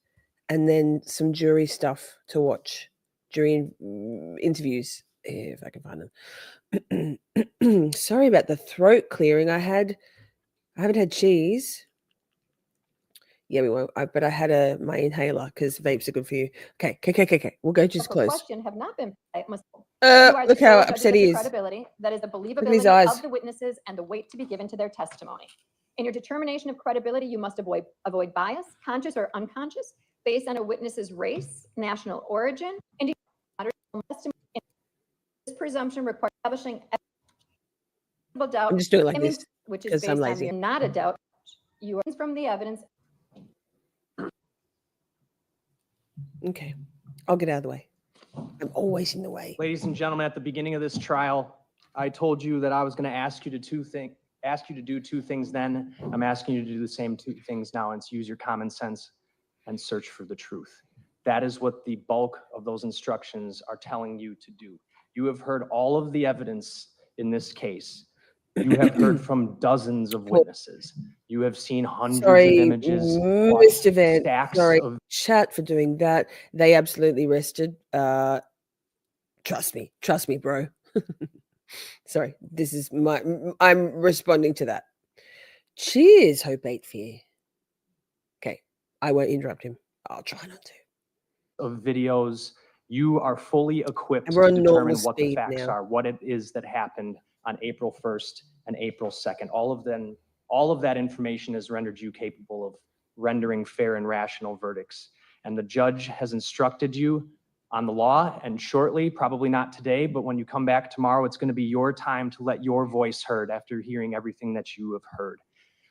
Speaker 1: and then some jury stuff to watch. Jury interviews, if I can find them. Sorry about the throat clearing. I haven't had cheese. Yeah, we won't. But I had my inhaler because vapes are good for you. Okay. We'll go just close.
Speaker 2: question have not been. It must. You are the
Speaker 1: Look how
Speaker 2: sole judges
Speaker 1: upset
Speaker 2: of
Speaker 1: he
Speaker 2: the
Speaker 1: is.
Speaker 2: Credibility, that is the
Speaker 1: his
Speaker 2: believability
Speaker 1: eyes.
Speaker 2: of the witnesses and the weight to be given to their testimony. In your determination of credibility, you must avoid bias, conscious or unconscious, based on a witness's race, national origin, and testimony. This presumption requires establishing doubt.
Speaker 1: I'm just doing it like this
Speaker 2: which is
Speaker 1: because
Speaker 2: based
Speaker 1: I'm
Speaker 2: on
Speaker 1: lazy.
Speaker 2: not a doubt. You are from the evidence.
Speaker 1: Okay, I'll get out of the way. I'm always in the way.
Speaker 11: Ladies and gentlemen, at the beginning of this trial, I told you that I was going to ask you to do two things then. I'm asking you to do the same two things now, and to use your common sense and search for the truth. That is what the bulk of those instructions are telling you to do. You have heard all of the evidence in this case. You have heard from dozens of witnesses. You have seen hundreds of images.
Speaker 1: Mr. Van.
Speaker 11: Stacks
Speaker 1: Sorry,
Speaker 11: of
Speaker 1: chat for doing that. They absolutely rested. Trust me, bro. Sorry, this is I'm responding to that. Cheers, Hope 8 Fear. Okay, I won't interrupt him. I'll try not to.
Speaker 11: of videos. You are fully equipped
Speaker 1: And
Speaker 11: to
Speaker 1: we're on normal
Speaker 11: determine what the
Speaker 1: speed
Speaker 11: facts
Speaker 1: now.
Speaker 11: are, what it is that happened on April 1st and April 2nd. All of that information has rendered you capable of rendering fair and rational verdicts. And the judge has instructed you on the law, and shortly, probably not today, but when you come back tomorrow, it's going to be your time to let your voice heard after hearing everything that you have heard.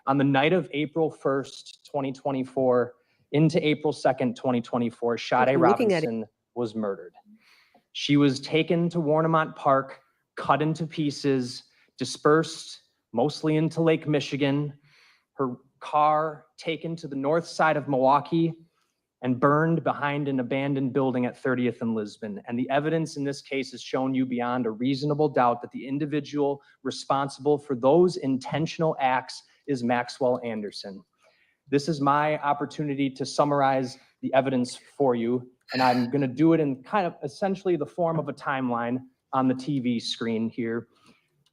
Speaker 11: On the night of April 1st, 2024, into April 2nd, 2024, Sade Robinson was murdered. She was taken to Warnemont Park, cut into pieces, dispersed mostly into Lake Michigan, her car taken to the north side of Milwaukee and burned behind an abandoned building at 30th and Lisbon. And the evidence in this case has shown you beyond a reasonable doubt that the individual responsible for those intentional acts is Maxwell Anderson. This is my opportunity to summarize the evidence for you, and I'm going to do it in kind of essentially the form of a timeline on the TV screen here.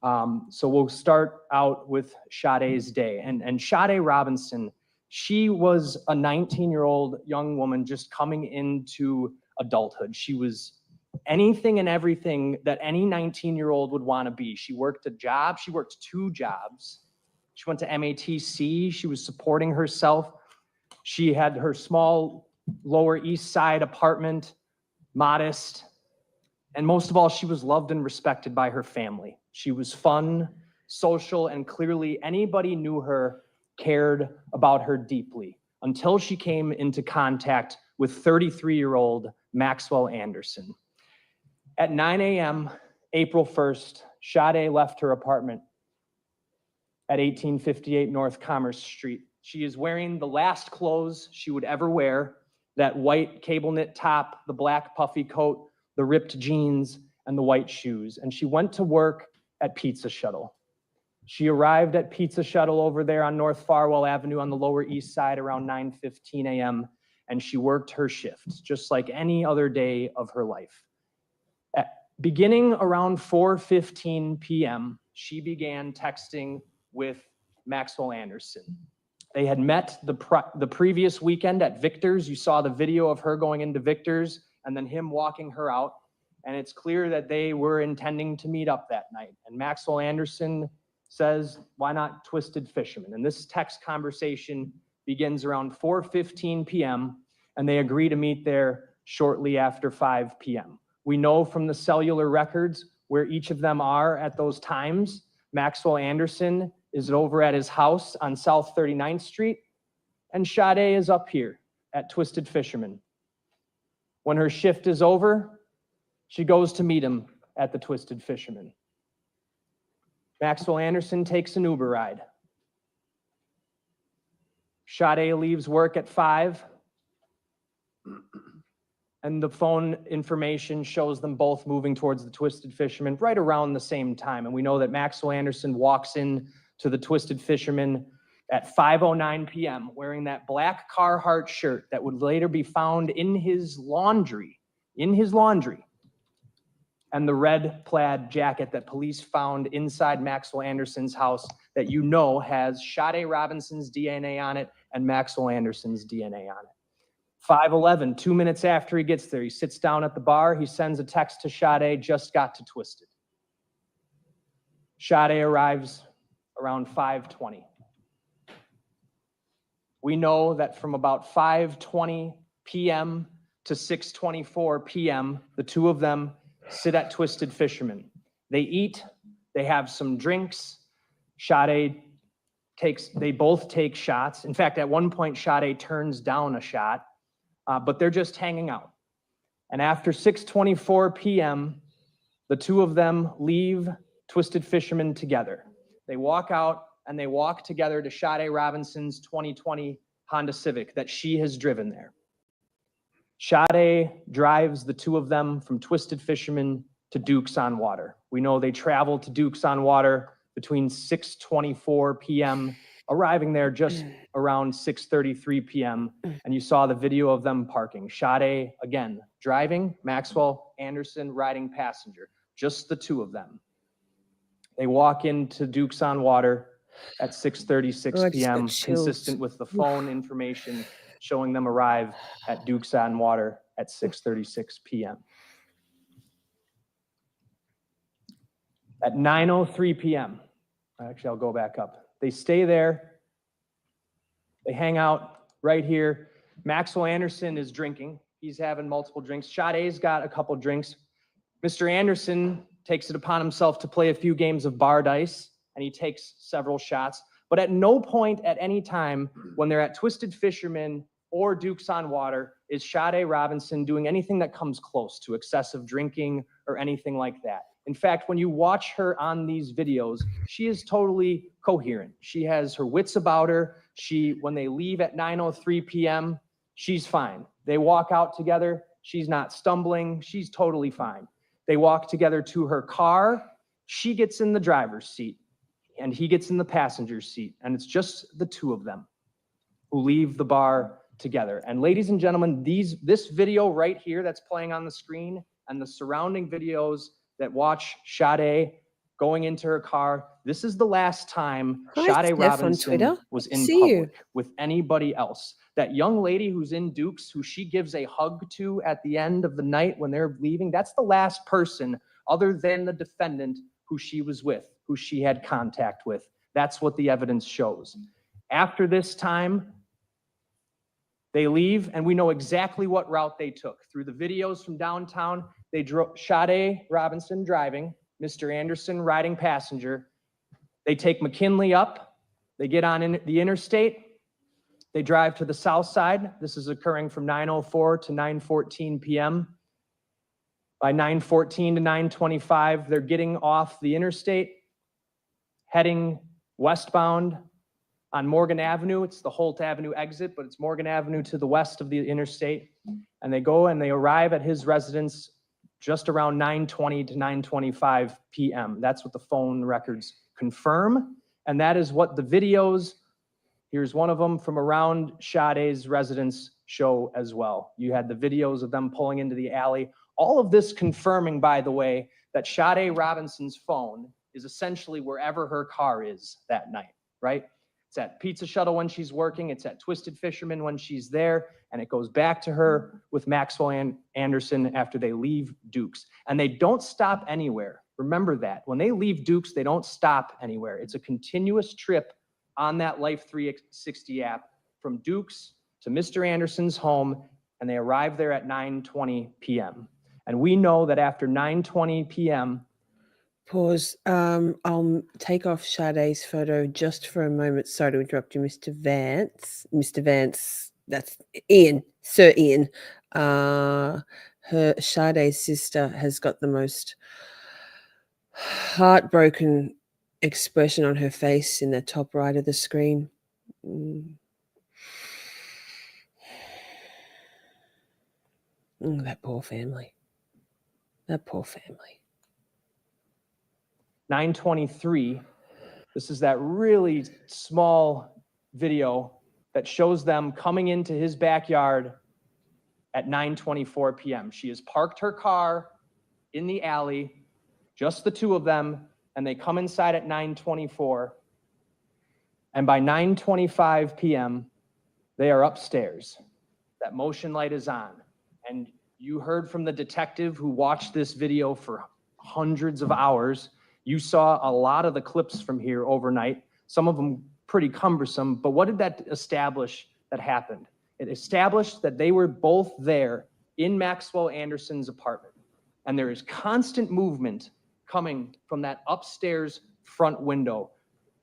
Speaker 11: So we'll start out with Sade's day. And Sade Robinson, she was a 19-year-old young woman just coming into adulthood. She was anything and everything that any 19-year-old would want to be. She worked a job. She worked 2 jobs. She went to MATC. She was supporting herself. She had her small Lower East Side apartment, modest. And most of all, she was loved and respected by her family. She was fun, social, and clearly anybody knew her, cared about her deeply until she came into contact with 33-year-old Maxwell Anderson. At 9 a.m., April 1st, Sade left her apartment at 1858 North Commerce Street. She is wearing the last clothes she would ever wear, that white cable knit top, the black puffy coat, the ripped jeans, and the white shoes. And she went to work at Pizza Shuttle. She arrived at Pizza Shuttle over there on North Farwell Avenue on the Lower East Side around 9:15 a.m. And she worked her shift just like any other day of her life. Beginning around 4:15 p.m., she began texting with Maxwell Anderson. They had met the previous weekend at Victor's. You saw the video of her going into Victor's and then him walking her out. And it's clear that they were intending to meet up that night. And Maxwell Anderson says, why not Twisted Fisherman? And this text conversation begins around 4:15 p.m. and they agree to meet there shortly after 5 p.m. We know from the cellular records where each of them are at those times. Maxwell Anderson is over at his house on South 39th Street, and Sade is up here at Twisted Fisherman. When her shift is over, she goes to meet him at the Twisted Fisherman. Maxwell Anderson takes an Uber ride. Sade leaves work at 5, and the phone information shows them both moving towards the Twisted Fisherman right around the same time. And we know that Maxwell Anderson walks in to the Twisted Fisherman at 5:09 p.m. wearing that black Carhartt shirt that would later be found in his laundry, and the red plaid jacket that police found inside Maxwell Anderson's house that you know has Sade Robinson's DNA on it and Maxwell Anderson's DNA on it. 5:11, 2 minutes after he gets there, he sits down at the bar, he sends a text to Sade, just got to Twisted. Sade arrives around 5:20. We know that from about 5:20 p.m. to 6:24 p.m., the two of them sit at Twisted Fisherman. They eat, they have some drinks. They both take shots. In fact, at one point, Sade turns down a shot, but they're just hanging out. And after 6:24 p.m., the two of them leave Twisted Fisherman together. They walk out and they walk together to Sade Robinson's 2020 Honda Civic that she has driven there. Sade drives the two of them from Twisted Fisherman to Dukes on Water. We know they travel to Dukes on Water between 6:24 p.m., arriving there just around 6:33 p.m. And you saw the video of them parking. Sade, again, driving, Maxwell Anderson riding passenger, just the two of them. They walk into Dukes on Water at 6:36 p.m., consistent with the phone information showing them arrive at Dukes on Water at 6:36 p.m. At 9:03 p.m., actually, I'll go back up. They stay there. They hang out right here. Maxwell Anderson is drinking. He's having multiple drinks. Sade's got a couple drinks. Mr. Anderson takes it upon himself to play a few games of bar dice, and he takes several shots. But at no point at any time when they're at Twisted Fisherman or Dukes on Water is Sade Robinson doing anything that comes close to excessive drinking or anything like that. In fact, when you watch her on these videos, she is totally coherent. She has her wits about her. When they leave at 9:03 p.m., she's fine. They walk out together. She's not stumbling. She's totally fine. They walk together to her car. She gets in the driver's seat and he gets in the passenger seat. And it's just the two of them who leave the bar together. And ladies and gentlemen, this video right here that's playing on the screen and the surrounding videos that watch Sade going into her car, this is the last time
Speaker 1: Hi,
Speaker 11: Sade
Speaker 1: Steph on
Speaker 11: Robinson
Speaker 1: Twitter.
Speaker 11: was
Speaker 1: Good to
Speaker 11: in
Speaker 1: see you.
Speaker 11: public with anybody else. That young lady who's in Dukes, who she gives a hug to at the end of the night when they're leaving, that's the last person other than the defendant who she was with, who she had contact with. That's what the evidence shows. After this time, they leave, and we know exactly what route they took. Through the videos from downtown, they drove Sade Robinson driving, Mr. Anderson riding passenger. They take McKinley up. They get on the interstate. They drive to the south side. This is occurring from 9:04 to 9:14 p.m. By 9:14 to 9:25, they're getting off the interstate, heading westbound on Morgan Avenue. It's the Holt Avenue exit, but it's Morgan Avenue to the west of the interstate. And they go and they arrive at his residence just around 9:20 to 9:25 p.m. That's what the phone records confirm. And that is what the videos, here's one of them from around Sade's residence, show as well. You had the videos of them pulling into the alley. All of this confirming, by the way, that Sade Robinson's phone is essentially wherever her car is that night, right? It's at Pizza Shuttle when she's working. It's at Twisted Fisherman when she's there. And it goes back to her with Maxwell and Anderson after they leave Dukes. And they don't stop anywhere. Remember that. When they leave Dukes, they don't stop anywhere. It's a continuous trip on that Life 360 app from Dukes to Mr. Anderson's home, and they arrive there at 9:20 p.m. And we know that after 9:20 p.m.,
Speaker 1: Pause. I'll take off Sade's photo just for a moment. Sorry to interrupt you, Mr. Vance. Mr. Vance, that's Ian, Sir Ian. Sade's sister has got the most heartbroken expression on her face in the top right of the screen. That poor family. That poor family.
Speaker 11: 9:23, this is that really small video that shows them coming into his backyard at 9:24 p.m. She has parked her car in the alley, just the two of them, and they come inside at 9:24. And by 9:25 p.m., they are upstairs. That motion light is on. And you heard from the detective who watched this video for hundreds of hours. You saw a lot of the clips from here overnight, some of them pretty cumbersome, but what did that establish that happened? It established that they were both there in Maxwell Anderson's apartment, and there is constant movement coming from that upstairs front window,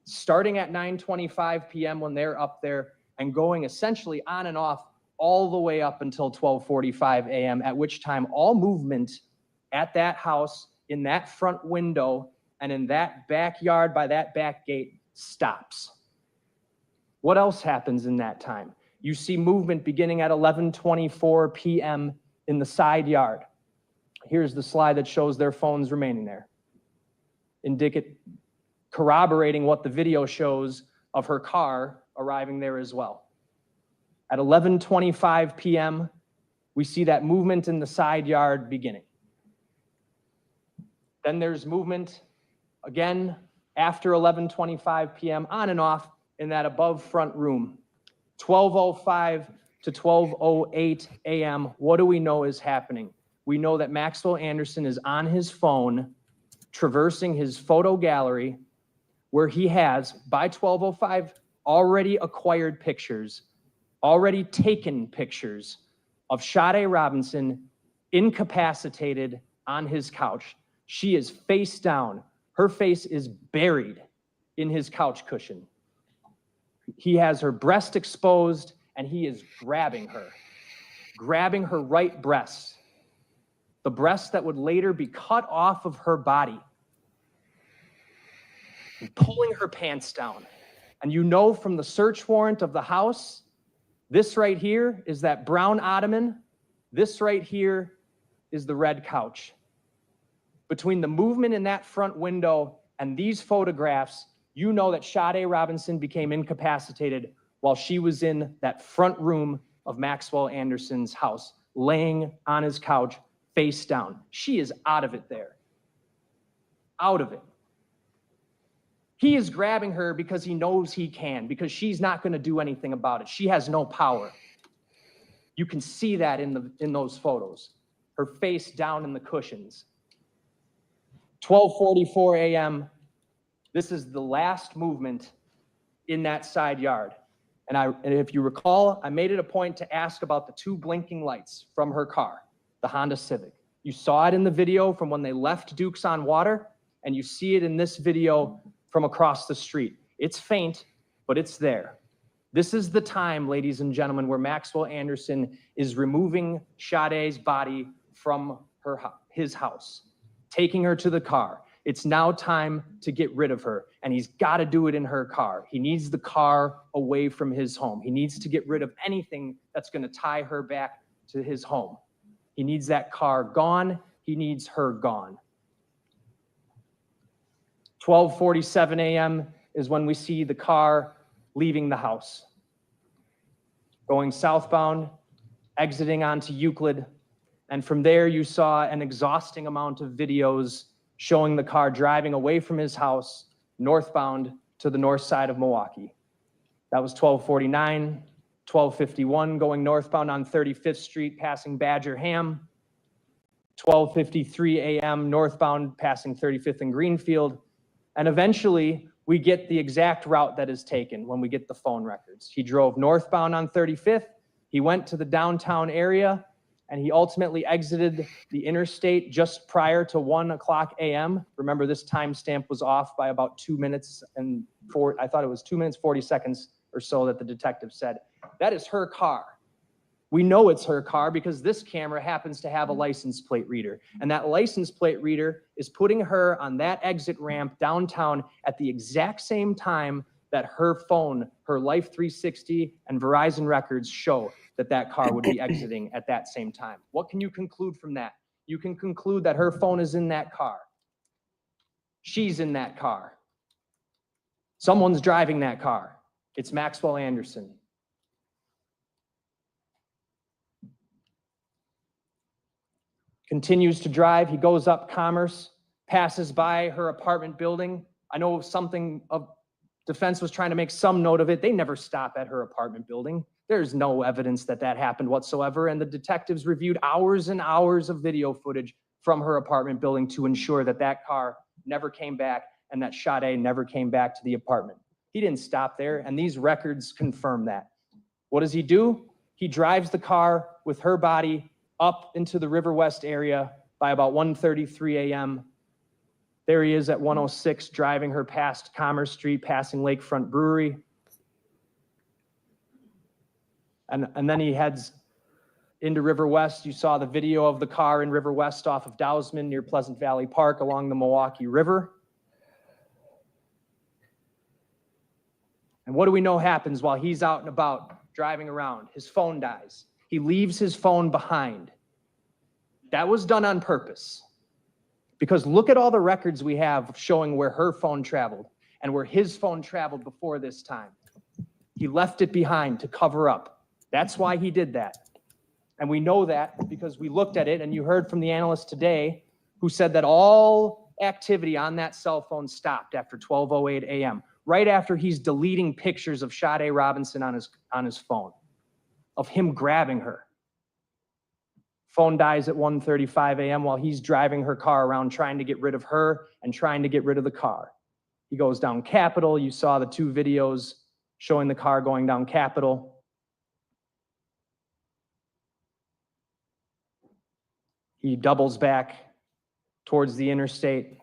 Speaker 11: starting at 9:25 p.m. when they're up there and going essentially on and off all the way up until 12:45 a.m., at which time all movement at that house, in that front window, and in that backyard by that back gate stops. What else happens in that time? You see movement beginning at 11:24 p.m. in the side yard. Here's the slide that shows their phones remaining there, corroborating what the video shows of her car arriving there as well. At 11:25 p.m., we see that movement in the side yard beginning. Then there's movement again after 11:25 p.m. on and off in that above front room. 12:05 to 12:08 a.m., what do we know is happening? We know that Maxwell Anderson is on his phone, traversing his photo gallery, where he has, by 12:05, already acquired pictures, already taken pictures of Sade Robinson incapacitated on his couch. She is face down. Her face is buried in his couch cushion. He has her breast exposed and he is grabbing her right breast, the breast that would later be cut off of her body, and pulling her pants down. And you know from the search warrant of the house, this right here is that brown ottoman. This right here is the red couch. Between the movement in that front window and these photographs, you know that Sade Robinson became incapacitated while she was in that front room of Maxwell Anderson's house, laying on his couch, face down. She is out of it there. Out of it. He is grabbing her because he knows he can, because she's not going to do anything about it. She has no power. You can see that in those photos. Her face down in the cushions. 12:44 a.m. This is the last movement in that side yard. And if you recall, I made it a point to ask about the two blinking lights from her car, the Honda Civic. You saw it in the video from when they left Dukes on Water, and you see it in this video from across the street. It's faint, but it's there. This is the time, ladies and gentlemen, where Maxwell Anderson is removing Sade's body from his house, taking her to the car. It's now time to get rid of her, and he's got to do it in her car. He needs the car away from his home. He needs to get rid of anything that's going to tie her back to his home. He needs that car gone. He needs her gone. 12:47 a.m. is when we see the car leaving the house, going southbound, exiting onto Euclid. And from there, you saw an exhausting amount of videos showing the car driving away from his house, northbound to the north side of Milwaukee. That was 12:49, 12:51, going northbound on 35th Street, passing Badger Ham. 12:53 a.m. northbound, passing 35th and Greenfield. And eventually, we get the exact route that is taken when we get the phone records. He drove northbound on 35th. He went to the downtown area, and he ultimately exited the interstate just prior to 1:00 a.m. Remember, this timestamp was off by about 2 minutes and I thought it was 2 minutes, 40 seconds or so that the detective said. That is her car. We know it's her car because this camera happens to have a license plate reader. And that license plate reader is putting her on that exit ramp downtown at the exact same time that her phone, her Life 360 and Verizon records show that that car would be exiting at that same time. What can you conclude from that? You can conclude that her phone is in that car. She's in that car. Someone's driving that car. It's Maxwell Anderson. Continues to drive. He goes up Commerce, passes by her apartment building. I know something of defense was trying to make some note of it. They never stop at her apartment building. There's no evidence that that happened whatsoever. And the detectives reviewed hours and hours of video footage from her apartment building to ensure that that car never came back and that Sade never came back to the apartment. He didn't stop there, and these records confirm that. What does he do? He drives the car with her body up into the River West area by about 1:33 a.m. There he is at 106, driving her past Commerce Street, passing Lakefront Brewery. And then he heads into River West. You saw the video of the car in River West off of Dowsman near Pleasant Valley Park along the Milwaukee River. And what do we know happens while he's out and about driving around? His phone dies. He leaves his phone behind. That was done on purpose. Because look at all the records we have showing where her phone traveled and where his phone traveled before this time. He left it behind to cover up. That's why he did that. And we know that because we looked at it, and you heard from the analyst today who said that all activity on that cell phone stopped after 12:08 a.m., right after he's deleting pictures of Sade Robinson on his phone, of him grabbing her. Phone dies at 1:35 a.m. while he's driving her car around trying to get rid of her and trying to get rid of the car. He goes down Capitol. You saw the two videos showing the car going down Capitol. He doubles back towards the interstate.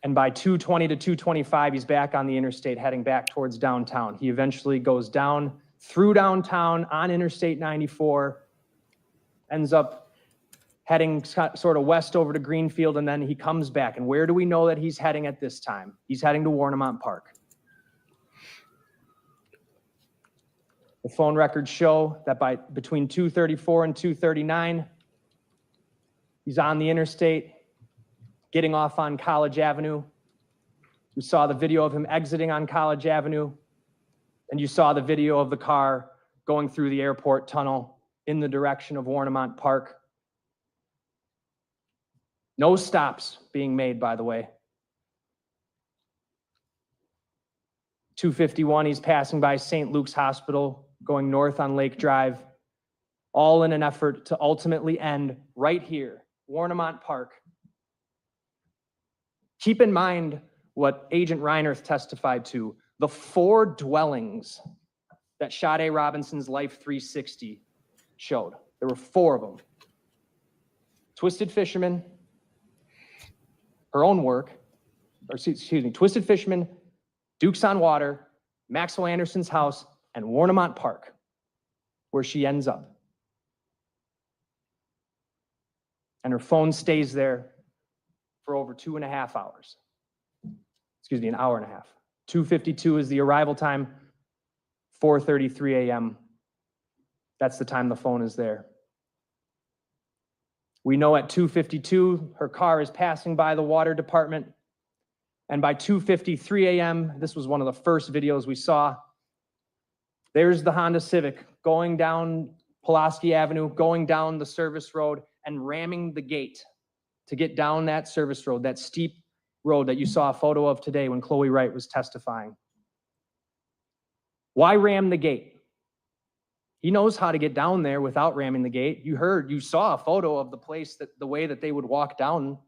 Speaker 11: And by 2:20 to 2:25, he's back on the interstate heading back towards downtown. He eventually goes down through downtown on Interstate 94, ends up heading sort of west over to Greenfield, and then he comes back. And where do we know that he's heading at this time? He's heading to Warnemont Park. The phone records show that between 2:34 and 2:39, he's on the interstate, getting off on College Avenue. We saw the video of him exiting on College Avenue, and you saw the video of the car going through the airport tunnel in the direction of Warnemont Park. No stops being made, by the way. 2:51, he's passing by St. Luke's Hospital, going north on Lake Drive, all in an effort to ultimately end right here, Warnemont Park. Keep in mind what Agent Reinerth testified to, the 4 dwellings that Sade Robinson's Life 360 showed. There were 4 of them. Twisted Fisherman, her own work, or excuse me, Twisted Fisherman, Dukes on Water, Maxwell Anderson's house, and Warnemont Park, where she ends up. And her phone stays there for over 2.5 hours. Excuse me, an hour and a half. 2:52 is the arrival time, 4:33 a.m. That's the time the phone is there. We know at 2:52, her car is passing by the water department. And by 2:53 a.m., this was one of the first videos we saw, there's the Honda Civic going down Pulaski Avenue, going down the service road and ramming the gate to get down that service road, that steep road that you saw a photo of today when Khloe Wright was testifying. Why ram the gate? He knows how to get down there without ramming the gate. You saw a photo of the place, that the way that they would walk down.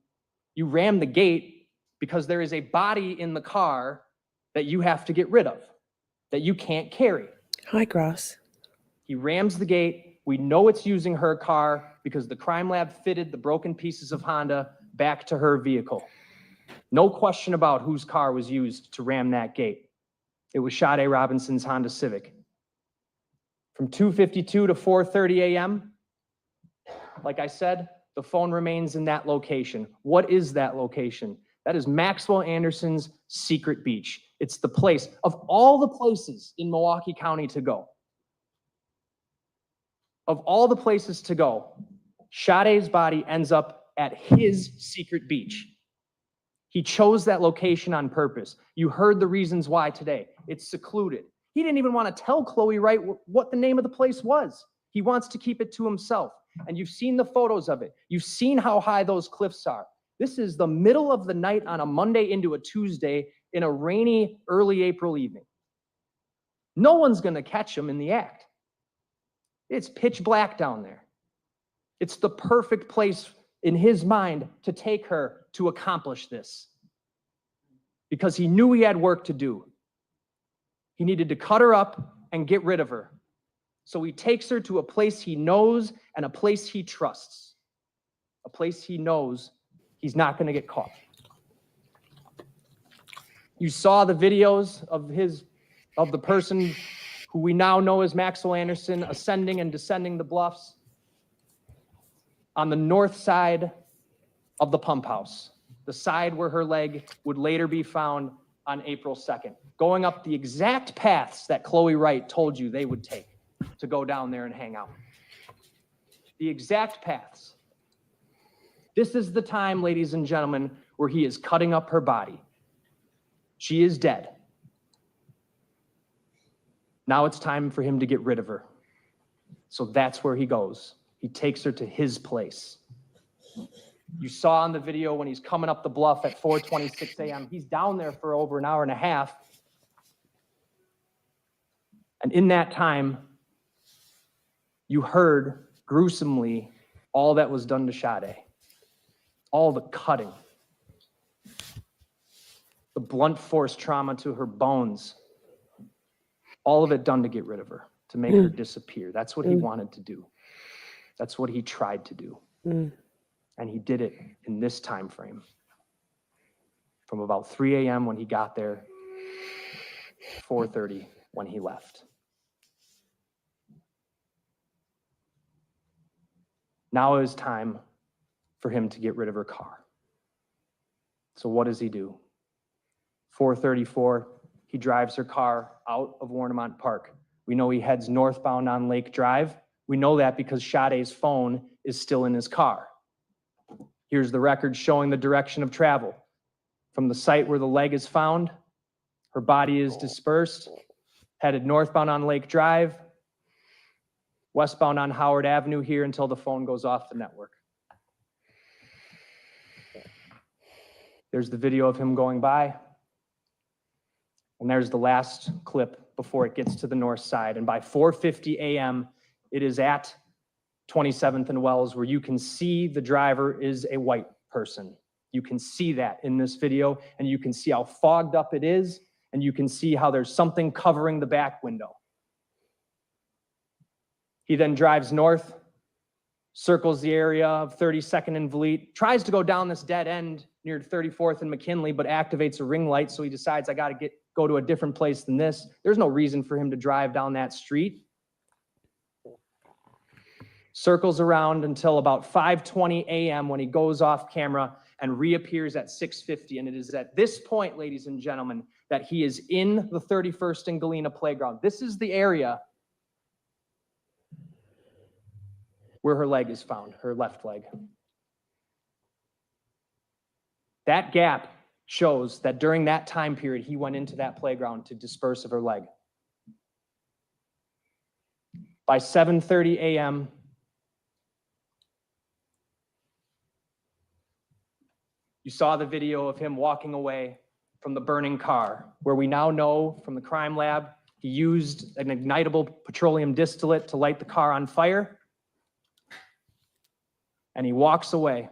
Speaker 11: You ram the gate because there is a body in the car that you have to get rid of, that you can't carry.
Speaker 1: Hi, Grass.
Speaker 11: He rams the gate. We know it's using her car because the crime lab fitted the broken pieces of Honda back to her vehicle. No question about whose car was used to ram that gate. It was Sade Robinson's Honda Civic. From 2:52 to 4:30 a.m., like I said, the phone remains in that location. What is that location? That is Maxwell Anderson's secret beach. It's the place of all the places in Milwaukee County to go. Of all the places to go, Sade's body ends up at his secret beach. He chose that location on purpose. You heard the reasons why today. It's secluded. He didn't even want to tell Khloe Wright what the name of the place was. He wants to keep it to himself. And you've seen the photos of it. You've seen how high those cliffs are. This is the middle of the night on a Monday into a Tuesday in a rainy early April evening. No one's going to catch him in the act. It's pitch black down there. It's the perfect place in his mind to take her to accomplish this, because he knew he had work to do. He needed to cut her up and get rid of her. So he takes her to a place he knows and a place he trusts, a place he knows he's not going to get caught. You saw the videos of the person who we now know as Maxwell Anderson ascending and descending the bluffs on the north side of the pump house, the side where her leg would later be found on April 2nd, going up the exact paths that Khloe Wright told you they would take to go down there and hang out. The exact paths. This is the time, ladies and gentlemen, where he is cutting up her body. She is dead. Now it's time for him to get rid of her. So that's where he goes. He takes her to his place. You saw in the video when he's coming up the bluff at 4:26 a.m. He's down there for over an hour and a half. And in that time, you heard gruesomely all that was done to Sade. All the cutting. The blunt force trauma to her bones. All of it done to get rid of her, to make her disappear. That's what he wanted to do. That's what he tried to do. And he did it in this time frame. from about 3 a.m. when he got there, 4:30 when he left. Now is time for him to get rid of her car. So what does he do? 4:34, he drives her car out of Warnemont Park. We know he heads northbound on Lake Drive. We know that because Sade's phone is still in his car. Here's the record showing the direction of travel. From the site where the leg is found, her body is dispersed, headed northbound on Lake Drive, westbound on Howard Avenue here until the phone goes off the network. There's the video of him going by. And there's the last clip before it gets to the north side. And by 4:50 a.m., it is at 27th and Wells where you can see the driver is a white person. You can see that in this video, and you can see how fogged up it is, and you can see how there's something covering the back window. He then drives north, circles the area of 32nd and Vliet, tries to go down this dead end near 34th and McKinley, but activates a ring light, so he decides, I got to go to a different place than this. There's no reason for him to drive down that street. Circles around until about 5:20 a.m. when he goes off camera and reappears at 6:50. And it is at this point, ladies and gentlemen, that he is in the 31st and Galena playground. This is the area where her leg is found, her left leg. That gap shows that during that time period, he went into that playground to disperse of her leg. By 7:30 a.m., you saw the video of him walking away from the burning car, where we now know from the crime lab, he used an ignitable petroleum distillate to light the car on fire. And he walks away.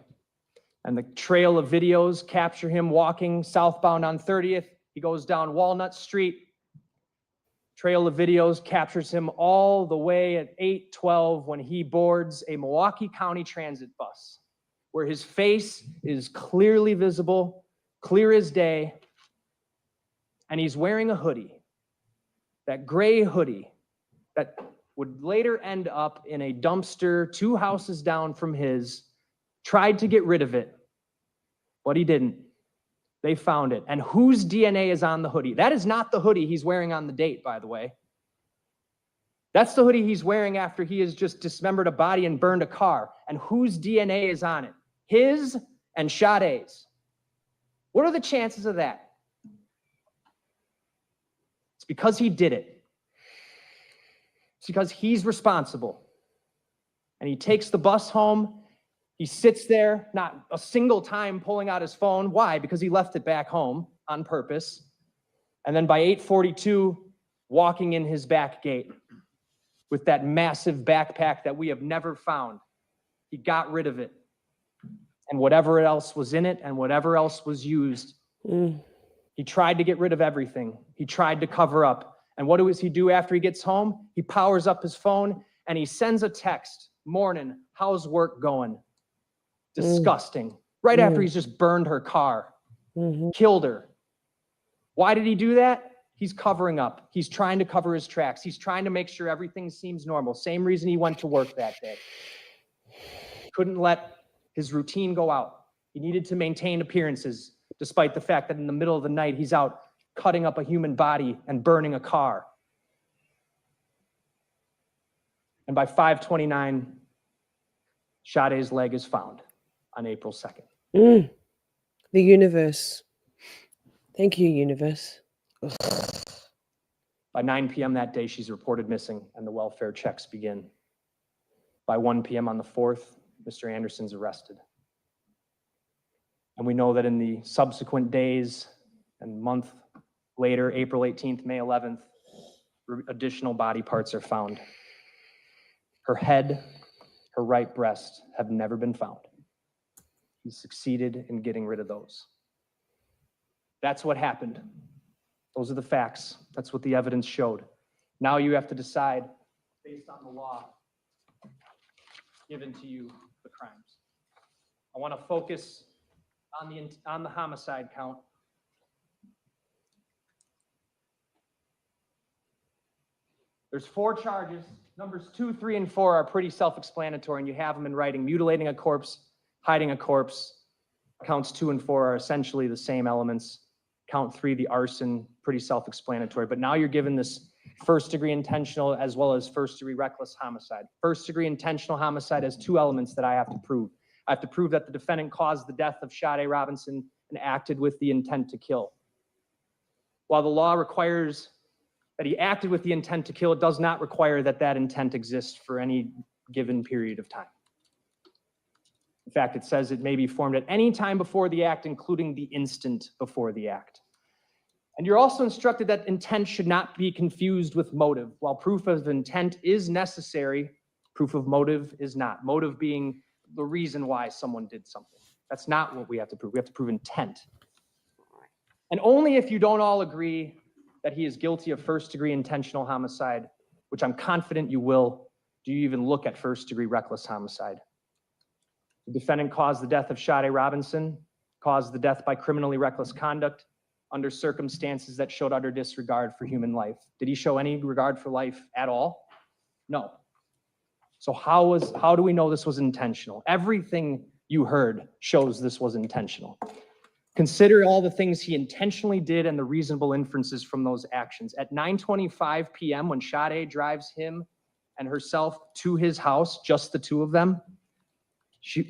Speaker 11: And the trail of videos capture him walking southbound on 30th. He goes down Walnut Street. Trail of videos captures him all the way at 8:12 when he boards a Milwaukee County Transit bus, where his face is clearly visible, clear as day, and he's wearing a hoodie, that gray hoodie that would later end up in a dumpster 2 houses down from his. Tried to get rid of it, but he didn't. They found it. And whose DNA is on the hoodie? That is not the hoodie he's wearing on the date, by the way. That's the hoodie he's wearing after he has just dismembered a body and burned a car. And whose DNA is on it? His and Sade's. What are the chances of that? It's because he did it. It's because he's responsible. And he takes the bus home. He sits there, not a single time pulling out his phone. Why? Because he left it back home on purpose. And then by 8:42, walking in his back gate with that massive backpack that we have never found. He got rid of it. And whatever else was in it and whatever else was used, he tried to get rid of everything. He tried to cover up. And what does he do after he gets home? He powers up his phone and he sends a text. Morning, how's work going? Disgusting. Right after he's just burned her car, killed her. Why did he do that? He's covering up. He's trying to cover his tracks. He's trying to make sure everything seems normal. Same reason he went to work that day. Couldn't let his routine go out. He needed to maintain appearances, despite the fact that in the middle of the night, he's out cutting up a human body and burning a car. And by 5:29, Sade's leg is found on April 2nd.
Speaker 1: The universe. Thank you, universe. Ugh.
Speaker 11: By 9 p.m. that day, she's reported missing and the welfare checks begin. By 1 p.m. on the 4th, Mr. Anderson's arrested. And we know that in the subsequent days and month later, April 18th, May 11th, additional body parts are found. Her head, her right breast have never been found. He succeeded in getting rid of those. That's what happened. Those are the facts. That's what the evidence showed. Now you have to decide, based on the law given to you, the crimes. I want to focus on the homicide count There's 4 charges. Numbers 2, 3, and 4 are pretty self-explanatory, and you have them in writing. Mutilating a corpse, hiding a corpse. Counts 2 and 4 are essentially the same elements. Count 3, the arson, pretty self-explanatory. But now you're given this first-degree intentional as well as first-degree reckless homicide. First-degree intentional homicide has 2 elements that I have to prove. I have to prove that the defendant caused the death of Sade Robinson and acted with the intent to kill. While the law requires that he acted with the intent to kill, it does not require that that intent exists for any given period of time. In fact, it says it may be formed at any time before the act, including the instant before the act. And you're also instructed that intent should not be confused with motive. While proof of intent is necessary, proof of motive is not. Motive being the reason why someone did something. That's not what we have to prove. We have to prove intent. And only if you don't all agree that he is guilty of first-degree intentional homicide, which I'm confident you will, do you even look at first-degree reckless homicide. The defendant caused the death of Sade Robinson, caused the death by criminally reckless conduct under circumstances that showed utter disregard for human life. Did he show any regard for life at all? No. So how do we know this was intentional? Everything you heard shows this was intentional. Consider all the things he intentionally did and the reasonable inferences from those actions. At 9:25 p.m., when Sade drives him and herself to his house, just the 2 of them,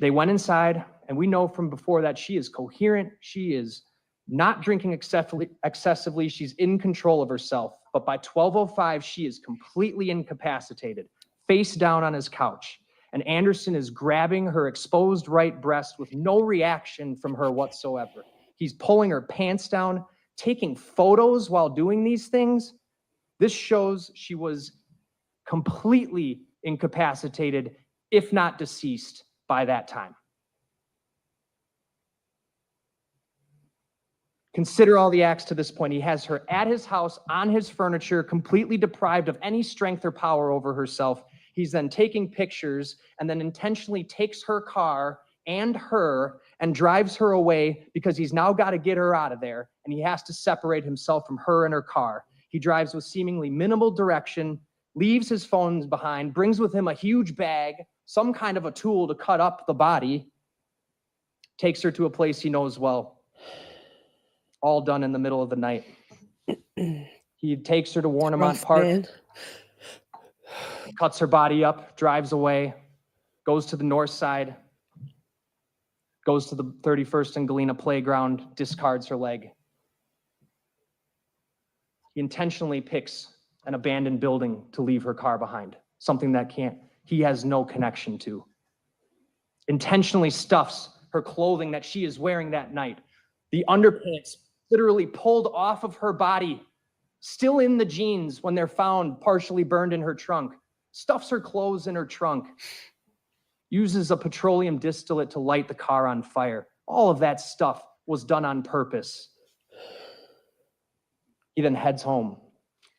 Speaker 11: they went inside, and we know from before that she is coherent. She is not drinking excessively. She's in control of herself. But by 12:05, she is completely incapacitated, face down on his couch. And Anderson is grabbing her exposed right breast with no reaction from her whatsoever. He's pulling her pants down, taking photos while doing these things. This shows she was completely incapacitated, if not deceased, by that time. Consider all the acts to this point. He has her at his house, on his furniture, completely deprived of any strength or power over herself. He's then taking pictures and then intentionally takes her car and her and drives her away because he's now got to get her out of there, and he has to separate himself from her and her car. He drives with seemingly minimal direction, leaves his phones behind, brings with him a huge bag, some kind of a tool to cut up the body, takes her to a place he knows well. All done in the middle of the night. He takes her to Warnemont Park,
Speaker 1: man.
Speaker 11: cuts her body up, drives away, goes to the north side, goes to the 31st and Galena playground, discards her leg. He intentionally picks an abandoned building to leave her car behind, something that he has no connection to. Intentionally stuffs her clothing that she is wearing that night. The underpants literally pulled off of her body, still in the jeans when they're found partially burned in her trunk. Stuffs her clothes in her trunk. Uses a petroleum distillate to light the car on fire. All of that stuff was done on purpose. He then heads home,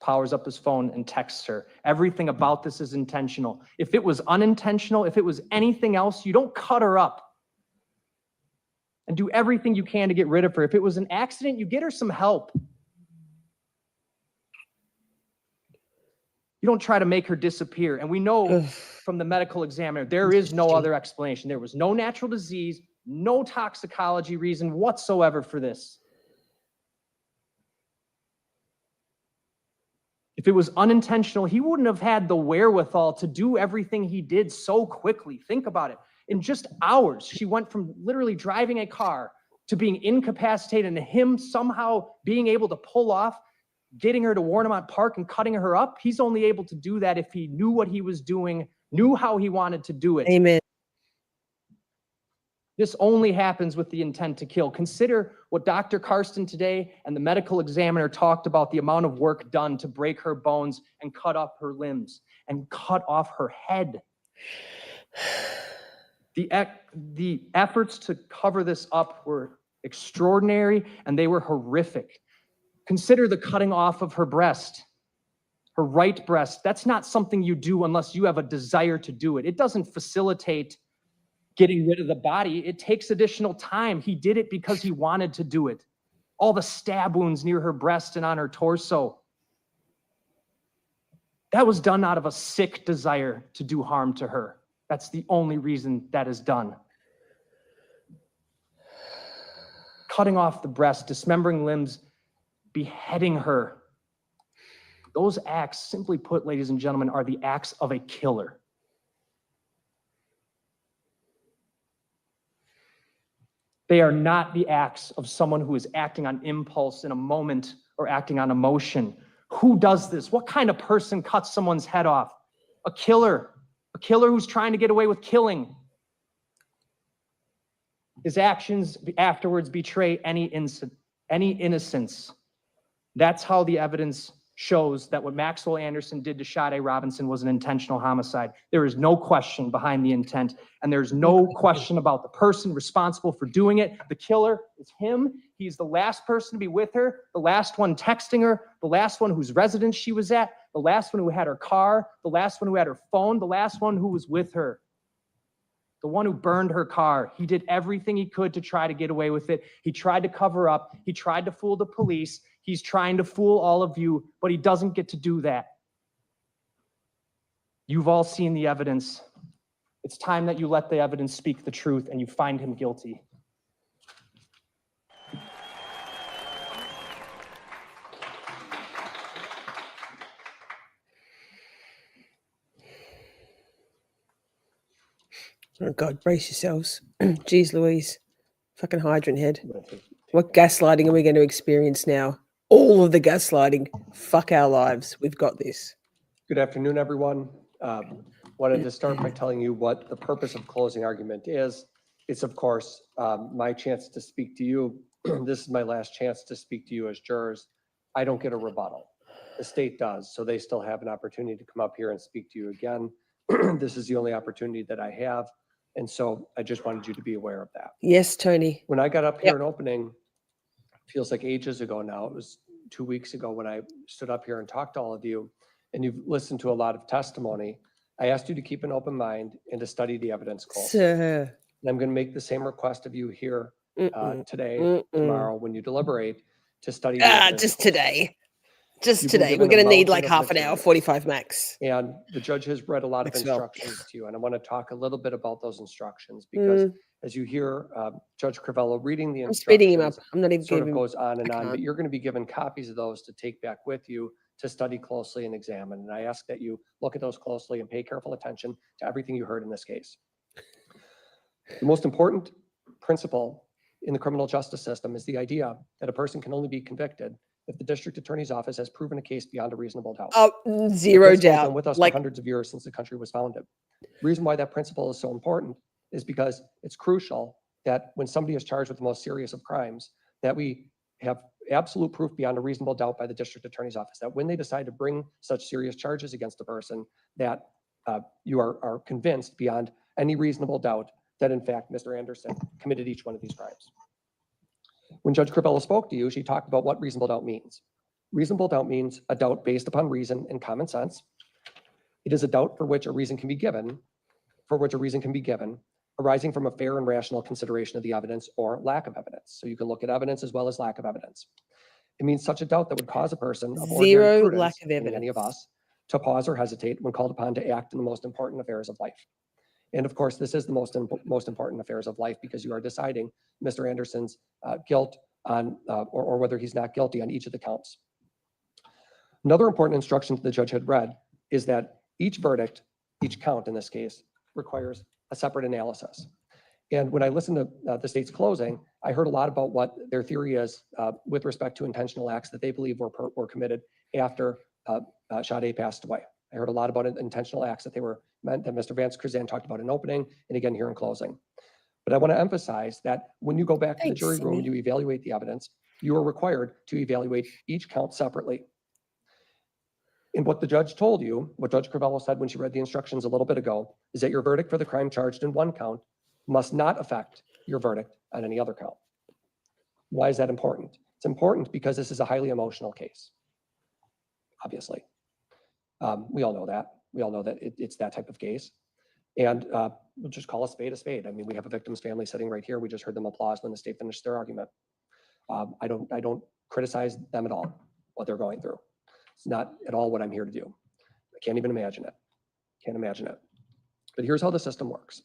Speaker 11: powers up his phone, and texts her. Everything about this is intentional. If it was unintentional, if it was anything else, you don't cut her up and do everything you can to get rid of her. If it was an accident, you get her some help. You don't try to make her disappear. And we know from the medical examiner, there is no other explanation. There was no natural disease, no toxicology reason whatsoever for this. If it was unintentional, he wouldn't have had the wherewithal to do everything he did so quickly. Think about it. In just hours, she went from literally driving a car to being incapacitated and him somehow being able to pull off, getting her to Warnemont Park and cutting her up. He's only able to do that if he knew what he was doing, knew how he wanted to do it.
Speaker 1: Amen.
Speaker 11: This only happens with the intent to kill. Consider what Dr. Karston today and the medical examiner talked about, the amount of work done to break her bones and cut up her limbs and cut off her head. The efforts to cover this up were extraordinary and they were horrific. Consider the cutting off of her breast, her right breast. That's not something you do unless you have a desire to do it. It doesn't facilitate getting rid of the body. It takes additional time. He did it because he wanted to do it. All the stab wounds near her breast and on her torso. That was done out of a sick desire to do harm to her. That's the only reason that is done. Cutting off the breast, dismembering limbs, beheading her. Those acts, simply put, ladies and gentlemen, are the acts of a killer. They are not the acts of someone who is acting on impulse in a moment or acting on emotion. Who does this? What kind of person cuts someone's head off? A killer who's trying to get away with killing. His actions afterwards betray any innocence. That's how the evidence shows that what Maxwell Anderson did to Sade Robinson was an intentional homicide. There is no question behind the intent, and there's no question about the person responsible for doing it. The killer is him. He's the last person to be with her, the last one texting her, the last one whose residence she was at, the last one who had her car, the last one who had her phone, the last one who was with her. The one who burned her car. He did everything he could to try to get away with it. He tried to cover up. He tried to fool the police. He's trying to fool all of you, but he doesn't get to do that. You've all seen the evidence. It's time that you let the evidence speak the truth and you find him guilty.
Speaker 1: Oh God, brace yourselves. Jeez Louise. Fucking hydrant head. What gaslighting are we going to experience now? All of the gaslighting. Fuck our lives. We've got this.
Speaker 6: Good afternoon, everyone. Wanted to start by telling you what the purpose of closing argument is. It's, of course, my chance to speak to you. This is my last chance to speak to you as jurors. I don't get a rebuttal. The state does, so they still have an opportunity to come up here and speak to you again. This is the only opportunity that I have, and so I just wanted you to be aware of that.
Speaker 1: Yes, Tony.
Speaker 6: When I got up here in opening, feels like ages ago now. It was 2 weeks ago when I stood up here and talked to all of you, and you've listened to a lot of testimony. I asked you to keep an open mind and to study the evidence closely. And I'm going to make the same request of you here today, tomorrow, when you deliberate, to study the evidence
Speaker 1: just
Speaker 6: closely.
Speaker 1: today. Just
Speaker 6: You've been
Speaker 1: today. We're
Speaker 6: given a
Speaker 1: going to need
Speaker 6: mountain
Speaker 1: like
Speaker 6: of
Speaker 1: half an hour,
Speaker 6: material.
Speaker 1: 45 max.
Speaker 6: And the judge has read a lot of
Speaker 1: Maxwell.
Speaker 6: instructions to you, and I want to talk a little bit about those instructions because as you hear Judge Crivello reading the
Speaker 1: I'm
Speaker 6: instructions,
Speaker 1: speeding him up. I'm not even
Speaker 6: sort of
Speaker 1: giving
Speaker 6: goes on and
Speaker 1: I
Speaker 6: on, but
Speaker 1: can't.
Speaker 6: you're going to be given copies of those to take back with you to study closely and examine. And I ask that you look at those closely and pay careful attention to everything you heard in this case. The most important principle in the criminal justice system is the idea that a person can only be convicted if the district attorney's office has proven a case beyond a reasonable doubt.
Speaker 1: Oh,
Speaker 6: The
Speaker 1: zero
Speaker 6: principle has
Speaker 1: doubt.
Speaker 6: been with us
Speaker 1: Like,
Speaker 6: for hundreds of years since the country was founded. The reason why that principle is so important is because it's crucial that when somebody is charged with the most serious of crimes, that we have absolute proof beyond a reasonable doubt by the district attorney's office, that when they decide to bring such serious charges against a person, that you are convinced beyond any reasonable doubt that in fact Mr. Anderson committed each one of these crimes. When Judge Crivello spoke to you, she talked about what reasonable doubt means. Reasonable doubt means a doubt based upon reason and common sense. It is a doubt for which a reason can be given, arising from a fair and rational consideration of the evidence or lack of evidence. So you can look at evidence as well as lack of evidence. It means such a doubt that would cause a person of ordinary
Speaker 1: zero
Speaker 6: prudence,
Speaker 1: lack of
Speaker 6: meaning any of us, to pause or hesitate when called upon to act in the most important affairs of life. And of course, this is the most important affairs of life because you are deciding Mr. Anderson's guilt on, or whether he's not guilty on each of the counts. Another important instruction the judge had read is that each verdict, each count in this case, requires a separate analysis. And when I listened to the state's closing, I heard a lot about what their theory is with respect to intentional acts that they believe were committed after Sade passed away. I heard a lot about intentional acts that they were meant, that Mr. Vance Curzan talked about in opening and again here in closing. But I want to emphasize that when you go back to the jury room and you evaluate the evidence, you are required to evaluate each count separately. And what the judge told you, what Judge Crivello said when she read the instructions a little bit ago, is that your verdict for the crime charged in one count must not affect your verdict on any other count. Why is that important? It's important because this is a highly emotional case, obviously. We all know that. We all know that it's that type of case. And we'll just call a spade a spade. I mean, we have a victim's family sitting right here. We just heard them applause when the state finished their argument. I don't criticize them at all, what they're going through. It's not at all what I'm here to do. I can't even imagine it. Can't imagine it. But here's how the system works.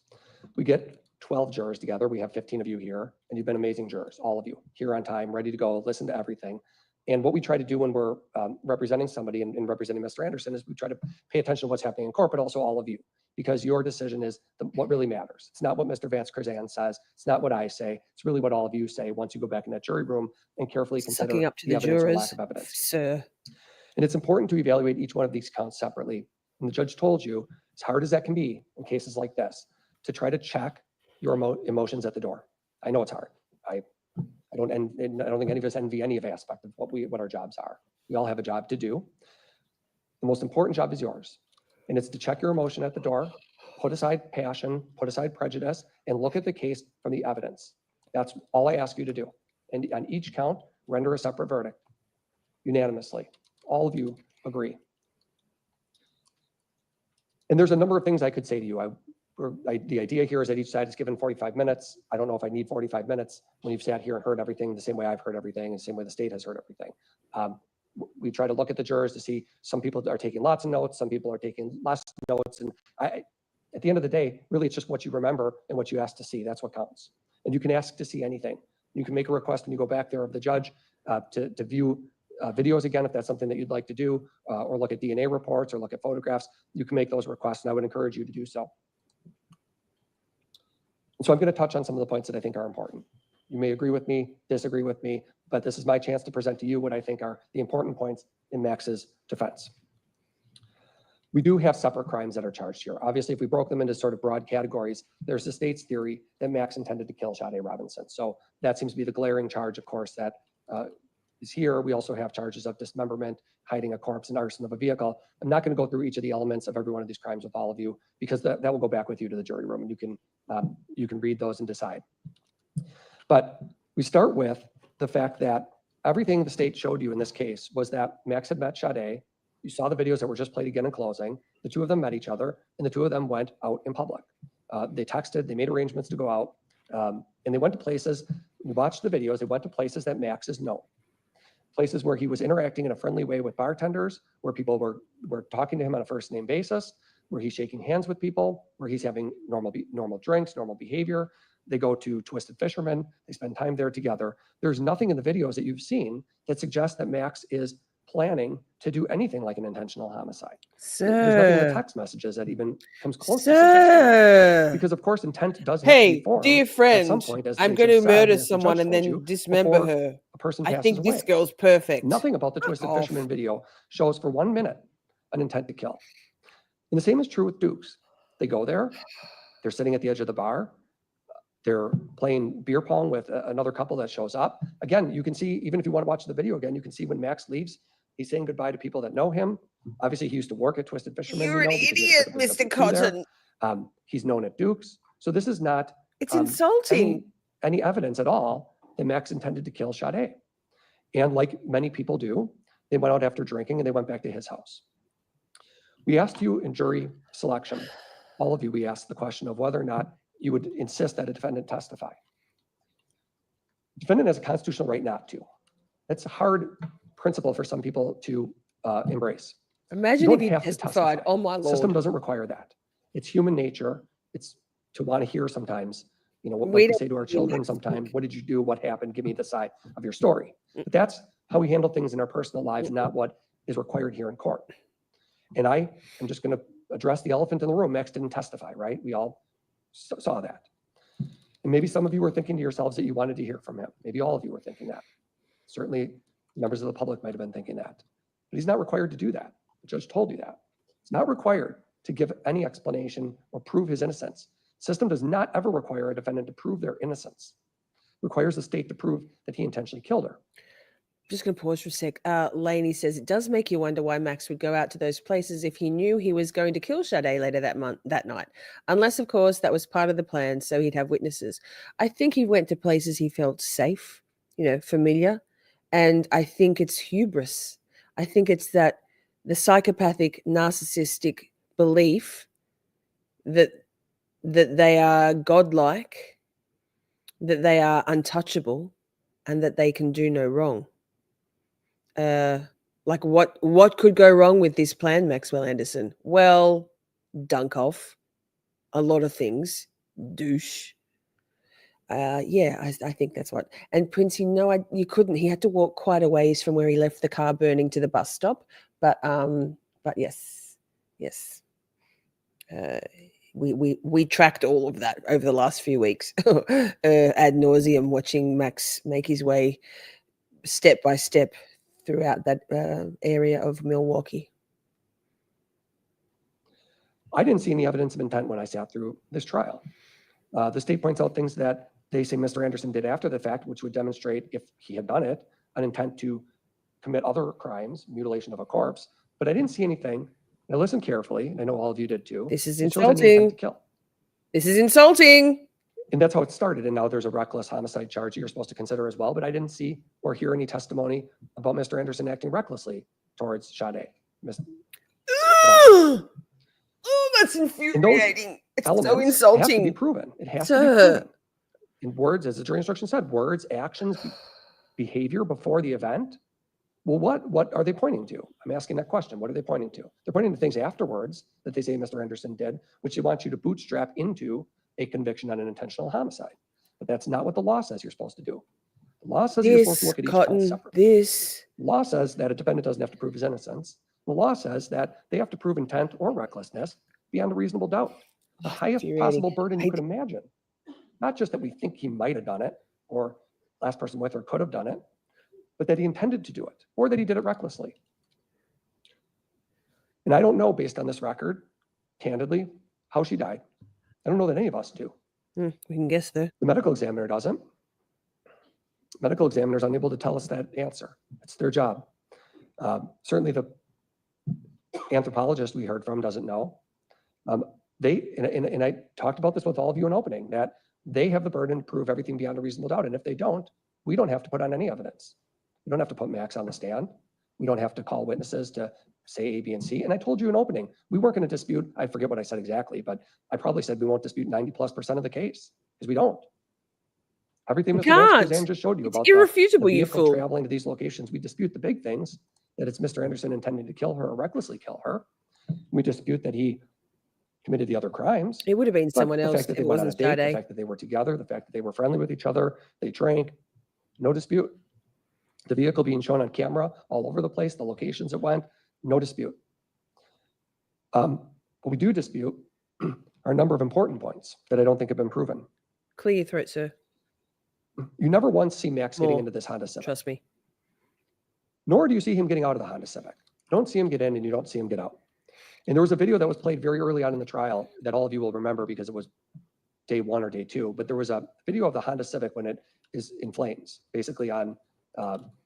Speaker 6: We get 12 jurors together. We have 15 of you here, and you've been amazing jurors, all of you, here on time, ready to go, listen to everything. And what we try to do when we're representing somebody and representing Mr. Anderson is we try to pay attention to what's happening in court, but also all of you, because your decision is what really matters. It's not what Mr. Vance Curzan says. It's not what I say. It's really what all of you say once you go back in that jury room and carefully consider
Speaker 1: Sucking up to
Speaker 6: the
Speaker 1: the
Speaker 6: evidence or
Speaker 1: jurors,
Speaker 6: lack of evidence.
Speaker 1: sir.
Speaker 6: And it's important to evaluate each one of these counts separately. And the judge told you, as hard as that can be in cases like this, to try to check your emotions at the door. I know it's hard. I don't think any of us envy any of aspect of what our jobs are. We all have a job to do. The most important job is yours. And it's to check your emotion at the door, put aside passion, put aside prejudice, and look at the case from the evidence. That's all I ask you to do. And on each count, render a separate verdict unanimously. All of you agree. And there's a number of things I could say to you. The idea here is that each side is given 45 minutes. I don't know if I need 45 minutes when you've sat here and heard everything the same way I've heard everything and the same way the state has heard everything. We try to look at the jurors to see some people are taking lots of notes, some people are taking less notes. And at the end of the day, really it's just what you remember and what you ask to see. That's what counts. And you can ask to see anything. You can make a request when you go back there of the judge to view videos again, if that's something that you'd like to do, or look at DNA reports or look at photographs. You can make those requests, and I would encourage you to do so. And so I'm going to touch on some of the points that I think are important. You may agree with me, disagree with me, but this is my chance to present to you what I think are the important points in Max's defense. We do have separate crimes that are charged here. Obviously, if we broke them into sort of broad categories, there's the state's theory that Max intended to kill Sade Robinson. So that seems to be the glaring charge, of course, that is here. We also have charges of dismemberment, hiding a corpse, and arson of a vehicle. I'm not going to go through each of the elements of every one of these crimes with all of you, because that will go back with you to the jury room, and you can read those and decide. But we start with the fact that everything the state showed you in this case was that Max had met Sade. You saw the videos that were just played again in closing. The two of them met each other, and the two of them went out in public. They texted, they made arrangements to go out, and they went to places. You watched the videos, they went to places that Max is known. Places where he was interacting in a friendly way with bartenders, where people were talking to him on a first name basis, where he's shaking hands with people, where he's having normal drinks, normal behavior. They go to Twisted Fisherman, they spend time there together. There's nothing in the videos that you've seen that suggests that Max is planning to do anything like an intentional homicide. There's nothing in the text messages that even comes close to suggesting, because of course intent does have to be
Speaker 1: Hey,
Speaker 6: formed
Speaker 1: dear
Speaker 6: at some
Speaker 1: friend,
Speaker 6: point, as
Speaker 1: I'm
Speaker 6: the
Speaker 1: going to
Speaker 6: judge said,
Speaker 1: murder
Speaker 6: as the judge
Speaker 1: someone and
Speaker 6: told you,
Speaker 1: then dismember
Speaker 6: before
Speaker 1: her.
Speaker 6: a person
Speaker 1: I
Speaker 6: passes
Speaker 1: think this
Speaker 6: away.
Speaker 1: girl's perfect.
Speaker 6: Nothing about the Twisted
Speaker 1: Off.
Speaker 6: Fisherman video shows for 1 minute an intent to kill. And the same is true with Dukes. They go there, they're sitting at the edge of the bar, they're playing beer pong with another couple that shows up. Again, you can see, even if you want to watch the video again, you can see when Max leaves, he's saying goodbye to people that know him. Obviously, he used to work at Twisted Fisherman.
Speaker 1: You're an idiot, Mr. Cotton.
Speaker 6: He's known at Dukes. So this is not
Speaker 1: It's insulting.
Speaker 6: any evidence at all that Max intended to kill Sade. And like many people do, they went out after drinking and they went back to his house. We asked you in jury selection, all of you, we asked the question of whether or not you would insist that a defendant testify. The defendant has a constitutional right not to. That's a hard principle for some people to embrace.
Speaker 1: Imagine if he testified. Oh my
Speaker 6: The system
Speaker 1: lord.
Speaker 6: doesn't require that. It's human nature. It's to want to hear sometimes, what
Speaker 1: We
Speaker 6: we
Speaker 1: don't
Speaker 6: say to our
Speaker 1: do
Speaker 6: children
Speaker 1: that.
Speaker 6: sometimes, what did you do? What happened? Give me the side of your story. But that's how we handle things in our personal lives, not what is required here in court. And I am just going to address the elephant in the room. Max didn't testify, right? We all saw that. And maybe some of you were thinking to yourselves that you wanted to hear from him. Maybe all of you were thinking that. Certainly members of the public might have been thinking that. But he's not required to do that. The judge told you that. He's not required to give any explanation or prove his innocence. The system does not ever require a defendant to prove their innocence. It requires the state to prove that he intentionally killed her.
Speaker 1: Just going to pause for a sec. Lainey says, it does make you wonder why Max would go out to those places if he knew he was going to kill Sade later that night. Unless, of course, that was part of the plan, so he'd have witnesses. I think he went to places he felt safe, familiar. And I think it's hubris. I think it's the psychopathic, narcissistic belief that they are godlike, that they are untouchable, and that they can do no wrong. Like what could go wrong with this plan, Maxwell Anderson? Well, dunk off, a lot of things, douche. Yeah, I think that's what. And Princey, no, you couldn't. He had to walk quite a ways from where he left the car burning to the bus stop. But yes. We tracked all of that over the last few weeks, ad nauseum, watching Max make his way step by step throughout that area of Milwaukee.
Speaker 6: I didn't see any evidence of intent when I sat through this trial. The state points out things that they say Mr. Anderson did after the fact, which would demonstrate, if he had done it, an intent to commit other crimes, mutilation of a corpse. But I didn't see anything. Now listen carefully. I know all of you did too.
Speaker 1: This is
Speaker 6: It shows any intent to
Speaker 1: insulting.
Speaker 6: kill.
Speaker 1: This is insulting.
Speaker 6: And that's how it started. And now there's a reckless homicide charge you're supposed to consider as well. But I didn't see or hear any testimony about Mr. Anderson acting recklessly towards Sade.
Speaker 1: Oh, that's infuriating. It's so
Speaker 6: Elements have to be
Speaker 1: insulting.
Speaker 6: proven. It has to be
Speaker 1: Sir.
Speaker 6: proven. In words, as the jury instruction said, words, actions, behavior before the event. Well, what are they pointing to? I'm asking that question. What are they pointing to? They're pointing to things afterwards that they say Mr. Anderson did, which they want you to bootstrap into a conviction on an intentional homicide. But that's not what the law says you're supposed to do. The law says you're supposed to
Speaker 1: This,
Speaker 6: look at each count
Speaker 1: Cotton,
Speaker 6: separately.
Speaker 1: this.
Speaker 6: The law says that a defendant doesn't have to prove his innocence. The law says that they have to prove intent or recklessness beyond a reasonable doubt. The highest
Speaker 1: infuriating.
Speaker 6: possible burden you could imagine. Not just that we think he might have done it, or last person with her could have done it, but that he intended to do it, or that he did it recklessly. And I don't know, based on this record, candidly, how she died. I don't know that any of us do.
Speaker 1: We can guess though.
Speaker 6: The medical examiner doesn't. Medical examiner is unable to tell us that answer. It's their job. Certainly the anthropologist we heard from doesn't know. And I talked about this with all of you in opening, that they have the burden to prove everything beyond a reasonable doubt. And if they don't, we don't have to put on any evidence. We don't have to put Max on the stand. We don't have to call witnesses to say A, B, and C. And I told you in opening, we weren't going to dispute, I forget what I said exactly, but I probably said we won't dispute 90+% of the case, because we don't. Everything
Speaker 1: You
Speaker 6: Mr.
Speaker 1: can't.
Speaker 6: Van just showed you
Speaker 1: It's
Speaker 6: about
Speaker 1: irrefutable,
Speaker 6: the
Speaker 1: you
Speaker 6: vehicle
Speaker 1: fool.
Speaker 6: traveling to these locations. We dispute the big things, that it's Mr. Anderson intending to kill her or recklessly kill her. We dispute that he committed the other crimes.
Speaker 1: It would have been
Speaker 6: But
Speaker 1: someone
Speaker 6: the
Speaker 1: else.
Speaker 6: fact that they
Speaker 1: It
Speaker 6: went on a
Speaker 1: wasn't
Speaker 6: date, the
Speaker 1: Sade.
Speaker 6: fact that they were together, the fact that they were friendly with each other, they drank, no dispute. The vehicle being shown on camera all over the place, the locations it went, no dispute. What we do dispute are a number of important points that I don't think have been proven.
Speaker 1: Clear your throat, sir.
Speaker 6: You never once see Max getting
Speaker 1: More.
Speaker 6: into this Honda Civic.
Speaker 1: Trust me.
Speaker 6: Nor do you see him getting out of the Honda Civic. You don't see him get in and you don't see him get out. And there was a video that was played very early on in the trial that all of you will remember because it was day 1 or day 2, but there was a video of the Honda Civic when it is in flames, basically on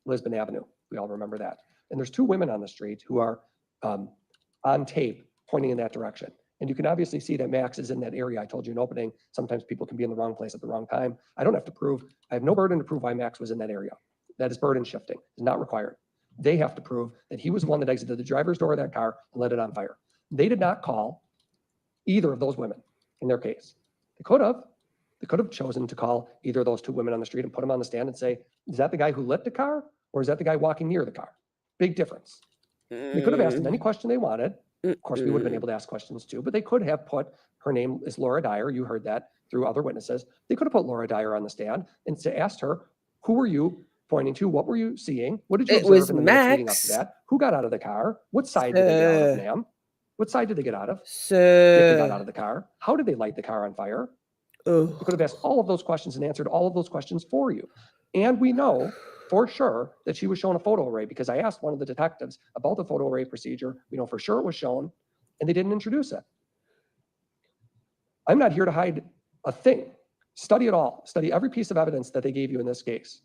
Speaker 6: Lisbon Avenue. We all remember that. And there's 2 women on the street who are on tape pointing in that direction. And you can obviously see that Max is in that area. I told you in opening, sometimes people can be in the wrong place at the wrong time. I don't have to prove, I have no burden to prove why Max was in that area. That is burden shifting, is not required. They have to prove that he was the one that exited the driver's door of that car and lit it on fire. They did not call either of those women in their case. They could have chosen to call either of those 2 women on the street and put them on the stand and say, is that the guy who lit the car or is that the guy walking near the car? Big difference. They could have asked him any question they wanted. Of course, we would have been able to ask questions too, but they could have put, her name is Laura Dyer. You heard that through other witnesses. They could have put Laura Dyer on the stand and asked her, who were you pointing to? What were you seeing? What did you
Speaker 1: It
Speaker 6: observe
Speaker 1: was
Speaker 6: in the minutes leading up
Speaker 1: Max.
Speaker 6: to that? Who got out of the car? What side did they get out of, ma'am? What side did they get out of? If they got out of the car, how did they light the car on fire? You could have asked all of those questions and answered all of those questions for you. And we know for sure that she was shown a photo array because I asked one of the detectives about the photo array procedure. We know for sure it was shown and they didn't introduce it. I'm not here to hide a thing. Study it all. Study every piece of evidence that they gave you in this case.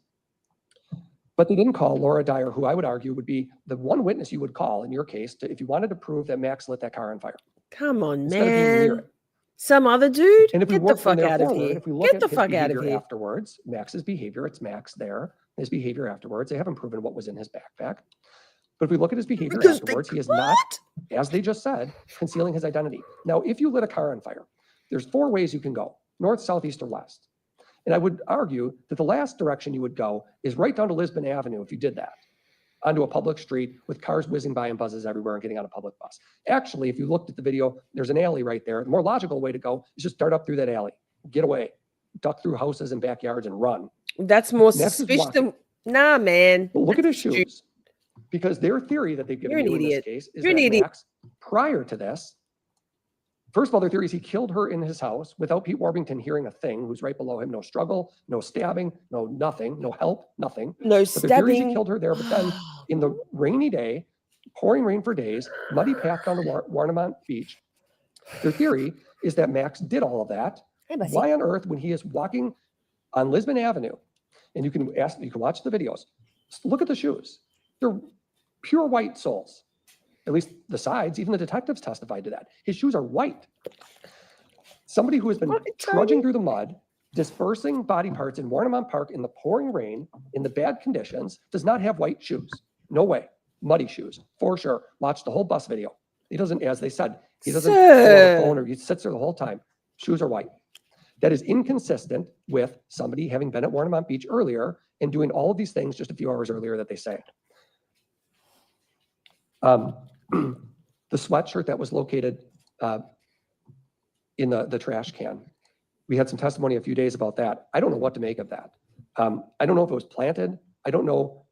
Speaker 6: But they didn't call Laura Dyer, who I would argue would be the one witness you would call in your case if you wanted to prove that Max lit that car on fire.
Speaker 1: Come on,
Speaker 6: Instead of being near
Speaker 1: man.
Speaker 6: it.
Speaker 1: Some other dude?
Speaker 6: And if we
Speaker 1: Get the
Speaker 6: work from
Speaker 1: fuck
Speaker 6: there
Speaker 1: out of
Speaker 6: forward,
Speaker 1: here.
Speaker 6: if we look
Speaker 1: Get
Speaker 6: at
Speaker 1: the
Speaker 6: his
Speaker 1: fuck out of
Speaker 6: behavior
Speaker 1: here.
Speaker 6: afterwards, Max's behavior, it's Max there, his behavior afterwards, they haven't proven what was in his backpack. But if we look at his behavior
Speaker 1: Because
Speaker 6: afterwards, he is not, as they just said, concealing his identity. Now, if you lit a car on fire, there's 4 ways you can go, north, south, east, or west. And I would argue that the last direction you would go is right down to Lisbon Avenue if you did that. onto a public street with cars whizzing by and buzzes everywhere and getting on a public bus. Actually, if you looked at the video, there's an alley right there. The more logical way to go is just dart up through that alley, get away, duck through houses and backyards and run.
Speaker 1: That's more
Speaker 6: Max is
Speaker 1: suspicious
Speaker 6: walking.
Speaker 1: than, nah, man.
Speaker 6: But look at his shoes. Because their theory that they've given
Speaker 1: You're an
Speaker 6: you in this
Speaker 1: idiot.
Speaker 6: case is
Speaker 1: You're an
Speaker 6: that
Speaker 1: idiot.
Speaker 6: Max, prior to this, first of all, their theory is he killed her in his house without Pete Warbington hearing a thing, who's right below him. No struggle, no stabbing, no nothing, no help, nothing.
Speaker 1: No
Speaker 6: But their theory is he
Speaker 1: stabbing.
Speaker 6: killed her there, but then in the rainy day, pouring rain for days, muddy path down the Warnemont Beach, their theory is that Max did all of that. Why on earth, when he is walking on Lisbon Avenue, and you can watch the videos, look at the shoes. They're pure white soles. At least the sides, even the detectives testified to that. His shoes are white. Somebody who has been trudging through the mud, dispersing body parts in Warnemont Park in the pouring rain, in the bad conditions, does not have white shoes. No way. Muddy shoes, for sure. Watch the whole bus video. He doesn't, as they said, he doesn't go on the phone or he sits there the whole time. Shoes are white. That is inconsistent with somebody having been at Warnemont Beach earlier and doing all of these things just a few hours earlier that they say. The sweatshirt that was located in the trash can. We had some testimony a few days about that. I don't know what to make of that. I don't know if it was planted. I don't know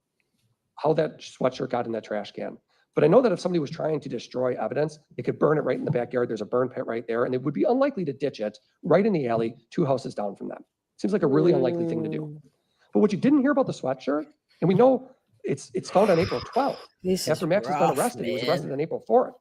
Speaker 6: how that sweatshirt got in that trash can. But I know that if somebody was trying to destroy evidence, they could burn it right in the backyard. There's a burn pit right there, and it would be unlikely to ditch it right in the alley 2 houses down from them. Seems like a really unlikely thing to do. But what you didn't hear about the sweatshirt, and we know it's found on April 12th. After Max has been arrested, he was arrested on April 4th.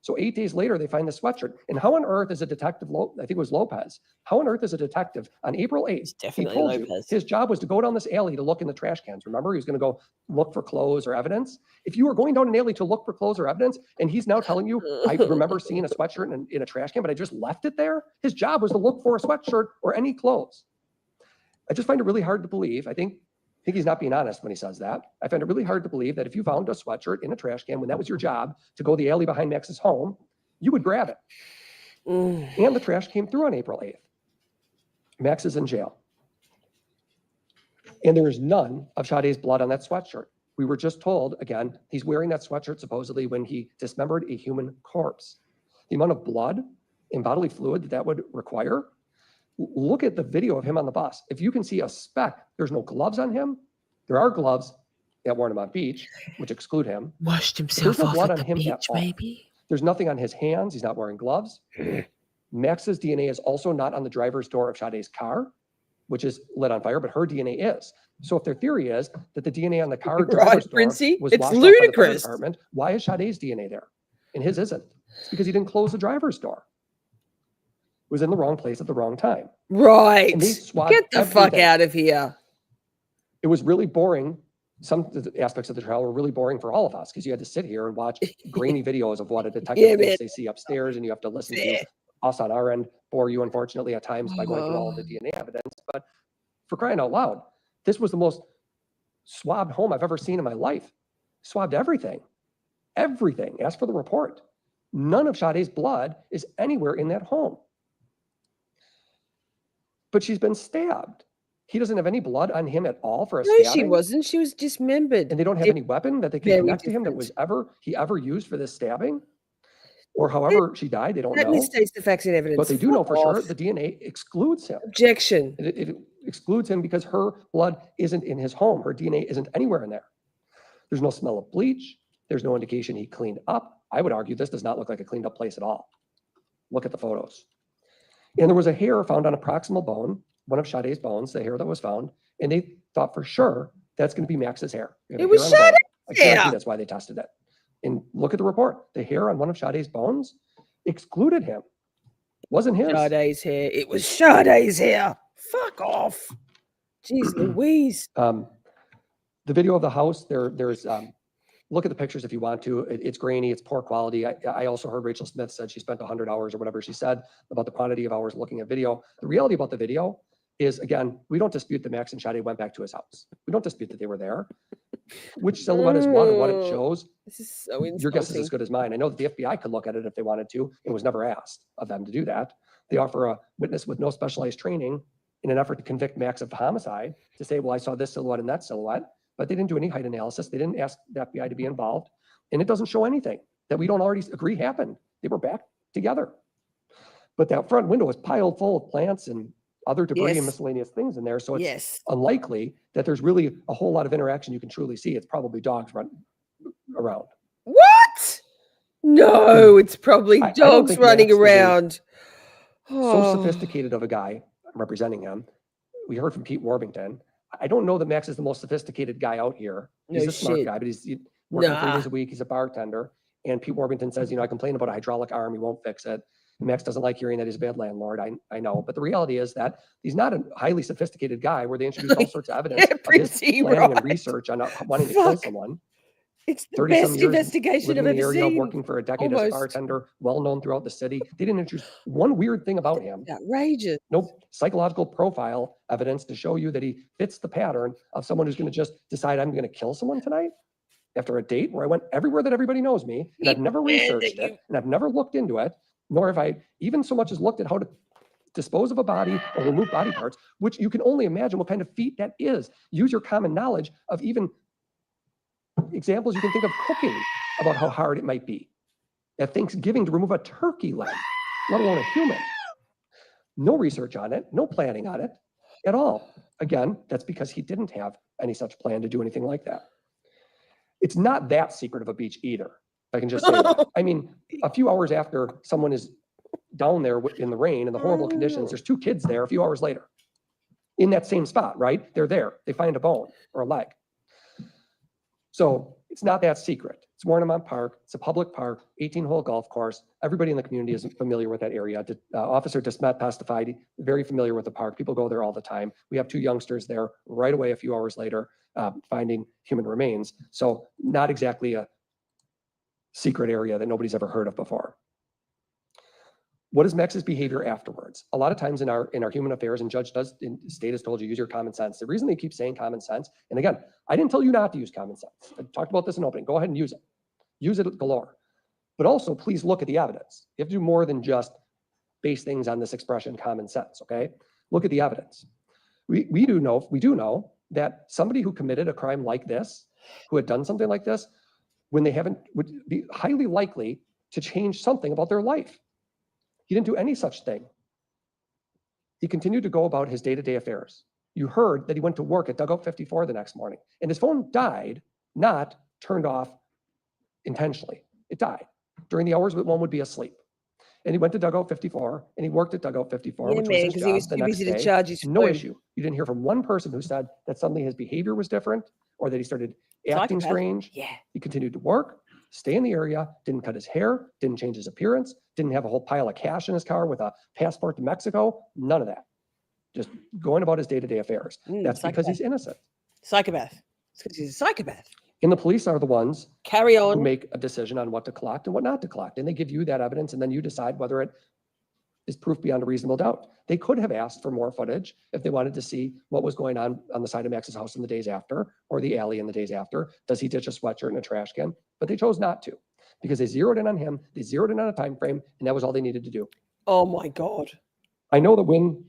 Speaker 6: So 8 days later, they find the sweatshirt. And how on earth is a detective, I think it was Lopez, how on earth is a detective on April 8th? He told you his job was to go down this alley to look in the trash cans. Remember, he was going to go look for clothes or evidence. If you were going down an alley to look for clothes or evidence, and he's now telling you, I remember seeing a sweatshirt in a trash can, but I just left it there. His job was to look for a sweatshirt or any clothes. I just find it really hard to believe. I think he's not being honest when he says that. I find it really hard to believe that if you found a sweatshirt in a trash can when that was your job to go the alley behind Max's home, you would grab it. And the trash came through on April 8th. Max is in jail. And there is none of Sade's blood on that sweatshirt. We were just told, again, he's wearing that sweatshirt supposedly when he dismembered a human corpse. The amount of blood and bodily fluid that would require, look at the video of him on the bus. If you can see a speck, there's no gloves on him. There are gloves at Warnemont Beach, which exclude him.
Speaker 1: Washed
Speaker 6: There's no blood on him at all. There's nothing on his hands. He's not wearing gloves. Max's DNA is also not on the driver's door of Sade's car, which is lit on fire, but her DNA is. So if their theory is that the DNA on the car driver's door
Speaker 1: Princey,
Speaker 6: was
Speaker 1: it's
Speaker 6: washed off by the fire
Speaker 1: ludicrous.
Speaker 6: department, why is Sade's DNA there? And his isn't. It's because he didn't close the driver's door. It was in the wrong place at the wrong time.
Speaker 1: Right.
Speaker 6: And they swabbed
Speaker 1: Get the fuck
Speaker 6: everything.
Speaker 1: out of here.
Speaker 6: It was really boring. Some of the aspects of the trial were really boring for all of us because you had to sit here and watch grainy videos of what a detective
Speaker 1: Yeah,
Speaker 6: thinks
Speaker 1: man.
Speaker 6: they see upstairs, and you have to listen to us on our end bore you, unfortunately, at times by going through all of the DNA evidence. But for crying out loud, this was the most swabbed home I've ever seen in my life. Swabbed everything. Everything. Ask for the report. None of Sade's blood is anywhere in that home. But she's been stabbed. He doesn't have any blood on him at all for a
Speaker 1: No,
Speaker 6: stabbing.
Speaker 1: she wasn't. She was dismembered.
Speaker 6: And they don't have any weapon that they can
Speaker 1: Very
Speaker 6: connect to him that was he ever used for this stabbing? Or however she died, they don't
Speaker 1: That
Speaker 6: know.
Speaker 1: misstates the facts and evidence.
Speaker 6: But they do know for
Speaker 1: Fuck
Speaker 6: sure
Speaker 1: off.
Speaker 6: the DNA excludes him.
Speaker 1: Objection.
Speaker 6: It excludes him because her blood isn't in his home. Her DNA isn't anywhere in there. There's no smell of bleach. There's no indication he cleaned up. I would argue this does not look like a cleaned up place at all. Look at the photos. And there was a hair found on a proximal bone, one of Sade's bones, the hair that was found, and they thought for sure that's going to be Max's hair. We have
Speaker 1: It
Speaker 6: a
Speaker 1: was
Speaker 6: hair on the bone.
Speaker 1: Sade's
Speaker 6: I guarantee
Speaker 1: hair.
Speaker 6: that's why they tested it. And look at the report. The hair on one of Sade's bones excluded him. Wasn't his.
Speaker 1: Sade's hair. It was Sade's hair. Fuck off. Jeez Louise.
Speaker 6: The video of the house, there's look at the pictures if you want to. It's grainy, it's poor quality. I also heard Rachel Smith said she spent 100 hours or whatever she said about the quantity of hours looking at video. The reality about the video is, again, we don't dispute that Max and Sade went back to his house. We don't dispute that they were there. Which silhouette is one and what it shows,
Speaker 1: This is so
Speaker 6: your guess is
Speaker 1: insulting.
Speaker 6: as good as mine. I know that the FBI could look at it if they wanted to. It was never asked of them to do that. They offer a witness with no specialized training in an effort to convict Max of homicide to say, well, I saw this silhouette and that silhouette. but they didn't do any height analysis. They didn't ask the FBI to be involved. And it doesn't show anything that we don't already agree happened. They were back together. But that front window was piled full of plants and other debris and
Speaker 1: Yes.
Speaker 6: miscellaneous things in there. So it's
Speaker 1: Yes.
Speaker 6: unlikely that there's really a whole lot of interaction you can truly see. It's probably dogs running around.
Speaker 1: What? No, it's probably
Speaker 6: I don't
Speaker 1: dogs
Speaker 6: think
Speaker 1: running
Speaker 6: Max is a
Speaker 1: around.
Speaker 6: So
Speaker 1: Oh.
Speaker 6: sophisticated of a guy, I'm representing him. We heard from Pete Warmington. I don't know that Max is the most sophisticated guy out here. He's
Speaker 1: No
Speaker 6: a smart
Speaker 1: shit.
Speaker 6: guy, but he's working 3
Speaker 1: Nah.
Speaker 6: days a week. He's a bartender. And Pete Warmington says, I complain about a hydraulic arm. He won't fix it. Max doesn't like hearing that he's a bad landlord. I know. But the reality is that he's not a highly sophisticated guy where they introduce all sorts of evidence of his
Speaker 1: Pretty
Speaker 6: planning and
Speaker 1: right.
Speaker 6: research on wanting to kill
Speaker 1: Fuck.
Speaker 6: someone.
Speaker 1: It's the
Speaker 6: 30-some
Speaker 1: best
Speaker 6: years
Speaker 1: investigation
Speaker 6: living
Speaker 1: I've
Speaker 6: in the
Speaker 1: ever
Speaker 6: area,
Speaker 1: seen.
Speaker 6: working for a decade as a
Speaker 1: Almost.
Speaker 6: bartender, well-known throughout the city. They didn't introduce one weird thing about him.
Speaker 1: Outrageous.
Speaker 6: No psychological profile evidence to show you that he fits the pattern of someone who's going to just decide I'm going to kill someone tonight after a date where I went everywhere that everybody knows me and I've never researched it and I've never looked into it, nor have I even so much as looked at how to dispose of a body or remove body parts, which you can only imagine what kind of feat that is. Use your common knowledge of even examples you can think of cooking about how hard it might be at Thanksgiving to remove a turkey leg, let alone a human. No research on it, no planning on it at all. Again, that's because he didn't have any such plan to do anything like that. It's not that secret of a beach either, if I can just say that. I mean, a few hours after someone is down there in the rain and the horrible conditions, there's 2 kids there a few hours later in that same spot, right? They're there. They find a bone or a leg. So it's not that secret. It's Warnemont Park. It's a public park, 18-hole golf course. Everybody in the community is familiar with that area. Officer Desmet testified, very familiar with the park. People go there all the time. We have 2 youngsters there right away a few hours later, finding human remains. So not exactly a secret area that nobody's ever heard of before. What is Max's behavior afterwards? A lot of times in our human affairs, and judge does, state has told you, use your common sense. The reason they keep saying common sense, and again, I didn't tell you not to use common sense. I talked about this in opening. Go ahead and use it. Use it galore. But also, please look at the evidence. You have to do more than just base things on this expression, common sense, okay? Look at the evidence. We do know that somebody who committed a crime like this, who had done something like this, when they haven't, would be highly likely to change something about their life. He didn't do any such thing. He continued to go about his day-to-day affairs. You heard that he went to work at Dugout 54 the next morning, and his phone died, not turned off intentionally. It died during the hours when one would be asleep. And he went to Dugout 54, and he worked at Dugout 54,
Speaker 1: Yeah,
Speaker 6: which
Speaker 1: man,
Speaker 6: was his
Speaker 1: 'cause he was
Speaker 6: job the
Speaker 1: too
Speaker 6: next
Speaker 1: busy to
Speaker 6: day.
Speaker 1: charge his
Speaker 6: No
Speaker 1: phone.
Speaker 6: issue. You didn't hear from one person who said that suddenly his behavior was different or that he started acting
Speaker 1: Psychopath.
Speaker 6: strange.
Speaker 1: Yeah.
Speaker 6: He continued to work, stay in the area, didn't cut his hair, didn't change his appearance, didn't have a whole pile of cash in his car with a passport to Mexico, none of that. Just going about his day-to-day affairs. That's because he's innocent.
Speaker 1: Psychopath. It's because he's a psychopath.
Speaker 6: And the police are the ones
Speaker 1: Carry on.
Speaker 6: who make a decision on what to collect and what not to collect. And they give you that evidence, and then you decide whether it is proof beyond a reasonable doubt. They could have asked for more footage if they wanted to see what was going on the side of Max's house in the days after, or the alley in the days after. Does he ditch a sweatshirt in a trash can? But they chose not to, because they zeroed in on him, they zeroed in on a time frame, and that was all they needed to do.
Speaker 1: Oh my God.
Speaker 6: I know that when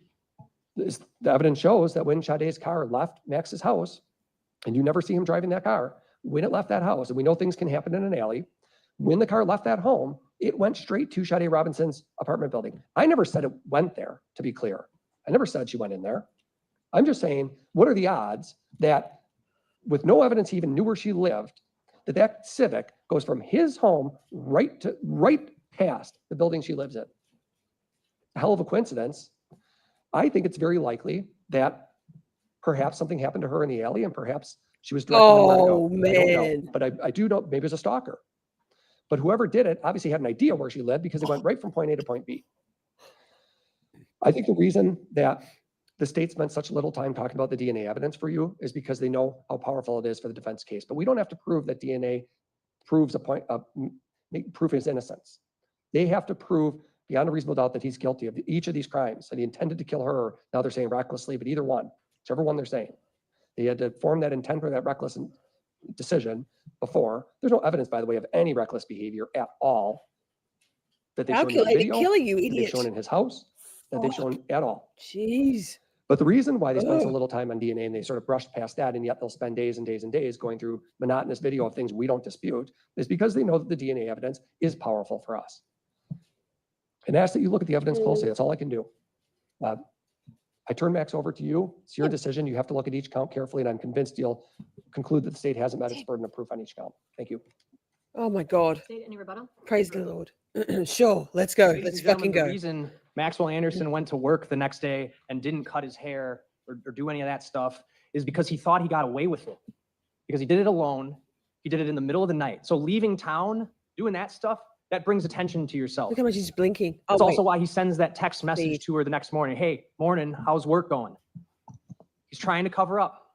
Speaker 6: the evidence shows that when Sade's car left Max's house, and you never see him driving that car, when it left that house, and we know things can happen in an alley, when the car left that home, it went straight to Sade Robinson's apartment building. I never said it went there, to be clear. I never said she went in there. I'm just saying, what are the odds that with no evidence he even knew where she lived, that Civic goes from his home right past the building she lives in? A hell of a coincidence. I think it's very likely that perhaps something happened to her in the alley, and perhaps she was directed on where to go.
Speaker 1: Oh,
Speaker 6: I don't know.
Speaker 1: man.
Speaker 6: But I do know, maybe it was a stalker. But whoever did it obviously had an idea where she lived, because it went right from point A to point B. I think the reason that the state spent such little time talking about the DNA evidence for you is because they know how powerful it is for the defense case. But we don't have to prove that DNA proves proof his innocence. They have to prove beyond a reasonable doubt that he's guilty of each of these crimes, that he intended to kill her. Now they're saying recklessly, but either one, whichever one they're saying. They had to form that intent or that reckless decision before. There's no evidence, by the way, of any reckless behavior at all that they've shown in the
Speaker 1: Calculated
Speaker 6: video,
Speaker 1: killing, you
Speaker 6: that they've
Speaker 1: idiot.
Speaker 6: shown in his house, that they've shown at all.
Speaker 1: Jeez.
Speaker 6: But the reason why they spend so
Speaker 1: Ugh.
Speaker 6: little time on DNA and they sort of brushed past that, and yet they'll spend days and days and days going through monotonous video of things we don't dispute, is because they know that the DNA evidence is powerful for us. And ask that you look at the evidence closely. That's all I can do. I turn Max over to you. It's your decision. You have to look at each count carefully, and I'm convinced you'll conclude that the state hasn't met its burden of proof on each count. Thank you.
Speaker 1: Oh my God.
Speaker 2: State, any rebuttal?
Speaker 1: Praise the Lord. Sure, let's go.
Speaker 11: Ladies
Speaker 1: Let's
Speaker 11: and gentlemen,
Speaker 1: fucking
Speaker 11: the
Speaker 1: go.
Speaker 11: reason Maxwell Anderson went to work the next day and didn't cut his hair or do any of that stuff is because he thought he got away with it. Because he did it alone. He did it in the middle of the night. So leaving town, doing that stuff, that brings attention to yourself.
Speaker 1: Look how much he's blinking.
Speaker 11: That's
Speaker 1: Oh,
Speaker 11: also
Speaker 1: wait.
Speaker 11: why he sends that text message
Speaker 1: Wait.
Speaker 11: to her the next morning. Hey, morning, how's work going? He's trying to cover up.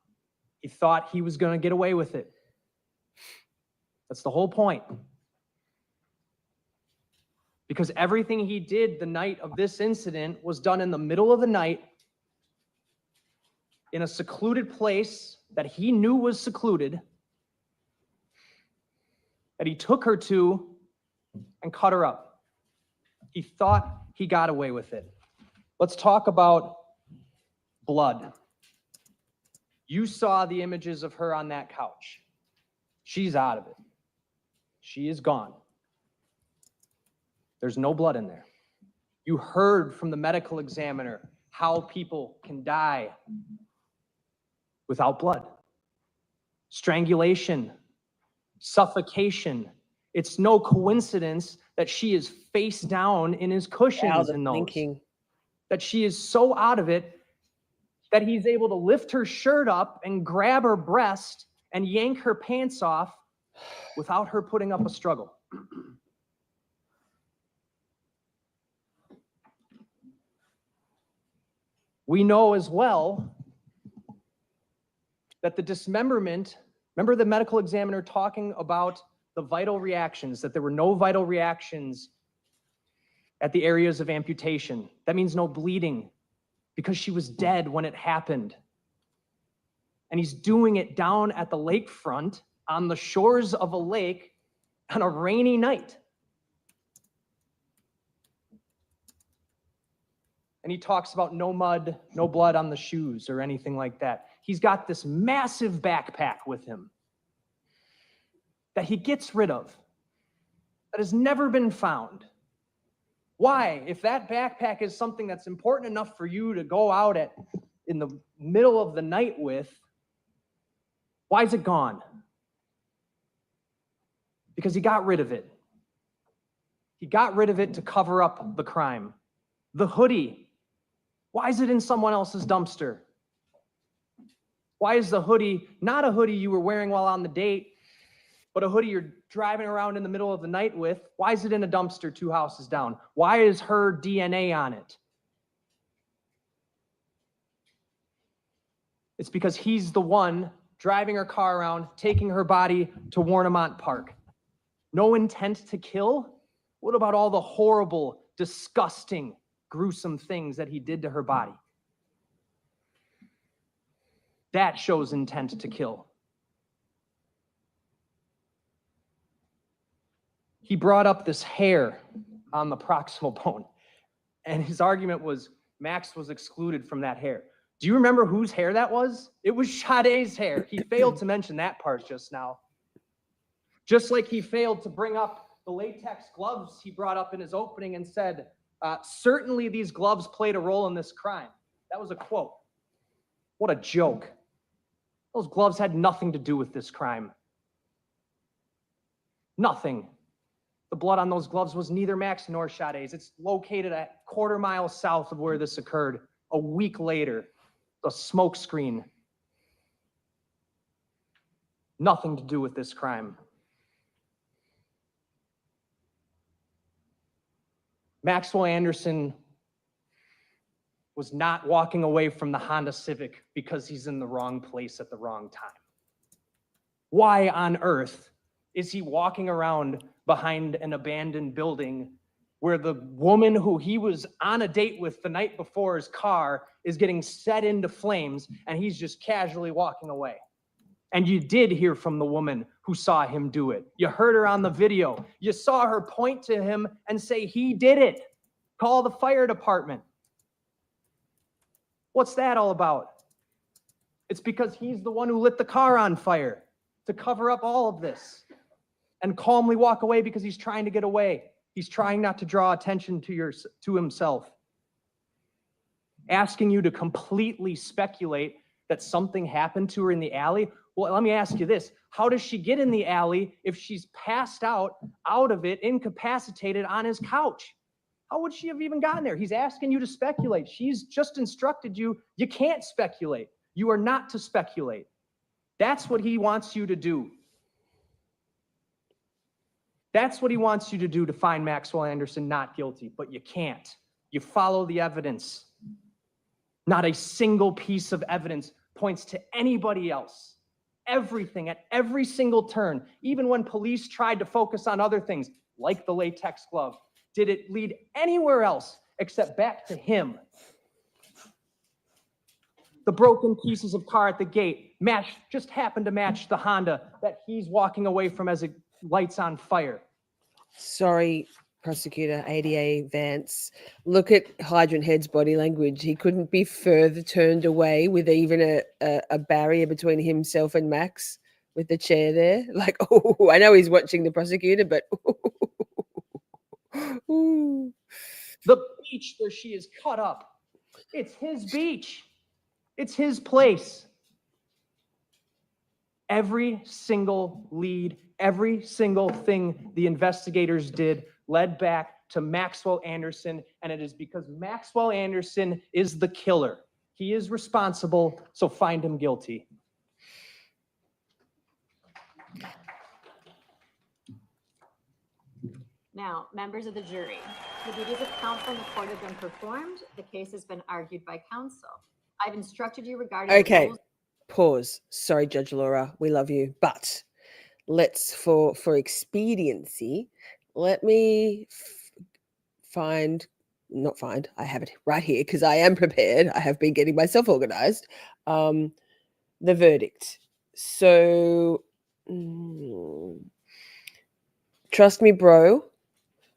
Speaker 11: He thought he was going to get away with it. That's the whole point. Because everything he did the night of this incident was done in the middle of the night in a secluded place that he knew was secluded, that he took her to and cut her up. He thought he got away with it. Let's talk about blood. You saw the images of her on that couch. She's out of it. She is gone. There's no blood in there. You heard from the medical examiner how people can die without blood. Strangulation, suffocation. It's no coincidence that she is face down in his cushions in those.
Speaker 1: Blinking.
Speaker 11: That she is so out of it that he's able to lift her shirt up and grab her breast and yank her pants off without her putting up a struggle. We know as well that the dismemberment, remember the medical examiner talking about the vital reactions, that there were no vital reactions at the areas of amputation. That means no bleeding because she was dead when it happened. And he's doing it down at the lakefront on the shores of a lake on a rainy night. And he talks about no mud, no blood on the shoes or anything like that. He's got this massive backpack with him that he gets rid of, that has never been found. Why? If that backpack is something that's important enough for you to go out at in the middle of the night with, why is it gone? Because he got rid of it. He got rid of it to cover up the crime. The hoodie. Why is it in someone else's dumpster? Why is the hoodie not a hoodie you were wearing while on the date, but a hoodie you're driving around in the middle of the night with? Why is it in a dumpster 2 houses down? Why is her DNA on it? It's because he's the one driving her car around, taking her body to Warnemont Park. No intent to kill? What about all the horrible, disgusting, gruesome things that he did to her body? That shows intent to kill. He brought up this hair on the proximal bone, and his argument was Max was excluded from that hair. Do you remember whose hair that was? It was Sade's hair. He failed to mention that part just now. Just like he failed to bring up the latex gloves he brought up in his opening and said, certainly these gloves played a role in this crime. That was a quote. What a joke. Those gloves had nothing to do with this crime. Nothing. The blood on those gloves was neither Max nor Sade's. It's located a quarter mile south of where this occurred. A week later, a smoke screen. Nothing to do with this crime. Maxwell Anderson was not walking away from the Honda Civic because he's in the wrong place at the wrong time. Why on earth is he walking around behind an abandoned building where the woman who he was on a date with the night before's car is getting set into flames and he's just casually walking away? And you did hear from the woman who saw him do it. You heard her on the video. You saw her point to him and say, he did it. Call the fire department. What's that all about? It's because he's the one who lit the car on fire to cover up all of this and calmly walk away because he's trying to get away. He's trying not to draw attention to himself. Asking you to completely speculate that something happened to her in the alley. Well, let me ask you this. How does she get in the alley if she's passed out of it, incapacitated on his couch? How would she have even gotten there? He's asking you to speculate. She's just instructed you, you can't speculate. You are not to speculate. That's what he wants you to do. That's what he wants you to do, to find Maxwell Anderson not guilty, but you can't. You follow the evidence. Not a single piece of evidence points to anybody else. Everything at every single turn, even when police tried to focus on other things, like the latex glove, did it lead anywhere else except back to him? The broken pieces of car at the gate just happened to match the Honda that he's walking away from as it lights on fire.
Speaker 1: Sorry, Prosecutor ADA Vance. Look at Hydrant Head's body language. He couldn't be further turned away with even a barrier between himself and Max with the chair there. Like, oh, I know he's watching the prosecutor, but
Speaker 11: The beach where she is cut up. It's his beach. It's his place. Every single lead, every single thing the investigators did led back to Maxwell Anderson, and it is because Maxwell Anderson is the killer. He is responsible, so find him guilty.
Speaker 2: Now, members of the jury, the duties of counsel in the court have been performed. The case has been argued by counsel. I've instructed you regarding the
Speaker 1: okay.
Speaker 2: rules.
Speaker 1: Pause. Sorry, Judge Laura, we love you, but let's for expediency, let me I have it right here because I am prepared. I have been getting myself organized. The verdict. So, trust me, bro,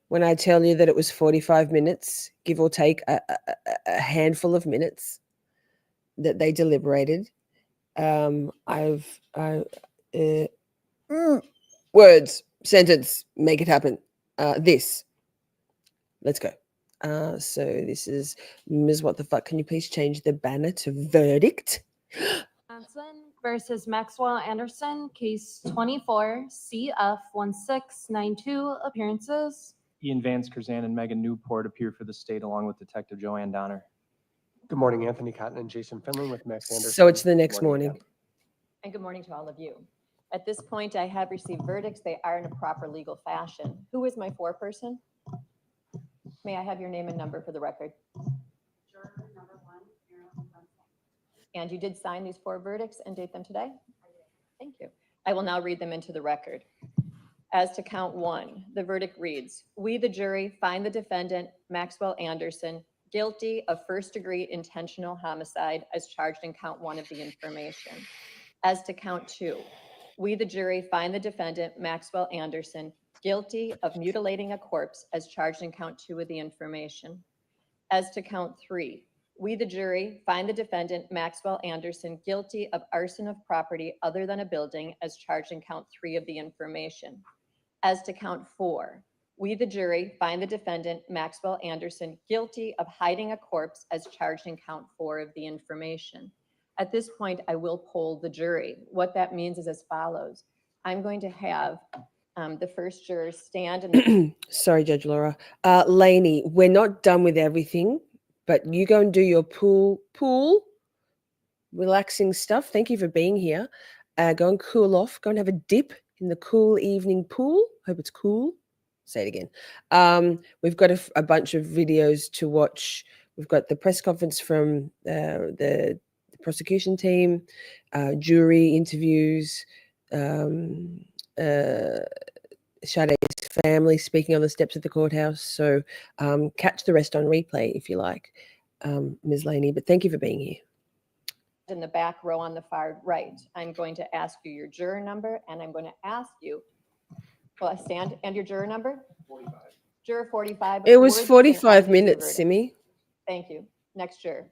Speaker 1: when I tell you that it was 45 minutes, give or take a handful of minutes that they deliberated. Words, sentence, make it happen. Let's go. So this is Ms. What the Fuck. Can you please change the banner to verdict?
Speaker 9: Johnson versus Maxwell Anderson, case 24, CF1692, appearances.
Speaker 11: Ian Vance Curzan and Megan Newport appear for the state along with Detective Joanne Donner.
Speaker 6: Good morning, Anthony Cotton and Jason Findling with Max Anderson.
Speaker 1: So it's the next morning.
Speaker 2: And good morning to all of you. At this point, I have received verdicts. They are in a proper legal fashion. Who is my foreperson? May I have your name and number for the record?
Speaker 7: Juror number 1.
Speaker 2: And you did sign these 4 verdicts and date them today? Thank you. I will now read them into the record. As to count 1, the verdict reads, we, the jury, find the defendant, Maxwell Anderson, guilty of first-degree intentional homicide as charged in count 1 of the information. As to count 2, we, the jury, find the defendant, Maxwell Anderson, guilty of mutilating a corpse as charged in count 2 of the information. As to count 3, we, the jury, find the defendant, Maxwell Anderson, guilty of arson of property other than a building as charged in count 3 of the information. As to count 4, we, the jury, find the defendant, Maxwell Anderson, guilty of hiding a corpse as charged in count 4 of the information. At this point, I will poll the jury. What that means is as follows. I'm going to have the first juror stand. And
Speaker 1: Sorry, Judge Laura. Lainey, we're not done with everything, but you go and do your pool relaxing stuff. Thank you for being here. Go and cool off. Go and have a dip in the cool evening pool. Hope it's cool. Say it again. We've got a bunch of videos to watch. We've got the press conference from the prosecution team, jury interviews, Sade's family speaking on the steps of the courthouse. So catch the rest on replay if you like, Ms. Laney. But thank you for being here.
Speaker 2: in the back row on the far right, I'm going to ask you your juror number, and I'm going to ask you, well, stand and your juror number? 45. Juror 45.
Speaker 1: It was
Speaker 2: words
Speaker 1: 45
Speaker 2: and
Speaker 1: minutes,
Speaker 2: verdict.
Speaker 1: Simi.
Speaker 2: Thank you. Next juror.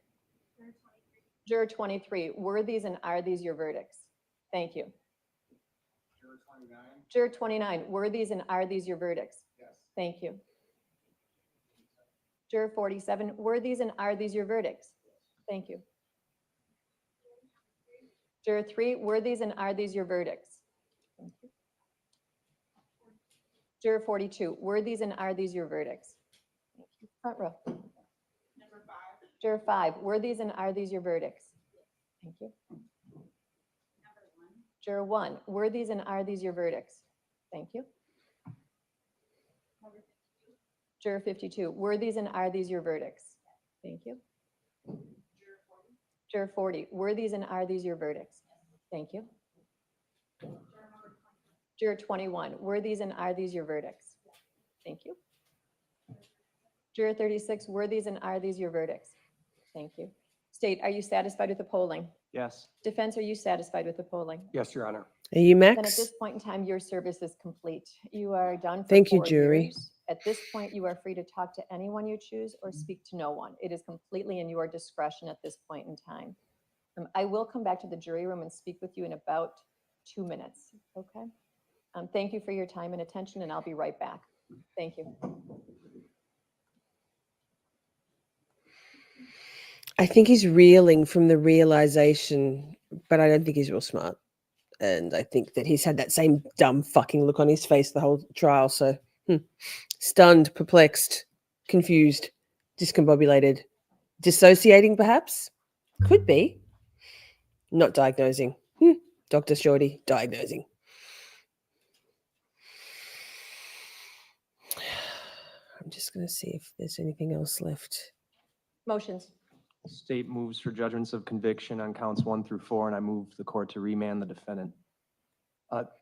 Speaker 2: Juror 23, were these and are these your verdicts? Thank you. Juror 29, were these and are these your verdicts? Yes. Thank you. Juror 47, were these and are these your verdicts? Thank you. Juror 3, were these and are these your verdicts? Thank you. Juror 42, were these and are these your verdicts? Thank you. Front row. Juror 5, were these and are these your verdicts? Thank you. Juror 1, were these and are these your verdicts? Thank you. Juror 52, were these and are these your verdicts? Thank you. Juror 40, were these and are these your verdicts? Thank you. Juror 21, were these and are these your verdicts? Thank you. Juror 36, were these and are these your verdicts? Thank you. State, are you satisfied with the polling?
Speaker 11: Yes.
Speaker 2: Defense, are you satisfied with the polling?
Speaker 6: Yes, Your Honor.
Speaker 1: Are you,
Speaker 2: Then at
Speaker 1: Max?
Speaker 2: this point in time, your service is complete. You are done for
Speaker 1: Thank you,
Speaker 2: 4
Speaker 1: jury.
Speaker 2: years. At this point, you are free to talk to anyone you choose or speak to no one. It is completely in your discretion at this point in time. I will come back to the jury room and speak with you in about 2 minutes, okay? Thank you for your time and attention, and I'll be right back. Thank you.
Speaker 1: I think he's reeling from the realization, but I don't think he's real smart. And I think that he's had that same dumb fucking look on his face the whole trial. So stunned, perplexed, confused, discombobulated, dissociating perhaps. Could be. Not diagnosing. Dr. Shorty, diagnosing. I'm just going to see if there's anything else left.
Speaker 2: Motions.
Speaker 11: State moves for judgments of conviction on counts 1 through 4, and I move the court to remand the defendant.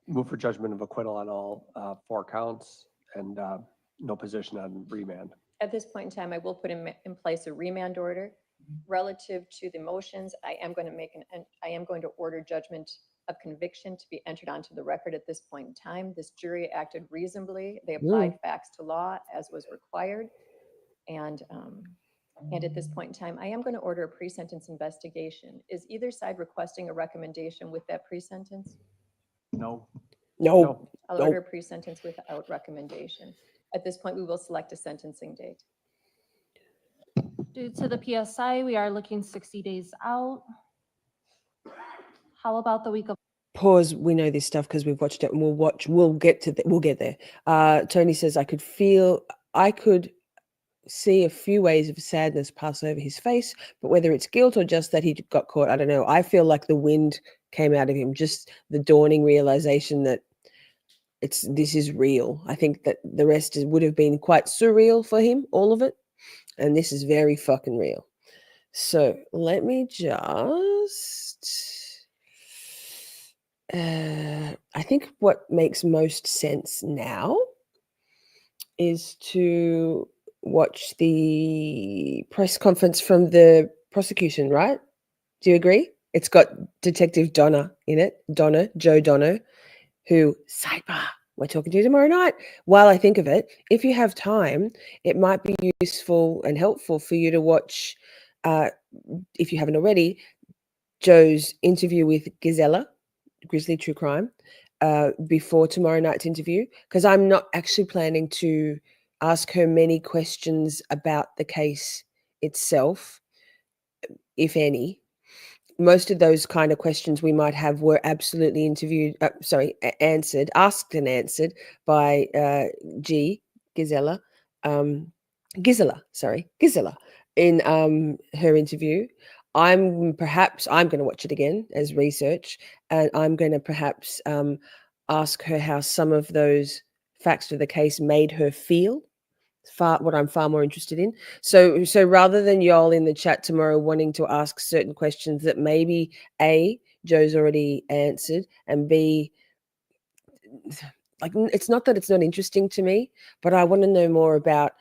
Speaker 6: Move for judgment of acquittal on all 4 counts and no position on remand.
Speaker 2: At this point in time, I will put in place a remand order. Relative to the motions, I am going to order judgment of conviction to be entered onto the record at this point in time. This jury acted reasonably. They applied facts to law as was required. And at this point in time, I am going to order a pre-sentence investigation. Is either side requesting a recommendation with that pre-sentence?
Speaker 11: No.
Speaker 1: No.
Speaker 2: I'll order a pre-sentence without recommendation. At this point, we will select a sentencing date.
Speaker 9: Due to the PSI, we are looking 60 days out. How about the week of?
Speaker 1: Pause. We know this stuff because we've watched it and we'll get there. Tony says, I could see a few ways of sadness pass over his face, but whether it's guilt or just that he got caught, I don't know. I feel like the wind came out of him, just the dawning realization that this is real. I think that the rest would have been quite surreal for him, all of it. And this is very fucking real. So let me just, I think what makes most sense now is to watch the press conference from the prosecution, right? Do you agree? It's got Detective Donna in it, Joe Donno, who, sidebar, we're talking to you tomorrow night. While I think of it, if you have time, it might be useful and helpful for you to watch, if you haven't already, Joe's interview with Gisela, Grizzly True Crime, before tomorrow night's interview, because I'm not actually planning to ask her many questions about the case itself, if any. Most of those kind of questions we might have were absolutely asked and answered by Gisela in her interview. I'm going to watch it again as research, and I'm going to perhaps ask her how some of those facts of the case made her feel. What I'm far more interested in. So rather than y'all in the chat tomorrow wanting to ask certain questions that maybe A, Joe's already answered, and B, like, it's not that it's not interesting to me, but I want to know more about,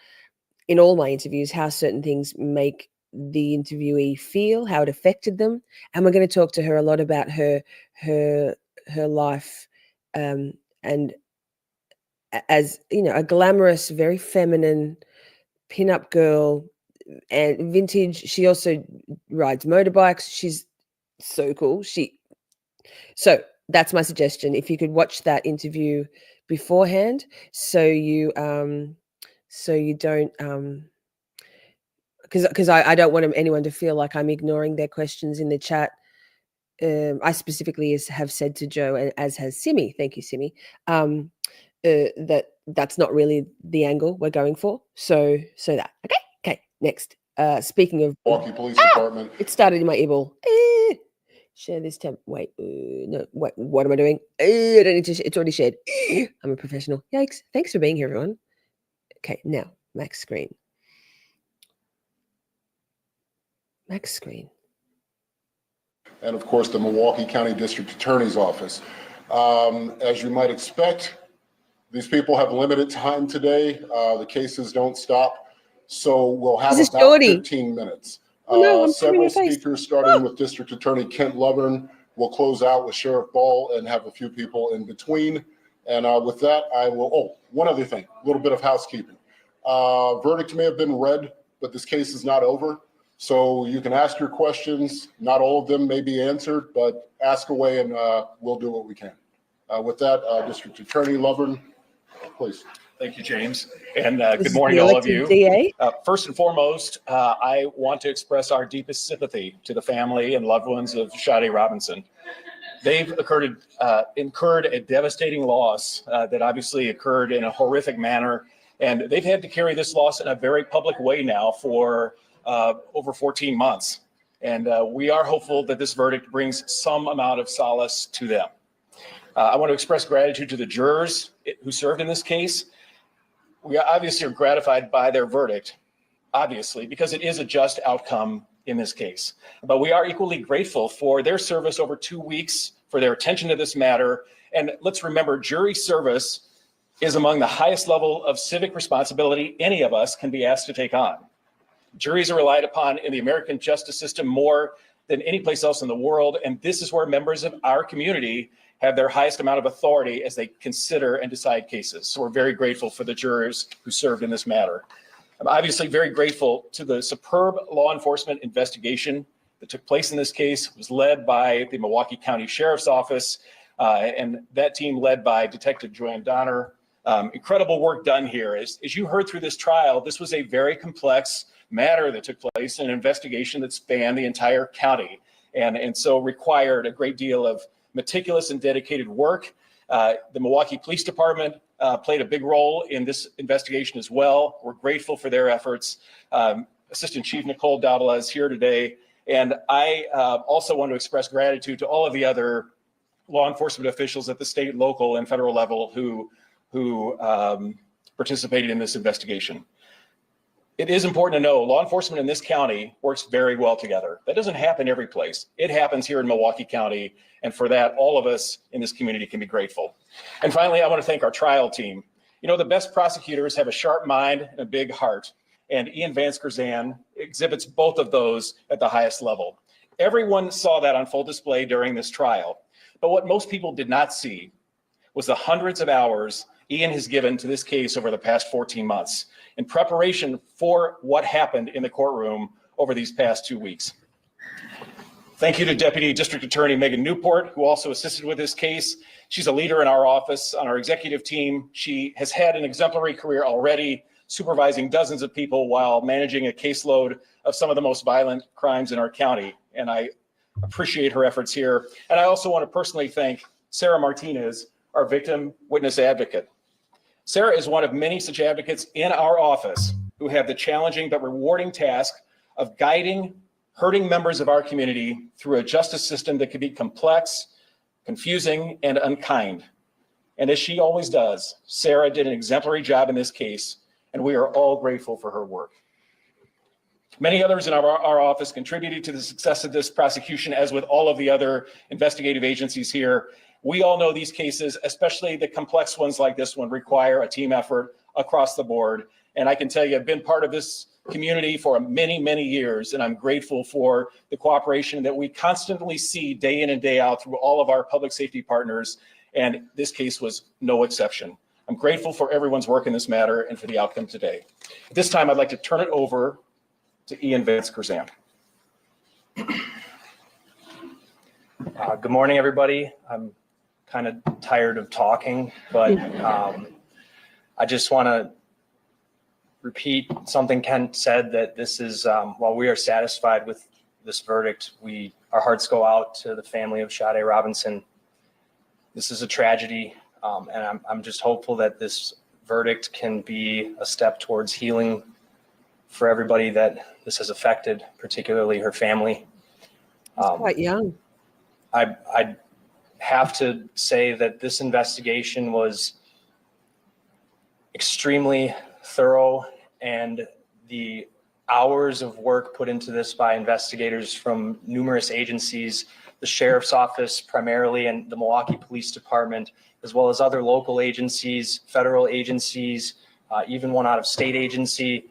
Speaker 1: in all my interviews, how certain things make the interviewee feel, how it affected them. And we're going to talk to her a lot about her life, and as, you know, a glamorous, very feminine pinup girl, and vintage. She also rides motorbikes. She's so cool. So that's my suggestion. If you could watch that interview beforehand, so you don't because I don't want anyone to feel like I'm ignoring their questions in the chat. I specifically have said to Joe, and as has Simi, thank you, Simi, that's not really the angle we're going for. So that okay. Next, speaking of
Speaker 18: Milwaukee Police Department,
Speaker 1: it started in my earball. Share this temp. Wait, no. What am I doing? I don't need to. It's already shared. I'm a professional. Yikes! Thanks for being here, everyone. Okay, now max screen. Max screen.
Speaker 18: and of course the Milwaukee County District Attorney's Office. As you might expect, these people have limited time today. The cases don't stop, so we'll have about
Speaker 1: Shorty.
Speaker 18: 15 minutes.
Speaker 1: Oh, no, I'm
Speaker 18: Several
Speaker 1: your face.
Speaker 18: speakers, starting with District Attorney Kent Lovern. We'll close out with Sheriff Ball and have a few people in between. And with that, I will, one other thing, a little bit of housekeeping. Verdict may have been read, but this case is not over. So you can ask your questions. Not all of them may be answered, but ask away and we'll do what we can. With that, District Attorney Lovern, please.
Speaker 19: Thank you, James. And
Speaker 1: This
Speaker 19: good
Speaker 1: is
Speaker 19: morning
Speaker 1: the
Speaker 19: to all of
Speaker 1: elected
Speaker 19: you.
Speaker 1: DA.
Speaker 19: First and foremost, I want to express our deepest sympathy to the family and loved ones of Sade Robinson. They've incurred a devastating loss that obviously occurred in a horrific manner. And they've had to carry this loss in a very public way now for over 14 months. And we are hopeful that this verdict brings some amount of solace to them. I want to express gratitude to the jurors who served in this case. We obviously are gratified by their verdict, obviously, because it is a just outcome in this case. But we are equally grateful for their service over 2 weeks, for their attention to this matter. And let's remember, jury service is among the highest level of civic responsibility any of us can be asked to take on. Juries are relied upon in the American justice system more than any place else in the world. And this is where members of our community have their highest amount of authority as they consider and decide cases. So we're very grateful for the jurors who served in this matter. I'm obviously very grateful to the superb law enforcement investigation that took place in this case. It was led by the Milwaukee County Sheriff's Office, and that team led by Detective Joanne Donner. Incredible work done here. As you heard through this trial, this was a very complex matter that took place, an investigation that spanned the entire county, and so required a great deal of meticulous and dedicated work. The Milwaukee Police Department played a big role in this investigation as well. We're grateful for their efforts. Assistant Chief Nicole Dowdell is here today. And I also want to express gratitude to all of the other law enforcement officials at the state, local, and federal level who participated in this investigation. It is important to know law enforcement in this county works very well together. That doesn't happen every place. It happens here in Milwaukee County. And for that, all of us in this community can be grateful. And finally, I want to thank our trial team. You know, the best prosecutors have a sharp mind and a big heart. And Ian Vance Curzan exhibits both of those at the highest level. Everyone saw that on full display during this trial. But what most people did not see was the hundreds of hours Ian has given to this case over the past 14 months in preparation for what happened in the courtroom over these past 2 weeks. Thank you to Deputy District Attorney Megan Newport, who also assisted with this case. She's a leader in our office, on our executive team. She has had an exemplary career already, supervising dozens of people while managing a caseload of some of the most violent crimes in our county. And I appreciate her efforts here. And I also want to personally thank Sarah Martinez, our victim witness advocate. Sarah is one of many such advocates in our office who have the challenging but rewarding task of guiding hurting members of our community through a justice system that can be complex, confusing, and unkind. And as she always does, Sarah did an exemplary job in this case, and we are all grateful for her work. Many others in our office contributed to the success of this prosecution, as with all of the other investigative agencies here. We all know these cases, especially the complex ones like this one, require a team effort across the board. And I can tell you, I've been part of this community for many, many years, and I'm grateful for the cooperation that we constantly see day in and day out through all of our public safety partners, and this case was no exception. I'm grateful for everyone's work in this matter and for the outcome today. At this time, I'd like to turn it over to Ian Vance Kurzan. Good morning, everybody. I'm kind of tired of talking, but I just want to repeat something Ken said, that this is, while we are satisfied with this verdict, our hearts go out to the family of Sade Robinson. This is a tragedy, and I'm just hopeful that this verdict can be a step towards healing for everybody that this has affected, particularly her family.
Speaker 1: Quite young.
Speaker 19: I have to say that this investigation was extremely thorough, and the hours of work put into this by investigators from numerous agencies, the sheriff's office primarily, and the Milwaukee Police Department, as well as other local agencies, federal agencies, even one out of state agency.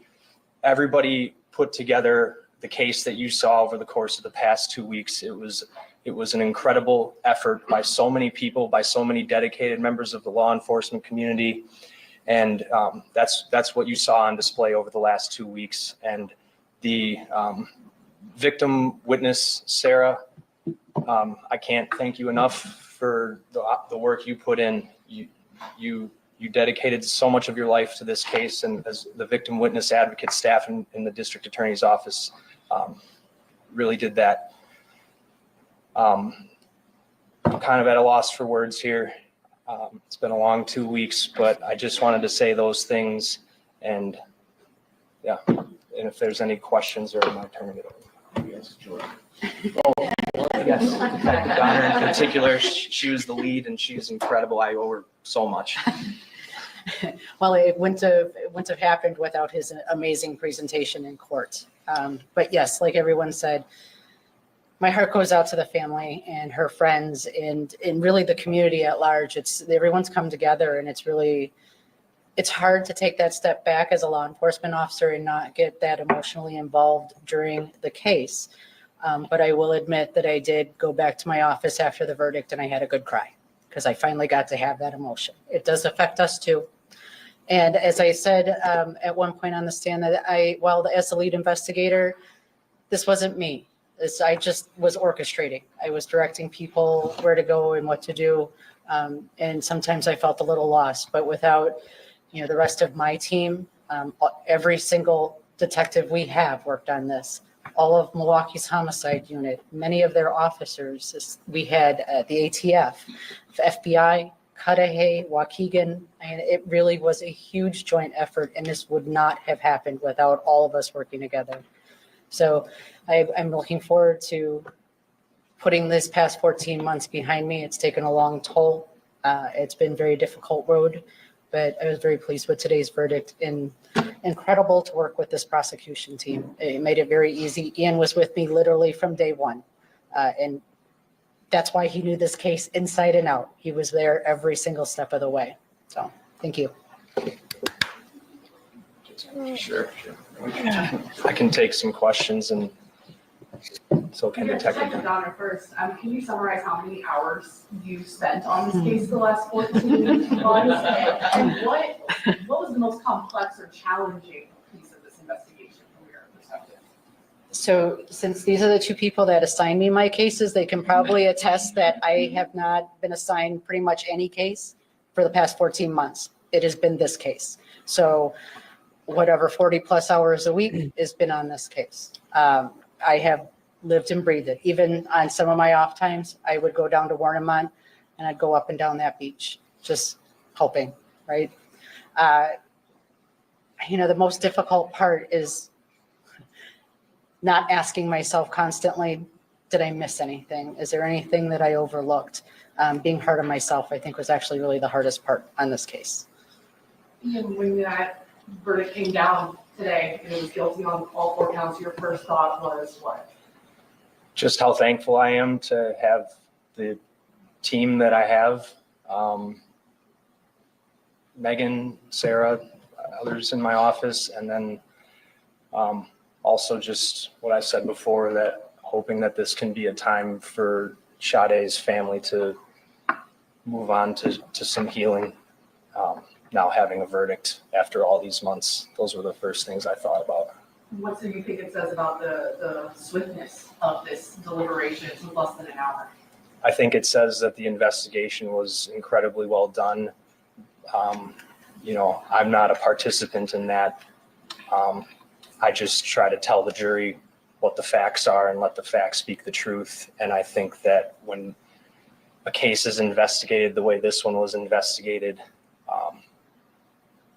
Speaker 19: Everybody put together the case that you saw over the course of the past 2 weeks. It was an incredible effort by so many people, by so many dedicated members of the law enforcement community. And that's what you saw on display over the last 2 weeks. And the victim witness, Sarah, I can't thank you enough for the work you put in. You dedicated so much of your life to this case, and as the victim witness advocate staff in the district attorney's office really did that. I'm kind of at a loss for words here. It's been a long 2 weeks, but I just wanted to say those things. And yeah, and if there's any questions, or am I turning it over? Yes, Juror. Oh, yes, Detective Donner in particular. She was the lead, and she's incredible. I owe her so much.
Speaker 20: Well, it wouldn't have happened without his amazing presentation in court. But yes, like everyone said, my heart goes out to the family and her friends, and really the community at large. Everyone's come together, and it's hard to take that step back as a law enforcement officer and not get that emotionally involved during the case. But I will admit that I did go back to my office after the verdict, and I had a good cry because I finally got to have that emotion. It does affect us too. And as I said at one point on the stand, that as the lead investigator, this wasn't me. I just was orchestrating. I was directing people where to go and what to do. And sometimes I felt a little lost, but without, the rest of my team, every single detective we have worked on this, all of Milwaukee's homicide unit, many of their officers, we had the ATF, FBI, Khloe, Waukegan, and it really was a huge joint effort, and this would not have happened without all of us working together. So I'm looking forward to putting this past 14 months behind me. It's taken a long toll. It's been a very difficult road, but I was very pleased with today's verdict, and incredible to work with this prosecution team. It made it very easy. Ian was with me literally from day one, and that's why he knew this case inside and out. He was there every single step of the way. So thank you.
Speaker 19: Sure. I can take some questions, and so can Detective
Speaker 5: Donner first. Can you summarize how many hours you spent on this case the last 14 months? And what was the most complex or challenging piece of this investigation from your perspective?
Speaker 20: So since these are the two people that assign me my cases, they can probably attest that I have not been assigned pretty much any case for the past 14 months. It has been this case. So whatever 40 plus hours a week has been on this case. I have lived and breathed it. Even on some of my off times, I would go down to Warnemont and I'd go up and down that beach, just hoping, right? The most difficult part is not asking myself constantly, did I miss anything? Is there anything that I overlooked? Being hard on myself, I think, was actually really the hardest part on this case.
Speaker 5: Ian, when that verdict came down today and it was guilty on all 4 counts, your first thought was what?
Speaker 19: Just how thankful I am to have the team that I have. Megan, Sarah, others in my office, and then also just what I said before, that hoping that this can be a time for Sade's family to move on to some healing. Now having a verdict after all these months, those were the first things I thought about.
Speaker 21: What do you think it says about the swiftness of this deliberation? It took less than an hour.
Speaker 11: I think it says that the investigation was incredibly well done. You know, I'm not a participant in that. I just try to tell the jury what the facts are and let the facts speak the truth. And I think that when a case is investigated the way this one was investigated,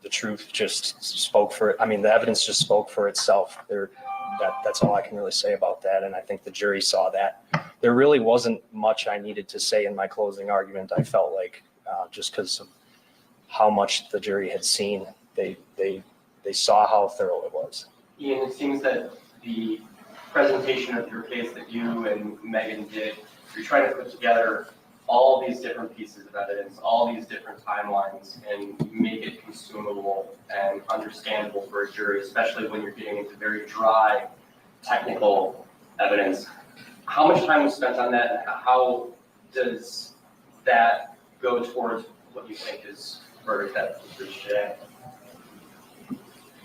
Speaker 11: the truth just spoke for it. I mean, the evidence just spoke for itself. That's all I can really say about that. And I think the jury saw that. There really wasn't much I needed to say in my closing argument. I felt like just because of how much the jury had seen, they saw how thorough it was.
Speaker 22: Ian, it seems that the presentation of your case that you and Megan did, you're trying to put together all these different pieces of evidence, all these different timelines, and make it consumable and understandable for a jury, especially when you're getting into very dry, technical evidence. How much time was spent on that, and how does that go towards what you think is verdict that was reached today?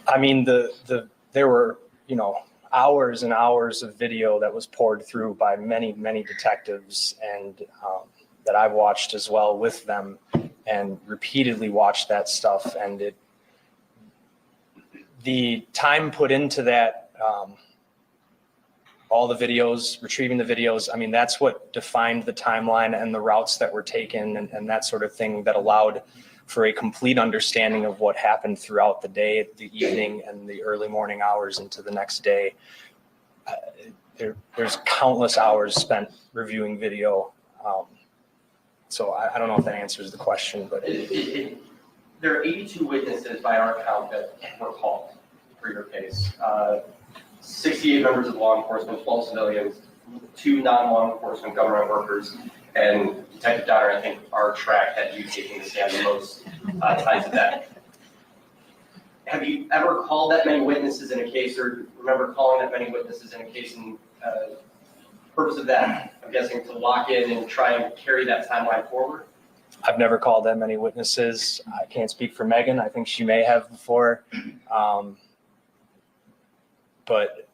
Speaker 11: I mean, there were, you know, hours and hours of video that was poured through by many, many detectives, and that I've watched as well with them, and repeatedly watched that stuff. And the time put into that, all the videos, retrieving the videos, I mean, that's what defined the timeline and the routes that were taken and that sort of thing that allowed for a complete understanding of what happened throughout the day, the evening, and the early morning hours into the next day. There's countless hours spent reviewing video. So I don't know if that answers the question, but
Speaker 22: there are 82 witnesses by our count that were called for your case. 68 members of law enforcement, 12 civilians, 2 non-law enforcement government workers, and Detective Donner, I think our track had you taking the stand the most times of that. Have you ever called that many witnesses in a case, or remember calling that many witnesses in a case, and purpose of that, I'm guessing, to lock in and try and carry that timeline forward?
Speaker 11: I've never called that many witnesses. I can't speak for Megan. I think she may have before. But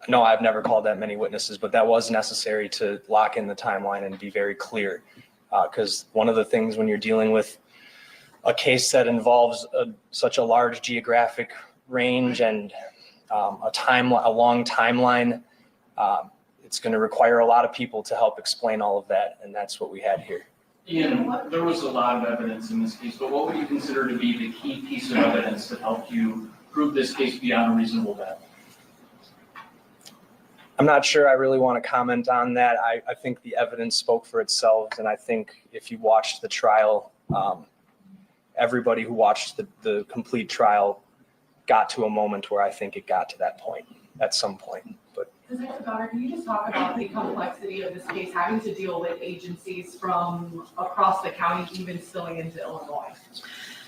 Speaker 11: no, I've never called that many witnesses, but that was necessary to lock in the timeline and be very clear. Because one of the things when you're dealing with a case that involves such a large geographic range and a long timeline, it's going to require a lot of people to help explain all of that, and that's what we had here.
Speaker 23: Ian, there was a lot of evidence in this case, but what would you consider to be the key piece of evidence that helped you prove this case beyond a reasonable doubt?
Speaker 11: I'm not sure I really want to comment on that. I think the evidence spoke for itself, and I think if you watched the trial, everybody who watched the complete trial got to a moment where I think it got to that point at some point. But
Speaker 21: Detective Donner, can you just talk about the complexity of this case, having to deal with agencies from across the county, even spilling into Illinois?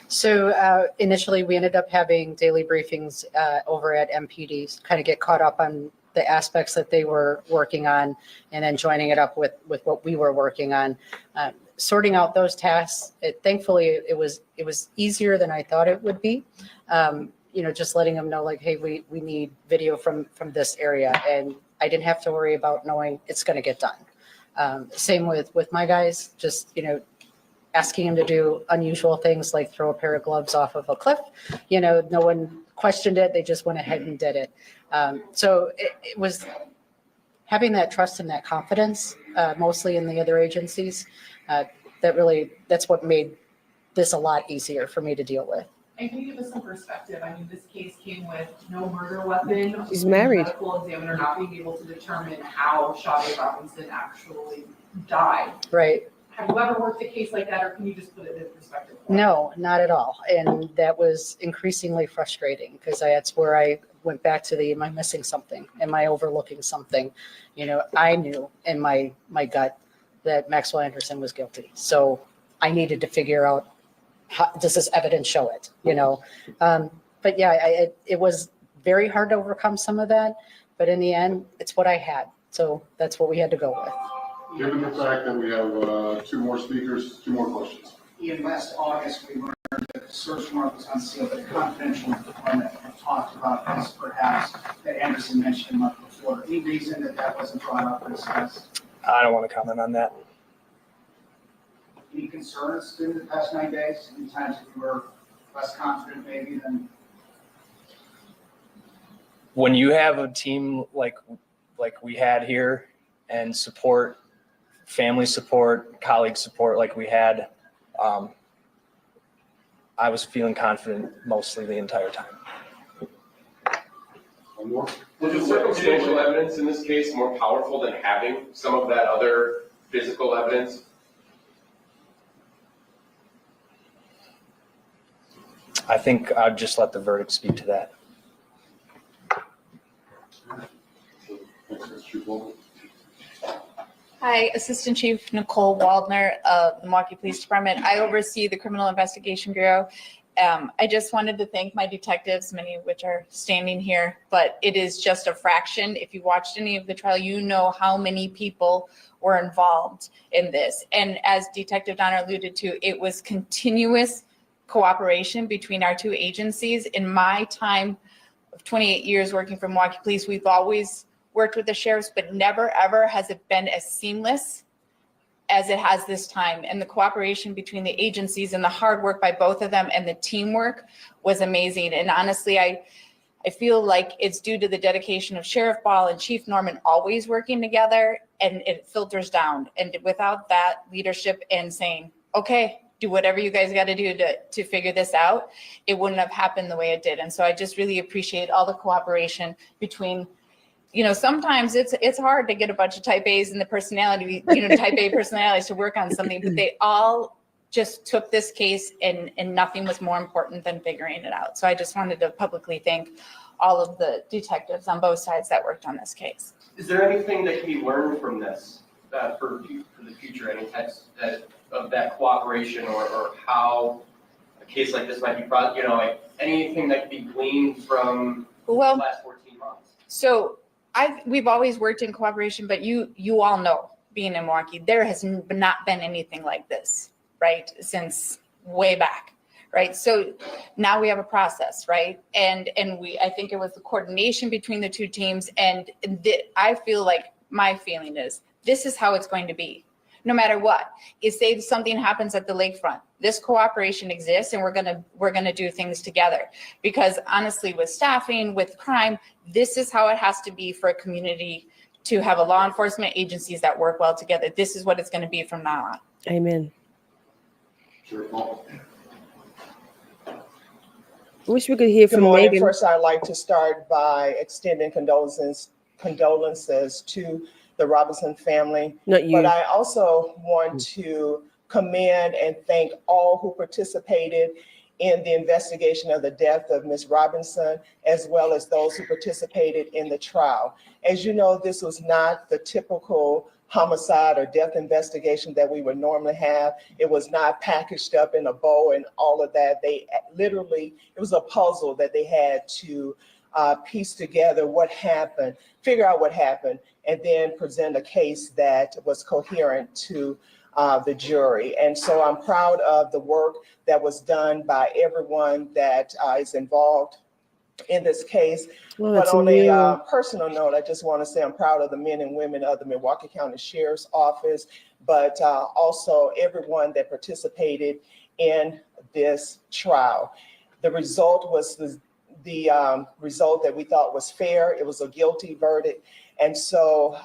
Speaker 20: So initially, we ended up having daily briefings over at MPD, kind of get caught up on the aspects that they were working on, and then joining it up with what we were working on. Sorting out those tasks, thankfully, it was easier than I thought it would be. You know, just letting them know, like, hey, we need video from this area, and I didn't have to worry about knowing it's going to get done. Same with my guys, just, you know, asking them to do unusual things like throw a pair of gloves off of a cliff. You know, no one questioned it. They just went ahead and did it. So it was having that trust and that confidence, mostly in the other agencies, that's what made this a lot easier for me to deal with.
Speaker 21: And can you give us some perspective? I mean, this case came with no murder weapon.
Speaker 1: He's married.
Speaker 21: The medical examiner not being able to determine how Sade Robinson actually died.
Speaker 20: Right.
Speaker 21: Have you ever worked a case like that, or can you just put it in perspective?
Speaker 20: No, not at all. And that was increasingly frustrating, because that's where I went back to am I missing something? Am I overlooking something? You know, I knew in my gut that Maxwell Anderson was guilty. So I needed to figure out, how does this evidence show it? You know, but yeah, it was very hard to overcome some of that, but in the end, it's what I had. So that's what we had to go with.
Speaker 18: Given the fact that we have 2 more speakers, 2 more questions.
Speaker 24: Ian, last August, we learned that the search warrant was unsealed, but confidential informant
Speaker 4: talked about this perhaps that Anderson mentioned a month before. Any reason that that wasn't brought up or discussed?
Speaker 11: I don't want to comment on that.
Speaker 4: Any concerns during the past 9 days? Any times that you were less confident maybe than?
Speaker 11: When you have a team like we had here and support, family support, colleague support like we had, I was feeling confident mostly the entire time.
Speaker 8: Was the circumstantial evidence in this case more powerful than having some of that other physical evidence?
Speaker 11: I think I'd just let the verdict speak to that.
Speaker 12: Hi, Assistant Chief Nicole Waldner of the Milwaukee Police Department. I oversee the Criminal Investigation Bureau. I just wanted to thank my detectives, many of which are standing here, but it is just a fraction. If you watched any of the trial, you know how many people were involved in this. And as Detective Donner alluded to, it was continuous cooperation between our two agencies. In my time of 28 years working for Milwaukee Police, we've always worked with the sheriffs, but never ever has it been as seamless as it has this time. And the cooperation between the agencies and the hard work by both of them and the teamwork was amazing. And honestly, I feel like it's due to the dedication of Sheriff Ball and Chief Norman always working together, and it filters down. And without that leadership and saying, okay, do whatever you guys got to do to figure this out, it wouldn't have happened the way it did. And so I just really appreciate all the cooperation between, you know, sometimes it's hard to get a bunch of type A's and the personality, you know, type A personalities to work on something, but they all just took this case and nothing was more important than figuring it out. So I just wanted to publicly thank all of the detectives on both sides that worked on this case.
Speaker 8: Is there anything that can be learned from this for the future? Any types of that cooperation or how a case like this might be brought, you know, like anything that can be gleaned from the last 14 months?
Speaker 12: So we've always worked in cooperation, but you all know, being in Milwaukee, there has not been anything like this, right? Since way back, right? So now we have a process, right? And I think it was the coordination between the two teams. And I feel like my feeling is this is how it's going to be. No matter what, if say something happens at the lakefront, this cooperation exists, and we're gonna do things together. Because honestly, with staffing, with crime, this is how it has to be for a community to have a law enforcement agencies that work well together. This is what it's going to be from now on.
Speaker 1: Amen. I wish we could hear
Speaker 24: Good
Speaker 1: from
Speaker 24: morning.
Speaker 1: Megan.
Speaker 24: First, I'd like to start by extending condolences to the Robinson family.
Speaker 1: Not you.
Speaker 24: But I also want to commend and thank all who participated in the investigation of the death of Ms. Robinson, as well as those who participated in the trial. As you know, this was not the typical homicide or death investigation that we would normally have. It was not packaged up in a bow and all of that. They literally, it was a puzzle that they had to piece together what happened, figure out what happened, and then present a case that was coherent to the jury. And so I'm proud of the work that was done by everyone that is involved in this case.
Speaker 1: Well,
Speaker 24: but
Speaker 1: that's
Speaker 24: on
Speaker 1: amazing.
Speaker 24: a personal note, I just want to say I'm proud of the men and women of the Milwaukee County Sheriff's Office, but also everyone that participated in this trial. The result was the result that we thought was fair. It was a guilty verdict. And so,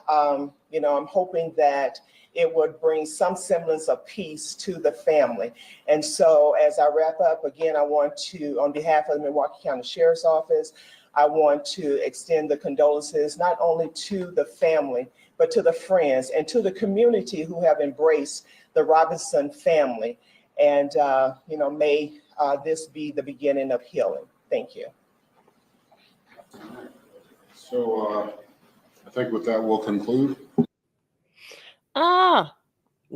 Speaker 24: you know, I'm hoping that it would bring some semblance of peace to the family. And so as I wrap up, again, I want to, on behalf of the Milwaukee County Sheriff's Office, I want to extend the condolences not only to the family, but to the friends and to the community who have embraced the Robinson family. And, you know, may this be the beginning of healing. Thank you.
Speaker 18: So I think with that, we'll conclude.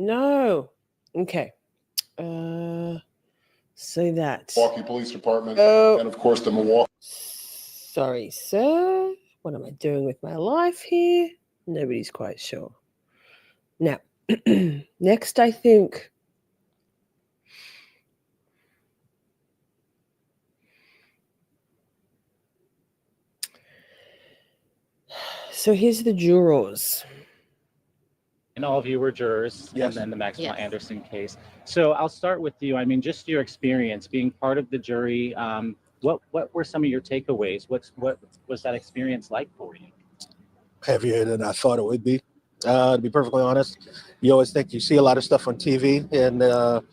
Speaker 1: No. Okay. Say that.
Speaker 18: Milwaukee Police Department,
Speaker 1: Oh.
Speaker 18: and of course the Milwaukee.
Speaker 1: Sorry, sir. What am I doing with my life here? Nobody's quite sure. Now, next, I think. So here's the jurors.
Speaker 3: And all of you were jurors,
Speaker 10: Yes.
Speaker 3: and then the Maxwell
Speaker 10: Yes.
Speaker 3: Anderson case. So I'll start with you. I mean, just your experience being part of the jury. What were some of your takeaways? What was that experience like for you?
Speaker 10: Heavier than I thought it would be. To be perfectly honest, you always think you see a lot of stuff on TV, and all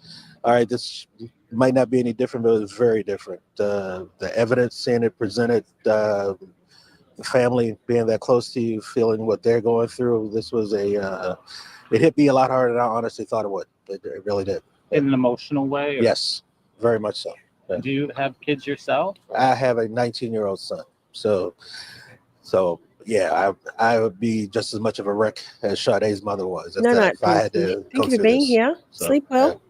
Speaker 10: right, this might not be any different, but it was very different. The evidence, seeing it presented, the family being that close to you, feeling what they're going through. This was it hit me a lot harder than I honestly thought it would. It really did.
Speaker 3: In an emotional way? Or-
Speaker 10: Yes, very much so. Yeah.
Speaker 3: Do you have kids yourself?
Speaker 10: I have a 19-year-old son, so yeah, I would be just as much of a wreck as Sade's mother was if I had to
Speaker 1: Thank you for being here.
Speaker 10: So,
Speaker 1: Sleep well.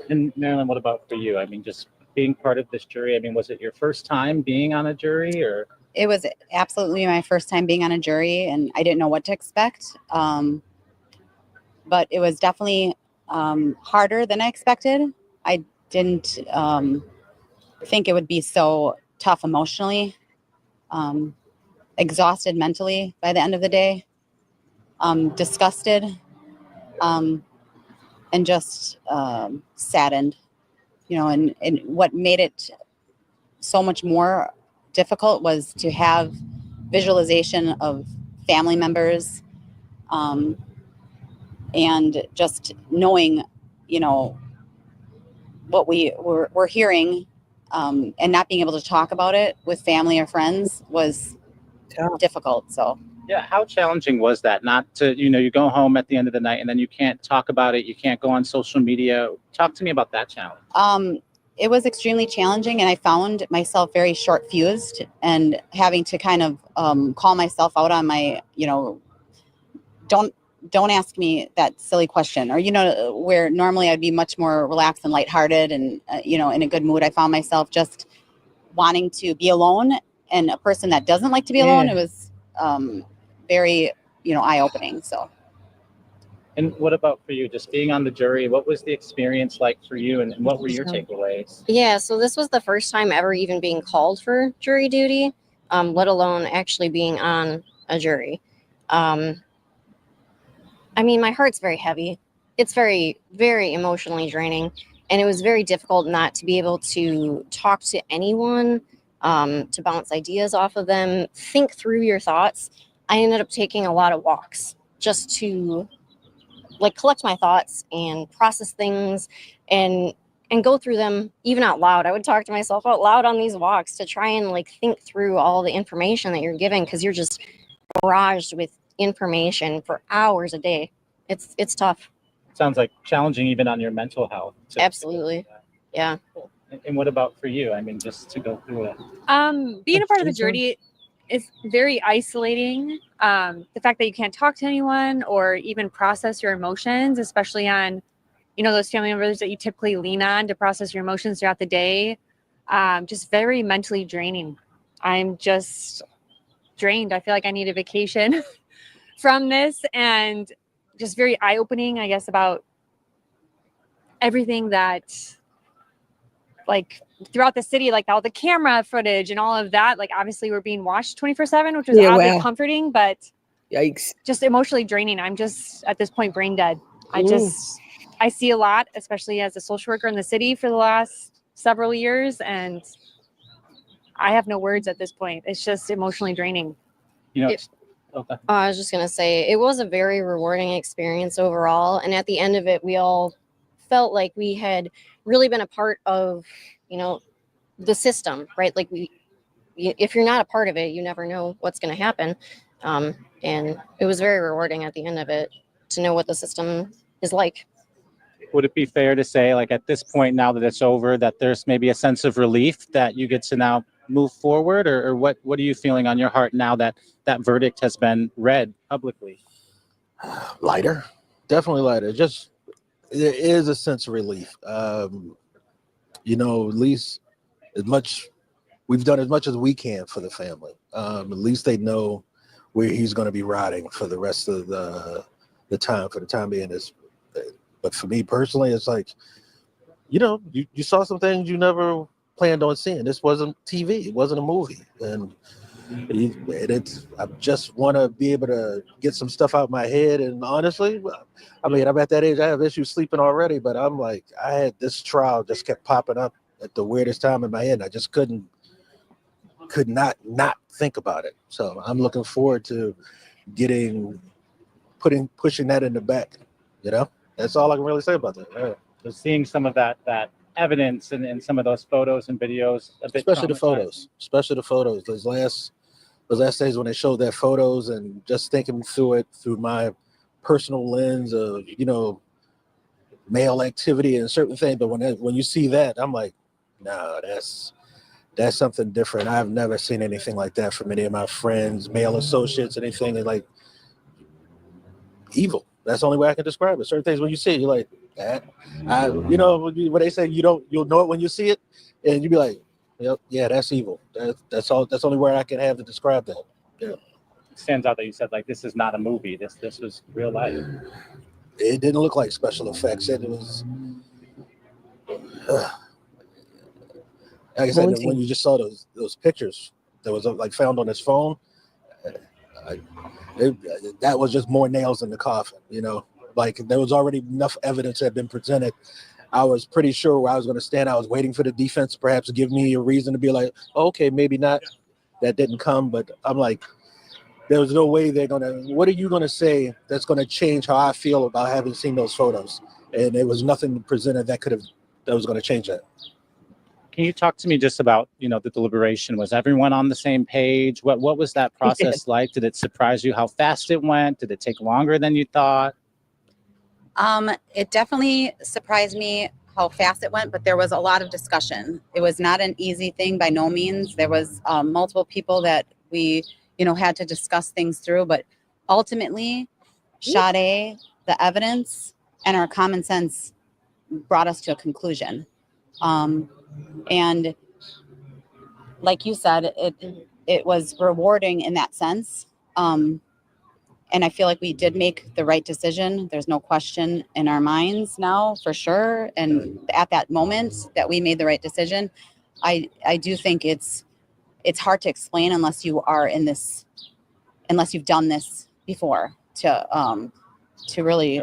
Speaker 3: And Marilyn, what about for you? I mean, just being part of this jury. I mean, was it your first time being on a jury, or?
Speaker 15: It was absolutely my first time being on a jury, and I didn't know what to expect. But it was definitely harder than I expected. I didn't think it would be so tough emotionally, exhausted mentally by the end of the day, disgusted, and just saddened, you know, and what made it so much more difficult was to have visualization of family members, and just knowing, you know, what we're hearing, and not being able to talk about it with family or friends was difficult. So
Speaker 3: Yeah, how challenging was that? Not to, you go home at the end of the night and then you can't talk about it. You can't go on social media. Talk to me about that challenge.
Speaker 15: it was extremely challenging, and I found myself very short fused and having to kind of call myself out on my, don't ask me that silly question, or, where normally I'd be much more relaxed and lighthearted and, in a good mood. I found myself just wanting to be alone, and a person that doesn't like to be alone. It was very, eye-opening. So.
Speaker 3: And what about for you, just being on the jury? What was the experience like for you, and what were your takeaways?
Speaker 16: Yeah, so this was the first time ever even being called for jury duty, let alone actually being on a jury. I mean, my heart's very heavy. It's very, very emotionally draining. And it was very difficult not to be able to talk to anyone, to bounce ideas off of them, think through your thoughts. I ended up taking a lot of walks just to collect my thoughts and process things and go through them even out loud. I would talk to myself out loud on these walks to try and think through all the information that you're given, because you're just barraged with information for hours a day. It's tough.
Speaker 3: Sounds like challenging even on your mental health.
Speaker 16: Absolutely. Yeah.
Speaker 3: And what about for you? I mean, just to go through it.
Speaker 25: Being a part of the jury is very isolating. The fact that you can't talk to anyone or even process your emotions, especially on, those family members that you typically lean on to process your emotions throughout the day, just very mentally draining. I'm just drained. I feel like I need a vacation from this, and just very eye-opening, I guess, about everything that, throughout the city, all the camera footage and all of that, obviously we're being watched 24/7, which was oddly comforting, but
Speaker 1: yikes,
Speaker 25: just emotionally draining. I'm just at this point brain dead. I see a lot, especially as a social worker in the city for the last several years, and I have no words at this point. It's just emotionally draining.
Speaker 3: Okay.
Speaker 16: I was just going to say, it was a very rewarding experience overall. And at the end of it, we all felt like we had really been a part of, the system, right? If you're not a part of it, you never know what's going to happen. And it was very rewarding at the end of it to know what the system is like.
Speaker 3: Would it be fair to say, at this point, now that it's over, that there's maybe a sense of relief that you get to now move forward, or what are you feeling on your heart now that that verdict has been read publicly?
Speaker 10: Lighter, definitely lighter. Just there is a sense of relief. At least we've done as much as we can for the family. At least they know where he's going to be riding for the rest of the time, for the time being. But for me personally, it's you saw some things you never planned on seeing. This wasn't TV. It wasn't a movie. And I just want to be able to get some stuff out of my head. And honestly, I mean, I'm at that age, I have issues sleeping already, but I'm like, I had this trial just kept popping up at the weirdest time in my head. And I just could not think about it. So I'm looking forward to pushing that in the back, that's all I can really say about that. Yeah.
Speaker 3: So seeing some of that evidence and some of those photos and videos,
Speaker 10: especially the photos, those last days when they showed their photos, and just thinking through it through my personal lens of male activity and certain things. But when you see that, I'm like, no, that's something different. I've never seen anything like that from any of my friends, male associates, anything like evil. That's the only way I can describe it. Certain things when you see it, you're like, that. When they say you'll know it when you see it, and you be like, yep, yeah, that's evil. That's all. That's the only word I can have to describe that. Yeah.
Speaker 3: It stands out that you said like this is not a movie. This was real life.
Speaker 10: It didn't look like special effects. It was. Like I said, when you just saw those pictures that was like found on his phone, that was just more nails in the coffin. Like there was already enough evidence that had been presented. I was pretty sure where I was going to stand. I was waiting for the defense to perhaps give me a reason to be like, okay, maybe not. That didn't come, but I'm like, there was no way what are you going to say that's going to change how I feel about having seen those photos? And there was nothing presented that was going to change that.
Speaker 3: Can you talk to me just about, the deliberation? Was everyone on the same page? What was that process like? Did it surprise you how fast it went? Did it take longer than you thought?
Speaker 15: It definitely surprised me how fast it went, but there was a lot of discussion. It was not an easy thing by no means. There was multiple people that we, had to discuss things through, but ultimately, Sade, the evidence, and our common sense brought us to a conclusion. And like you said, it was rewarding in that sense. And I feel like we did make the right decision. There's no question in our minds now, for sure. And at that moment that we made the right decision, I do think it's hard to explain unless you are unless you've done this before to really,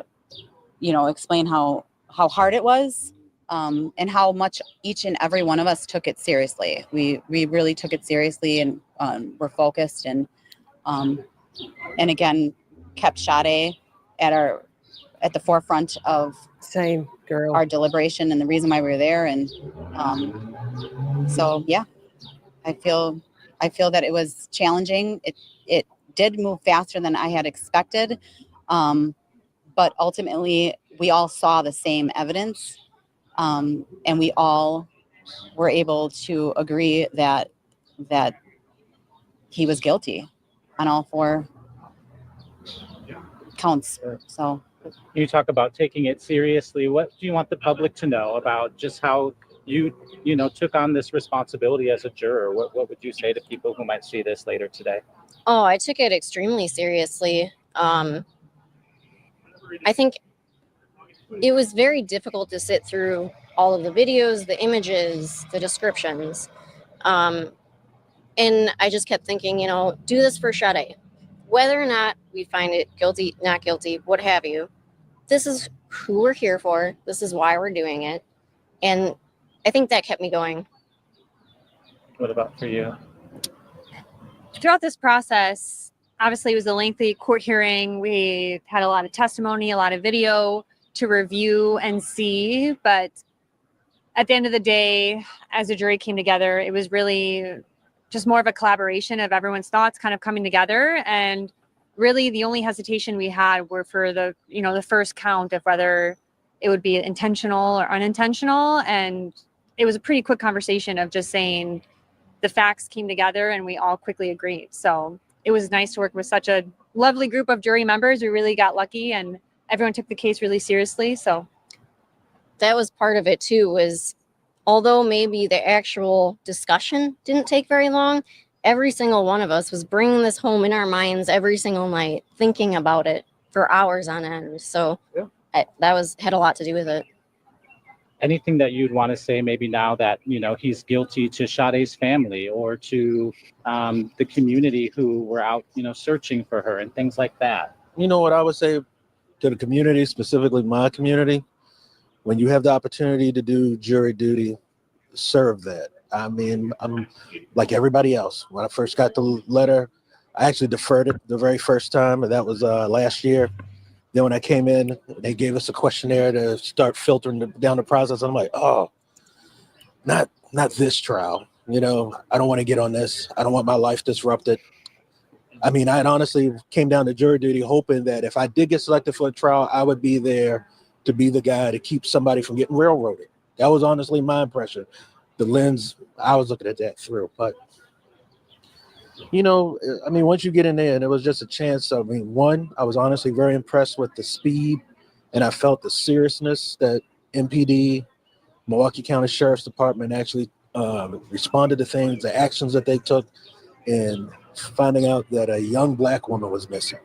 Speaker 15: explain how hard it was, and how much each and every one of us took it seriously. We really took it seriously, and we're focused and again kept Sade at the forefront of our deliberation and the reason why we were there. And so yeah, I feel that it was challenging. It did move faster than I had expected, but ultimately we all saw the same evidence, and we all were able to agree that he was guilty on all 4 counts. So
Speaker 3: You talk about taking it seriously. What do you want the public to know about just how you took on this responsibility as a juror? What would you say to people who might see this later today?
Speaker 16: Oh, I took it extremely seriously. I think it was very difficult to sit through all of the videos, the images, the descriptions. And I just kept thinking, do this for Sade. Whether or not we find it guilty, not guilty, what have you, this is who we're here for. This is why we're doing it. And I think that kept me going.
Speaker 3: What about for you?
Speaker 25: Throughout this process, obviously it was a lengthy court hearing. We had a lot of testimony, a lot of video to review and see. But at the end of the day, as a jury came together, it was really just more of a collaboration of everyone's thoughts kind of coming together. And really the only hesitation we had were for the first count of whether it would be intentional or unintentional. And it was a pretty quick conversation of just saying the facts came together and we all quickly agreed. So it was nice to work with such a lovely group of jury members. We really got lucky and everyone took the case really seriously. So
Speaker 16: that was part of it too, was although maybe the actual discussion didn't take very long, every single one of us was bringing this home in our minds every single night, thinking about it for hours on end. So that had a lot to do with it.
Speaker 3: Anything that you'd want to say maybe now that, you know, he's guilty to Sade's family or to the community who were out, you know, searching for her and things like that?
Speaker 10: You know what I would say to the community, specifically my community, when you have the opportunity to do jury duty, serve that. I mean, I'm like everybody else. When I first got the letter, I actually deferred it the very first time, and that was last year. Then when I came in, they gave us a questionnaire to start filtering down the process. I'm like, oh, not this trial. You know, I don't want to get on this. I don't want my life disrupted. I mean, I had honestly came down to jury duty hoping that if I did get selected for a trial, I would be there to be the guy to keep somebody from getting railroaded. That was honestly my impression. The lens, I was looking at that through. But, you know, I mean, once you get in there, and it was just a chance. I mean, one, I was honestly very impressed with the speed, and I felt the seriousness that MPD, Milwaukee County Sheriff's Department actually responded to things, the actions that they took, and finding out that a young Black woman was missing.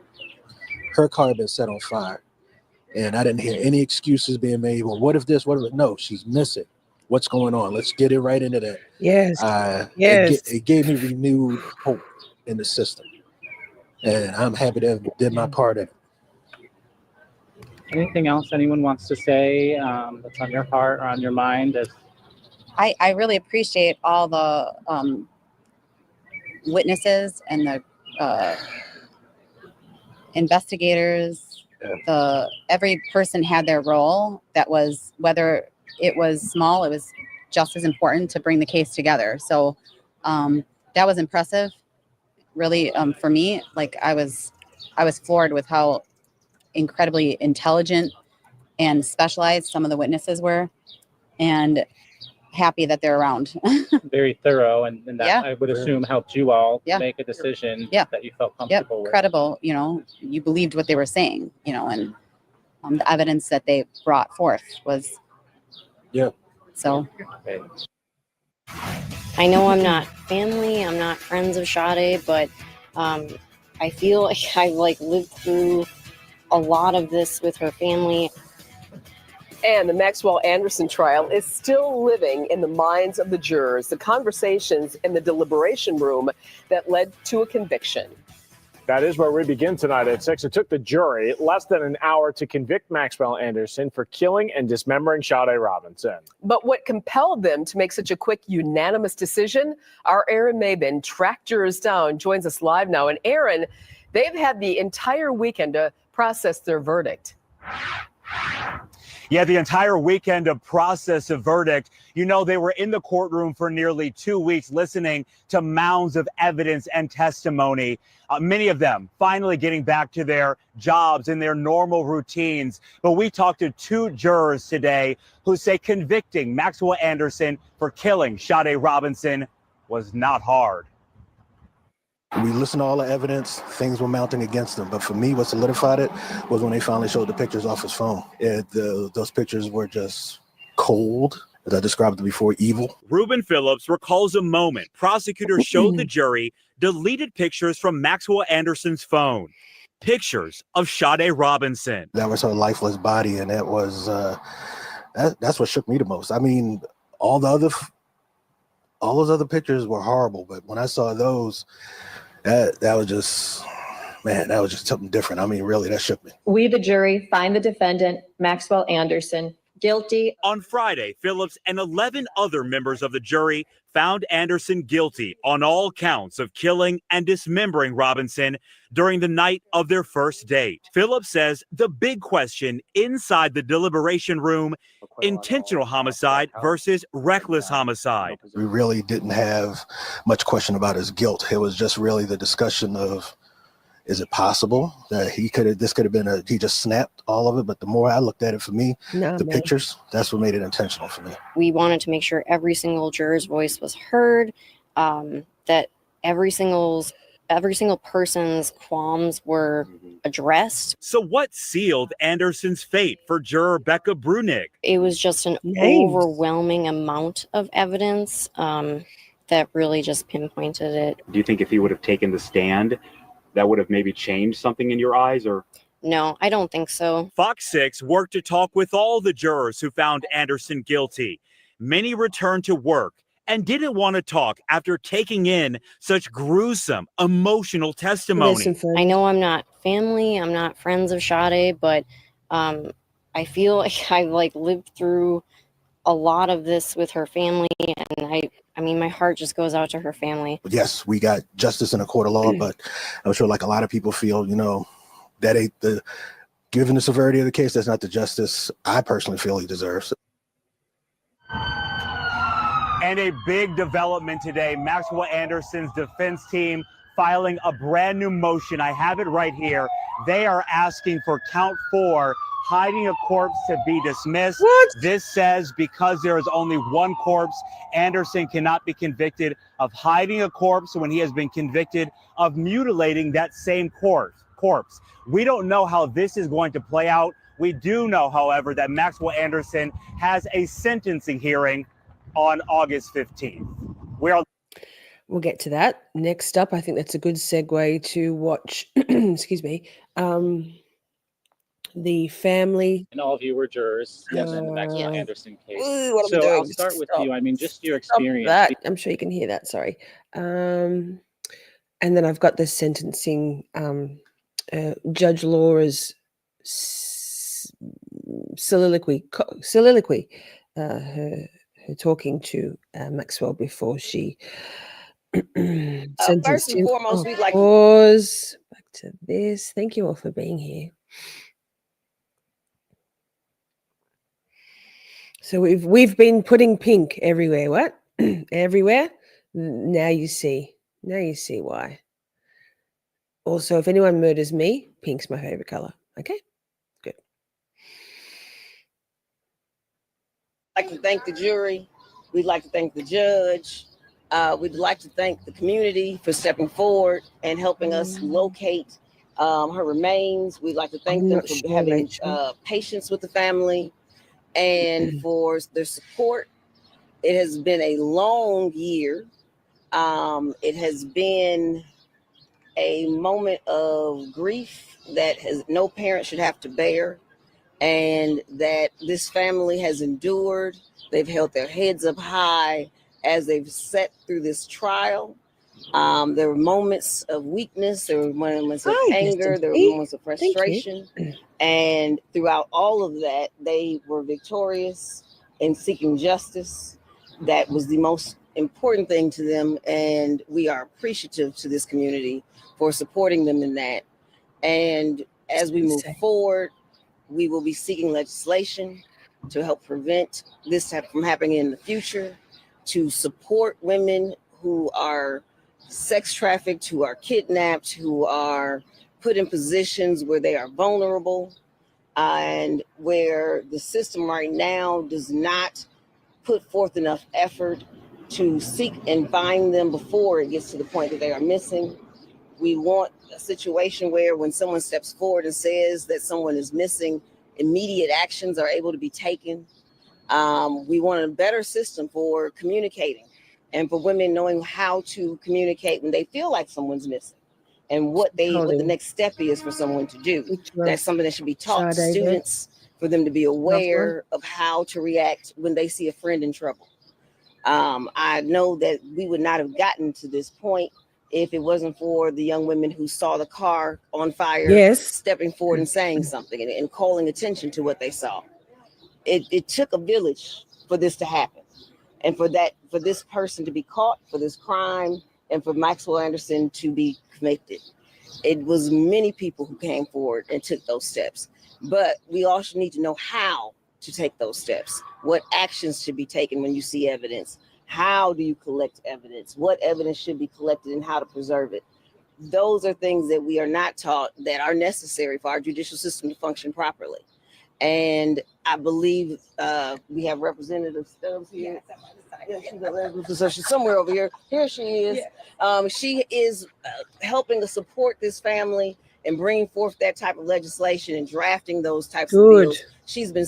Speaker 10: Her car had been set on fire. And I didn't hear any excuses being made. Well, what if this? What if it? No, she's missing. What's going on? Let's get it right into that.
Speaker 1: Yes.
Speaker 10: Yes. It gave me renewed hope in the system. And I'm happy to have did my part in it.
Speaker 3: Anything else anyone wants to say that's on your heart or on your mind?
Speaker 15: I really appreciate all the witnesses and the investigators. Every person had their role. That was, whether it was small, it was just as important to bring the case together. So that was impressive, really, for me. Like I was floored with how incredibly intelligent and specialized some of the witnesses were, and happy that they're around.
Speaker 3: Very thorough, and that
Speaker 15: Yeah.
Speaker 3: I would assume helped you all
Speaker 15: Yeah.
Speaker 3: make a decision
Speaker 15: Yeah.
Speaker 3: that you felt comfortable with.
Speaker 15: Credible, you know, you believed what they were saying, you know, and the evidence that they brought forth was.
Speaker 10: Yeah.
Speaker 15: So.
Speaker 3: Okay.
Speaker 16: I know I'm not family, I'm not friends of Sade, but I feel like I've lived through a lot of this with her family.
Speaker 1: And the Maxwell Anderson trial is still living in the minds of the jurors, the conversations in the deliberation room that led to a conviction.
Speaker 6: That is where we begin tonight at 6. It took the jury less than an hour to convict Maxwell Anderson for killing and dismembering Sade Robinson.
Speaker 1: But what compelled them to make such a quick, unanimous decision? Our Aaron Mabin tracked jurors down, joins us live now. And Aaron, they've had the entire weekend to process their verdict.
Speaker 7: Yeah, the entire weekend to process a verdict. You know, they were in the courtroom for nearly 2 weeks listening to mounds of evidence and testimony. Many of them finally getting back to their jobs and their normal routines. But we talked to 2 jurors today who say convicting Maxwell Anderson for killing Sade Robinson was not hard.
Speaker 10: We listened to all the evidence, things were mounting against him. But for me, what solidified it was when they finally showed the pictures off his phone. Those pictures were just cold, as I described it before, evil.
Speaker 7: Ruben Phillips recalls a moment prosecutors showed the jury deleted pictures from Maxwell Anderson's phone. Pictures of Sade Robinson.
Speaker 10: That was her lifeless body, and that was that's what shook me the most. I mean, all those other pictures were horrible, but when I saw those, that was just, man, that was just something different. I mean, really, that shook me.
Speaker 2: We, the jury, find the defendant, Maxwell Anderson, guilty.
Speaker 7: On Friday, Phillips and 11 other members of the jury found Anderson guilty on all counts of killing and dismembering Robinson during the night of their first date. Phillips says the big question inside the deliberation room, intentional homicide versus reckless homicide.
Speaker 10: We really didn't have much question about his guilt. It was just really the discussion of, is it possible that this could have been he just snapped all of it? But the more I looked at it, for me, pictures, that's what made it intentional for me.
Speaker 16: We wanted to make sure every single juror's voice was heard, that every single person's qualms were addressed.
Speaker 7: So what sealed Anderson's fate for juror Becca Brunig?
Speaker 16: It was just an overwhelming amount of evidence that really just pinpointed it.
Speaker 13: Do you think if he would have taken the stand, that would have maybe changed something in your eyes? Or
Speaker 16: No, I don't think so.
Speaker 7: Fox 6 worked to talk with all the jurors who found Anderson guilty. Many returned to work and didn't want to talk after taking in such gruesome, emotional testimony.
Speaker 16: I know I'm not family, I'm not friends of Sade, but I feel like I've lived through a lot of this with her family, and I mean, my heart just goes out to her family.
Speaker 10: Yes, we got justice in a court of law, but I'm sure like a lot of people feel, you know, that ain't the, given the severity of the case, that's not the justice I personally feel he deserves.
Speaker 7: And a big development today, Maxwell Anderson's defense team filing a brand new motion. I have it right here. They are asking for count 4, hiding a corpse, to be dismissed.
Speaker 1: What?
Speaker 7: This says because there is only one corpse, Anderson cannot be convicted of hiding a corpse when he has been convicted of mutilating that same corpse. We don't know how this is going to play out. We do know, however, that Maxwell Anderson has a sentencing hearing on August 15th.
Speaker 1: We'll get to that. Next up, I think that's a good segue to watch, excuse me, the family.
Speaker 3: And all of you were jurors in the Maxwell
Speaker 1: Yeah.
Speaker 3: Anderson case.
Speaker 1: Ooh, what am I
Speaker 3: So I'll
Speaker 1: doing?
Speaker 3: start with
Speaker 1: Stop.
Speaker 3: you. I mean, just your
Speaker 1: Stop
Speaker 3: experience.
Speaker 1: that. I'm sure you can hear that. Sorry. And then I've got the sentencing. Judge Laura's soliloquy. Her talking to Maxwell before she sentenced
Speaker 5: First and
Speaker 1: him.
Speaker 5: foremost, we'd like to
Speaker 1: Pause. Back to this. Thank you all for being here. So we've been putting pink everywhere. What? Everywhere? Now you see. Now you see why. Also, if anyone murders me, pink's my favorite color. Okay? Good.
Speaker 5: like to thank the jury. We'd like to thank the judge. We'd like to thank the community for stepping forward and helping us locate her remains. We'd like to thank them for having patience with the family and for their support. It has been a long year. It has been a moment of grief that no parent should have to bear, and that this family has endured. They've held their heads up high as they've sat through this trial. There were moments of weakness, there were moments of anger, there were moments of frustration. And throughout all of that, they were victorious in seeking justice. That was the most important thing to them. And we are appreciative to this community for supporting them in that. And as we move forward, we will be seeking legislation to help prevent this from happening in the future, to support women who are sex trafficked, who are kidnapped, who are put in positions where they are vulnerable, and where the system right now does not put forth enough effort to seek and find them before it gets to the point that they are missing. We want a situation where when someone steps forward and says that someone is missing, immediate actions are able to be taken. We want a better system for communicating and for women knowing how to communicate when they feel like someone's missing, and what the next step is for someone to do. That's something that should be taught to students, for them to be aware of how to react when they see a friend in trouble. I know that we would not have gotten to this point if it wasn't for the young women who saw the car on fire, stepping forward and saying something and calling attention to what they saw. It took a village for this to happen, and for this person to be caught for this crime, and for Maxwell Anderson to be convicted. It was many people who came forward and took those steps, but we also need to know how to take those steps. What actions should be taken when you see evidence? How do you collect evidence? What evidence should be collected and how to preserve it? Those are things that we are not taught that are necessary for our judicial system to function properly. And I believe we have Representative Stubbs here. So she's somewhere over here. Here she is. She is helping to support this family and bringing forth that type of legislation and drafting those types of bills. She's been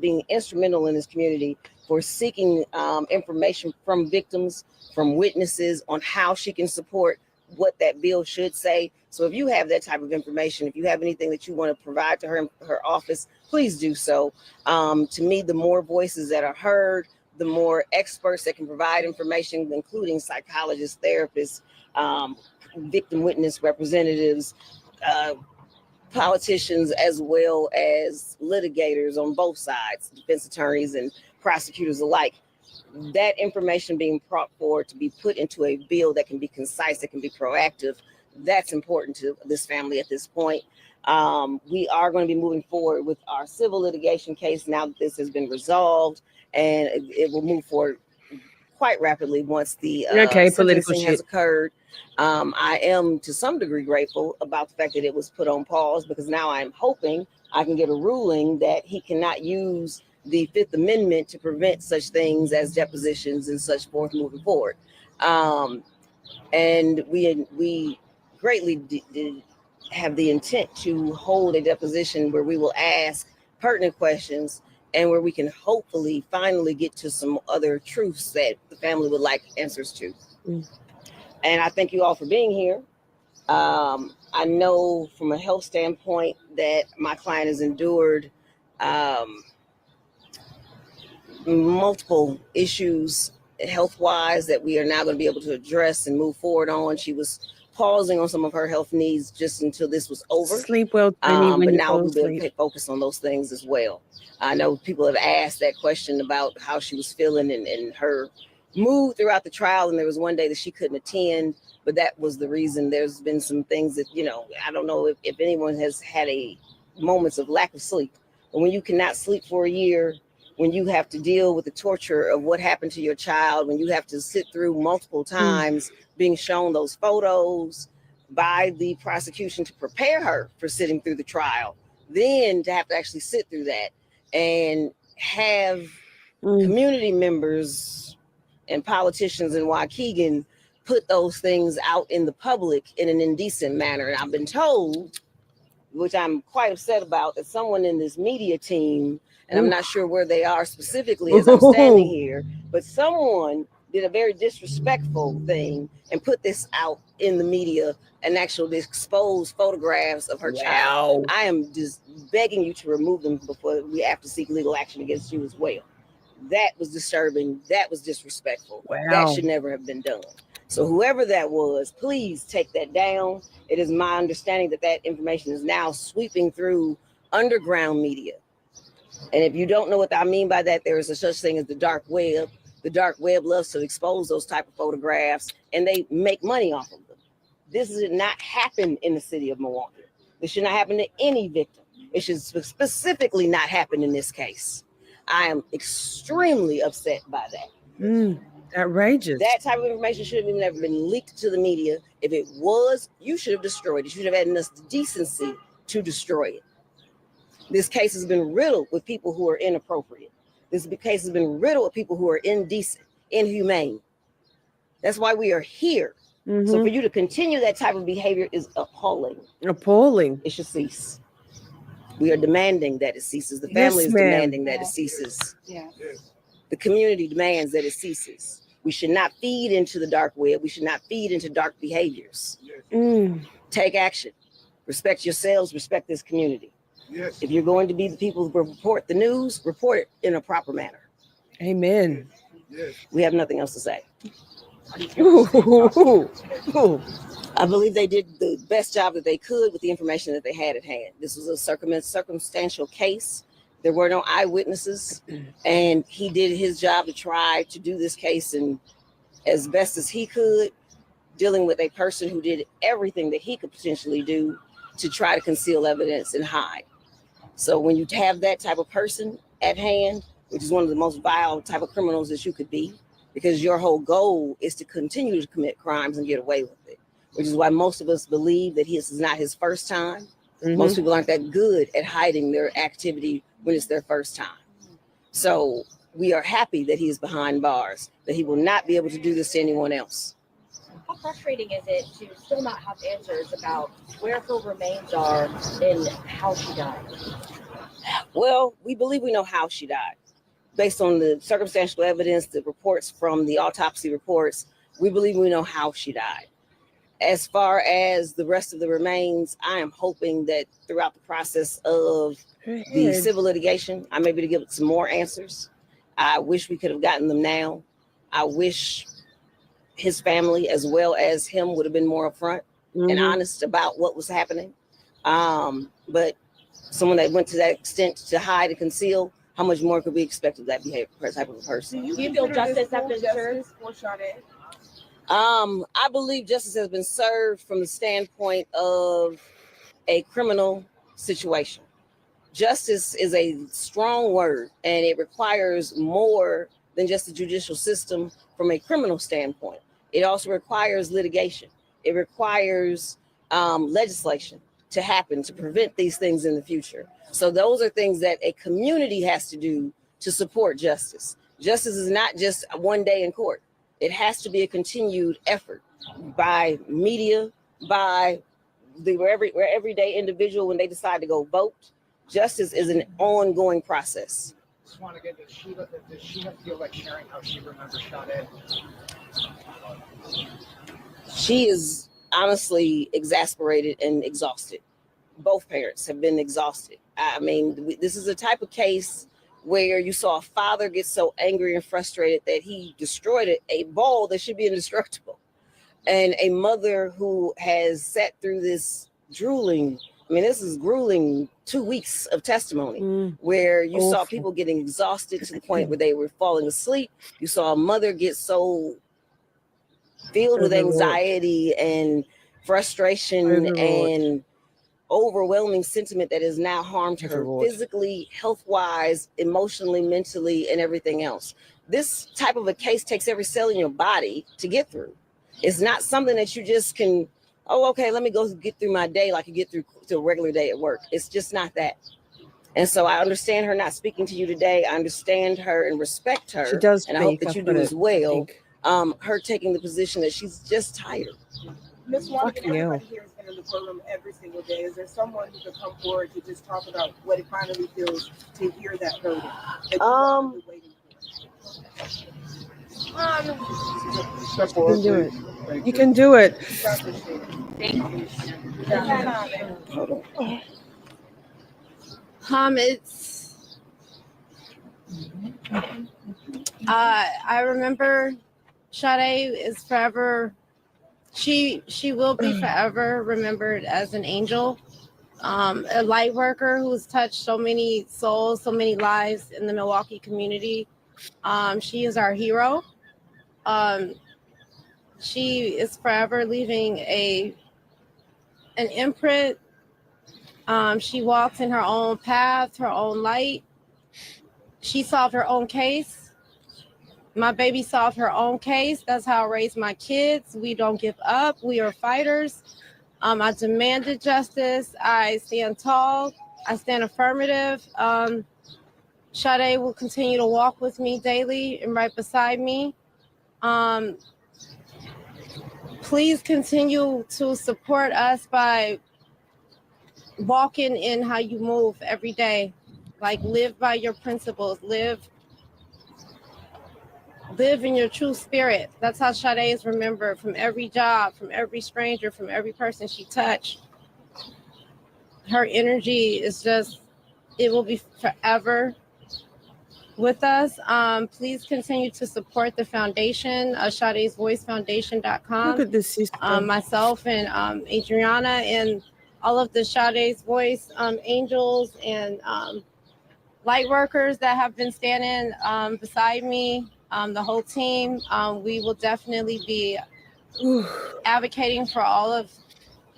Speaker 5: being instrumental in this community for seeking information from victims, from witnesses, on how she can support what that bill should say. So if you have that type of information, if you have anything that you want to provide to her office, please do so. To me, the more voices that are heard, the more experts that can provide information, including psychologists, therapists, victim witness representatives, politicians, as well as litigators on both sides, defense attorneys and prosecutors alike. That information being brought forward to be put into a bill that can be concise, that can be proactive, that's important to this family at this point. We are going to be moving forward with our civil litigation case now that this has been resolved, and it will move forward quite rapidly once the sentencing has occurred. I am to some degree grateful about the fact that it was put on pause, because now I'm hoping I can get a ruling that he cannot use the Fifth Amendment to prevent such things as depositions and such forth moving forward. And we greatly did have the intent to hold a deposition where we will ask pertinent questions and where we can hopefully finally get to some other truths that the family would like answers to. And I thank you all for being here. I know from a health standpoint that my client has endured multiple issues health-wise that we are now going to be able to address and move forward on. She was pausing on some of her health needs just until this was over.
Speaker 1: Sleep well, Tony, when
Speaker 5: but
Speaker 1: you
Speaker 5: now
Speaker 1: fall
Speaker 5: we'll be able
Speaker 1: asleep.
Speaker 5: to focus on those things as well. I know people have asked that question about how she was feeling and her mood throughout the trial, and there was one day that she couldn't attend, but that was the reason. There's been some things that, you know, I don't know if anyone has had moments of lack of sleep, but when you cannot sleep for a year, when you have to deal with the torture of what happened to your child, when you have to sit through multiple times being shown those photos by the prosecution to prepare her for sitting through the trial, then to have to actually sit through that and have community members and politicians in Waukegan put those things out in the public in an indecent manner. And I've been told, which I'm quite upset about, that someone in this media team, and I'm not sure where they are specifically as I'm standing here, but someone did a very disrespectful thing and put this out in the media and actually exposed photographs of her child. I am just begging you to remove them before we have to seek legal action against you as well. That was disturbing. That was disrespectful. That should never have been done. So whoever that was, please take that down. It is my understanding that that information is now sweeping through underground media. And if you don't know what I mean by that, there is a such thing as the dark web. The dark web loves to expose those type of photographs, and they make money off of them. This should not happen in the city of Milwaukee. This should not happen to any victim. It should specifically not happen in this case. I am extremely upset by that.
Speaker 1: Outrageous.
Speaker 5: That type of information should have never been leaked to the media. If it was, you should have destroyed it. You should have had enough decency to destroy it. This case has been riddled with people who are inappropriate. This case has been riddled with people who are indecent, inhumane. That's why we are here. So for you to continue that type of behavior is appalling.
Speaker 1: Appalling.
Speaker 5: It should cease. We are demanding that it ceases. The family is demanding that it ceases. The community demands that it ceases. We should not feed into the dark web. We should not feed into dark behaviors. Take action. Respect yourselves. Respect this community. If you're going to be the people who report the news, report it in a proper manner.
Speaker 1: Amen.
Speaker 5: We have nothing else to say.
Speaker 1: I
Speaker 5: believe they did the best job that they could with the information that they had at hand. This was a circumstantial case. There were no eyewitnesses, and he did his job to try to do this case and as best as he could, dealing with a person who did everything that he could potentially do to try to conceal evidence and hide. So when you have that type of person at hand, which is one of the most vile type of criminals that you could be, because your whole goal is to continue to commit crimes and get away with it, which is why most of us believe that this is not his first time. Most people aren't that good at hiding their activity when it's their first time. So we are happy that he is behind bars, that he will not be able to do this to anyone else.
Speaker 9: How frustrating is it to still not have answers about where her remains are and how she died?
Speaker 5: Well, we believe we know how she died. Based on the circumstantial evidence, the reports from the autopsy reports, we believe we know how she died. As far as the rest of the remains, I am hoping that throughout the process of the civil litigation, I'm able to give some more answers. I wish we could have gotten them now. I wish his family as well as him would have been more upfront and honest about what was happening. But someone that went to that extent to hide and conceal, how much more could we expect of that behavior, type of a person?
Speaker 9: Do you feel justice after the Jurors for Sade?
Speaker 5: I believe justice has been served from the standpoint of a criminal situation. Justice is a strong word, and it requires more than just the judicial system from a criminal standpoint. It also requires litigation. It requires legislation to happen to prevent these things in the future. So those are things that a community has to do to support justice. Justice is not just one day in court. It has to be a continued effort by media, by the everyday individual when they decide to go vote. Justice is an ongoing process.
Speaker 4: Just want to get, does Sheila feel like sharing how she remembers Sade?
Speaker 5: She is honestly exasperated and exhausted. Both parents have been exhausted. I mean, this is a type of case where you saw a father get so angry and frustrated that he destroyed a ball that should be indestructible. And a mother who has sat through this grueling 2 weeks of testimony where you saw people getting exhausted to the point where they were falling asleep. You saw a mother get so filled with anxiety and frustration and overwhelming sentiment that has now harmed her physically, health-wise, emotionally, mentally, and everything else. This type of a case takes every cell in your body to get through. It's not something that you just can, oh, okay, let me go get through my day like you get through to a regular day at work. It's just not that. And so I understand her not speaking to you today. I understand her and respect her.
Speaker 1: She does
Speaker 5: and I hope
Speaker 1: speak,
Speaker 5: that you
Speaker 1: but
Speaker 5: do
Speaker 1: I
Speaker 5: as well.
Speaker 1: think-
Speaker 5: Her taking the position that she's just tired.
Speaker 13: Ms. Morgan,
Speaker 1: Fucking hell.
Speaker 13: everybody here has been in the courtroom every single day. Is there someone who could come forward to just talk about what it finally feels to hear that verdict? That you all have been waiting
Speaker 1: You can do it. You can do it.
Speaker 13: Thank you.
Speaker 14: It's I remember Sade is forever, she will be forever remembered as an angel, a light worker who's touched so many souls, so many lives in the Milwaukee community. She is our hero. She is forever leaving an imprint. She walks in her own path, her own light. She solved her own case. My baby solved her own case. That's how I raised my kids. We don't give up. We are fighters. I demanded justice. I stand tall. I stand affirmative. Sade will continue to walk with me daily and right beside me. Please continue to support us by walking in how you move every day. Like, live by your principles. Live in your true spirit. That's how Sade is remembered, from every job, from every stranger, from every person she touched. Her energy is just, it will be forever with us. Please continue to support the foundation, Sade's Voice Foundation.com.
Speaker 1: Look at this system.
Speaker 14: Myself and Adriana and all of the Sade's Voice angels and light workers that have been standing beside me, the whole team. We will definitely be advocating for all of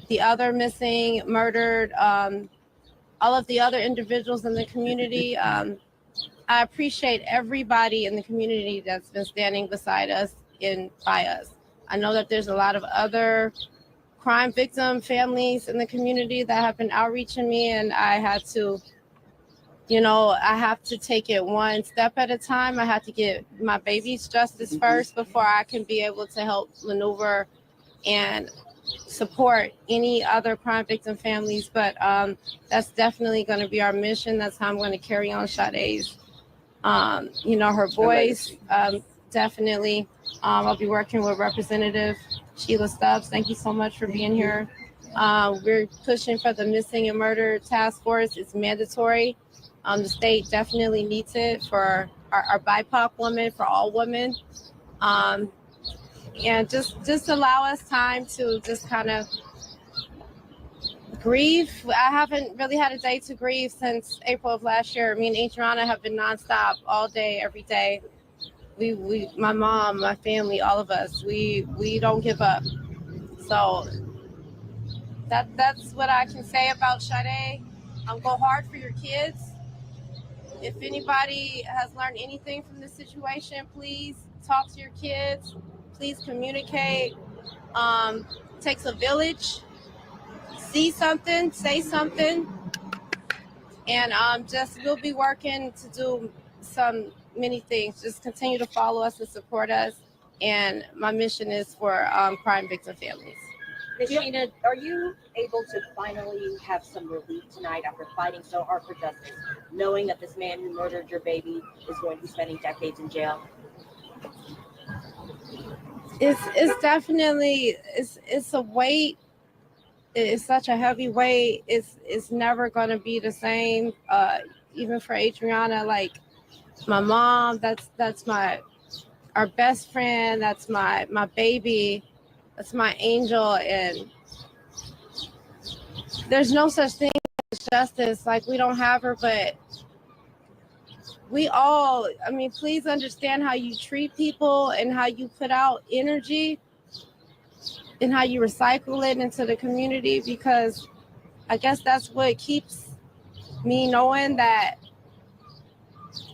Speaker 14: the other missing, murdered, all of the other individuals in the community. I appreciate everybody in the community that's been standing beside us and by us. I know that there's a lot of other crime victim families in the community that have been outreaching me, and I had to, I have to take it one step at a time. I have to get my baby's justice first before I can be able to help maneuver and support any other crime victim families. But that's definitely going to be our mission. That's how I'm going to carry on Sade's, her voice. Definitely. I'll be working with Representative Sheila Stubbs, thank you so much for being here. We're pushing for the missing and murder task force. It's mandatory. The state definitely needs it for our BIPOC women, for all women. And just allow us time to just kind of grieve. I haven't really had a day to grieve since April of last year. Me and Adriana have been nonstop all day, every day. We my mom, my family, all of us, we don't give up. So that's what I can say about Sade. Go hard for your kids. If anybody has learned anything from this situation, please talk to your kids. Please communicate. Takes a village. See something, say something, and just we'll be working to do many things. Just continue to follow us and support us. And my mission is for crime victim families.
Speaker 9: Ms. Sheena, are you able to finally have some relief tonight after fighting so hard for justice, knowing that this man who murdered your baby is going to be spending decades in jail?
Speaker 14: It's definitely it's a weight. It's such a heavy weight. It's never gonna be the same. Even for Adriana, like my mom, that's our best friend. That's my baby. That's my angel. And there's no such thing as justice. Like, we don't have her, but we all. I mean, please understand how you treat people and how you put out energy and how you recycle it into the community, because I guess that's what keeps me knowing that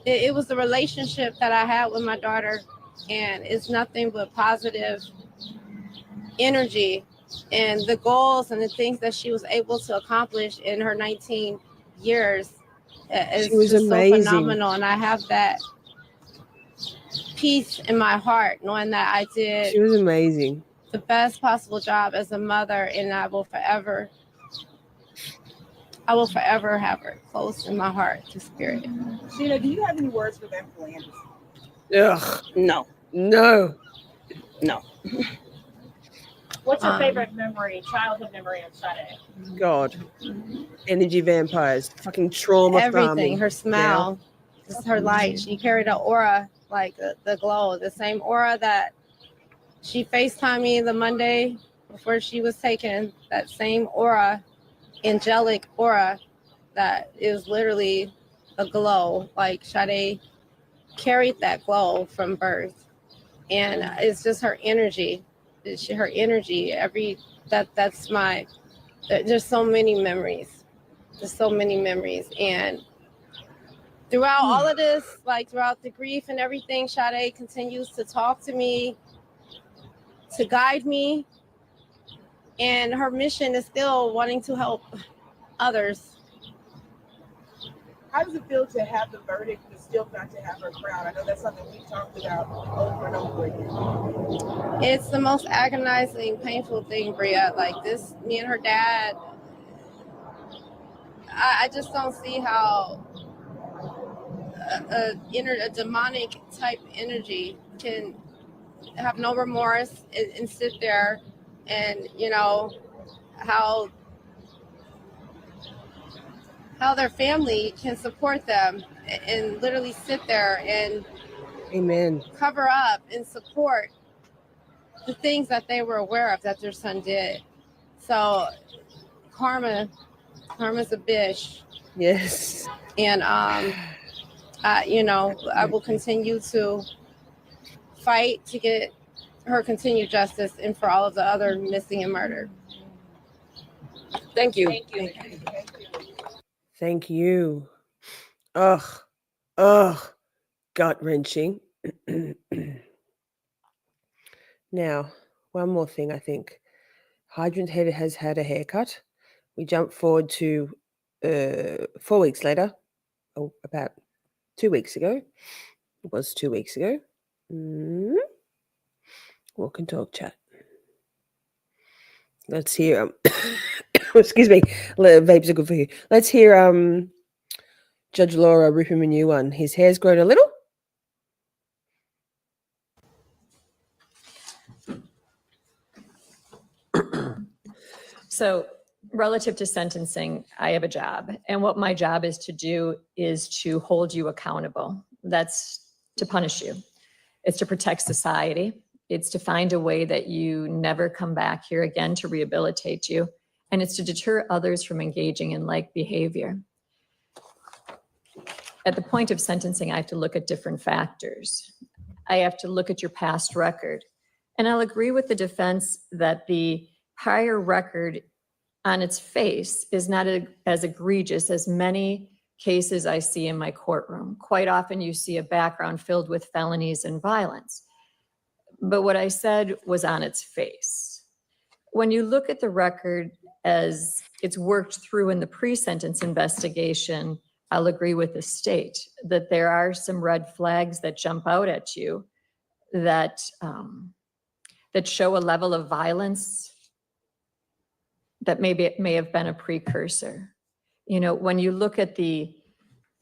Speaker 14: it was the relationship that I had with my daughter, and it's nothing but positive energy, and the goals and the things that she was able to accomplish in her 19 years is
Speaker 1: She was
Speaker 14: just
Speaker 1: amazing.
Speaker 14: so phenomenal. And I have that peace in my heart knowing that I did
Speaker 1: She was amazing.
Speaker 14: the best possible job as a mother, and I will forever have her close in my heart, just period.
Speaker 13: Sheena, do you have any words for them, for Anderson?
Speaker 1: Ugh.
Speaker 5: No.
Speaker 1: No.
Speaker 9: What's your favorite memory, childhood memory of Sade?
Speaker 1: God. Energy vampires. Fucking trauma
Speaker 14: Everything,
Speaker 1: farming.
Speaker 14: her smile, just her light. She carried an aura, like the glow, the same aura that she FaceTimed me the Monday before she was taken. That same aura, angelic aura, that is literally a glow. Like, Sade carried that glow from birth, and it's just her energy. Her energy. That's my. There's so many memories. There's so many memories, and throughout all of this, like throughout the grief and everything, Sade continues to talk to me, to guide me, and her mission is still wanting to help others.
Speaker 13: How does it feel to have the verdict but still not to have her crown? I know that's something we've talked about over and over again.
Speaker 14: It's the most agonizing, painful thing, Bria. Like this, me and her dad, I just don't see how a demonic type energy can have no remorse and sit there, and how their family can support them and literally sit there and
Speaker 1: Amen.
Speaker 14: cover up and support the things that they were aware of that their son did. So karma's a bitch.
Speaker 1: Yes.
Speaker 14: And I will continue to fight to get her continued justice and for all of the other missing and murdered.
Speaker 5: Thank you.
Speaker 1: Thank you. Ugh. Gut wrenching. Now, one more thing, I think. Hydrant Head has had a haircut. We jump forward to 4 weeks later, or about 2 weeks ago. It was 2 weeks ago. Walk and talk chat. Let's hear excuse me, vapes are good for you. Let's hear Judge Laura rip him a new one. His hair's grown a little.
Speaker 2: So relative to sentencing, I have a job. And what my job is to do is to hold you accountable. That's to punish you. It's to protect society. It's to find a way that you never come back here again, to rehabilitate you. And it's to deter others from engaging in like behavior. At the point of sentencing, I have to look at different factors. I have to look at your past record. And I'll agree with the defense that the prior record on its face is not as egregious as many cases I see in my courtroom. Quite often you see a background filled with felonies and violence. But what I said was on its face. When you look at the record as it's worked through in the pre-sentence investigation, I'll agree with the state that there are some red flags that jump out at you that, that show a level of violence that maybe it may have been a precursor. You know, when you look at the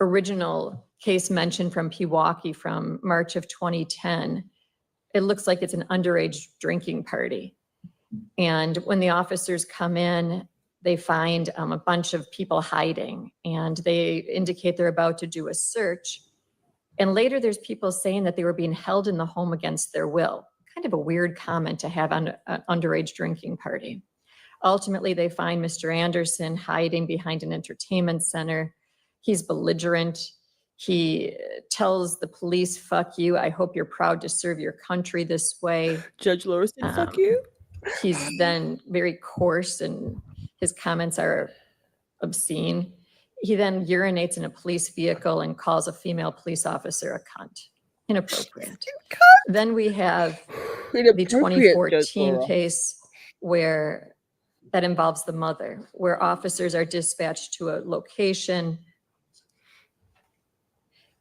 Speaker 2: original case mentioned from Milwaukee from March of 2010, it looks like it's an underage drinking party. And when the officers come in, they find a bunch of people hiding, and they indicate they're about to do a search. And later there's people saying that they were being held in the home against their will. Kind of a weird comment to have on an underage drinking party. Ultimately, they find Mr. Anderson hiding behind an entertainment center. He's belligerent. He tells the police, "Fuck you. I hope you're proud to serve your country this way."
Speaker 1: Judge Laura said, "Fuck you."
Speaker 2: He's then very coarse and his comments are obscene. He then urinates in a police vehicle and calls a female police officer a cunt. Inappropriate. Then we have the 2014 case where that involves the mother, where officers are dispatched to a location.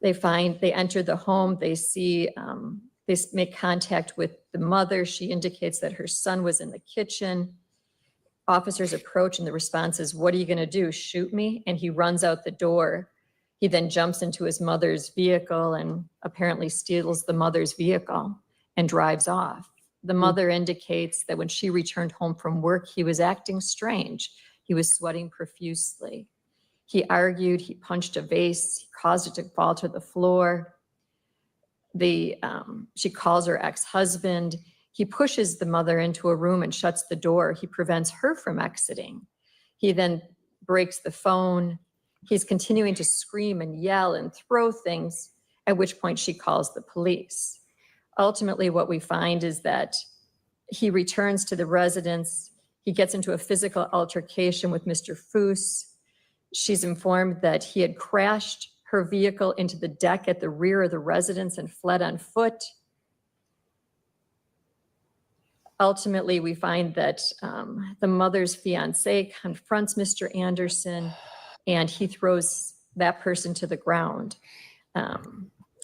Speaker 2: They enter the home, they see, they make contact with the mother. She indicates that her son was in the kitchen. Officers approach and the response is, "What are you gonna do, shoot me?" And he runs out the door. He then jumps into his mother's vehicle and apparently steals the mother's vehicle and drives off. The mother indicates that when she returned home from work, he was acting strange. He was sweating profusely. He argued, he punched a vase, he caused it to fall to the floor. She calls her ex-husband. He pushes the mother into a room and shuts the door. He prevents her from exiting. He then breaks the phone. He's continuing to scream and yell and throw things, at which point she calls the police. Ultimately, what we find is that he returns to the residence. He gets into a physical altercation with Mr. Foose. She's informed that he had crashed her vehicle into the deck at the rear of the residence and fled on foot. Ultimately, we find that the mother's fiance confronts Mr. Anderson and he throws that person to the ground.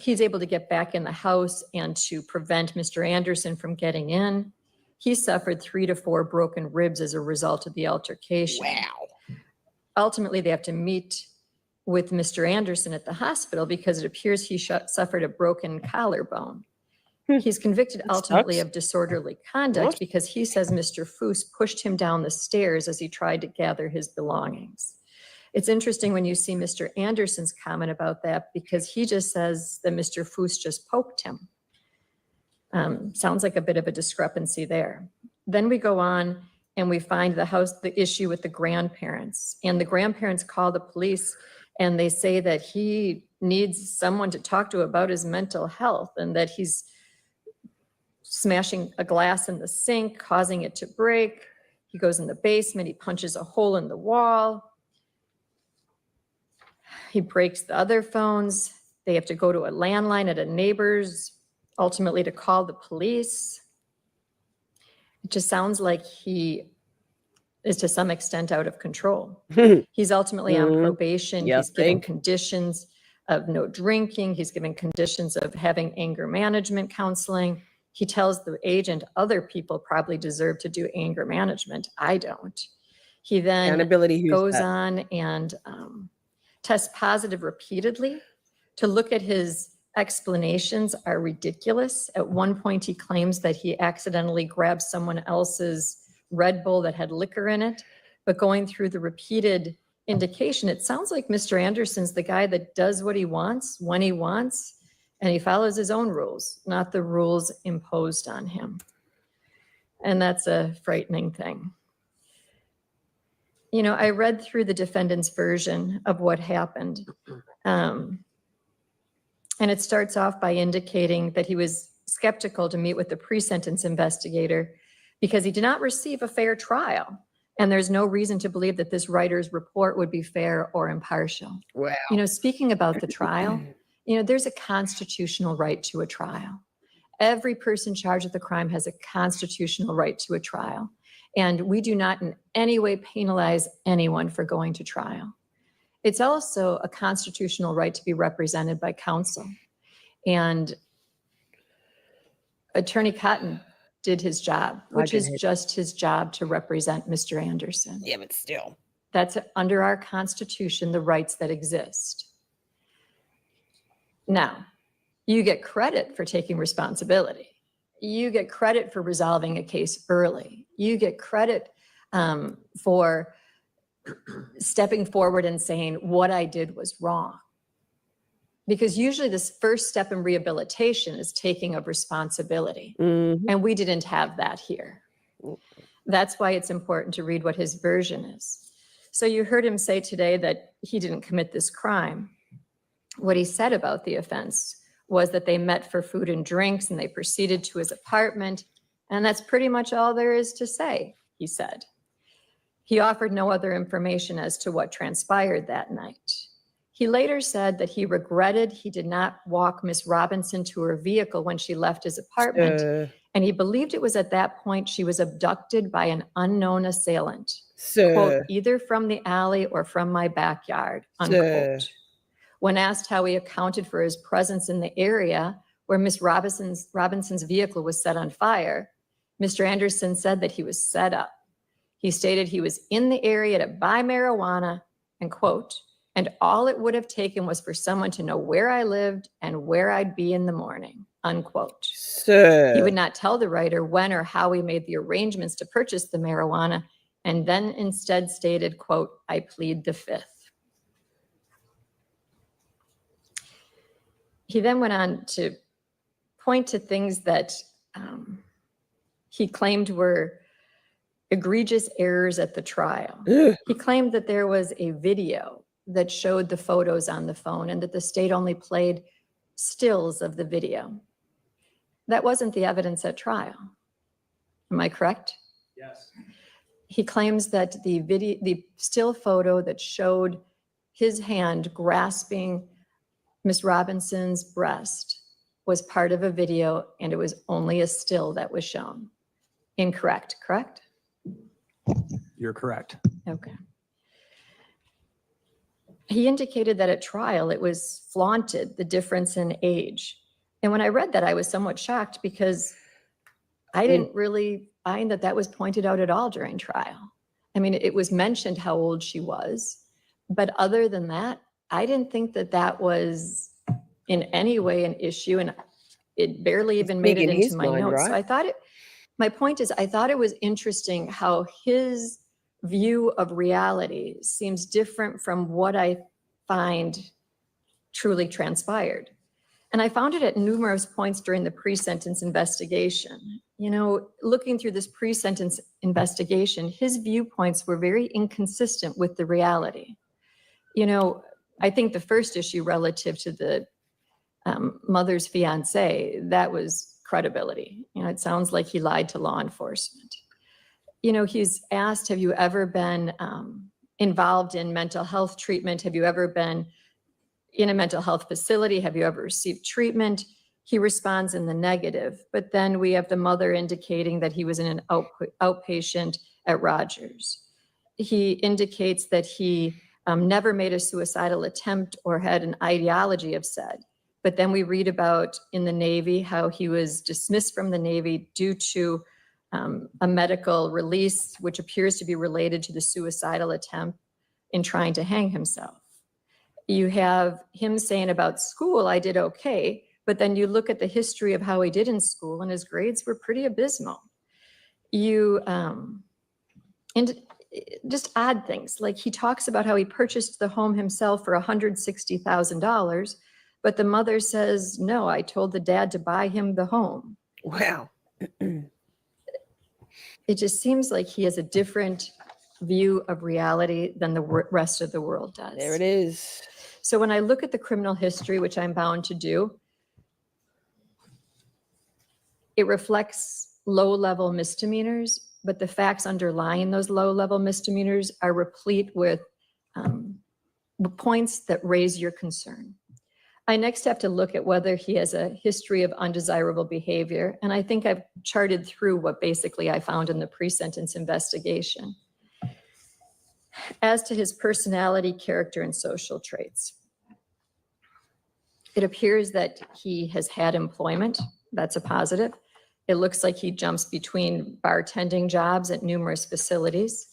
Speaker 2: He's able to get back in the house and to prevent Mr. Anderson from getting in. He suffered 3 to 4 broken ribs as a result of the altercation. Wow. Ultimately, they have to meet with Mr. Anderson at the hospital because it appears he suffered a broken collarbone. He's convicted ultimately of disorderly conduct because he says Mr. Foose pushed him down the stairs as he tried to gather his belongings. It's interesting when you see Mr. Anderson's comment about that because he just says that Mr. Foose just poked him. Sounds like a bit of a discrepancy there. Then we go on and we find the issue with the grandparents, and the grandparents call the police and they say that he needs someone to talk to about his mental health and that he's smashing a glass in the sink, causing it to break. He goes in the basement, he punches a hole in the wall. He breaks the other phones. They have to go to a landline at a neighbor's, ultimately to call the police. It just sounds like he is to some extent out of control. He's ultimately on probation. He's given conditions of no drinking. He's given conditions of having anger management counseling. He tells the agent other people probably deserve to do anger management. I don't. He then goes on and tests positive repeatedly. To look at his explanations are ridiculous. At one point, he claims that he accidentally grabbed someone else's Red Bull that had liquor in it. But going through the repeated indication, it sounds like Mr. Anderson's the guy that does what he wants, when he wants, and he follows his own rules, not the rules imposed on him. And that's a frightening thing. You know, I read through the defendant's version of what happened. And it starts off by indicating that he was skeptical to meet with the pre-sentence investigator because he did not receive a fair trial. And there's no reason to believe that this writer's report would be fair or impartial.
Speaker 1: Wow.
Speaker 2: You know, speaking about the trial, you know, there's a constitutional right to a trial. Every person charged with a crime has a constitutional right to a trial. And we do not in any way penalize anyone for going to trial. It's also a constitutional right to be represented by counsel. And Attorney Cotton did his job, which is just his job to represent Mr. Anderson.
Speaker 1: Yeah, but still.
Speaker 2: That's under our Constitution, the rights that exist. Now, you get credit for taking responsibility. You get credit for resolving a case early. You get credit for stepping forward and saying what I did was wrong. Because usually this first step in rehabilitation is taking of responsibility. And we didn't have that here. That's why it's important to read what his version is. So you heard him say today that he didn't commit this crime. What he said about the offense was that they met for food and drinks and they proceeded to his apartment. And that's pretty much all there is to say, he said. He offered no other information as to what transpired that night. He later said that he regretted he did not walk Miss Robinson to her vehicle when she left his apartment. And he believed it was at that point she was abducted by an unknown assailant. Quote, either from the alley or from my backyard, unquote. When asked how he accounted for his presence in the area where Miss Robinson's vehicle was set on fire, Mr. Anderson said that he was set up. He stated he was in the area to buy marijuana, and quote, and all it would have taken was for someone to know where I lived and where I'd be in the morning, unquote. He would not tell the writer when or how he made the arrangements to purchase the marijuana, and then instead stated, quote, I plead the fifth. He then went on to point to things that he claimed were egregious errors at the trial. He claimed that there was a video that showed the photos on the phone and that the state only played stills of the video. That wasn't the evidence at trial. Am I correct?
Speaker 11: Yes.
Speaker 2: He claims that the still photo that showed his hand grasping Miss Robinson's breast was part of a video and it was only a still that was shown. Incorrect, correct?
Speaker 11: You're correct.
Speaker 2: Okay. He indicated that at trial it was flaunted, the difference in age. And when I read that, I was somewhat shocked because I didn't really find that that was pointed out at all during trial. I mean, it was mentioned how old she was, but other than that, I didn't think that that was in any way an issue, and it barely even made it into my notes. So I thought my point is, I thought it was interesting how his view of reality seems different from what I find truly transpired. And I found it at numerous points during the pre-sentence investigation. You know, looking through this pre-sentence investigation, his viewpoints were very inconsistent with the reality. You know, I think the first issue relative to the mother's fiance, that was credibility. You know, it sounds like he lied to law enforcement. You know, he's asked, have you ever been involved in mental health treatment? Have you ever been in a mental health facility? Have you ever received treatment? He responds in the negative, but then we have the mother indicating that he was in an outpatient at Rogers. He indicates that he never made a suicidal attempt or had an ideology of said. But then we read about in the Navy how he was dismissed from the Navy due to a medical release, which appears to be related to the suicidal attempt in trying to hang himself. You have him saying about school, I did okay, but then you look at the history of how he did in school and his grades were pretty abysmal. You, and just odd things. Like he talks about how he purchased the home himself for $160,000, but the mother says, no, I told the dad to buy him the home.
Speaker 1: Wow.
Speaker 2: It just seems like he has a different view of reality than the rest of the world does.
Speaker 1: There it is.
Speaker 2: So when I look at the criminal history, which I'm bound to do, it reflects low-level misdemeanors, but the facts underlying those low-level misdemeanors are replete with points that raise your concern. I next have to look at whether he has a history of undesirable behavior, and I think I've charted through what basically I found in the pre-sentence investigation. As to his personality, character, and social traits, it appears that he has had employment. That's a positive. It looks like he jumps between bartending jobs at numerous facilities.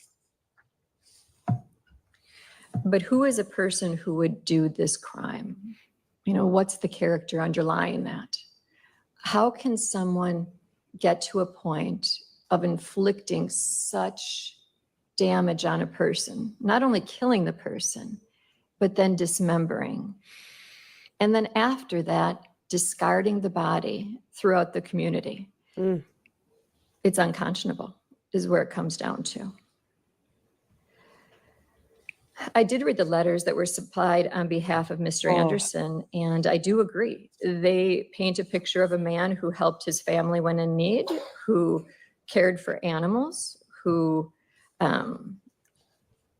Speaker 2: But who is a person who would do this crime? You know, what's the character underlying that? How can someone get to a point of inflicting such damage on a person, not only killing the person, but then dismembering? And then after that, discarding the body throughout the community. It's unconscionable, is where it comes down to. I did read the letters that were supplied on behalf of Mr. Anderson, and I do agree. They paint a picture of a man who helped his family when in need, who cared for animals, who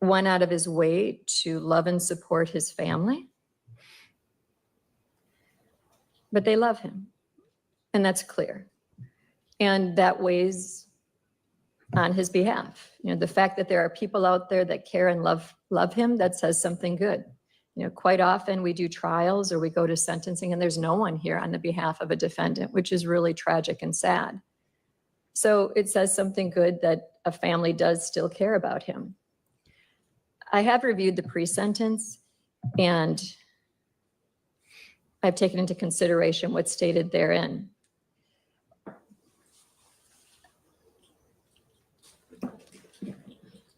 Speaker 2: went out of his way to love and support his family. But they love him, and that's clear. And that weighs on his behalf. You know, the fact that there are people out there that care and love him, that says something good. You know, quite often we do trials or we go to sentencing and there's no one here on the behalf of a defendant, which is really tragic and sad. So it says something good that a family does still care about him. I have reviewed the pre-sentence and I've taken into consideration what's stated therein.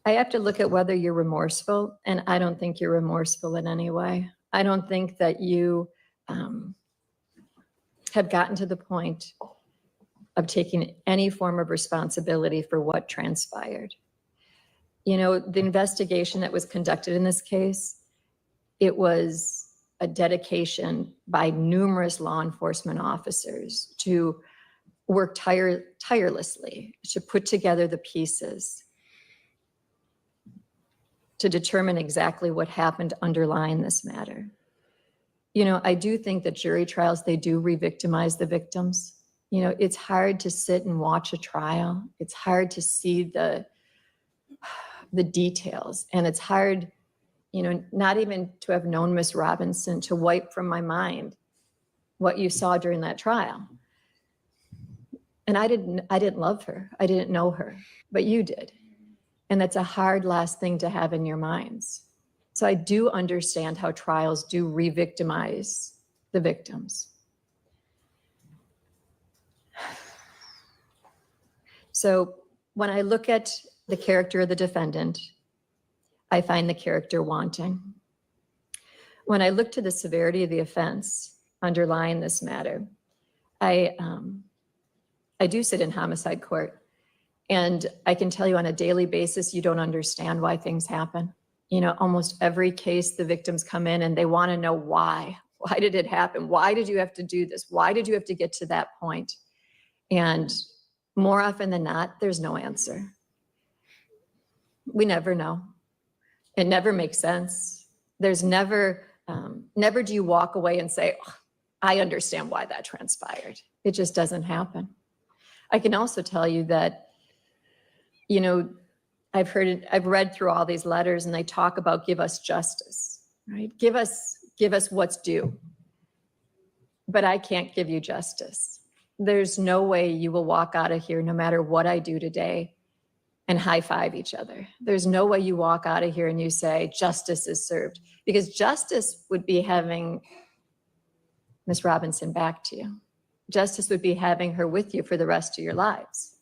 Speaker 2: I have to look at whether you're remorseful, and I don't think you're remorseful in any way. I don't think that you have gotten to the point of taking any form of responsibility for what transpired. You know, the investigation that was conducted in this case, it was a dedication by numerous law enforcement officers to work tirelessly to put together the pieces to determine exactly what happened underlying this matter. You know, I do think that jury trials, they do re-victimize the victims. You know, it's hard to sit and watch a trial. It's hard to see the details. And it's hard, you know, not even to have known Miss Robinson, to wipe from my mind what you saw during that trial. And I didn't love her. I didn't know her, but you did. And that's a hard last thing to have in your minds. So I do understand how trials do re-victimize the victims. So when I look at the character of the defendant, I find the character wanting. When I look to the severity of the offense underlying this matter, I do sit in homicide court. And I can tell you on a daily basis, you don't understand why things happen. You know, almost every case, the victims come in and they want to know why. Why did it happen? Why did you have to do this? Why did you have to get to that point? And more often than not, there's no answer. We never know. It never makes sense. There's never do you walk away and say, oh, I understand why that transpired. It just doesn't happen. I can also tell you that, you know, I've read through all these letters and they talk about give us justice, right? Give us what's due. But I can't give you justice. There's no way you will walk out of here, no matter what I do today, and high five each other. There's no way you walk out of here and you say justice is served, because justice would be having Miss Robinson back to you. Justice would be having her with you for the rest of your lives.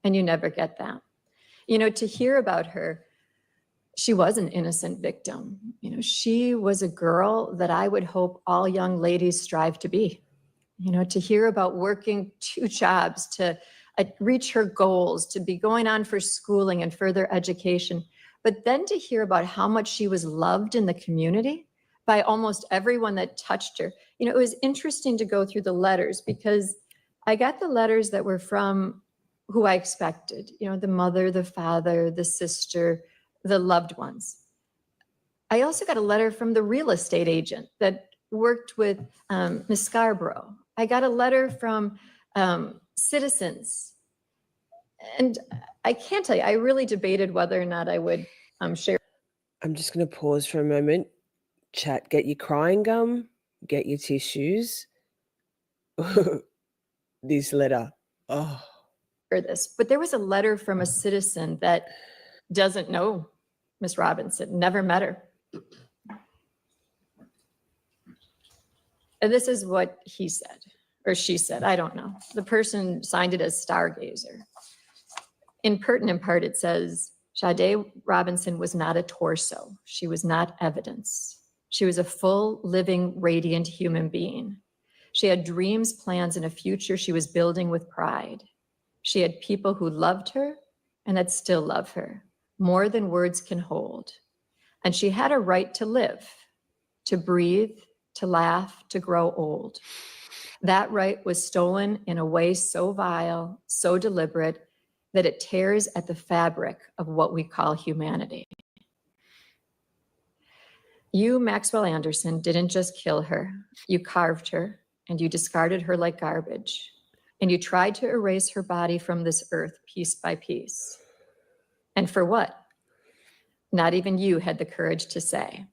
Speaker 2: And you never get that. You know, to hear about her, she was an innocent victim. You know, she was a girl that I would hope all young ladies strive to be. You know, to hear about working 2 jobs to reach her goals, to be going on for schooling and further education, but then to hear about how much she was loved in the community by almost everyone that touched her. You know, it was interesting to go through the letters because I got the letters that were from who I expected, you know, the mother, the father, the sister, the loved ones. I also got a letter from the real estate agent that worked with Ms. Scarborough. I got a letter from citizens. And I can't tell you, I really debated whether or not I would share.
Speaker 1: I'm just going to pause for a moment. Chat, get your crying gum, get your tissues. This letter. Oh.
Speaker 2: This, but there was a letter from a citizen that doesn't know Miss Robinson, never met her. And this is what he said, or she said, I don't know. The person signed it as Stargazer. In pertinent part, it says, Sade Robinson was not a torso. She was not evidence. She was a full, living, radiant human being. She had dreams, plans, and a future she was building with pride. She had people who loved her and that still love her, more than words can hold. And she had a right to live, to breathe, to laugh, to grow old. That right was stolen in a way so vile, so deliberate, that it tears at the fabric of what we call humanity. You, Maxwell Anderson, didn't just kill her. You carved her and you discarded her like garbage. And you tried to erase her body from this earth piece by piece. And for what? Not even you had the courage to say.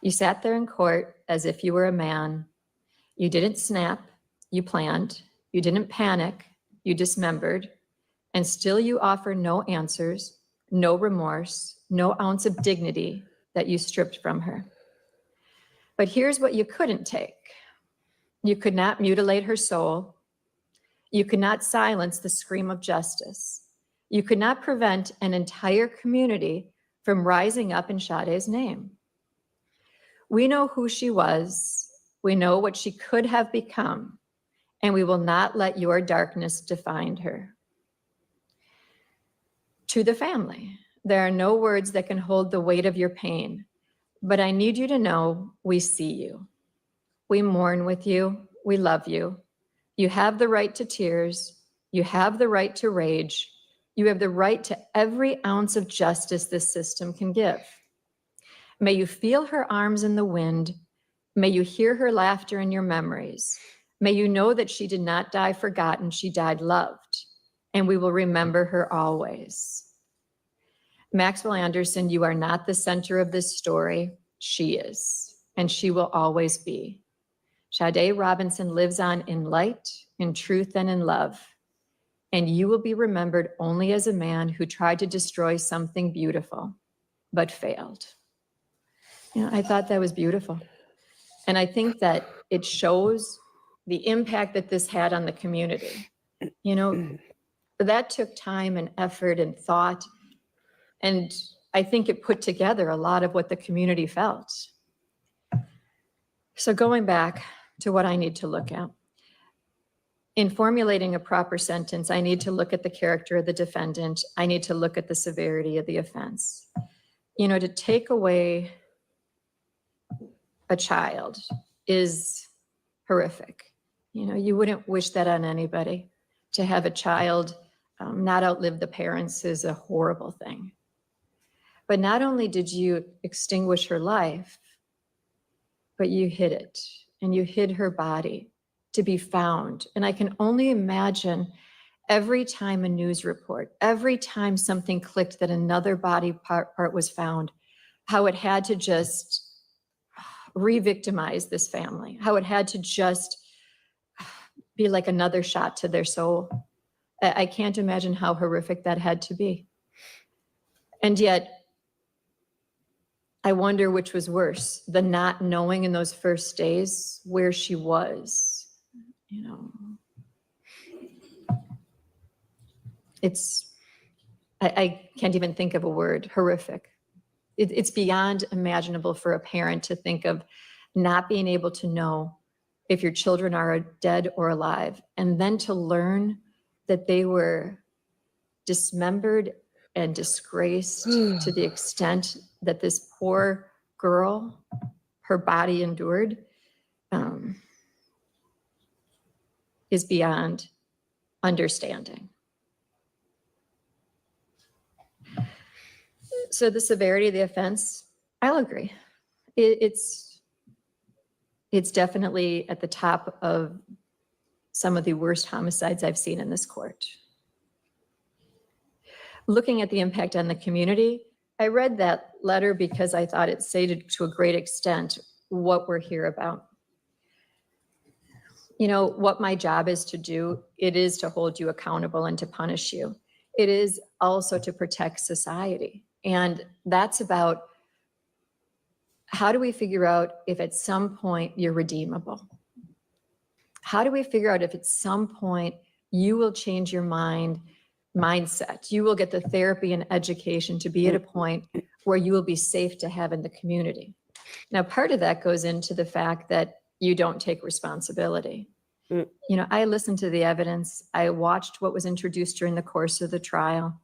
Speaker 2: You sat there in court as if you were a man. You didn't snap, you planned. You didn't panic, you dismembered. And still you offer no answers, no remorse, no ounce of dignity that you stripped from her. But here's what you couldn't take. You could not mutilate her soul. You could not silence the scream of justice. You could not prevent an entire community from rising up in Sade's name. We know who she was. We know what she could have become, and we will not let your darkness define her. To the family, there are no words that can hold the weight of your pain, but I need you to know we see you. We mourn with you. We love you. You have the right to tears. You have the right to rage. You have the right to every ounce of justice this system can give. May you feel her arms in the wind. May you hear her laughter in your memories. May you know that she did not die forgotten. She died loved, and we will remember her always. Maxwell Anderson, you are not the center of this story. She is, and she will always be. Sade Robinson lives on in light, in truth, and in love. And you will be remembered only as a man who tried to destroy something beautiful, but failed. You know, I thought that was beautiful. And I think that it shows the impact that this had on the community. You know, that took time and effort and thought. And I think it put together a lot of what the community felt. So going back to what I need to look at. In formulating a proper sentence, I need to look at the character of the defendant. I need to look at the severity of the offense. You know, to take away a child is horrific. You know, you wouldn't wish that on anybody. To have a child not outlive the parents is a horrible thing. But not only did you extinguish her life, but you hid it, and you hid her body to be found. And I can only imagine every time a news report, every time something clicked that another body part was found, how it had to just re-victimize this family, how it had to just be like another shot to their soul. I can't imagine how horrific that had to be. And yet, I wonder which was worse, the not knowing in those first days where she was, you know. I can't even think of a word, horrific. It's beyond imaginable for a parent to think of not being able to know if your children are dead or alive, and then to learn that they were dismembered and disgraced to the extent that this poor girl, her body endured, is beyond understanding. So the severity of the offense, I'll agree. It's definitely at the top of some of the worst homicides I've seen in this court. Looking at the impact on the community, I read that letter because I thought it stated to a great extent what we're here about. You know, what my job is to do, it is to hold you accountable and to punish you. It is also to protect society. And that's about how do we figure out if at some point you're redeemable? How do we figure out if at some point you will change your mindset? You will get the therapy and education to be at a point where you will be safe to have in the community. Now, part of that goes into the fact that you don't take responsibility. You know, I listened to the evidence. I watched what was introduced during the course of the trial.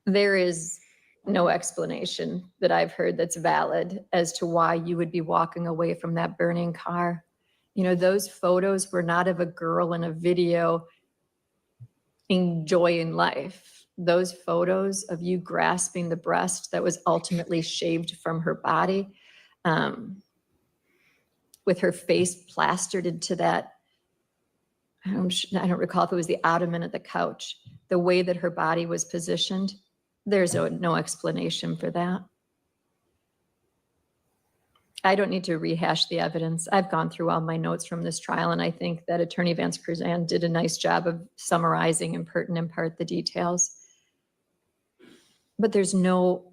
Speaker 2: There is no explanation that I've heard that's valid as to why you would be walking away from that burning car. You know, those photos were not of a girl in a video enjoying life. Those photos of you grasping the breast that was ultimately shaved from her body, with her face plastered into that, I don't recall if it was the ottoman at the couch, the way that her body was positioned. There's no explanation for that. I don't need to rehash the evidence. I've gone through all my notes from this trial, and I think that Attorney Vance Cruzan did a nice job of summarizing and in part the details. But there's no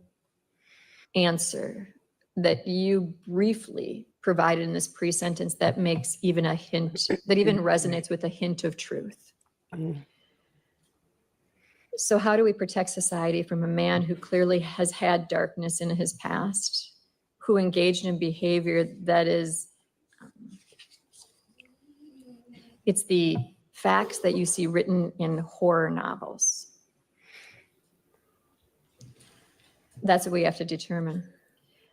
Speaker 2: answer that you briefly provided in this pre-sentence that makes even a hint, that even resonates with a hint of truth. So how do we protect society from a man who clearly has had darkness in his past, who engaged in behavior that is, it's the facts that you see written in horror novels. That's what we have to determine.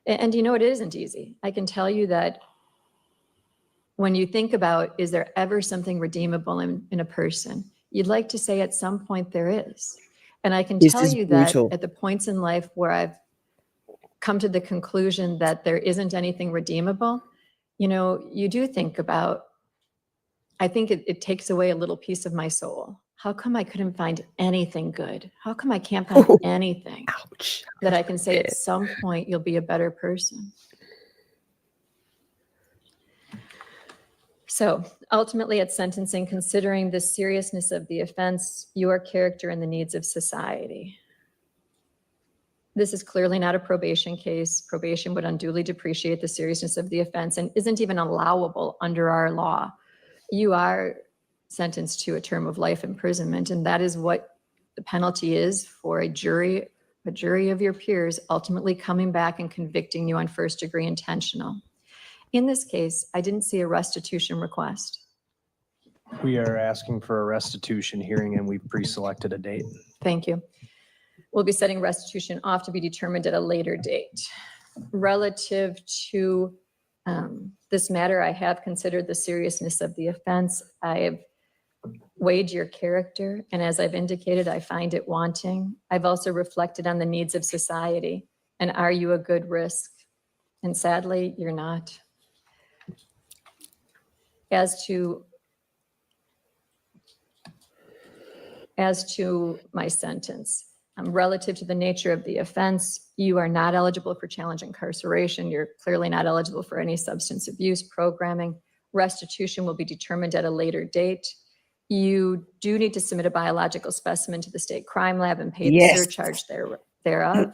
Speaker 2: And you know, it isn't easy. I can tell you that when you think about, is there ever something redeemable in a person? You'd like to say at some point there is. And I can tell you that at the points in life where I've come to the conclusion that there isn't anything redeemable, you know, you do think about, I think it takes away a little piece of my soul. How come I couldn't find anything good? How come I can't find anything that I can say at some point you'll be a better person? So ultimately at sentencing, considering the seriousness of the offense, your character, and the needs of society. This is clearly not a probation case. Probation would unduly depreciate the seriousness of the offense and isn't even allowable under our law. You are sentenced to a term of life imprisonment, and that is what the penalty is for a jury of your peers ultimately coming back and convicting you on first-degree intentional. In this case, I didn't see a restitution request.
Speaker 11: We are asking for a restitution hearing, and we've pre-selected a date.
Speaker 2: Thank you. We'll be setting restitution off to be determined at a later date. Relative to this matter, I have considered the seriousness of the offense. I have weighed your character, and as I've indicated, I find it wanting. I've also reflected on the needs of society, and are you a good risk? And sadly, you're not. As to my sentence, relative to the nature of the offense, you are not eligible for challenge incarceration. You're clearly not eligible for any substance abuse programming. Restitution will be determined at a later date. You do need to submit a biological specimen to the state crime lab and pay the surcharge thereof.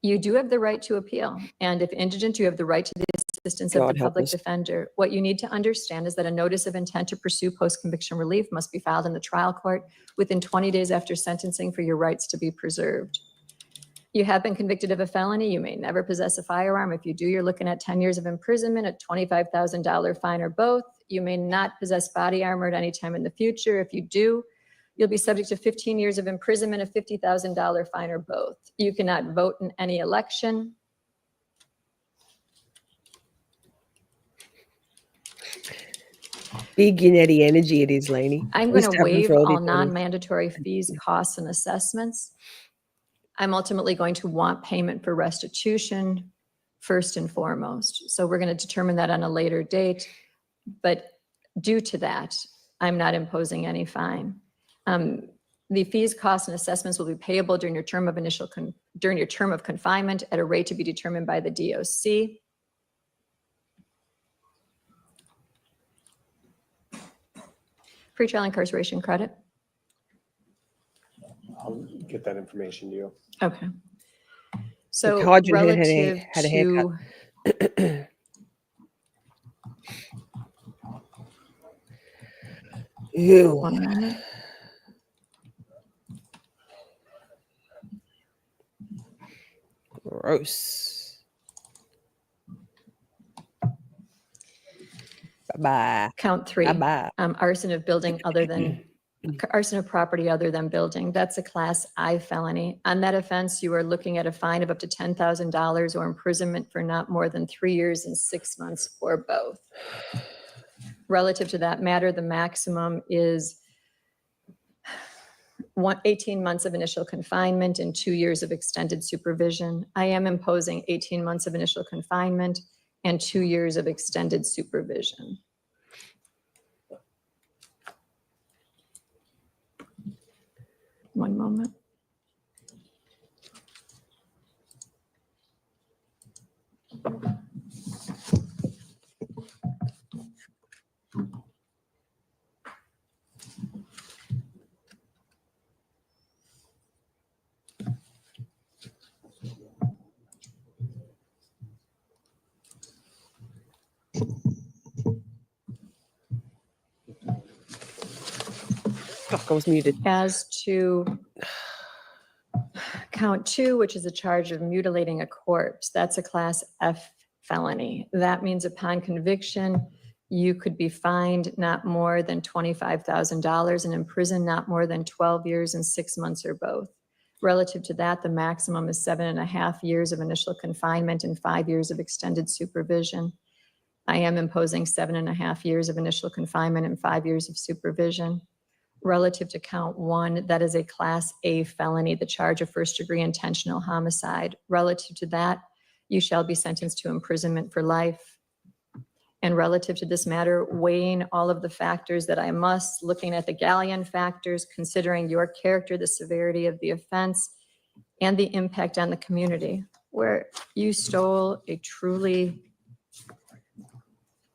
Speaker 2: You do have the right to appeal. And if indigent, you have the right to this assistance of
Speaker 1: God
Speaker 2: the
Speaker 1: help
Speaker 2: public
Speaker 1: us.
Speaker 2: defender. What you need to understand is that a notice of intent to pursue post-conviction relief must be filed in the trial court within 20 days after sentencing for your rights to be preserved. You have been convicted of a felony. You may never possess a firearm. If you do, you're looking at 10 years of imprisonment, a $25,000 fine, or both. You may not possess body armor at any time in the future. If you do, you'll be subject to 15 years of imprisonment, a $50,000 fine, or both. You cannot vote in any election.
Speaker 1: Big Unity energy it is, Lainey.
Speaker 2: I'm going
Speaker 1: Used
Speaker 2: to
Speaker 1: have them
Speaker 2: waive
Speaker 1: for
Speaker 2: all
Speaker 1: everybody.
Speaker 2: non-mandatory fees, costs, and assessments. I'm ultimately going to want payment for restitution first and foremost. So we're going to determine that on a later date. But due to that, I'm not imposing any fine. The fees, costs, and assessments will be payable during your term of confinement at a rate to be determined by the DOC. Pretrial incarceration credit.
Speaker 17: I'll get that information to you.
Speaker 2: Okay. So
Speaker 1: Hodgin
Speaker 2: relative
Speaker 1: had a
Speaker 2: to
Speaker 1: haircut. Ew.
Speaker 2: 1 moment.
Speaker 1: Gross. Bye-bye.
Speaker 2: Count 3.
Speaker 1: Bye-bye.
Speaker 2: Arson of building other than arson of property other than building. That's a class I felony. On that offense, you are looking at a fine of up to $10,000 or imprisonment for not more than 3 years and 6 months or both. Relative to that matter, the maximum is 18 months of initial confinement and 2 years of extended supervision. I am imposing 18 months of initial confinement and 2 years of extended supervision. One moment.
Speaker 1: Oh, I was muted.
Speaker 2: As to count 2, which is a charge of mutilating a corpse, that's a class F felony. That means upon conviction, you could be fined not more than $25,000 and imprisoned not more than 12 years and 6 months or both. Relative to that, the maximum is 7.5 years of initial confinement and 5 years of extended supervision. I am imposing 7.5 years of initial confinement and 5 years of supervision. Relative to count 1, that is a class A felony, the charge of first-degree intentional homicide. Relative to that, you shall be sentenced to imprisonment for life. And relative to this matter, weighing all of the factors that I must, looking at the Galleon factors, considering your character, the severity of the offense, and the impact on the community, where you stole a truly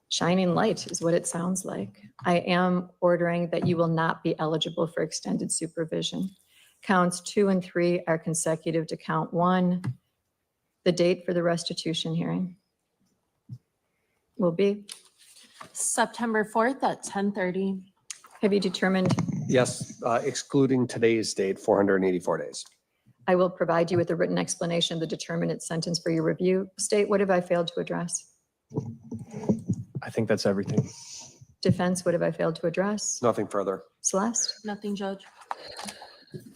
Speaker 2: shining light is what it sounds like. I am ordering that you will not be eligible for extended supervision. Counts 2 and 3 are consecutive to count 1. The date for the restitution hearing will be
Speaker 19: September 4th at 10:30.
Speaker 2: Have you determined?
Speaker 17: Yes, excluding today's date, 484 days.
Speaker 2: I will provide you with a written explanation of the determinate sentence for your review. State, what have I failed to address?
Speaker 17: I think that's everything.
Speaker 2: Defense, what have I failed to address?
Speaker 17: Nothing further.
Speaker 2: Celeste?
Speaker 19: Nothing, Judge.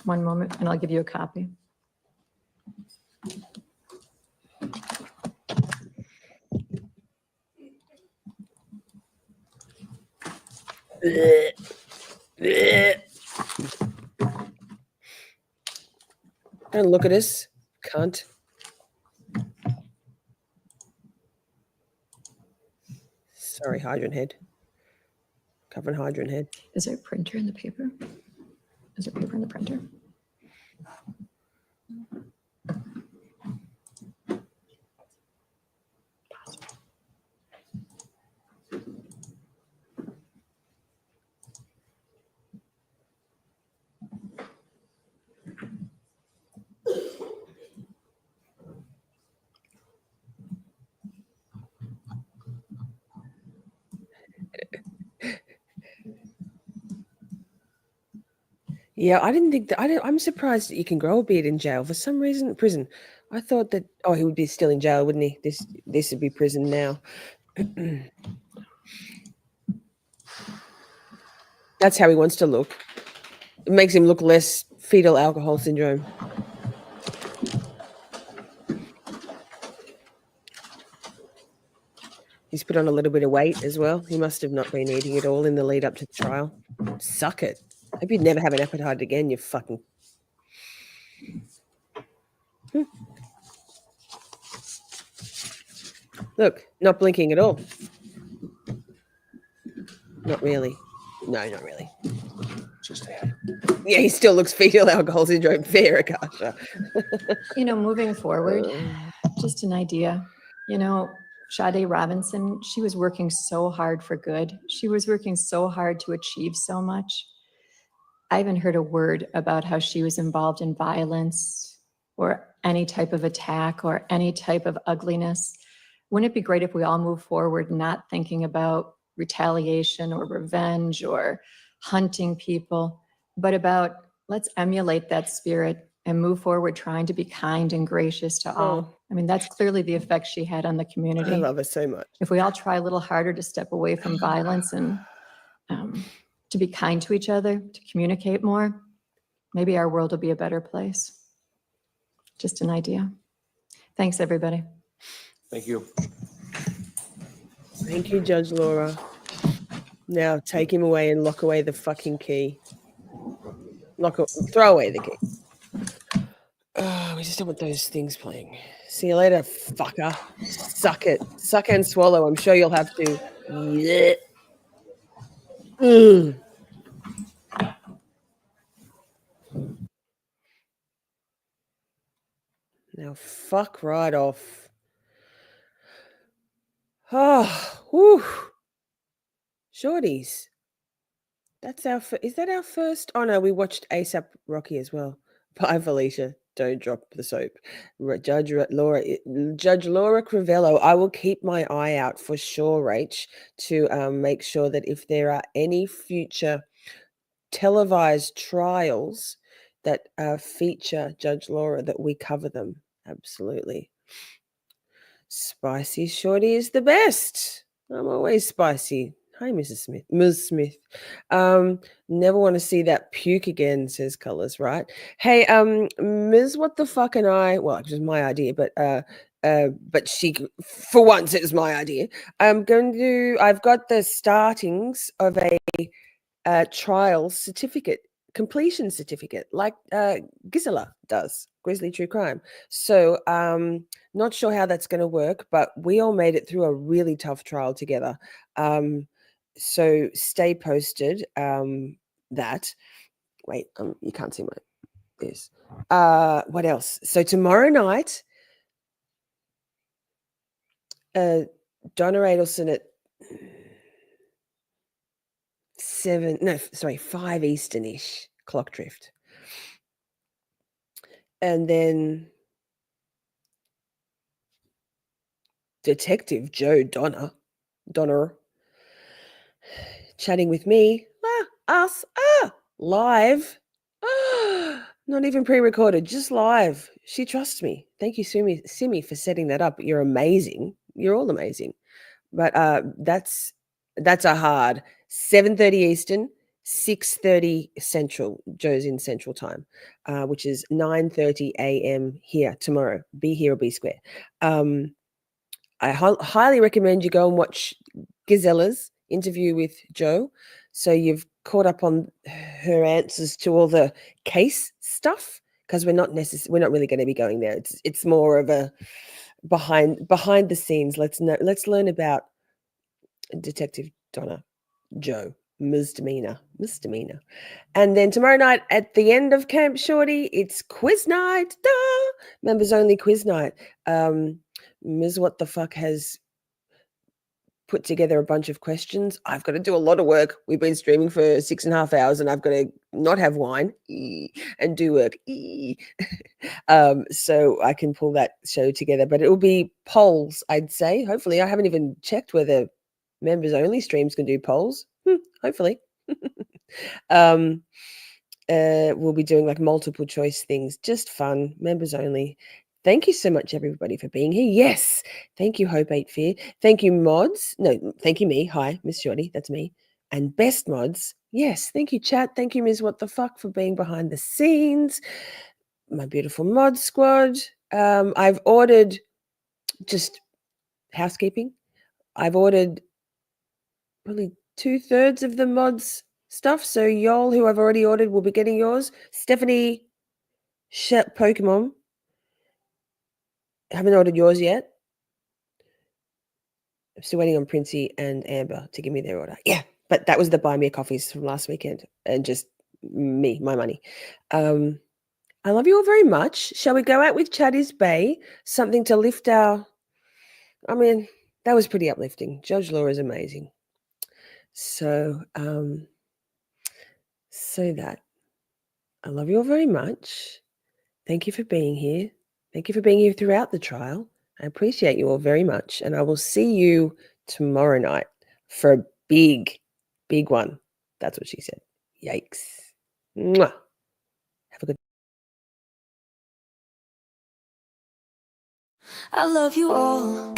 Speaker 2: One moment, and I'll give you a copy.
Speaker 1: And look at this, cunt. Sorry, hydrant head. Covering hydrant head.
Speaker 2: Is there a printer in the paper? Is there paper in the printer?
Speaker 1: Yeah, I didn't think that. I'm surprised that you can grow a beard in jail for some reason. Prison. I thought that. Oh, he would be still in jail, wouldn't he? This would be prison now. That's how he wants to look. It makes him look less fetal alcohol syndrome. He's put on a little bit of weight as well. He must have not been eating at all in the lead up to the trial. Suck it. Hope you'd never have an appetite again, you fucking. Look, not blinking at all. Not really. No, not really.
Speaker 17: Just a
Speaker 1: Yeah, he still looks fetal alcohol syndrome. Fair, Akasha.
Speaker 2: Moving forward, just an idea. Sade Robinson, she was working so hard for good. She was working so hard to achieve so much. I haven't heard a word about how she was involved in violence or any type of attack or any type of ugliness. Wouldn't it be great if we all move forward not thinking about retaliation or revenge or hunting people, but about let's emulate that spirit and move forward trying to be kind and gracious to all. I mean, that's clearly the effect she had on the community.
Speaker 1: I love her so much.
Speaker 2: If we all try a little harder to step away from violence and to be kind to each other, to communicate more, maybe our world will be a better place. Just an idea. Thanks, everybody.
Speaker 17: Thank you.
Speaker 1: Thank you, Judge Laura. Now take him away and lock away the fucking key. Throw away the key. We just don't want those things playing. See you later, fucker. Suck it. Suck and swallow. I'm sure you'll have to. Yeah. Now fuck right off. Oh, whew. Shorties. That's our. Is that our first? Oh no, we watched ASAP Rocky as well. Bye, Felicia. Don't drop the soap. Judge Laura Crivello. I will keep my eye out for sure, Rach, to make sure that if there are any future televised trials that feature Judge Laura, that we cover them. Absolutely. Spicy Shorty is the best. I'm always spicy. Hi, Mrs. Smith. Ms. Smith. Never want to see that puke again, says Colors, right? Hey, Ms. What the fuck and I, well, it was my idea, but she, for once, it was my idea. I've got the startings of a trial certificate, completion certificate, like Gisela does, Grizzly True Crime. So, not sure how that's going to work, but we all made it through a really tough trial together. So stay posted. That wait, you can't see this. What else? So tomorrow night, Donna Adelson at 5 Eastern-ish, clock drift. And then Detective Joe Donner chatting with me, live, not even pre-recorded, just live. She trusts me. Thank you, Simi, for setting that up. You're amazing. You're all amazing. But that's a hard 7:30 Eastern, 6:30 Central. Joe's in Central Time, which is 9:30 a.m. here tomorrow. Be here or be square. I highly recommend you go and watch Gisella's interview with Joe, so you've caught up on her answers to all the case stuff, because we're not really going to be going there. It's more of a behind the scenes. Let's learn about Detective Donna Joe misdemeanor. And then tomorrow night at the end of Camp Shorty, it's quiz night. Members only quiz night. Ms. What the Fuck has put together a bunch of questions. I've got to do a lot of work. We've been streaming for 6.5 hours and I've got to not have wine and do work. So I can pull that show together, but it will be polls, I'd say. Hopefully. I haven't even checked whether members only streams can do polls. Hopefully. we'll be doing like multiple choice things, just fun, members only. Thank you so much, everybody, for being here. Yes. Thank you, Hope 8 Fear. Thank you, mods. No, thank you, me. Hi, Miss Shorty. That's me. And best mods. Yes. Thank you, chat. Thank you, Ms. What the Fuck, for being behind the scenes. My beautiful mod squad. I've ordered just housekeeping. I've ordered probably 2/3 of the mods stuff. So y'all who I've already ordered will be getting yours. Stephanie Pokemon. Haven't ordered yours yet. I'm still waiting on Princey and Amber to give me their order. Yeah, but that was the buy me a coffees from last weekend and just me, my money. I love you all very much. Shall we go out with Chaddy's Bay? Something to lift our... I mean, that was pretty uplifting. Judge Law is amazing. So, that. I love you all very much. Thank you for being here. Thank you for being here throughout the trial. I appreciate you all very much. And I will see you tomorrow night for a big, big one. That's what she said. Yikes. Mwah. Have a good
Speaker 8: I love you all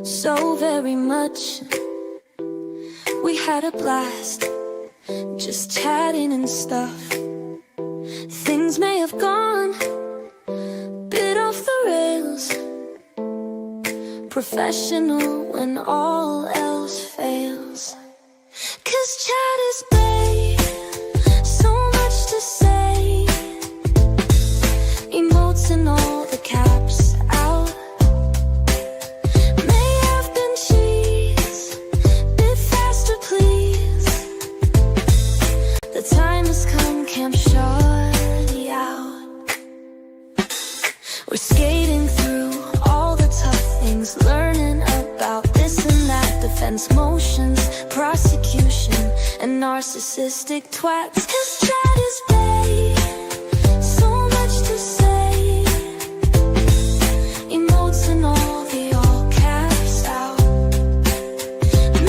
Speaker 8: so very much. We had a blast just chatting and stuff. Things may have gone bit off the rails. Professional when all else fails. 'Cause chat is babe, so much to say. Emotes and all the caps out. May have been cheese, bit faster please. The time has come, Camp Shorty out. We're skating through all the tough things, learning about this and that, defense motions, prosecution, and narcissistic twats. 'Cause chat is babe, so much to say. Emotes and all the all caps out.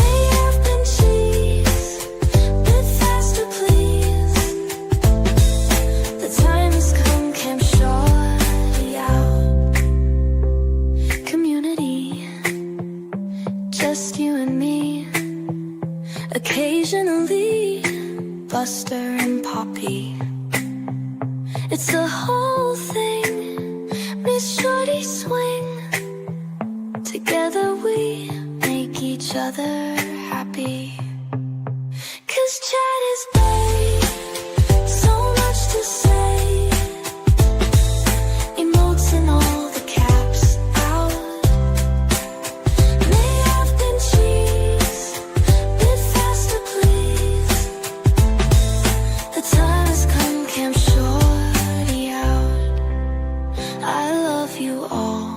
Speaker 8: May have been cheese, bit faster please. The time has come, Camp Shorty out. Community, just you and me. Occasionally, Buster and Poppy. It's the whole thing, Miss Shorty swing. Together we make each other happy. 'Cause chat is babe, so much to say. Emotes and all the caps out. May have been cheese, bit faster please. The time has come, Camp Shorty out. I love you all